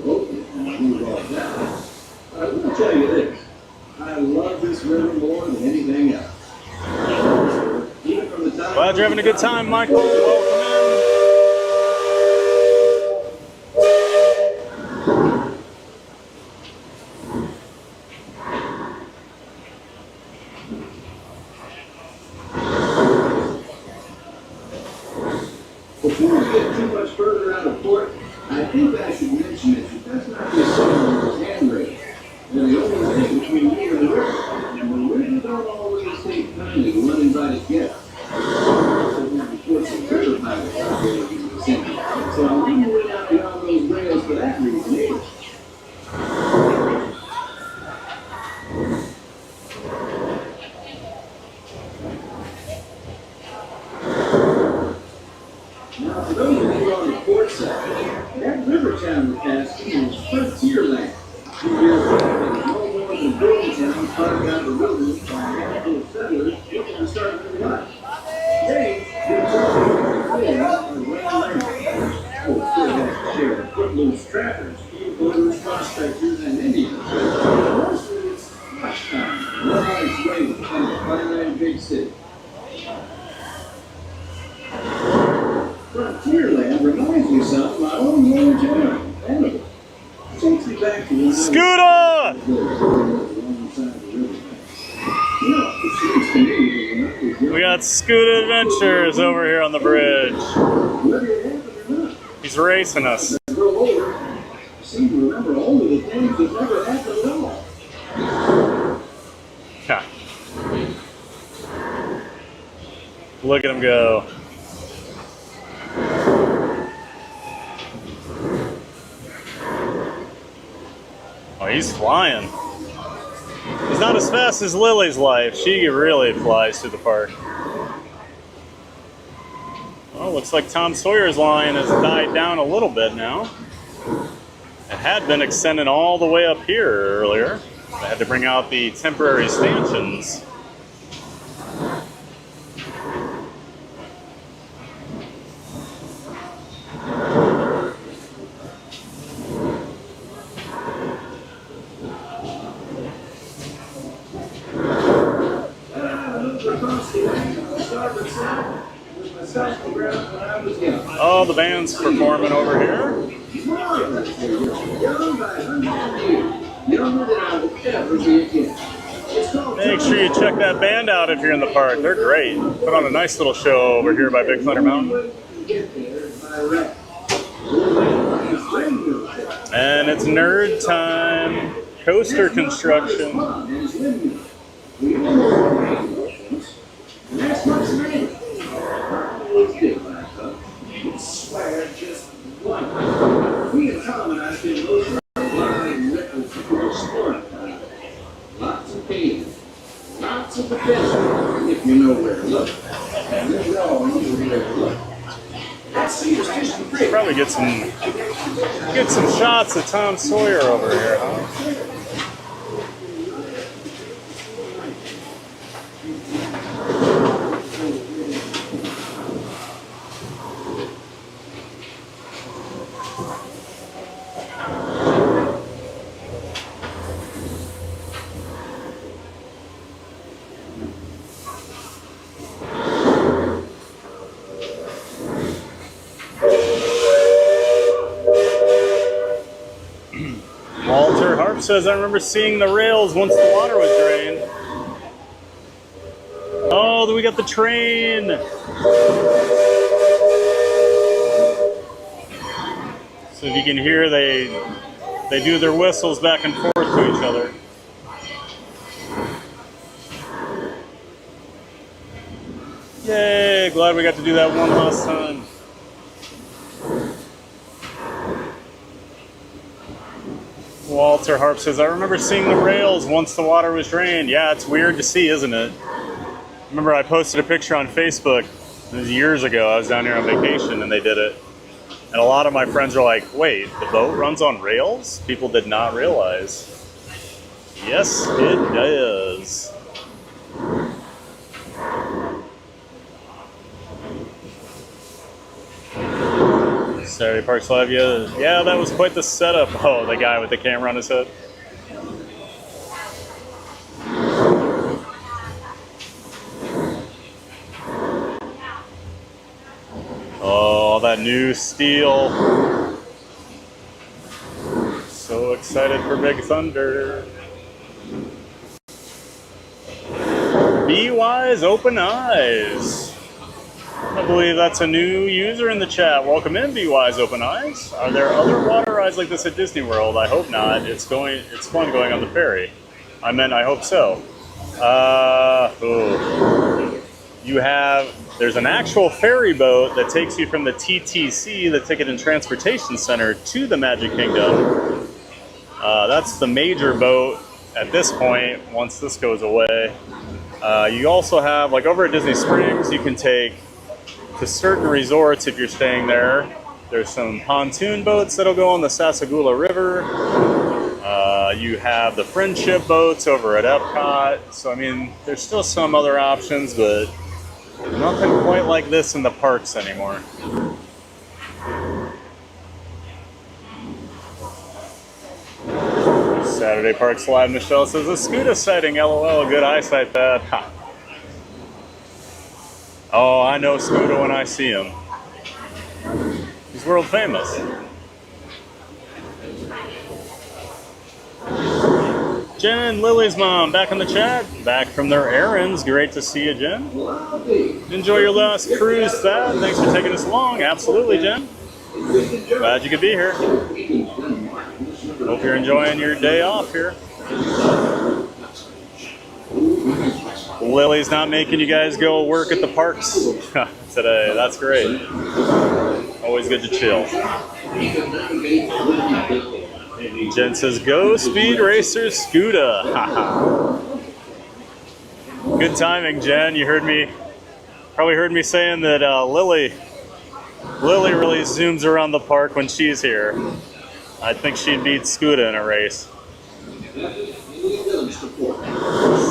move off that. But I will tell you this. I love this river more than anything else. Even from the time Glad you're having a good time, Michael. Welcome in. Before we get too much further out of port, I think I should mention that that's not the same handrail. They're the only thing between you and the river, and the river don't always take kindly to running by together. So we put some river pilots out there to be sent. So I wouldn't wait out beyond those rails for that reason either. Now, for those of you on the port side, that river town we're passing is frontier land. You hear that no more than building towns carved out of the wilderness by a handful of settlers looking to start a new life. Today, we're talking about the land. Oh, still has to share footloose trappers, steamboaters, prospectors, and Indians. Mostly it's flush time, well on its way to become a finite big city. Frontierland reminds me some of my own hometown, Canada. Takes me back to Scooter! We got Scooter Adventures over here on the bridge. He's racing us. Seem to remember only the things that never happened at all. Ha. Look at him go. Oh, he's flying. He's not as fast as Lily's life. She really flies through the park. Well, looks like Tom Sawyer's line has died down a little bit now. It had been extended all the way up here earlier. They had to bring out the temporary stanchions. Oh, the band's performing over here. Make sure you check that band out if you're in the park. They're great. Put on a nice little show over here by Big Thunder Mountain. And it's nerd time. Coaster construction. Lots of pain, lots of potential, if you know where to look. And we all know where to look. Probably get some shots of Tom Sawyer over here, huh? Says, I remember seeing the rails once the water was drained. Oh, we got the train. So if you can hear, they do their whistles back and forth to each other. Yay, glad we got to do that one last time. Walter Harp says, I remember seeing the rails once the water was drained. Yeah, it's weird to see, isn't it? Remember I posted a picture on Facebook. It was years ago. I was down here on vacation and they did it. And a lot of my friends were like, wait, the boat runs on rails? People did not realize. Yes, it does. Saturday Parks Live, yeah, that was quite the setup. Oh, the guy with the camera on his head. Oh, that new steel. So excited for Big Thunder. Be wise, open eyes. I believe that's a new user in the chat. Welcome in, Be Wise Open Eyes. Are there other water rides like this at Disney World? I hope not. It's fun going on the ferry. I hope so. There's an actual ferry boat that takes you from the TTC, the Ticket and Transportation Center, to the Magic Kingdom. That's the major boat at this point, once this goes away. You also have, like over at Disney Springs, you can take to certain resorts if you're staying there. There's some pontoon boats that'll go on the Sassagoula River. You have the friendship boats over at Epcot. So I mean, there's still some other options, but nothing quite like this in the parks anymore. Saturday Parks Live, Michelle says, a Scuda sighting, LOL, good eyesight, Pat. Ha. Oh, I know Scuda when I see him. He's world famous. Jen, Lily's mom, back in the chat. Back from their errands. Great to see you, Jen. Enjoy your last cruise, Thad. Thanks for taking us along. Absolutely, Jen. Glad you could be here. Hope you're enjoying your day off here. Lily's not making you guys go work at the parks today. That's great. Always good to chill. Jen says, go Speed Racers Scuda. Good timing, Jen. You probably heard me saying that Lily really zooms around the park when she's here. I think she'd beat Scuda in a race.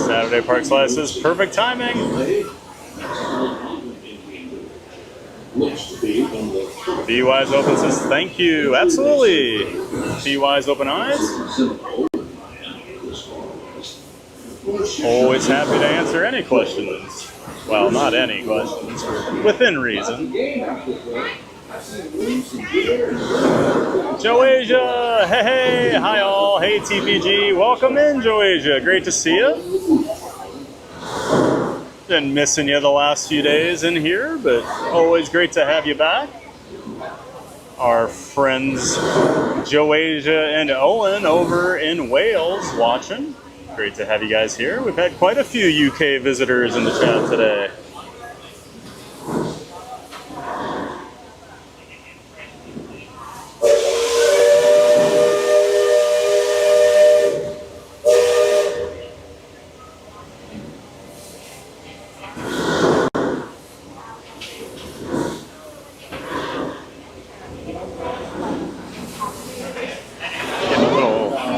Saturday Parks Live says, perfect timing. Be Wise Open says, thank you. Absolutely. Be Wise Open Eyes. Always happy to answer any questions. Well, not any questions, within reason. Joasia, hey, hi all, hey TPG, welcome in Joasia, great to see you. Been missing you the last few days in here, but always great to have you back. Our friends Joasia and Owen over in Wales watching. Great to have you guys here. We've had quite a few UK visitors in the chat today.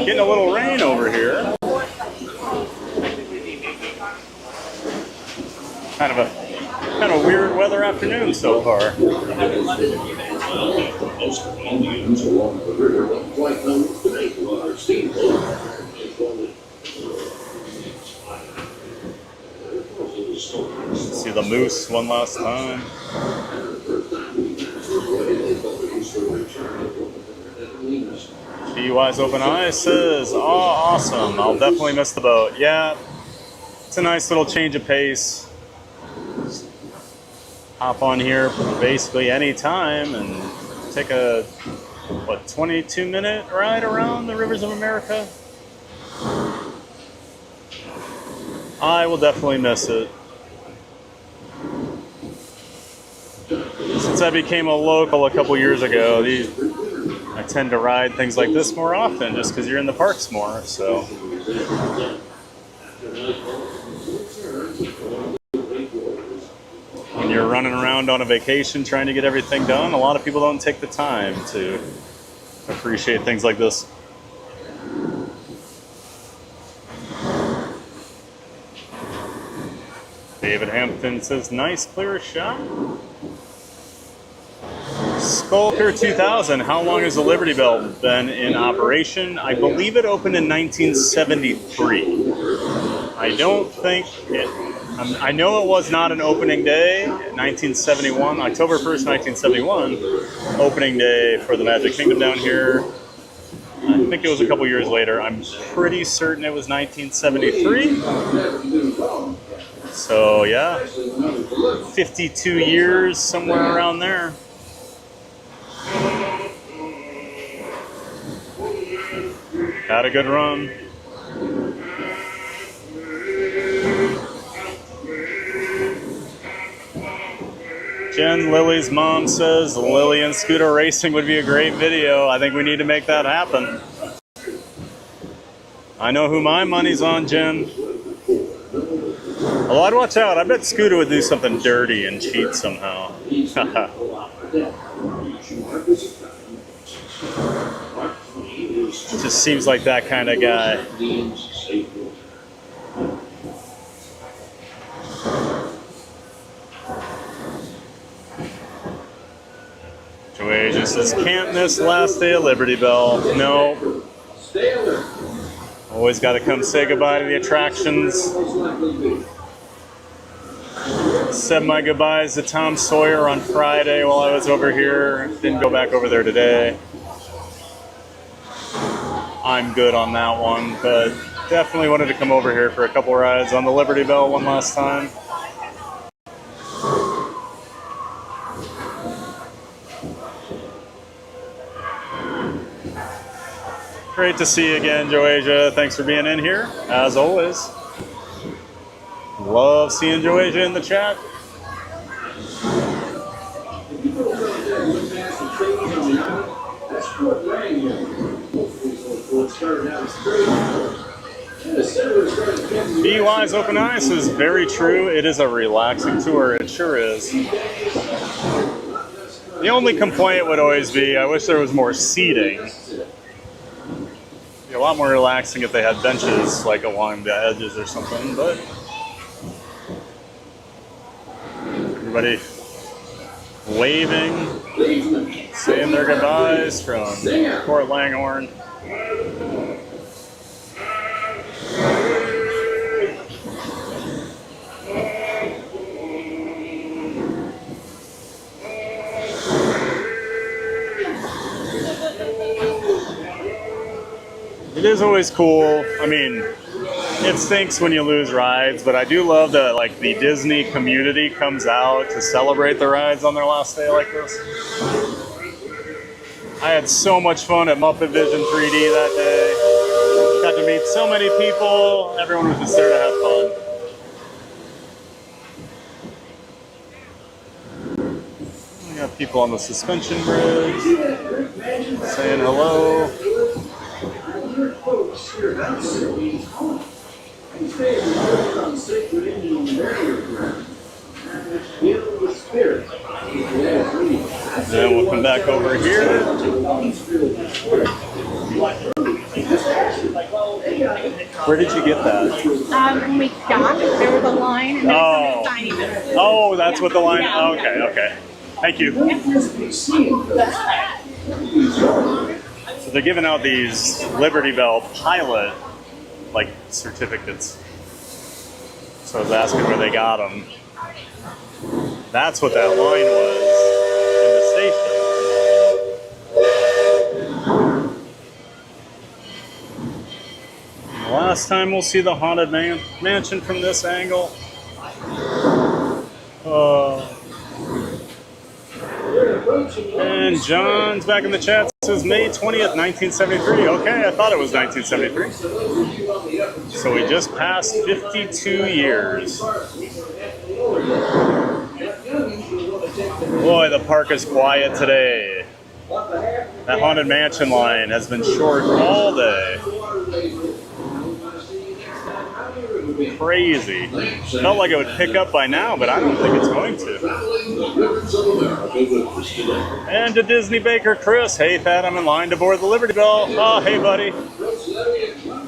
Getting a little rain over here. Kind of a weird weather afternoon so far. Most Indians along the river quite known today for our steamboat. See the moose one last time. BY's Open Eyes says, oh, awesome. I'll definitely miss the boat. Yeah, it's a nice little change of pace. Hop on here basically any time and take a, 22-minute ride around the rivers of America? I will definitely miss it. Since I became a local a couple years ago, I tend to ride things like this more often just because you're in the parks more, so. When you're running around on a vacation trying to get everything done, a lot of people don't take the time to appreciate things like this. David Hampton says, nice clear shot. Skulker 2000, how long has the Liberty Belle been in operation? I believe it opened in 1973. I don't think it, I know it was not an opening day, 1971, October 1st, 1971, opening day for the Magic Kingdom down here. I think it was a couple years later. I'm pretty certain it was 1973. So yeah, 52 years, somewhere around there. Had a good run. Jen, Lily's mom says Lily and scooter racing would be a great video. I think we need to make that happen. I know who my money's on, Jen. Although I'd watch out. I bet Scooter would do something dirty and cheat somehow. Just seems like that kind of guy. Joasia says, can't miss last day of Liberty Belle. No. Always got to come say goodbye to the attractions. Said my goodbyes to Tom Sawyer on Friday while I was over here. Didn't go back over there today. I'm good on that one, but definitely wanted to come over here for a couple rides on the Liberty Belle one last time. Great to see you again, Joasia. Thanks for being in here, as always. Love seeing Joasia in the chat. BY's Open Ice is very true. It is a relaxing tour. It sure is. The only complaint would always be, I wish there was more seating. It'd be a lot more relaxing if they had benches like along the edges or something, but everybody waving, saying their goodbyes from Fort Langhorne. It is always cool. I mean, It stinks when you lose rides, but I do love that like the Disney community comes out to celebrate the rides on their last day like this. I had so much fun at Muppet Vision 3D that day. Got to meet so many people. Everyone was just there to have fun. We got people on the suspension bridge saying hello. Then we'll come back over here. Where did you get that? When we got, there was a line and there was somebody signing it. Oh, that's what the line. Oh, okay, okay. Thank you. So they're giving out these Liberty Belle pilot like certificates. So I was asking where they got them. That's what that line was in the station. Last time we'll see the Haunted Mansion from this angle. And John's back in the chat. Says May 20th, 1973. Okay, I thought it was 1973. So we just passed 52 years. Boy, the park is quiet today. That Haunted Mansion line has been short all day. Crazy. Felt like it would pick up by now, but I don't think it's going to. And to Disney Baker Chris. Hey, Thad, I'm in line to board the Liberty Belle. Oh, hey, buddy.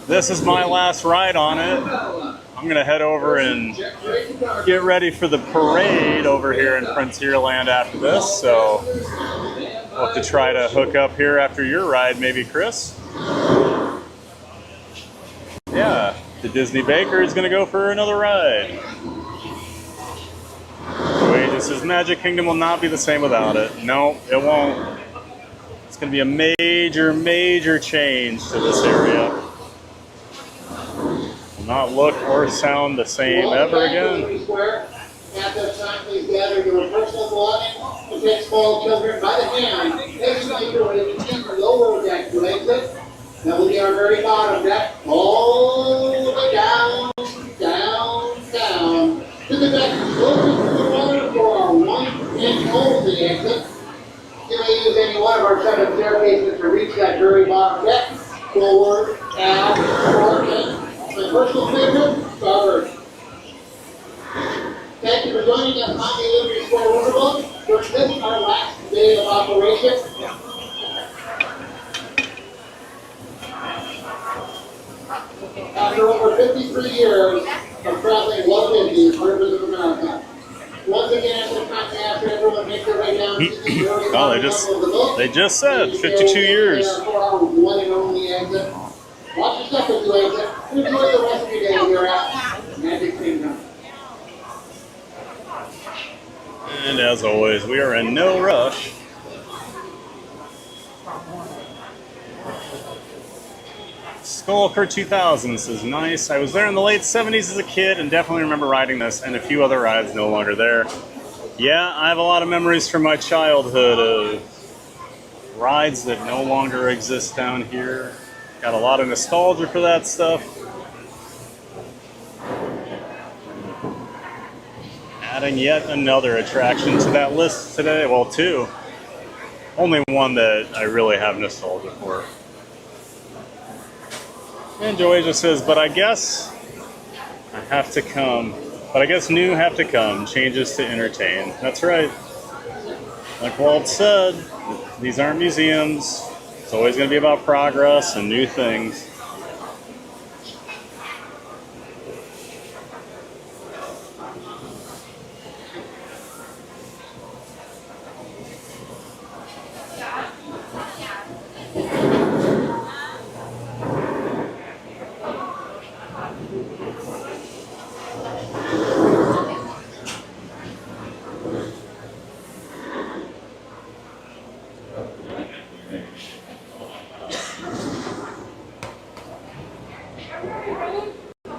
This is my last ride on it. I'm going to head over and get ready for the parade over here in Frontierland after this. So we'll have to try to hook up here after your ride, maybe, Chris. Yeah. The Disney Baker is going to go for another ride. Wait, says Magic Kingdom will not be the same without it. No, it won't. It's going to be a major, major change to this area. Will not look or sound the same ever again. At this time, please gather your personal belongings and take small children by the hand. Exit your way to the lower deck to exit. That will be our very bottom deck, all the way down, down, down, to the deck closest to the water for our 1-inch only exit. You may use any one of our 7 staircases to reach that very bottom deck, forward, down, forward, in. My personal favorite, starboard. Thank you for joining us on the Liberty Square Riverboat during this, our last day of operation. After over 53 years of traveling Walt Disney rivers of America. Once again, it's time to ask everyone to make their way down to the Oh, they just said 52 years. One and only exit. Watch your step as you exit. Enjoy the rest of your day here at Magic Kingdom. And as always, we are in no rush. Skullker 2000 says, nice. I was there in the late 70s as a kid and definitely remember riding this and a few other rides no longer there. Yeah, I have a lot of memories from my childhood of rides that no longer exist down here. Got a lot of nostalgia for that stuff. Adding yet another attraction to that list today. Well, 2. Only one that I really have nostalgia for. And Joey just says, but I guess I have to come. But I guess new have to come. Changes to entertain. That's right. Like Walt said, these aren't museums. It's always going to be about progress and new things.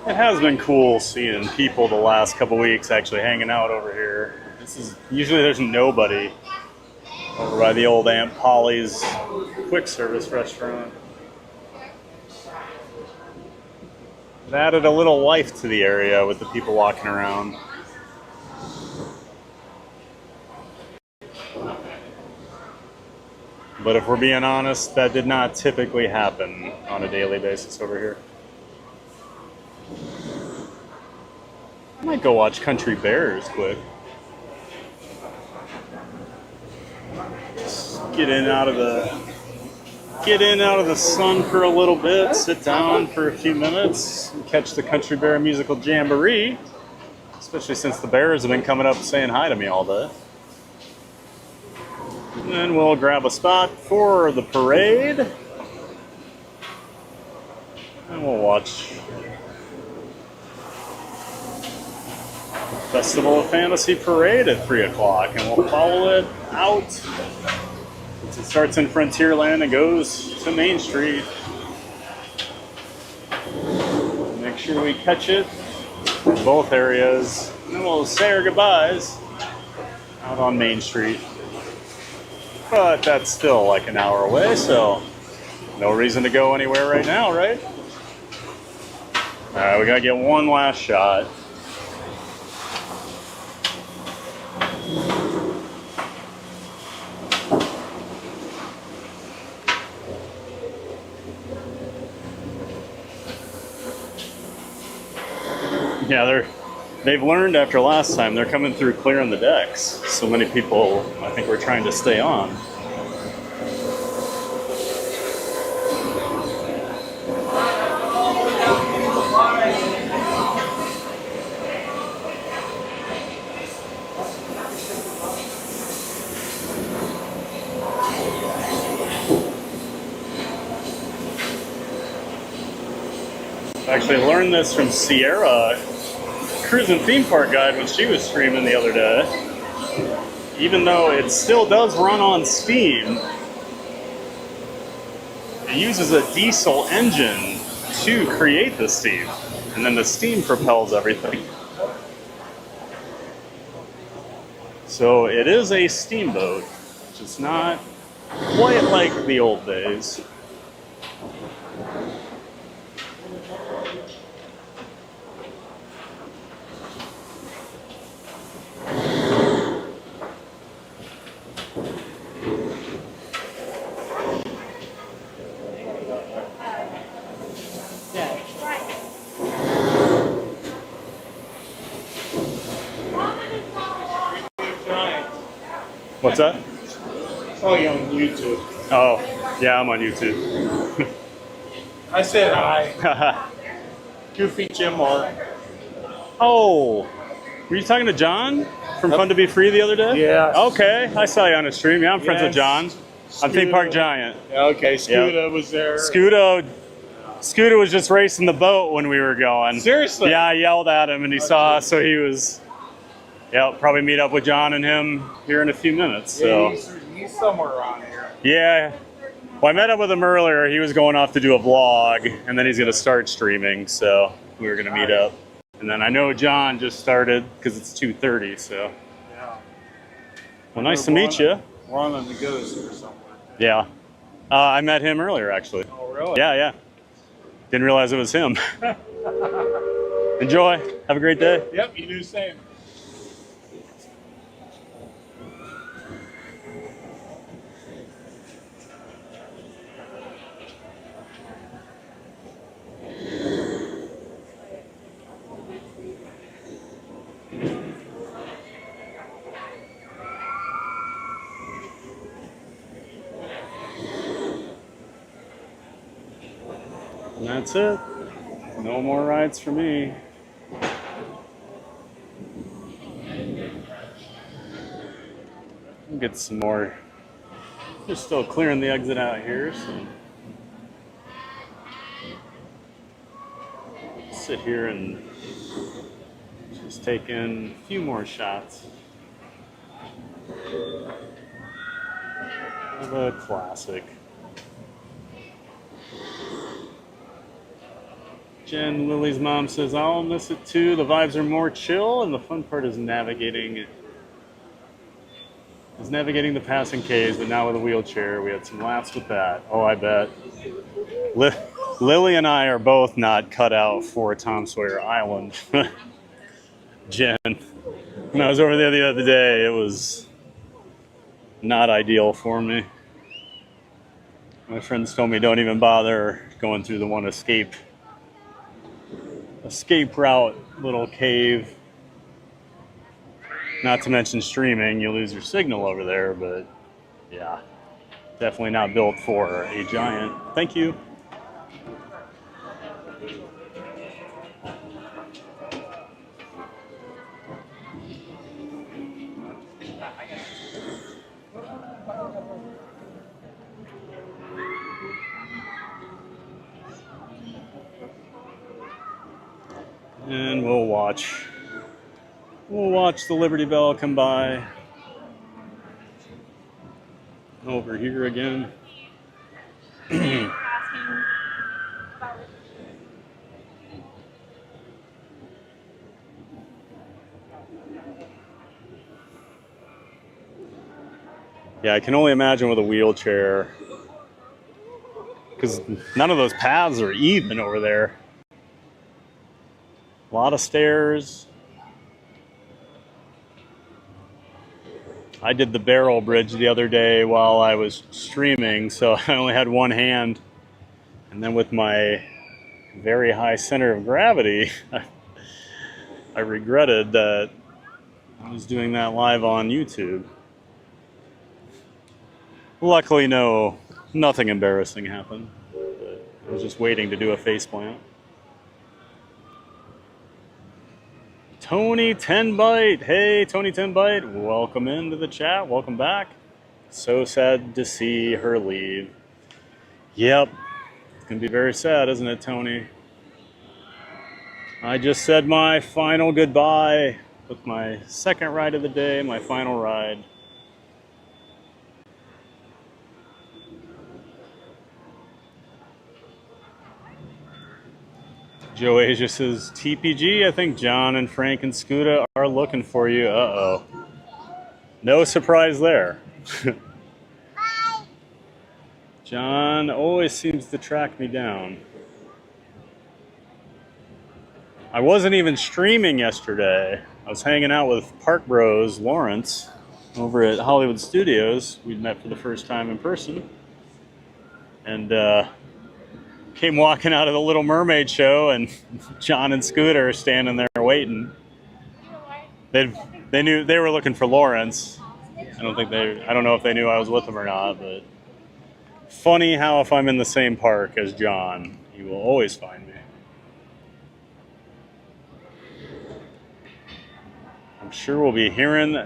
It has been cool seeing people the last couple weeks actually hanging out over here. Usually there's nobody over by the old Aunt Polly's quick service restaurant. It added a little life to the area with the people walking around. But if we're being honest, that did not typically happen on a daily basis over here. I might go watch Country Bears quick. Just get in out of the sun for a little bit, sit down for a few minutes, and catch the Country Bear Musical Jamboree, especially since the Bears have been coming up saying hi to me all day. And then we'll grab a spot for the parade, and we'll watch Festival of Fantasy Parade at 3 o'clock, and we'll follow it out. Since it starts in Frontierland and goes to Main Street. Make sure we catch it in both areas, and then we'll say our goodbyes out on Main Street. But that's still like an hour away, so no reason to go anywhere right now, right? Alright, we gotta get one last shot. Yeah, they've learned after last time. They're coming through clearing the decks. So many people, I think, were trying to stay on. I actually learned this from Sierra, Cruising Theme Park Guide, when she was streaming the other day. Even though it still does run on steam, it uses a diesel engine to create the steam, and then the steam propels everything. So it is a steamboat, which is not quite like the old days. What's that? Oh, you're on YouTube. Oh, yeah, I'm on YouTube. I said hi. Goofy Jim Mark. Oh, were you talking to John from Fun to Be Free the other day? Yeah. Okay, I saw you on a stream. Yeah, I'm friends with John. I'm Theme Park Giant. Okay, Scuda was there. Scuda was just racing the boat when we were going. Seriously? Yeah, I yelled at him and he saw us, so he was... Yeah, probably meet up with John and him here in a few minutes. So. Yeah, he's somewhere around here. Yeah. Well, I met up with him earlier. He was going off to do a vlog, and then he's going to start streaming, so we were going to meet up. And then I know John just started because it's 2:30, so. Yeah. Well, nice to meet you. Ron and the Ghost or something. Yeah. I met him earlier, actually. Oh, really? Yeah. Didn't realize it was him. Enjoy. Have a great day. Yep, you do the same. And that's it. No more rides for me. We'll get some more. They're still clearing the exit out here, so. Sit here and just take in a few more shots of a classic Jen, Lily's mom says, I'll miss it too. The vibes are more chill, and the fun part is navigating the passing caves, but now with a wheelchair. We had some laughs with that. Oh, I bet. Lily and I are both not cut out for Tom Sawyer Island. Jen, when I was over there the other day, it was not ideal for me. My friends told me don't even bother going through the one escape route, little cave. Not to mention streaming, you lose your signal over there, but yeah, definitely not built for a giant. Thank you. And we'll watch the Liberty Belle come by. Over here again. Yeah, I can only imagine with a wheelchair, because none of those paths are even over there. A lot of stairs. I did the barrel bridge the other day while I was streaming, so I only had one hand. And then with my very high center of gravity, I regretted that I was doing that live on YouTube. Luckily, nothing embarrassing happened. But I was just waiting to do a faceplant. Tony 10byte. Hey, Tony 10byte. Welcome into the chat. Welcome back. So sad to see her leave. Yep. It's going to be very sad, isn't it, Tony? I just said my final goodbye with my second ride of the day, my final ride. Joe Asia says, TPG, I think John and Frank and Scooter are looking for you. Uh-oh. No surprise there. John always seems to track me down. I wasn't even streaming yesterday. I was hanging out with Park Bros Lawrence over at Hollywood Studios. We'd met for the first time in person. And came walking out of the Little Mermaid show, and John and Scooter are standing there waiting. They knew they were looking for Lawrence. I don't know if they knew I was with them or not, but funny how if I'm in the same park as John, he will always find me. I'm sure we'll be hearing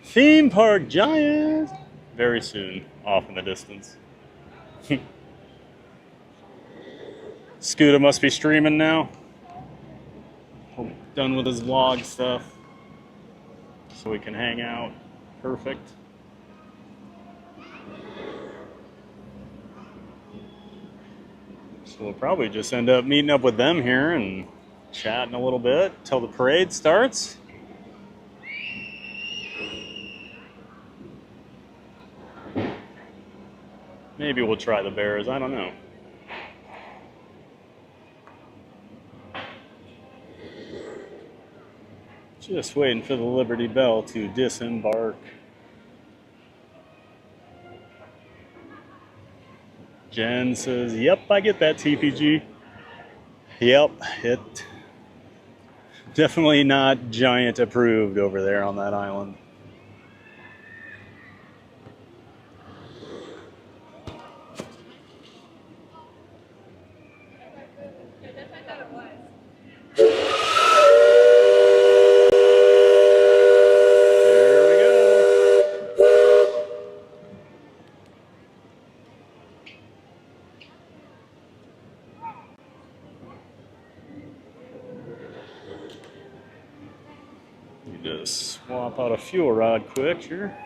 Theme Park Giants very soon, off in the distance. Scooter must be streaming now. Done with his vlog stuff. So we can hang out. Perfect. So we'll probably just end up meeting up with them here and chatting a little bit till the parade starts. Maybe we'll try the bears, I don't know. Just waiting for the Liberty Belle to disembark. Jen says, yep, I get that, TPG. Yep, it definitely not giant approved over there on that island. Just swap out a fuel rod quick here.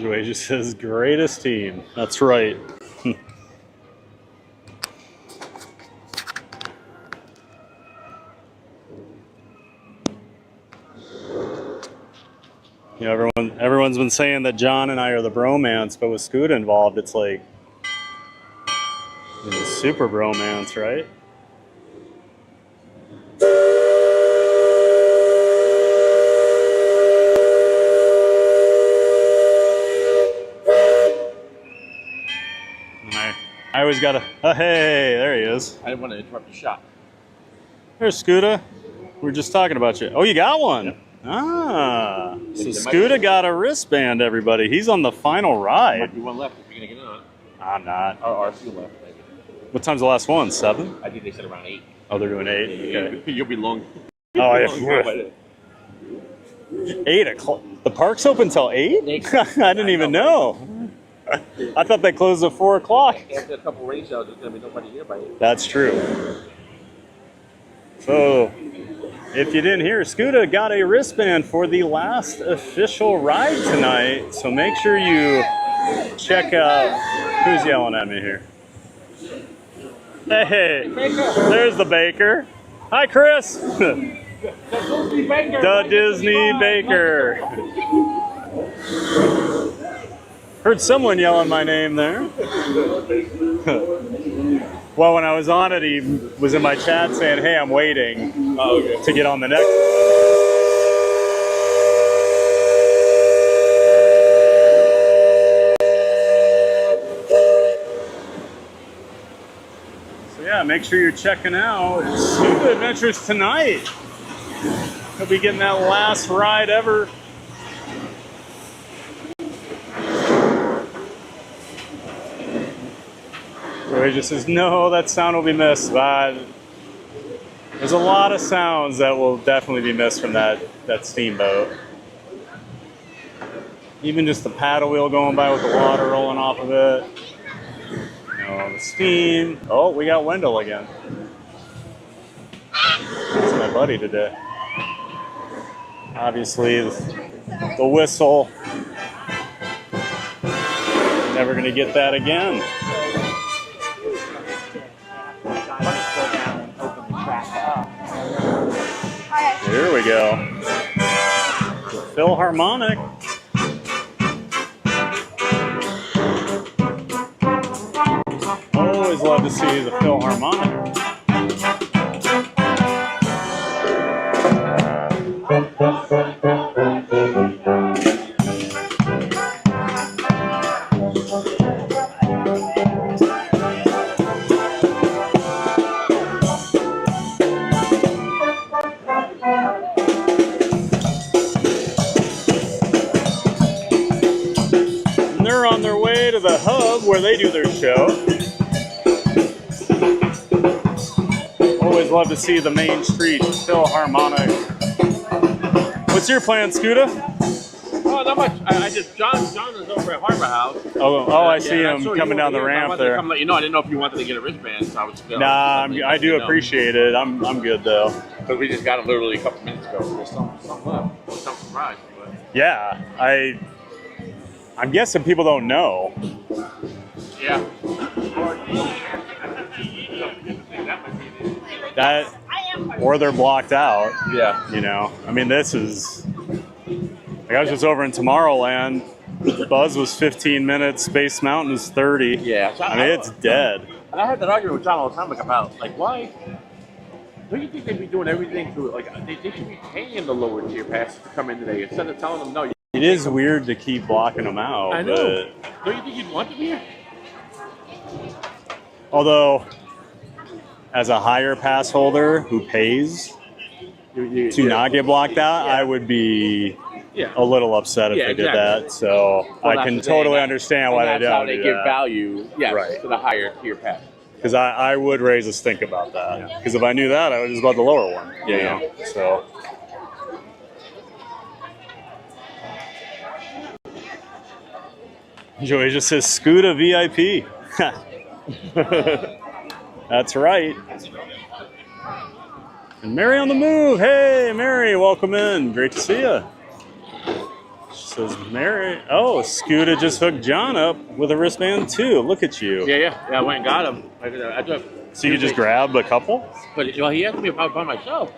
Joey just says, greatest team. That's right. You know, everyone's been saying that John and I are the bromance, but with Scooter involved, it's like super bromance, right? I always gotta. Oh, hey, there he is. I didn't want to interrupt the shot. There's Scooter. We were just talking about you. Oh, you got one. Yep. Ah, so Scooter got a wristband, everybody. He's on the final ride. Might be one left if you're going to get on it. I'm not. Or a few left, maybe. What time's the last one? 7? I think they said around 8. Oh, they're doing 8? Yeah, Okay. You'll be long. Oh, yeah. 8 o'clock. The park's open till 8? I didn't even know. I thought they closed at 4 o'clock. After a couple rain shows, there's going to be nobody here by 8. That's true. So, if you didn't hear, Scooter got a wristband for the last official ride tonight. So make sure you check out. Who's yelling at me here? Hey, there's the baker. Hi, Chris. The Disney Baker. Heard someone yelling my name there. Well, when I was on it, he was in my chat saying, hey, I'm waiting to get on the next. So yeah, make sure you're checking out Scuba Adventures tonight. He'll be getting that last ride ever. So he just says, no, that sound will be missed. But there's a lot of sounds that will definitely be missed from that steamboat. Even just the paddle wheel going by with the water rolling off of it. You know, the steam. Oh, we got Wendell again. That's my buddy today. Obviously, the whistle. Never going to get that again. Here we go. The Philharmonic. Always love to see the Philharmonic. On their way to the hub where they do their show. Always love to see the Main Street Philharmonic. What's your plan, Scooter? Oh, not much. I just John is over at Harbor House. Oh, I see him coming down the ramp there. I let you know. I didn't know if you wanted to get a wristband, so I was still. Nah, I do appreciate it. I'm good though. Because we just got it literally a couple minutes ago. There's something left. Some surprise. But. Yeah, I'm guessing people don't know. Yeah. That, or they're blocked out. Yeah. You know, I mean, this is. Like I was just over in Tomorrowland. Buzz was 15 minutes. Space Mountain is 30. Yeah. So I mean, it's dead. And I had that argument with John all the time, about why. Don't you think they'd be doing everything to they should be paying the lower tier passes to come in today instead of telling them no. It is weird to keep blocking them out. I know. But don't you think you'd want to be here? Although, as a higher pass holder who pays to not get blocked out, I would be a little upset if they did that. So I can totally understand why they don't. That's how they do give that. value to the higher tier pass. Because I would raise a stink about that. Because if I knew that, I would just bought the lower one. You know? So. Joey just says Scooter VIP. That's right. And Mary on the move. Hey, Mary, welcome in. Great to see you. Says Mary. Oh, Scooter just hooked John up with a wristband too. Look at you. Yeah. I went and got him. So you just grabbed a couple? But well, he asked me if I was by myself.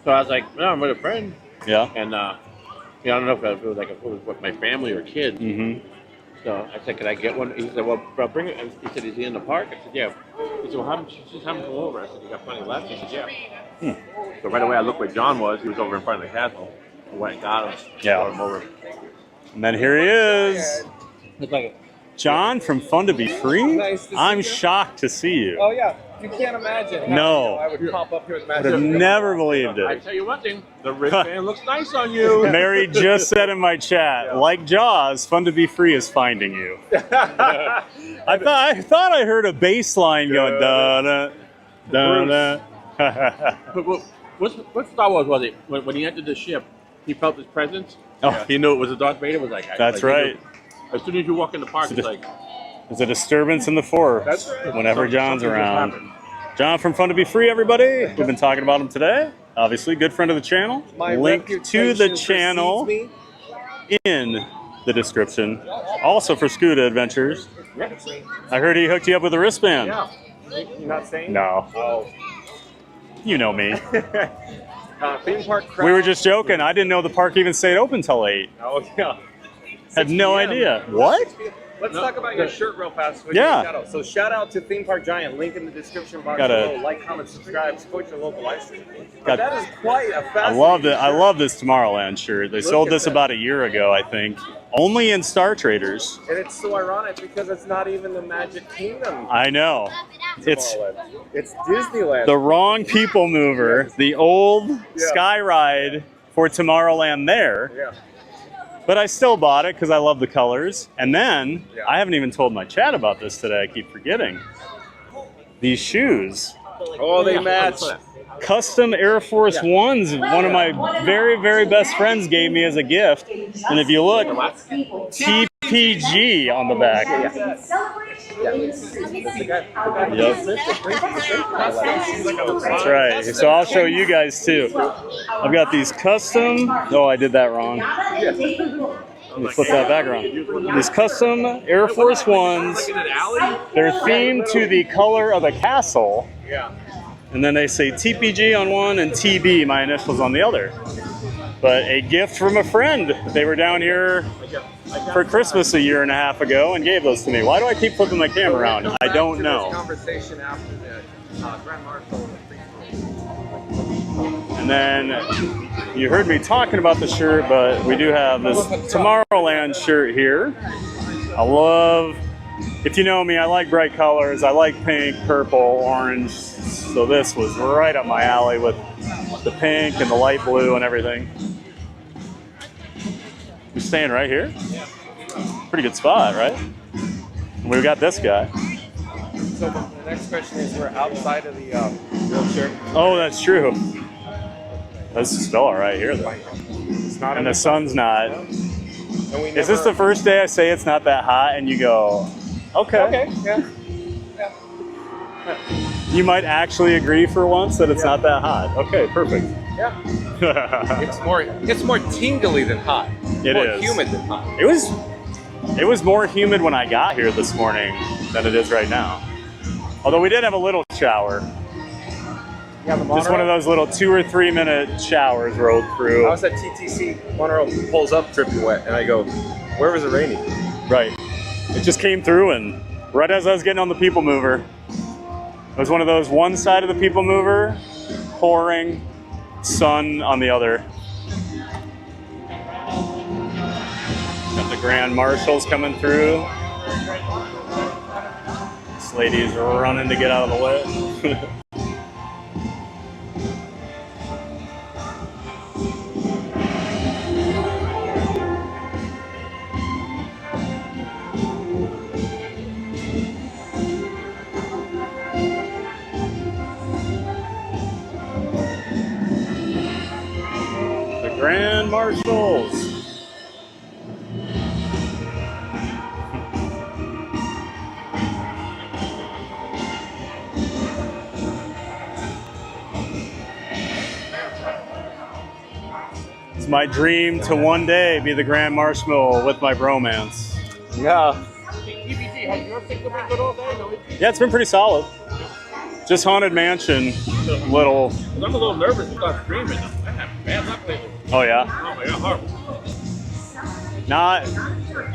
So I was like, no, I'm with a friend. Yeah. And I don't know if it was with my family or kids. Mm-hmm. So I said, "Can I get one?" He said, "Well, bring it." And he said, "Is he in the park?" I said, "Yeah." He said, "Well, just have him come over." I said, "You got plenty left?" He said, "Yeah." So right away, I looked where John was. He was over in front of the castle. I went and got him. Yeah. Brought him over. And then here he is. It's like John from Fun to Be Free? Nice to see I'm you. shocked to see you. Oh yeah, you can't imagine. No. I would pop up here with I would have never believed I it. tell you one thing, the wristband looks nice on you. Mary just said in my chat, like Jaws, Fun to Be Free is finding you. I thought I heard a bass line going da da da. What Star Wars was it? When he entered the ship, he felt his presence. Oh. He knew it was a Darth Vader. Was like That's like, right. As soon as you walk in the park, it's like There's a disturbance in the force That's right. whenever John's Something just around. happened. John from Fun to Be Free, everybody. We've been talking about him today. Obviously, good friend of the channel. My Link to the reputation channel precedes in the description. Also for Scuda Adventures. me. I heard he hooked you up with a wristband. Yeah. You're not saying? No. Oh. You know me. Theme park crowd. We were just joking. I didn't know the park even stayed open till 8. Oh yeah. Had no 6 p.m. idea. What? Let's talk about your shirt real fast. Yeah. Shout out. So shout out to Theme Park Giant. Link in the description box Gotta- below. Like, comment, subscribe. Support your local live stream. Got- That is quite a I fascinating love it. I shirt. love this Tomorrowland shirt. They Look sold at this that. about a year ago, I think. Only in Star Traders. And it's so ironic because it's not even the Magic Kingdom. I know. It's It's Disneyland. the wrong people mover, the old sky ride for Tomorrowland there. Yeah. But I still bought it because I love the colors. And then, I haven't even told my chat about this today. I keep forgetting. These shoes. Oh, they match. Custom Air Force Ones. One of my very, very best friends gave me as a gift. And if you look, TPG on the back. That's right. So I'll show you guys too. I've got these custom. Oh, I did that wrong. Let me flip that back around. These custom Air Force Ones. They're themed to the color of the castle. Yeah. And then they say TPG on one and TB, my initials, on the other. But a gift from a friend. They were down here for Christmas a year and a half ago and gave those to me. Why do I keep flipping my camera around? I don't know. Conversation after the Grand Marshal. And then you heard me talking about the shirt, but we do have this Tomorrowland shirt here. I love, if you know me, I like bright colors. I like pink, purple, orange. So this was right up my alley with the pink and the light blue and everything. You're staying right here? Pretty good spot, right? And we've got this guy. So the next question is, we're outside of the wheelchair. Oh, that's true. This is still all right here, though. It's not And the sun's not. And we Is this the first day I say it's not that hot and you go, okay. Okay, yeah. You might actually agree for once that it's not that hot. Okay, perfect. Yeah. It's more tingly than hot. It more is. humid than hot. It was more humid when I got here this morning than it is right now. Although we did have a little shower. Yeah, the Just one of those little 2 or 3 minute showers rolled through. I was at TTC, monorail pulls up dripping wet, and I go, where was it raining? Right. It just came through, and right as I was getting on the people mover, it was one of those one side of the people mover, pouring, sun on the other. Got the Grand Marshals coming through. This lady's running to get out of the way. The Grand Marshals. It's my dream to one day be the Grand Marshmallow with my bromance. Yeah. TBT, has your signal been good all day? No, Yeah, it's been pretty solid. Just Haunted Mansion, little. I'm a little nervous about streaming. I have bad luck lately. Oh yeah. Oh my god, horrible.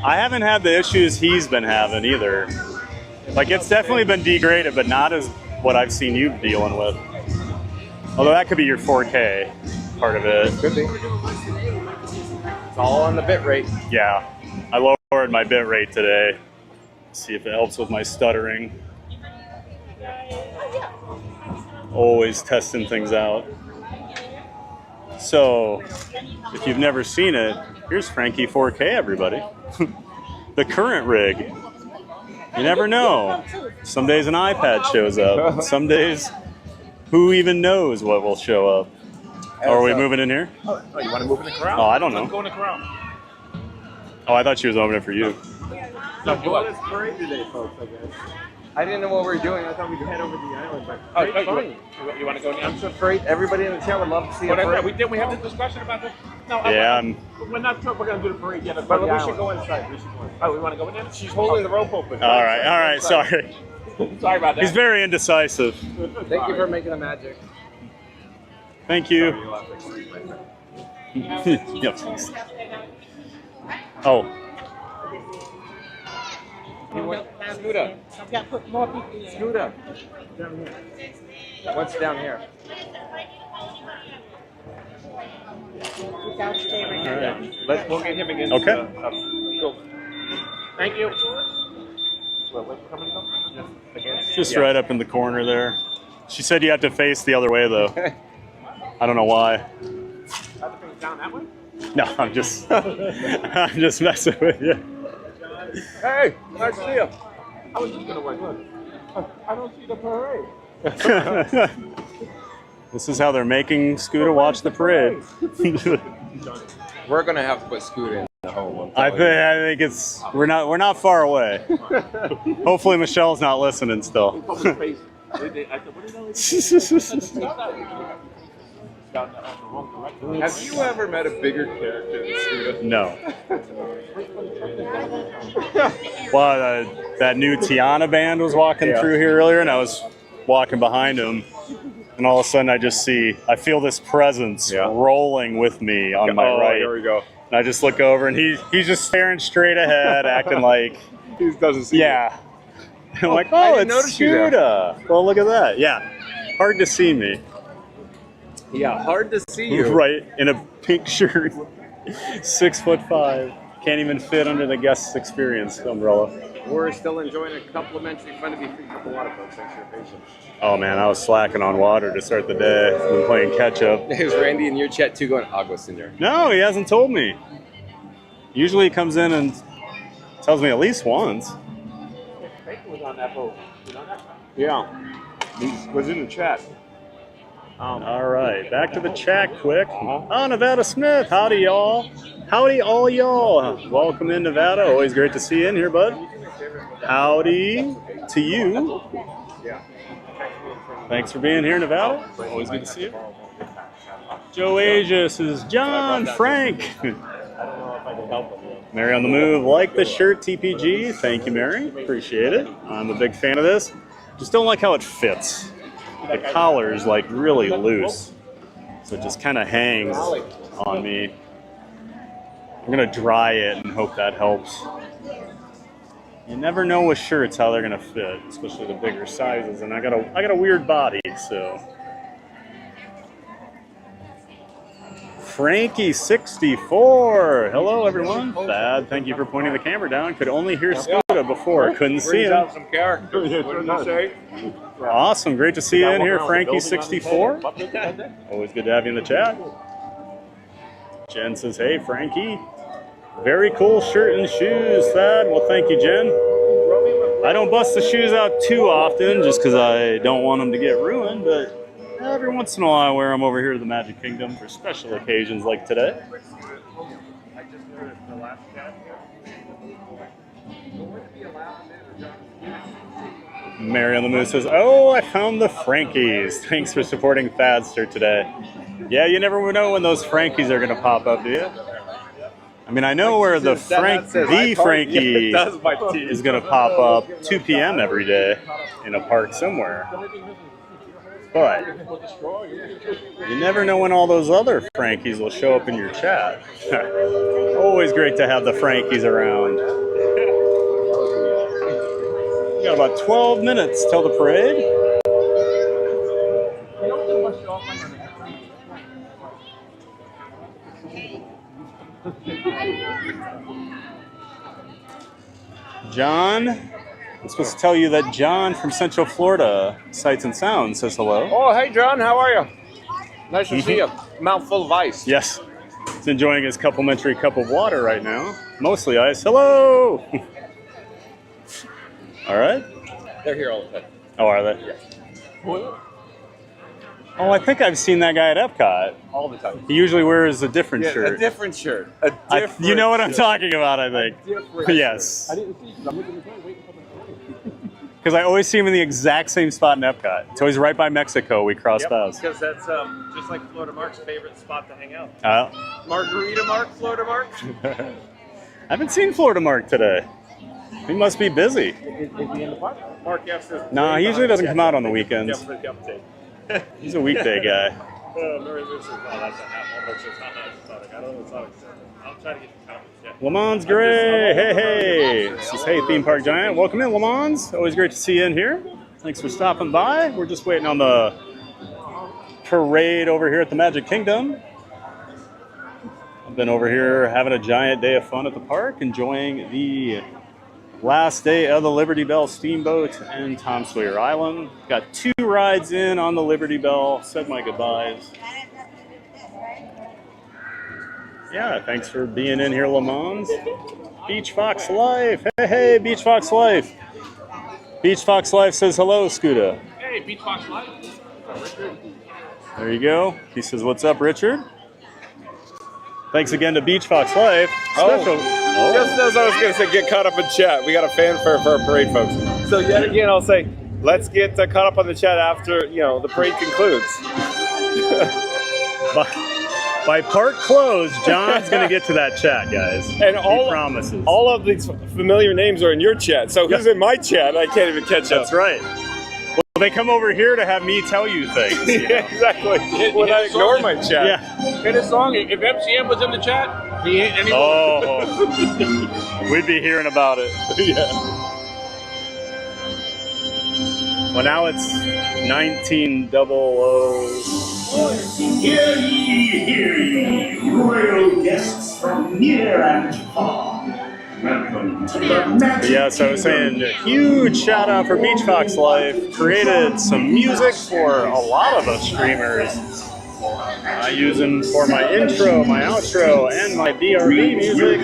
I haven't had the issues he's been having either. Like it's definitely been degraded, but not as what I've seen you dealing with. Although that could be your 4K part of it. Could be. It's all on the bit rate. Yeah, I lowered my bit rate today. See if it helps with my stuttering. Always testing things out. So, if you've never seen it, here's Frankie 4K, everybody. The current rig. You never know. Some days an iPad shows up. Some days, who even knows what will show up? Are we moving in here? Oh, you want to move in the corral? Oh, I don't know. Let's go in the corral. Oh, I thought she was opening it for you. No, what is parade today, folks, I guess. I didn't know what we were doing. I thought we could head over to the island, but You want to go now? I'm so afraid everybody in the town would love to see a parade. We have this discussion about this? No, Yeah, we're not sure if we're going to do the parade yet. But we should go inside. Oh, we want to go in there? She's holding the rope open. all right, sorry. Sorry about that. He's very indecisive. Thank you for making the magic. Thank you. Yep. Oh. Scooter. Scooter. Down here. What's down here? All right. We'll get him again. Okay. Cool. Thank you. Where's the coming from? Just right up in the corner there. She said you have to face the other way though. I don't know why. Down that way? No, I'm just I'm just messing with you. Hey, nice to see you. I was just going to wait. Look, I don't see the parade. This is how they're making Scooter watch the parade. We're gonna have to put Scooter in the home. I think it's we're not far away. Hopefully Michelle's not listening still. Have you ever met a bigger character than Scooter? No. Well, that new Tiana band was walking through here earlier, and I was walking behind him, and all of a sudden I feel this presence rolling with me on my right. Here we go. And I just look over, and he's just staring straight ahead, acting like he doesn't see. Yeah. I'm like, I didn't it's notice you there. Scooter. Well, look at that. Yeah. Hard to see me. Yeah, hard to see you. Right, in a pink shirt. 6'5". Can't even fit under the guest experience umbrella. We're still enjoying a complimentary Fun to Be Free cup of water, folks. Thanks for your patience. Oh man, I was slacking on water to start the day. I've been playing catch up. Is Randy in your chat too going agua, senor? No, he hasn't told me. Usually he comes in and tells me at least once. Bacon was on that boat. You know that? Yeah, he was in the chat. All right, back to the chat quick. Oh, Nevada Smith, howdy y'all. Howdy all y'all. Welcome in Nevada. Always great to see you in here, bud. Howdy to you. Thanks for being here, Nevada. Always good to see you. Joe Asia says, John Frank. Mary on the move. Like the shirt, TPG. Thank you, Mary. Appreciate it. I'm a big fan of this. Just don't like how it fits. The collar's like really loose, so it just kind of hangs on me. I'm gonna dry it and hope that helps. You never know with shirts how they're gonna fit, especially the bigger sizes, and I got a weird body, so. Frankie64, hello everyone. Thad, thank you for pointing the camera down. Could only hear Scooter before, couldn't see him. Out some characters. What did you say? Awesome, great to see you in here, Frankie64. Always good to have you in the chat. Jen says, hey Frankie, very cool shirt and shoes, Thad. Well, thank you, Jen. I don't bust the shoes out too often just because I don't want them to get ruined, but every once in a while I wear them over here to the Magic Kingdom for special occasions like today. Mary on the Moose says, oh, I found the Frankies. Thanks for supporting Fadster today. Yeah, you never know when those Frankies are gonna pop up, do you? I mean, I know where the Frankie is gonna pop up 2 p.m. every day in a park somewhere. But you never know when all those other Frankies will show up in your chat. Always great to have the Frankies around. We got about 12 minutes till the parade. John, I'm supposed to tell you that John from Central Florida, Sights and Sounds, says hello. Oh, hey, John, how are you? Nice to see you. Mouthful of ice. Yes. He's enjoying his complimentary cup of water right now. Mostly ice. Hello! All right. They're here all the time. Oh, are they? Yeah. Oh, I think I've seen that guy at Epcot. All the time. He usually wears a different shirt. A different shirt. You know what I'm talking about, I think. Yes. I didn't see because I'm looking at the waiting for Because I always see him in the exact same spot in Epcot. It's always right by Mexico. We cross paths. Because that's just like Florida Mark's favorite spot to hang out. Margarita Mark, Florida Mark. I haven't seen Florida Mark today. He must be busy. Is he in the park? Mark, yes. No, he usually doesn't come out on the weekends. Yeah, for the update. He's a weekday guy. Mary Lucy's not that's a half. It's not exotic. I don't know exotic. I'll try to get the comments. Yeah. Lamont's great. Hey. This is Hey Theme Park Giant. Welcome in, Lamont's. Always great to see you in here. Thanks for stopping by. We're just waiting on the parade over here at the Magic Kingdom. I've been over here having a giant day of fun at the park, enjoying the last day of the Liberty Belle steamboat and Tom Sawyer Island. Got 2 rides in on the Liberty Belle. Said my goodbyes. Yeah, thanks for being in here, Lamons. Beach Fox Life. Hey, Beach Fox Life. Beach Fox Life says hello, Scuda. Hey, Beach Fox Life. There you go. He says, what's up, Richard? Thanks again to Beach Fox Life. Just as I was going to say, get caught up in chat. We got a fanfare for our parade, folks. So yet again, I'll say, let's get caught up on the chat after, the parade concludes. By park close, John's going to get to that chat, guys. And he promises. All of these familiar names are in your chat. So who's in my chat? I can't even catch up. That's right. Well, they come over here to have me tell you things. Yeah, exactly. When I ignore my chat. Yeah. Hit a song. If MCM was in the chat, he ain't anymore. Oh, we'd be hearing about it. Yeah. Well, now it's 1900. Hear ye, royal guests from near and far. Welcome to the Magic Yeah, so I was saying, a huge shout out for Beach Fox Life. Created some music for a lot of us streamers. I use them for my intro, my outro, and my BRB music.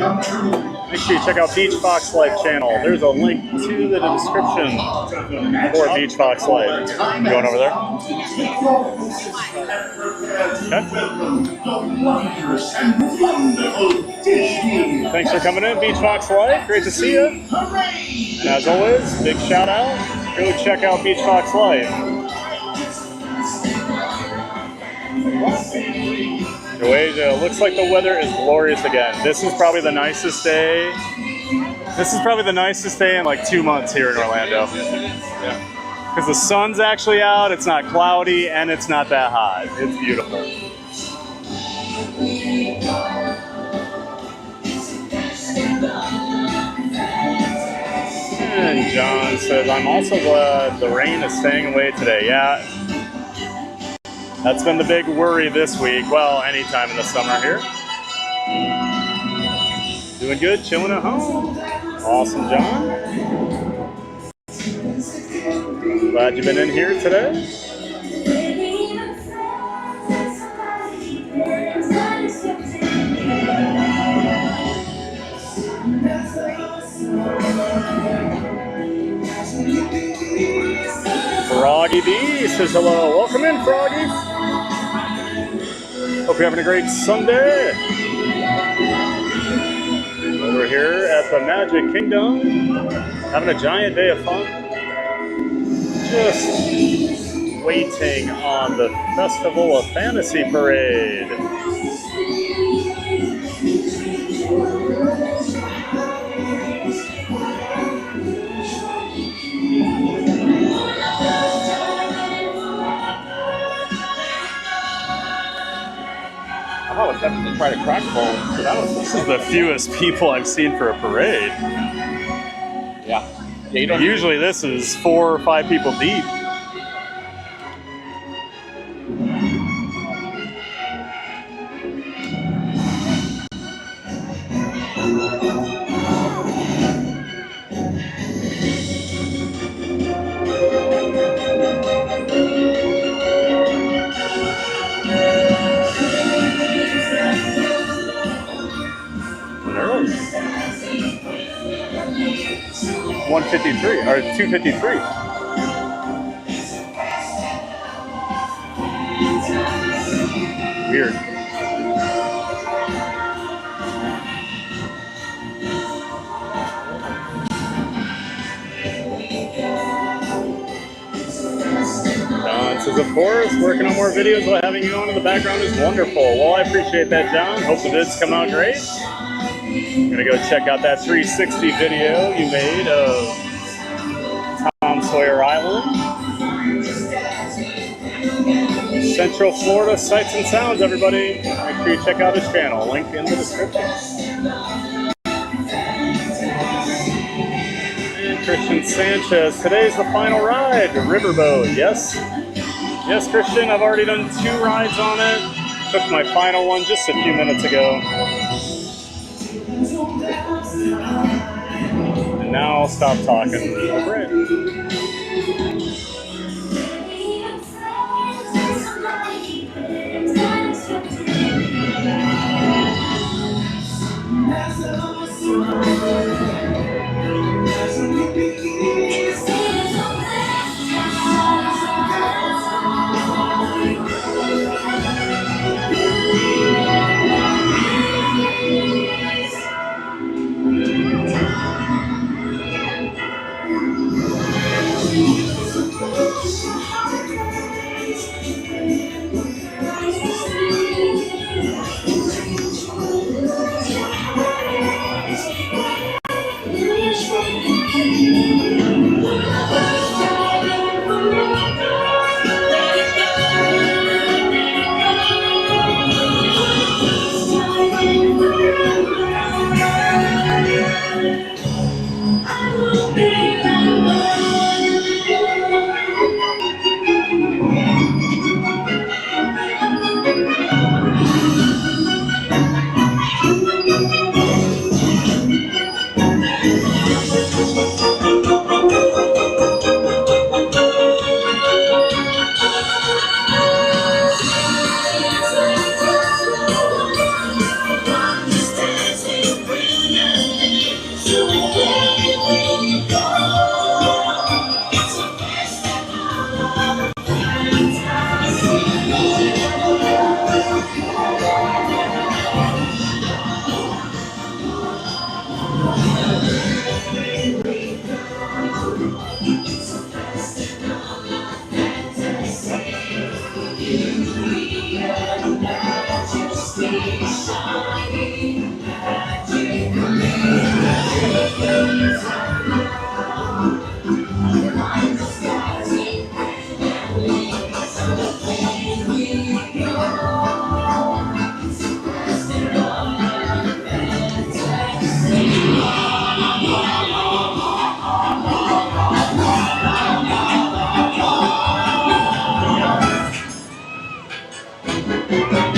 Make sure you check out Beach Fox Life channel. There's a link to the description for Beach Fox Life. You going over there? Okay. Thanks for coming in, Beach Fox Life. Great to see you. And as always, big shout out. Go check out Beach Fox Life. Joasia, looks like the weather is glorious again. This is probably the nicest day. This is probably the nicest day in like 2 months here in Orlando. Because the sun's actually out, it's not cloudy, and it's not that hot. It's beautiful. And John says, I'm also glad the rain is staying away today. Yeah. That's been the big worry this week. Well, anytime in the summer here. Doing good, chilling at home. Awesome, John. Glad you've been in here today. Froggy B says hello. Welcome in, Froggy. Hope you're having a great Sunday. Over here at the Magic Kingdom, having a giant day of fun. Just waiting on the Festival of Fantasy Parade. I'm always tempted to try to crack bowl. This is the fewest people I've seen for a parade. Yeah. You don't Usually this is 4 or 5 people deep. Early. 153 or 253. Weird. John says, of course, working on more videos while having you on in the background is wonderful. Well, I appreciate that, John. Hope the vids come out great. I'm gonna go check out that 360 video you made of Tom Sawyer Island. Central Florida Sights and Sounds, everybody. Make sure you check out his channel. Link in the description. And Christian Sanchez, today's the final ride, Riverboat. Yes. Yes, Christian, I've already done 2 rides on it. Took my final one just a few minutes ago. And now I'll stop talking. Great.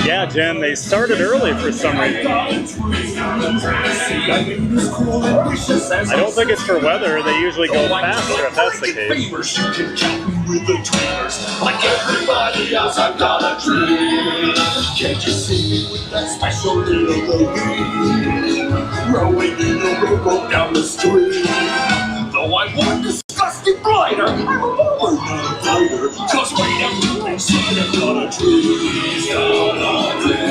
Yeah, Jen, they started early for some reason. I don't think it's for weather. They usually go faster if that's the case. Like everybody else, I've got a dream. Can't you see me with that special little baby? Rowing in a rowboat down the stream. Though I want disgusting blighter, I'm a mover, not a glider. Just wait until they see I've got a dream. Got a dream.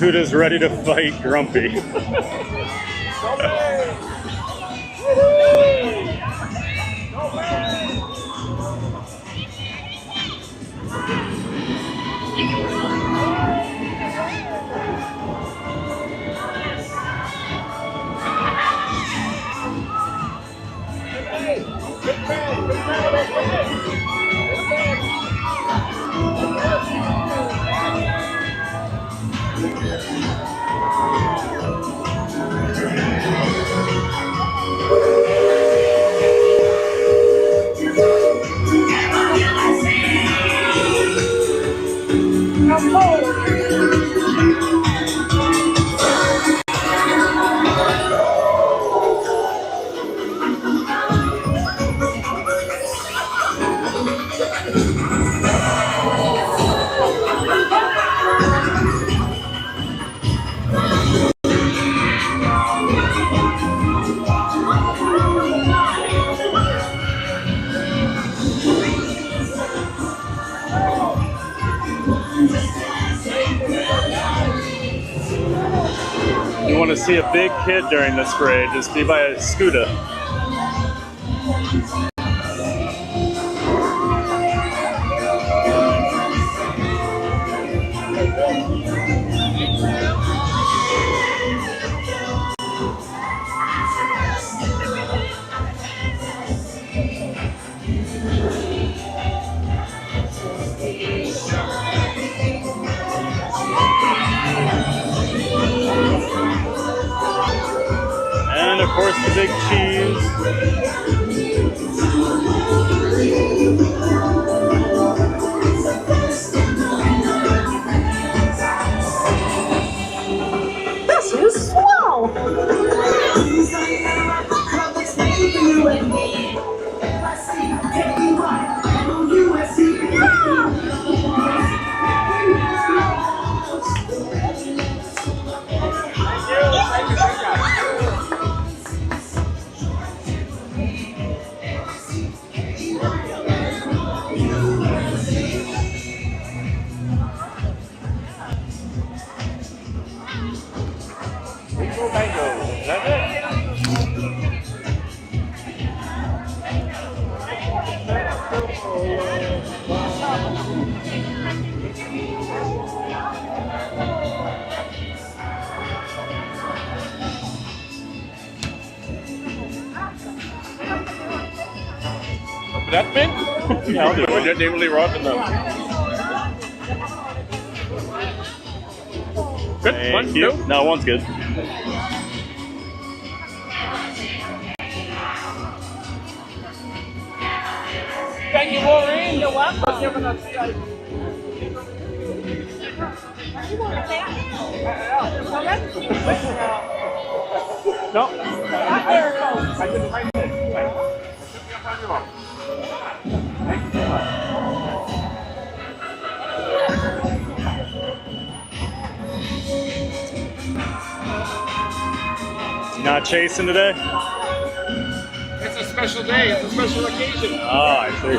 Scoota's ready to fight Grumpy. want to see a big kid during this parade, just be by a scooter. And of course the big cheese. This is swell. Is that it? That thing? Yeah, I'll do it. They really rocking them. Good. Thank One, you. two. No, one's good. Thank you, Maureen. You're welcome. No. I didn't find it. Not chasing today? It's a special day. It's a special occasion. Oh, I see.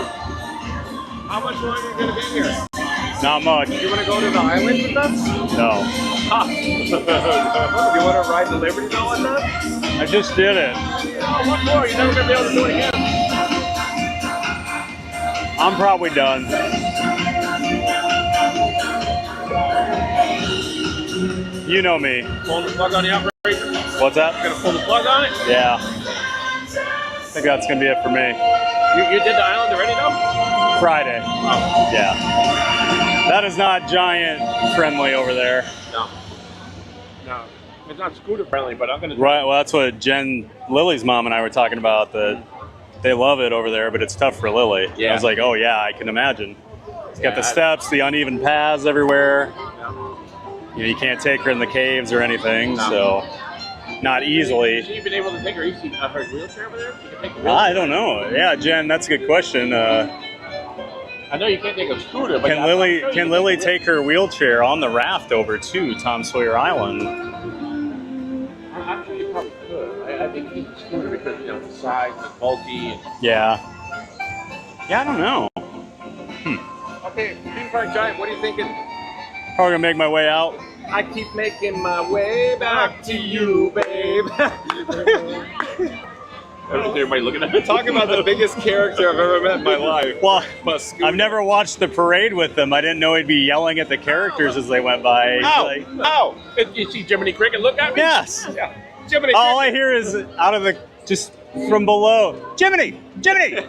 How much longer are you going to be here? Not much. You want to go to the island with us? No. Ah. You want to ride the Liberty Belle with us? I just did it. Oh, what more? You're never going to be able to do it again. I'm probably done. You know me. Pull the plug on the operator. What's that? You're going to pull the plug on it? Yeah. I think that's going to be it for me. You did the island already, though? Friday. Oh. Yeah. That is not giant friendly over there. No. No. It's not scooter friendly, but I'm going to... Right, well, that's what Lily's mom and I were talking about, that they love it over there, but it's tough for Lily. Yeah. I was like, oh yeah, I can imagine. It's got Yeah, the steps, the uneven paths everywhere. Yeah. You know, you can't take her in the caves or anything, so not easily. Has she been able to take her wheelchair over there? You can take the wheelchair. I don't know. Yeah, Jen, that's a good question. I know you can't take a scooter, but Can Lily take her wheelchair on the raft over to Tom Sawyer Island? I'm sure you probably could. I think you need a scooter because, you know, the size and bulky. And... Yeah. Yeah, I don't know. Okay, Theme Park Giant, what are you thinking? Probably gonna make my way out. I keep making my way back to you, babe. Everybody looking at me. Talk about the biggest character I've ever met in my life. Well, I've never watched the parade with them. I didn't know he'd be yelling at the characters as they went by. Ow! Like, Ow! You see Jiminy Cricket look at me? yes. Yeah. Jiminy All I Cricket. hear is out of the, just from below, Jiminy! Jiminy! Hey,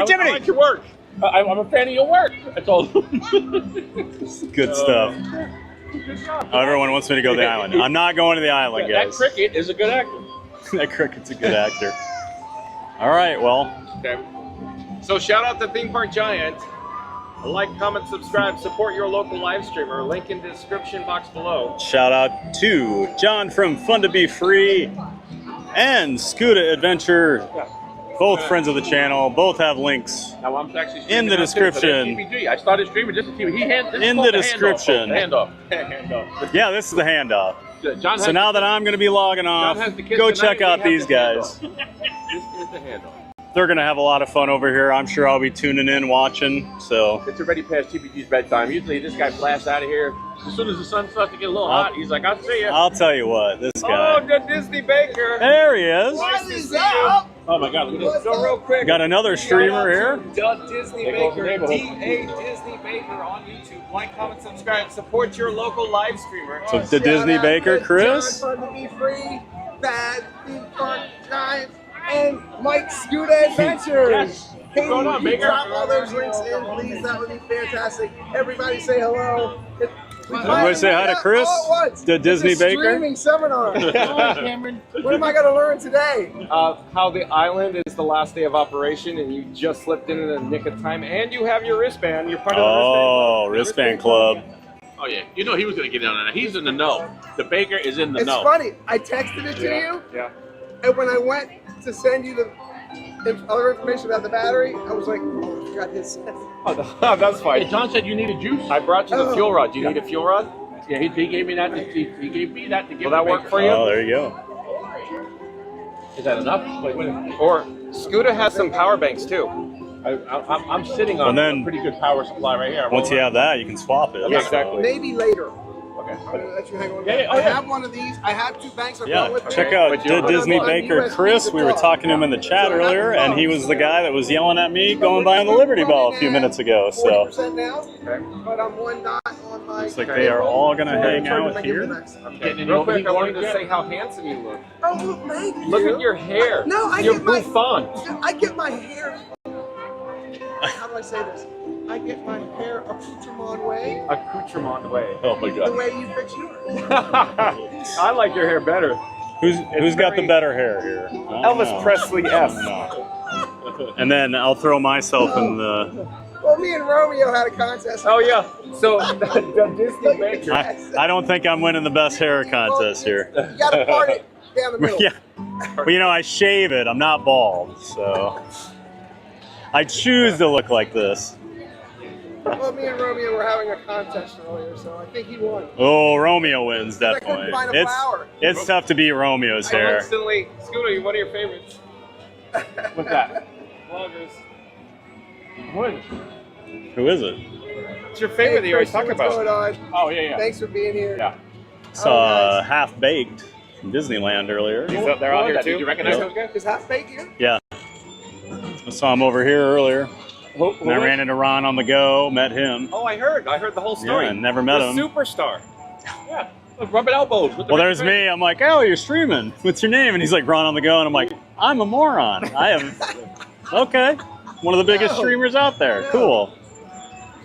Jiminy! I like your work. I'm a fan of your work. That's all. Good stuff. Good job. Oh, everyone wants me to go to the island. I'm not going to the island, That guys. cricket is a good actor. That cricket's a good actor. All right, well. Okay. So shout out to Theme Park Giant. Like, comment, subscribe, support your local live streamer. Link in the description box below. Shout out to John from Fun to Be Free and Scuda Adventure. Both friends of the channel. Both have links Now I'm actually in the streaming now, too, so there's description. TPG. I started streaming just to see In the description. Handoff. Handoff. Yeah, this is the handoff. John So now that I'm going to be logging off, John has the kiss go tonight, check we out have these the handoff. guys. This is the handoff. they're going to have a lot of fun over here. I'm sure I'll be tuning in, watching. So It's already past TPG's bedtime. Usually this guy blasts out of here. As soon as the sun starts to get a little hot, he's like, I'll see you. I'll tell you what, this guy. Oh, the Disney Baker. There he is. Nice to see you. Oh my God, look at this. So real quick. Got another streamer here. The Disney There goes the Baker, neighborhood. D.A. Disney Baker on YouTube. Like, comment, subscribe. Support your local live streamer. So the Disney Baker, Chris. John Fun to Be Free, Bad Theme Park Giants, and Mike Scuda Adventures. Yes. What's going on, Can you Baker? drop all those links in, please? That would be fantastic. Everybody say hello. Everybody say hi to Chris, the Disney It's a Baker. streaming seminar. Cameron. What am I going to learn today? How the island is the last day of operation, and you just slipped in the nick of time, and you have your wristband. You're part of the Oh, wristband club. Oh yeah, you know he was gonna get in on that. He's in the know. The Baker is in the It's know. funny. I texted it to you, Yeah. and when I went to send you the other information about the battery, I was like, oh, I forgot his. Oh, that's fine. Hey, John said you needed juice. I brought you the fuel rod. Do you need a fuel rod? Yeah, he gave me that. He gave me that to give. Will that the work Baker. for you? Oh, there you go. Is that enough? Wait, Or Scuda has some power banks too. I'm sitting on And then- a pretty good power supply right here. Once you have that, you can swap it. Yeah, exactly. Maybe later. Okay. I'm going to let you hang on. Yeah, yeah, oh, I yeah. have one of these. I have 2 banks. I brought Yeah, with me. check out But you- the Disney on Baker USB Chris. to We were plug. talking to him in the chat earlier, and he was the guy that was yelling at me going by on the Liberty Belle a few minutes ago. So 40% now, but I'm 1 dot on my. looks like they are all going to hang out here. Getting in Real your quick, I wanted overheat to yet? say how handsome you look. Oh, look, thank you. Look at your hair. No, I You're get my. bouffant. I get my hair. How do I say this? I get my hair accoutrement way, Accoutrement way. Oh my the God. way you fix yours. I like your hair better. Who's got the very- better hair here? I don't Elvis know. Presley F. And then I'll throw myself in the. Well, me and Romeo had a contest. Oh yeah. So the Disney Baker. I don't think I'm winning the best hair contest here. You got to part it down the middle. Yeah. Well, you know, I shave it. I'm not bald, so I choose to look like this. Well, me and Romeo were having a contest earlier, so I think he won. Oh, Romeo wins I couldn't definitely. find a flower. It's tough to beat Romeo's I hair. instantly, Scooter, what are your favorites? What's that? Vloggers. What? Who is it? What's your favorite that you always talk What's going about? on? Oh yeah, yeah. Thanks for being here. Yeah. Saw Half Baked from Disneyland earlier. They're out here Did too. you recognize Yep. those guys? Is Half Baked here? Yeah. I saw him over here earlier. Who And I ran into Ron on the go, met him. Oh, I heard the whole story. Yeah, never met the him. Superstar. Yeah. Rubbing elbows. With the Well, there's me. I'm like, oh, you're streaming. What's your name? And he's like, Ron on the go. And I'm like, I'm a moron. I have. Okay. One of the biggest streamers out there. Cool.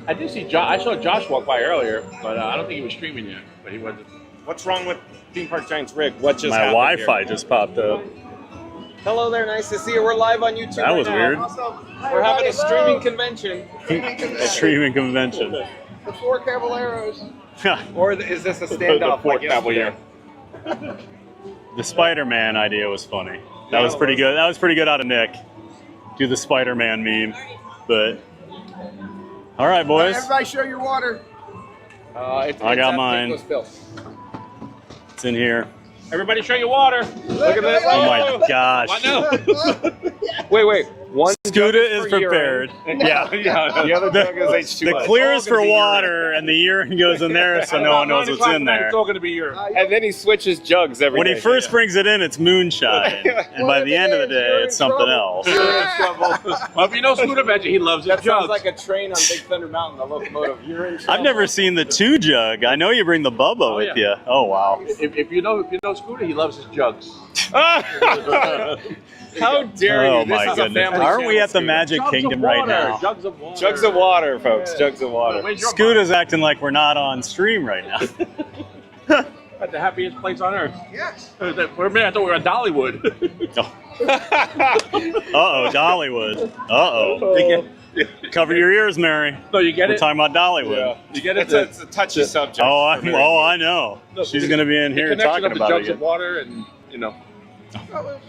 I did see I saw Josh walk by earlier, but I don't think he was streaming yet. But he wasn't. What's wrong with Theme Park Giants rig? What just My happened Wi-Fi here? just popped up. Hello there, nice to see you. We're live on YouTube. That was right weird. now. Awesome. We're having a streaming convention. A streaming convention. The 4 Caballeros. Or is this a The standoff? fourth like Cavalier. The Spider-Man idea was funny. That was pretty good. That was pretty good out of Nick. Do the Spider-Man meme. But all right, boys. Everybody show your water. I got mine. It's in here. Everybody show your water. Look at this. Oh my gosh. I know. Wait. One Scooter is for urine. prepared. Yeah. The other jug is H2O. The clear is for water, and the urine goes in there, so no one knows what's in there. It's all going to be your. And then he switches jugs every When day. he first brings it in, it's moonshine, and by the end of the day, it's something else. Well, if you know Scooter Badger, he loves his That sounds jugs. like a train on Big Thunder Mountain, the locomotive. You're in I've never seen the 2 jug. I know you bring the Bubba with you. Oh wow. If you know Scooter, he loves his jugs. How dare you? Oh This my is a goodness. family Aren't we channel, at the Scooter. Magic Kingdom right now? Jugs of water. Jugs of water, folks. Jugs of water. Where's your Scooter's acting like we're not on stream right now. At the happiest place on earth. Yes. For a minute, I thought we were at Dollywood. Uh-oh, Dollywood. Uh-oh. Cover your ears, Mary. No, you get We're it? talking about Dollywood. Yeah. You get it? It's a touchy subject. Oh, I know. No, She's going to be in the here connection talking of the about jugs it of again. water and, you know.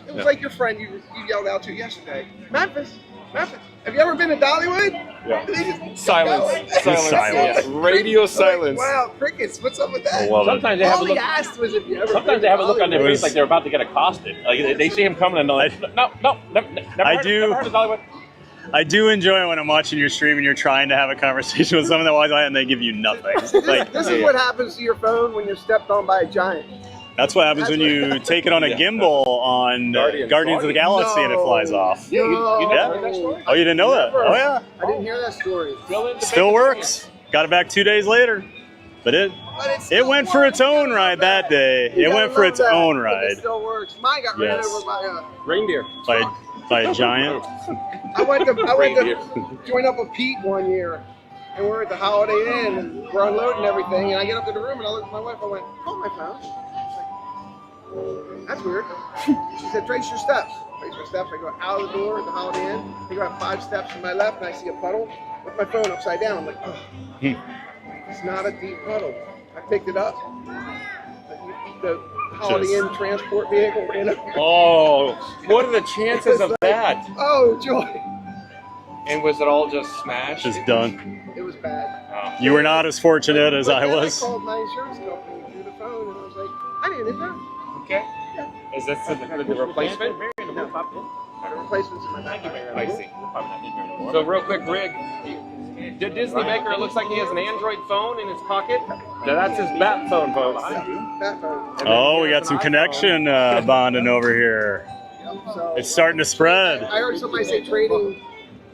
It was like your friend you yelled out to yesterday. Memphis. Have you ever been to Dollywood? Yeah. They just Silence. go. Silence. Radio silence. Wow, crickets. What's up with that? I love it. Sometimes they have All a he look. asked was if you ever Sometimes been they to have a look on their Dollywood. face like they're about to get accosted. Like they see him coming and they're like, no, never heard of Hollywood. I do enjoy when I'm watching your stream and you're trying to have a conversation with someone that watches and they give you nothing. Like, This is what happens to your phone when you're stepped on by a giant. that's what happens when you take it on a gimbal on Guardians of the Galaxy and it flies off. Yeah, you Yeah. heard that story? Oh, you didn't know that? Oh, yeah. I didn't hear that story. Still works. Got it back 2 days later. But it went for its own ride that day. It went for its own It ride. still works. Mine got ran Yes. over by Reindeer. By a giant. I went to join up with Pete one year, and we're at the Holiday Inn, and we're unloading everything, and I get up to the room, and I look at my wife, I went, call my phone. She's like, that's weird. She said, trace your steps. Trace my steps. I go out of the door at the Holiday Inn. I go out 5 steps to my left, and I see a puddle with my phone upside down. I'm like, oh, it's not a deep puddle. I picked it up. The Holiday Inn transport vehicle ran over. Oh, what are the chances of that? Oh, joy. And was it all just smashed? Just done. It was bad. You were not as fortunate as I was. I called my insurance company through the phone, and I was like, I need an insurance. Okay. Is this the replacement? No. The replacement's in my bag. I see. So real quick, Rig, did Disney Baker, it looks like he has an Android phone in his pocket. That's his bat phone, folks. Bat phone. Oh, we got some connection bonding over here. So, It's starting to spread. I heard somebody say trading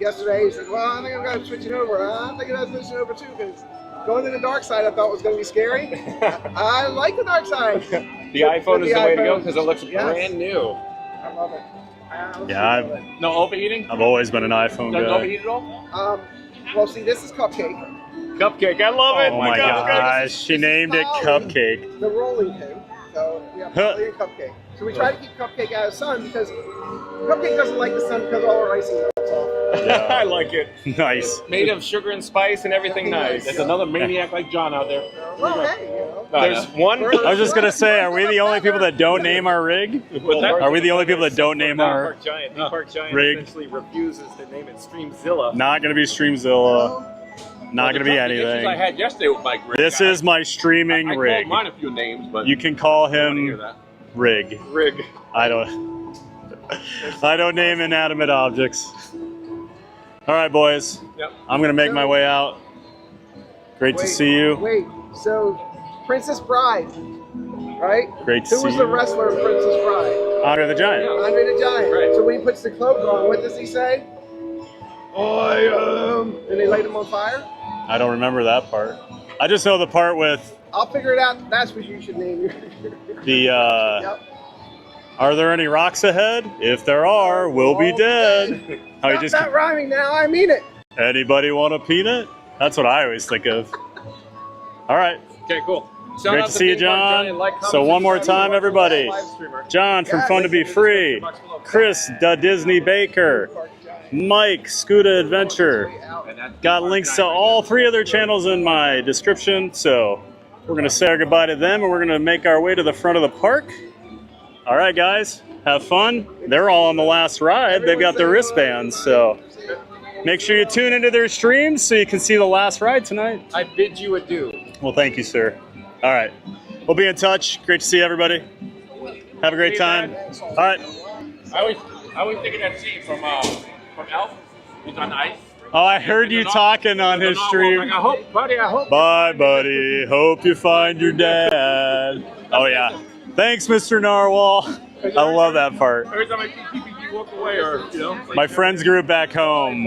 yesterday. He said, well, I think I'm going to switch it over. I'm thinking I'm switching over too, because going to the dark side I thought was going to be scary. I like the dark side. The iPhone is the way to go because it looks brand new. I love it. Yeah, No overheating? I've always been an iPhone Doesn't guy. overheat at all? Well, see, this is Cupcake. Cupcake, I love it. Oh my gosh, she named it Cupcake. The rolling pin. So we have Polly and Cupcake. So we try to keep Cupcake out of the sun because Cupcake doesn't like the sun because all her icing melts off. I like it. Nice. Made of sugar and spice and everything nice. There's another maniac like John out there. Well, hey, you know. There's one. I was just gonna say, are we the only people that don't name our rig? Are we the only people that don't name our Park Giant rig? essentially refuses to name it Streamzilla. Not gonna be Streamzilla. Not gonna be I anything. had yesterday with my rig. This is my streaming I rig. called mine a few names, but You can call I don't wanna hear him that. Rig. Rig. I don't name inanimate objects. All right, boys. Yep. I'm gonna make my way out. Great to see you. Wait, so Princess Bride, right? Great to Who see was the you. wrestler in Princess Bride? Andre the Giant. Andre the Giant. Right. So when he puts the cloak on, what does he say? I am. And they light him on fire? I don't remember that part. I just know the part with I'll figure it out. That's what you should name your. the. Yep. Are there any rocks ahead? If there are, we'll be dead. How you Stop just that rhyming now. I mean it. Anybody want a peanut? That's what I always think of. All right. Okay, cool. Great to see you, John. So one more time, everybody. John from Fun to Be Free, Chris the Disney Baker, Mike Scuda Adventure. Got links to all 3 other channels in my description. So we're gonna say our goodbye to them, and we're gonna make our way to the front of the park. All right, guys, have fun. They're all on the last ride. They've got their wristbands, so make sure you tune into their streams so you can see the last ride tonight. I bid you adieu. Well, thank you, sir. All right. We'll be in touch. Great to see everybody. Have a great time. All right. I always think of that scene from Elf. He's on ice. Oh, I heard you talking on his stream. Like, I hope, buddy, I hope. Bye, buddy. Hope you find your dad. Oh, yeah. Thanks, Mr. Narwhal. I love that part. Every time I see TPG walk away, or, you know. Like, My friends group back home,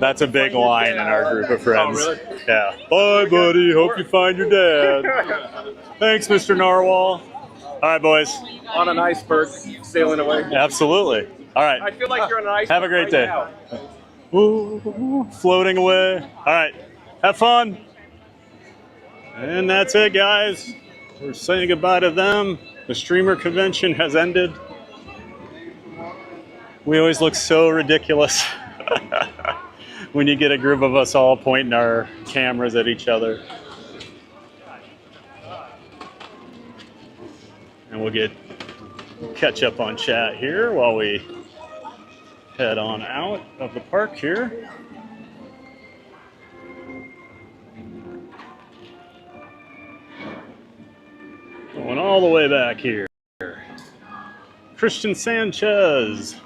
that's a big line in our group of friends. Oh, really? Yeah. Bye, buddy. Hope you find your dad. Thanks, Mr. Narwhal. All right, boys. On an iceberg, sailing away. Absolutely. All right. I feel like you're on an iceberg. Have a great right day. now. Ooh, floating away. All right. Have fun. And that's it, guys. We're saying goodbye to them. The streamer convention has ended. We always look so ridiculous when you get a group of us all pointing our cameras at each other. And we'll catch up on chat here while we head on out of the park here. Going all the way back here. Christian Sanchez.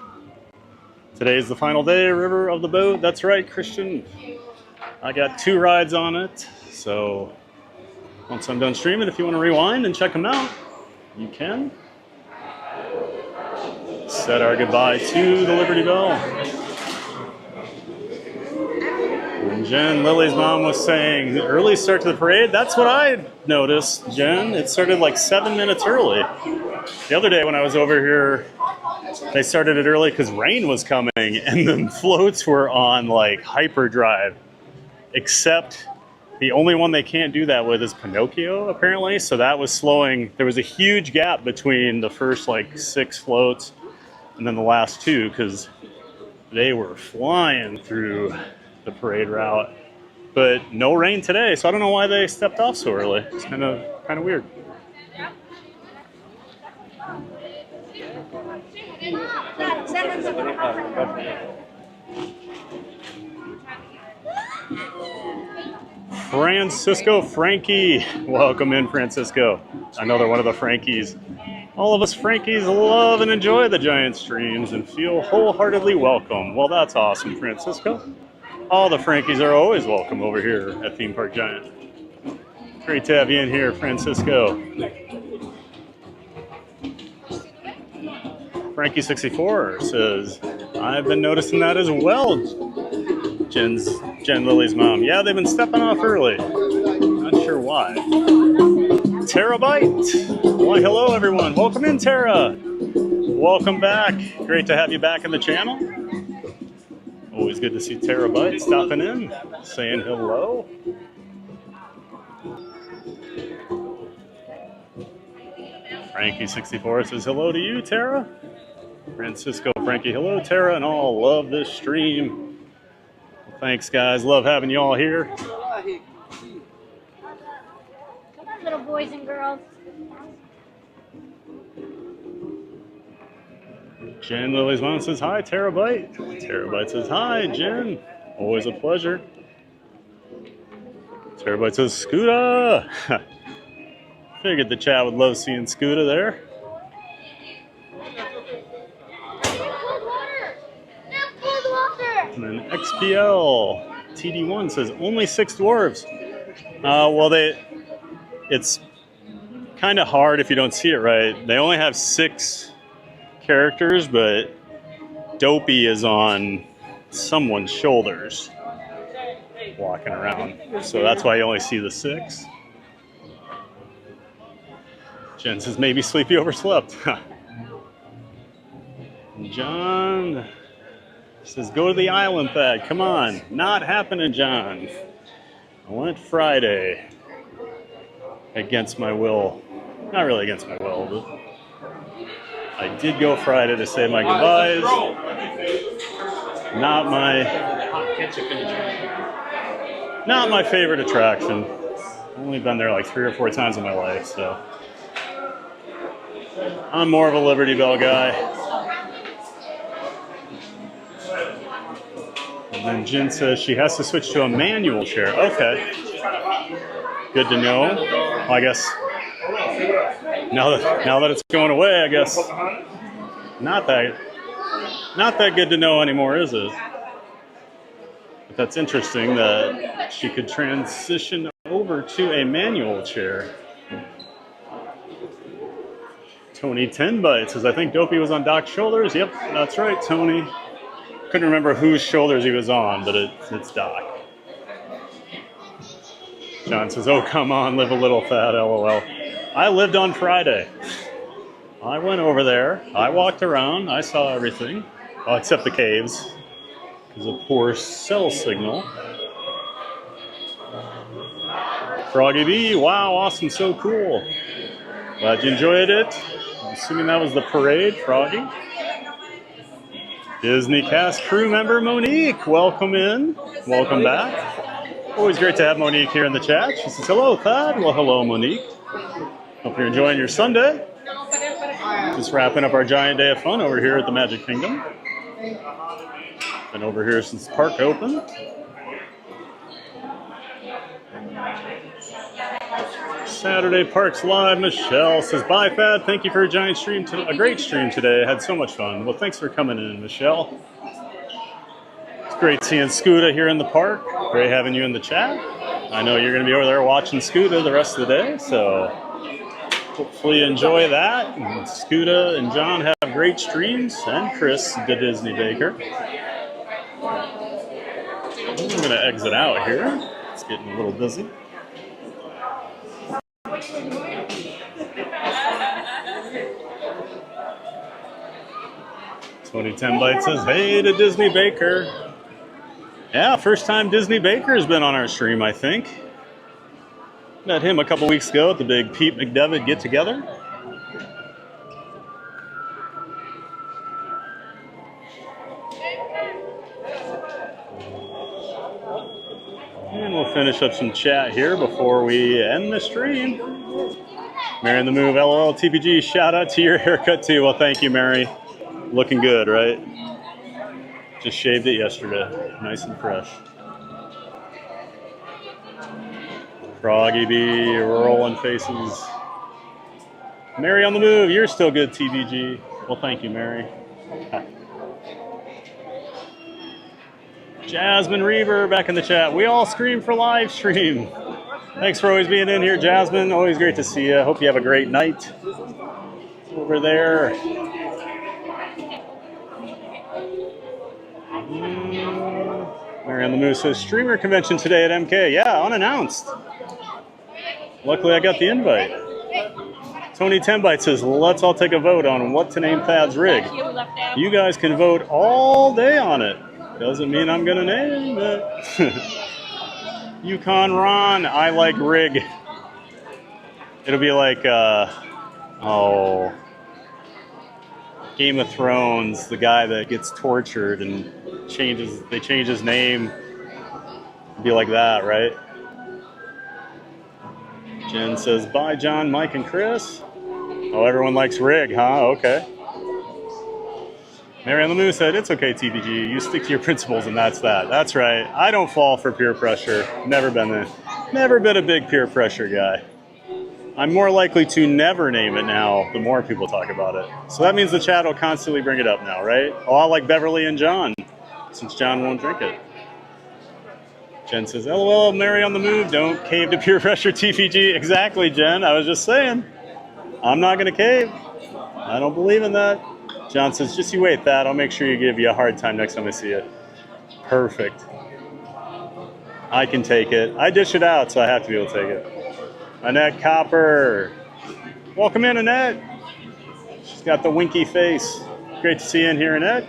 Today's the final day, River of the Boat. That's right, Christian. I got 2 rides on it. So once I'm done streaming, if you want to rewind and check them out, you can. Said our goodbye to the Liberty Belle. And Jen, Lily's mom, was saying early start to the parade. That's what I noticed, Jen. It started like 7 minutes early. The other day when I was over here, they started it early because rain was coming and the floats were on like hyperdrive. Except the only one they can't do that with is Pinocchio, apparently. So that was slowing. There was a huge gap between the first like 6 floats and then the last 2 because they were flying through the parade route. But no rain today, so I don't know why they stepped off so early. It's kind of weird. Francisco Frankie, welcome in, Francisco. Another one of the Frankies. All of us Frankies love and enjoy the Giant streams and feel wholeheartedly welcome. Well, that's awesome, Francisco. All the Frankies are always welcome over here at Theme Park Giant. Great to have you in here, Francisco. Frankie64 says, I've been noticing that as well, Jen Lily's mom. Yeah, they've been stepping off early. Not sure why. Terabyte. Why, hello, everyone. Welcome in, Tara. Welcome back. Great to have you back in the channel. Always good to see Terabyte stopping in, saying hello. Frankie64 says hello to you, Tara. Francisco Frankie, hello, Tara, and all love this stream. Well, thanks, guys. Love having you all here. Come on, little boys and girls. Jen Lily's mom says hi, Terabyte. Terabyte says hi, Jen. Always a pleasure. Terabyte says Scooter. Figured the chat would love seeing Scooter there. And then XPL TD1 says only 6 dwarves. Well, it's kind of hard if you don't see it right. They only have 6 characters, but Dopey is on someone's shoulders walking around. So that's why you only see the 6. Jen says maybe Sleepy overslept. John says go to the island, Thad. Come on. Not happening, John. I went Friday against my will. Not really against my will, but I did go Friday to say my goodbyes. Not my favorite attraction. I've only been there like 3 or 4 times in my life, so I'm more of a Liberty Belle guy. And then Jen says she has to switch to a manual chair. Okay. Good to know. Well, I guess now that it's going away, I guess not that good to know anymore, is it? But that's interesting that she could transition over to a manual chair. Tony 10 Bites says, I think Dopey was on Doc's shoulders. Yep, that's right, Tony. Couldn't remember whose shoulders he was on, but it's Doc. John says, oh, come on, live a little, Thad, LOL. I lived on Friday. I went over there. I walked around. I saw everything. Well, except the caves. Because of poor cell signal. Froggy B, wow, awesome, so cool. Glad you enjoyed it. I'm assuming that was the parade, Froggy. Disney cast crew member Monique, welcome in. Welcome back. Always great to have Monique here in the chat. She says, hello, Thad. Well, hello, Monique. Hope you're enjoying your Sunday. Just wrapping up our giant day of fun over here at the Magic Kingdom. Been over here since the park opened. Saturday Parks Live. Michelle says, "Bye, Thad. Thank you for a giant stream, a great stream today. I had so much fun." Well, thanks for coming in, Michelle. It's great seeing Scooter here in the park. Great having you in the chat. I know you're going to be over there watching Scooter the rest of the day, so hopefully you enjoy that. And Scooter and John have great streams, and Chris, the Disney Baker. I'm going to exit out here. It's getting a little busy. 2010 Bite says, "Hey to Disney Baker." Yeah, first time Disney Baker has been on our stream, I think. Met him a couple weeks ago at the big Pete McDevitt get-together. And we'll finish up some chat here before we end the stream. Mary in the Move, LOL, TPG, shout out to your haircut too. Well, thank you, Mary. Looking good, right? Just shaved it yesterday. Nice and fresh. Froggy B, rolling faces. Mary on the Move, you're still good, TBG. Well, thank you, Mary. Jasmine Reaver back in the chat. We all scream for live stream. Thanks for always being in here, Jasmine. Always great to see you. Hope you have a great night over there. Mary on the Move says, "Streamer convention today at MK." Yeah, unannounced. Luckily, I got the invite. Tony 10 Bite says, "Let's all take a vote on what to name Thad's rig. You guys can vote all day on it. Doesn't mean I'm gonna name it." Yukon Ron, I like rig. It'll be like, Game of Thrones, the guy that gets tortured and they change his name. It'd be like that, right? Jen says, "Bye, John, Mike, and Chris." Oh, everyone likes rig, huh? Okay. Mary on the Moon said, "It's okay, TPG. You stick to your principles, and that's that." That's right. I don't fall for peer pressure. Never been a big peer pressure guy. I'm more likely to never name it now the more people talk about it. So that means the chat will constantly bring it up now, right? Oh, I like Beverly and John, since John won't drink it. Jen says, "LOL, Mary on the Move. Don't cave to peer pressure, TPG." Exactly, Jen. I was just saying. I'm not going to cave. I don't believe in that. John says, "Just you wait, Thad. I'll make sure you give you a hard time next time I see you." Perfect. I can take it. I dish it out, so I have to be able to take it. Annette Copper. Welcome in, Annette. She's got the winky face. Great to see you in here, Annette.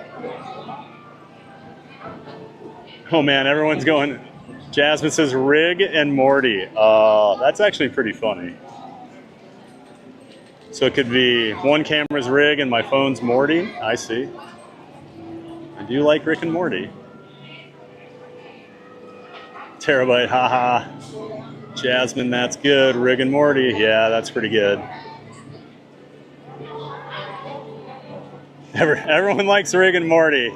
Oh, man, everyone's going. Jasmine says, "Rig and Morty." That's actually pretty funny. So it could be one camera's Rig and my phone's Morty. I see. I do like Rick and Morty. Terabyte, haha. Jasmine, that's good. Rig and Morty, yeah, that's pretty good. Everyone likes Rig and Morty.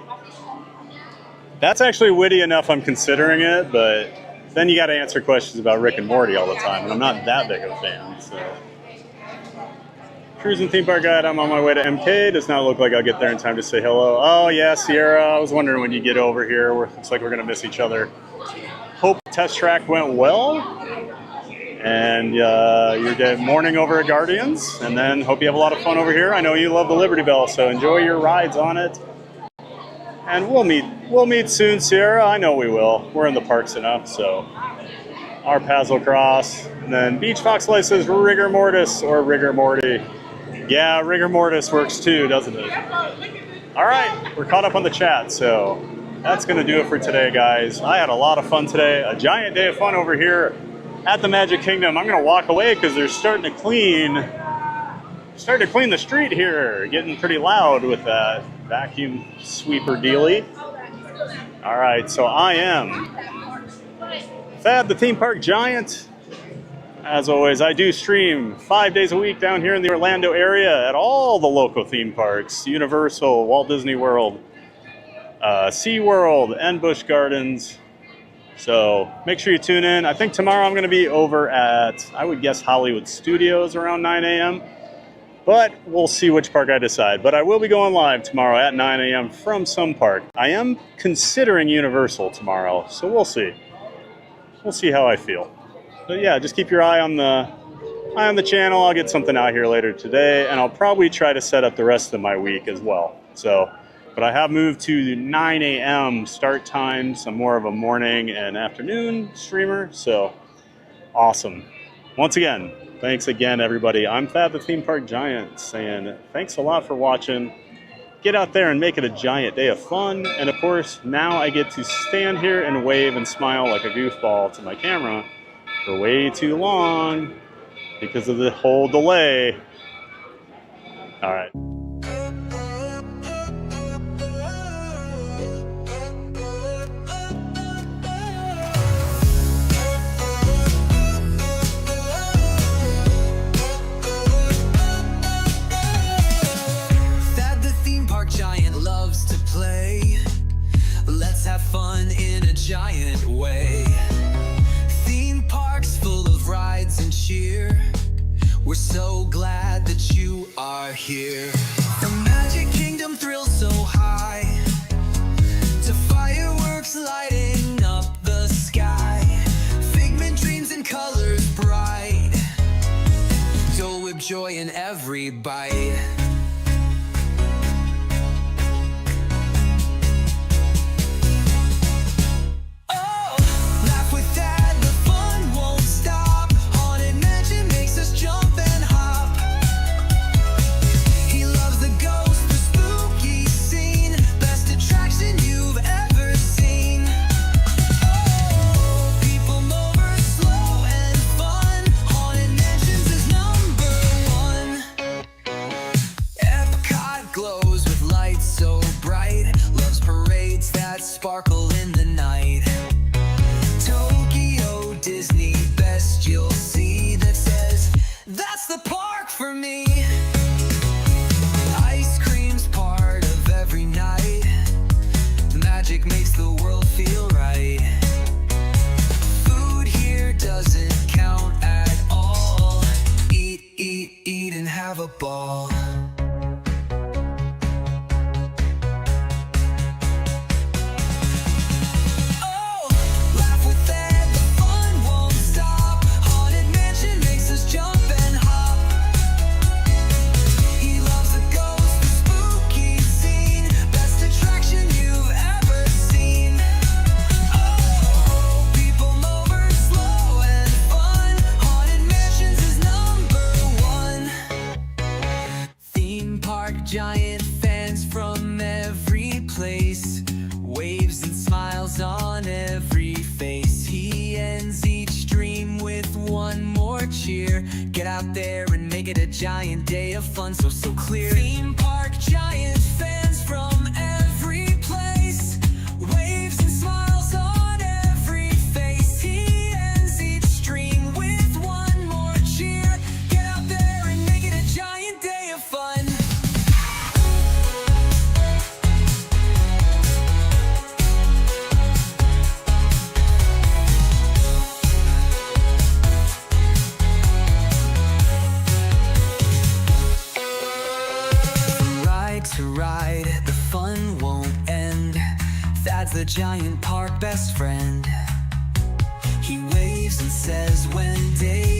That's actually witty enough I'm considering it, but then you got to answer questions about Rick and Morty all the time, and I'm not that big of a fan, so. Cruising Theme Park Guide, I'm on my way to MK. Does not look like I'll get there in time to say hello. Oh yeah, Sierra, I was wondering when you get over here. Looks like we're gonna miss each other. Hope test track went well. And your morning over at Guardians. And then hope you have a lot of fun over here. I know you love the Liberty Belle, so enjoy your rides on it. And we'll meet soon, Sierra. I know we will. We're in the parks enough, so. Our paths will cross. And then Beach Fox Life says rigor mortis or rigor morty. Yeah, rigor mortis works too, doesn't it? All right, we're caught up on the chat, so that's going to do it for today, guys. I had a lot of fun today. A giant day of fun over here at the Magic Kingdom. I'm going to walk away because they're starting to clean the street here. Getting pretty loud with that vacuum sweeper dealie. All right, so I am Thad, the theme park giant. As always, I do stream 5 days a week down here in the Orlando area at all the local theme parks, Universal, Walt Disney World, SeaWorld and Busch Gardens. So make sure you tune in. I think tomorrow I'm going to be over at, I would guess, Hollywood Studios around 9 a.m. But we'll see which park I decide. But I will be going live tomorrow at 9 a.m. from some park. I am considering Universal tomorrow, so we'll see. We'll see how I feel. But yeah, just keep your eye on the channel. I'll get something out here later today, and I'll probably try to set up the rest of my week as well. So, but I have moved to 9 a.m. start times. I'm more of a morning and afternoon streamer, so awesome. Once again, thanks again, everybody. I'm Thad the Theme Park Giant saying thanks a lot for watching. Get out there and make it a giant day of fun. And of course, now I get to stand here and wave and smile like a goofball to my camera for way too long because of the whole delay. All right. Have fun in a giant way. Theme parks full of rides and cheer. We're so glad that you are here. The Magic Kingdom thrills so high, to fireworks lighting up the sky. Figment dreams and colors bright, Dole Whip joy in every bite. Sparkle in the night. Tokyo Disney, best you'll see that says that's the park for me. Ice cream's part of every night. Magic makes the world feel right. Food here doesn't count at all. Eat, eat, eat and have a ball. Giant fans from every place, waves and smiles on every face. He ends each dream with one more cheer. Get out there and make it a giant day of fun, so clear. Theme park giant fans from every place, waves and smiles on every face. He ends each dream with one more cheer. Get out there and make it a giant day of fun. To ride, the fun won't end. Thad's the giant park best friend. He waves and says when day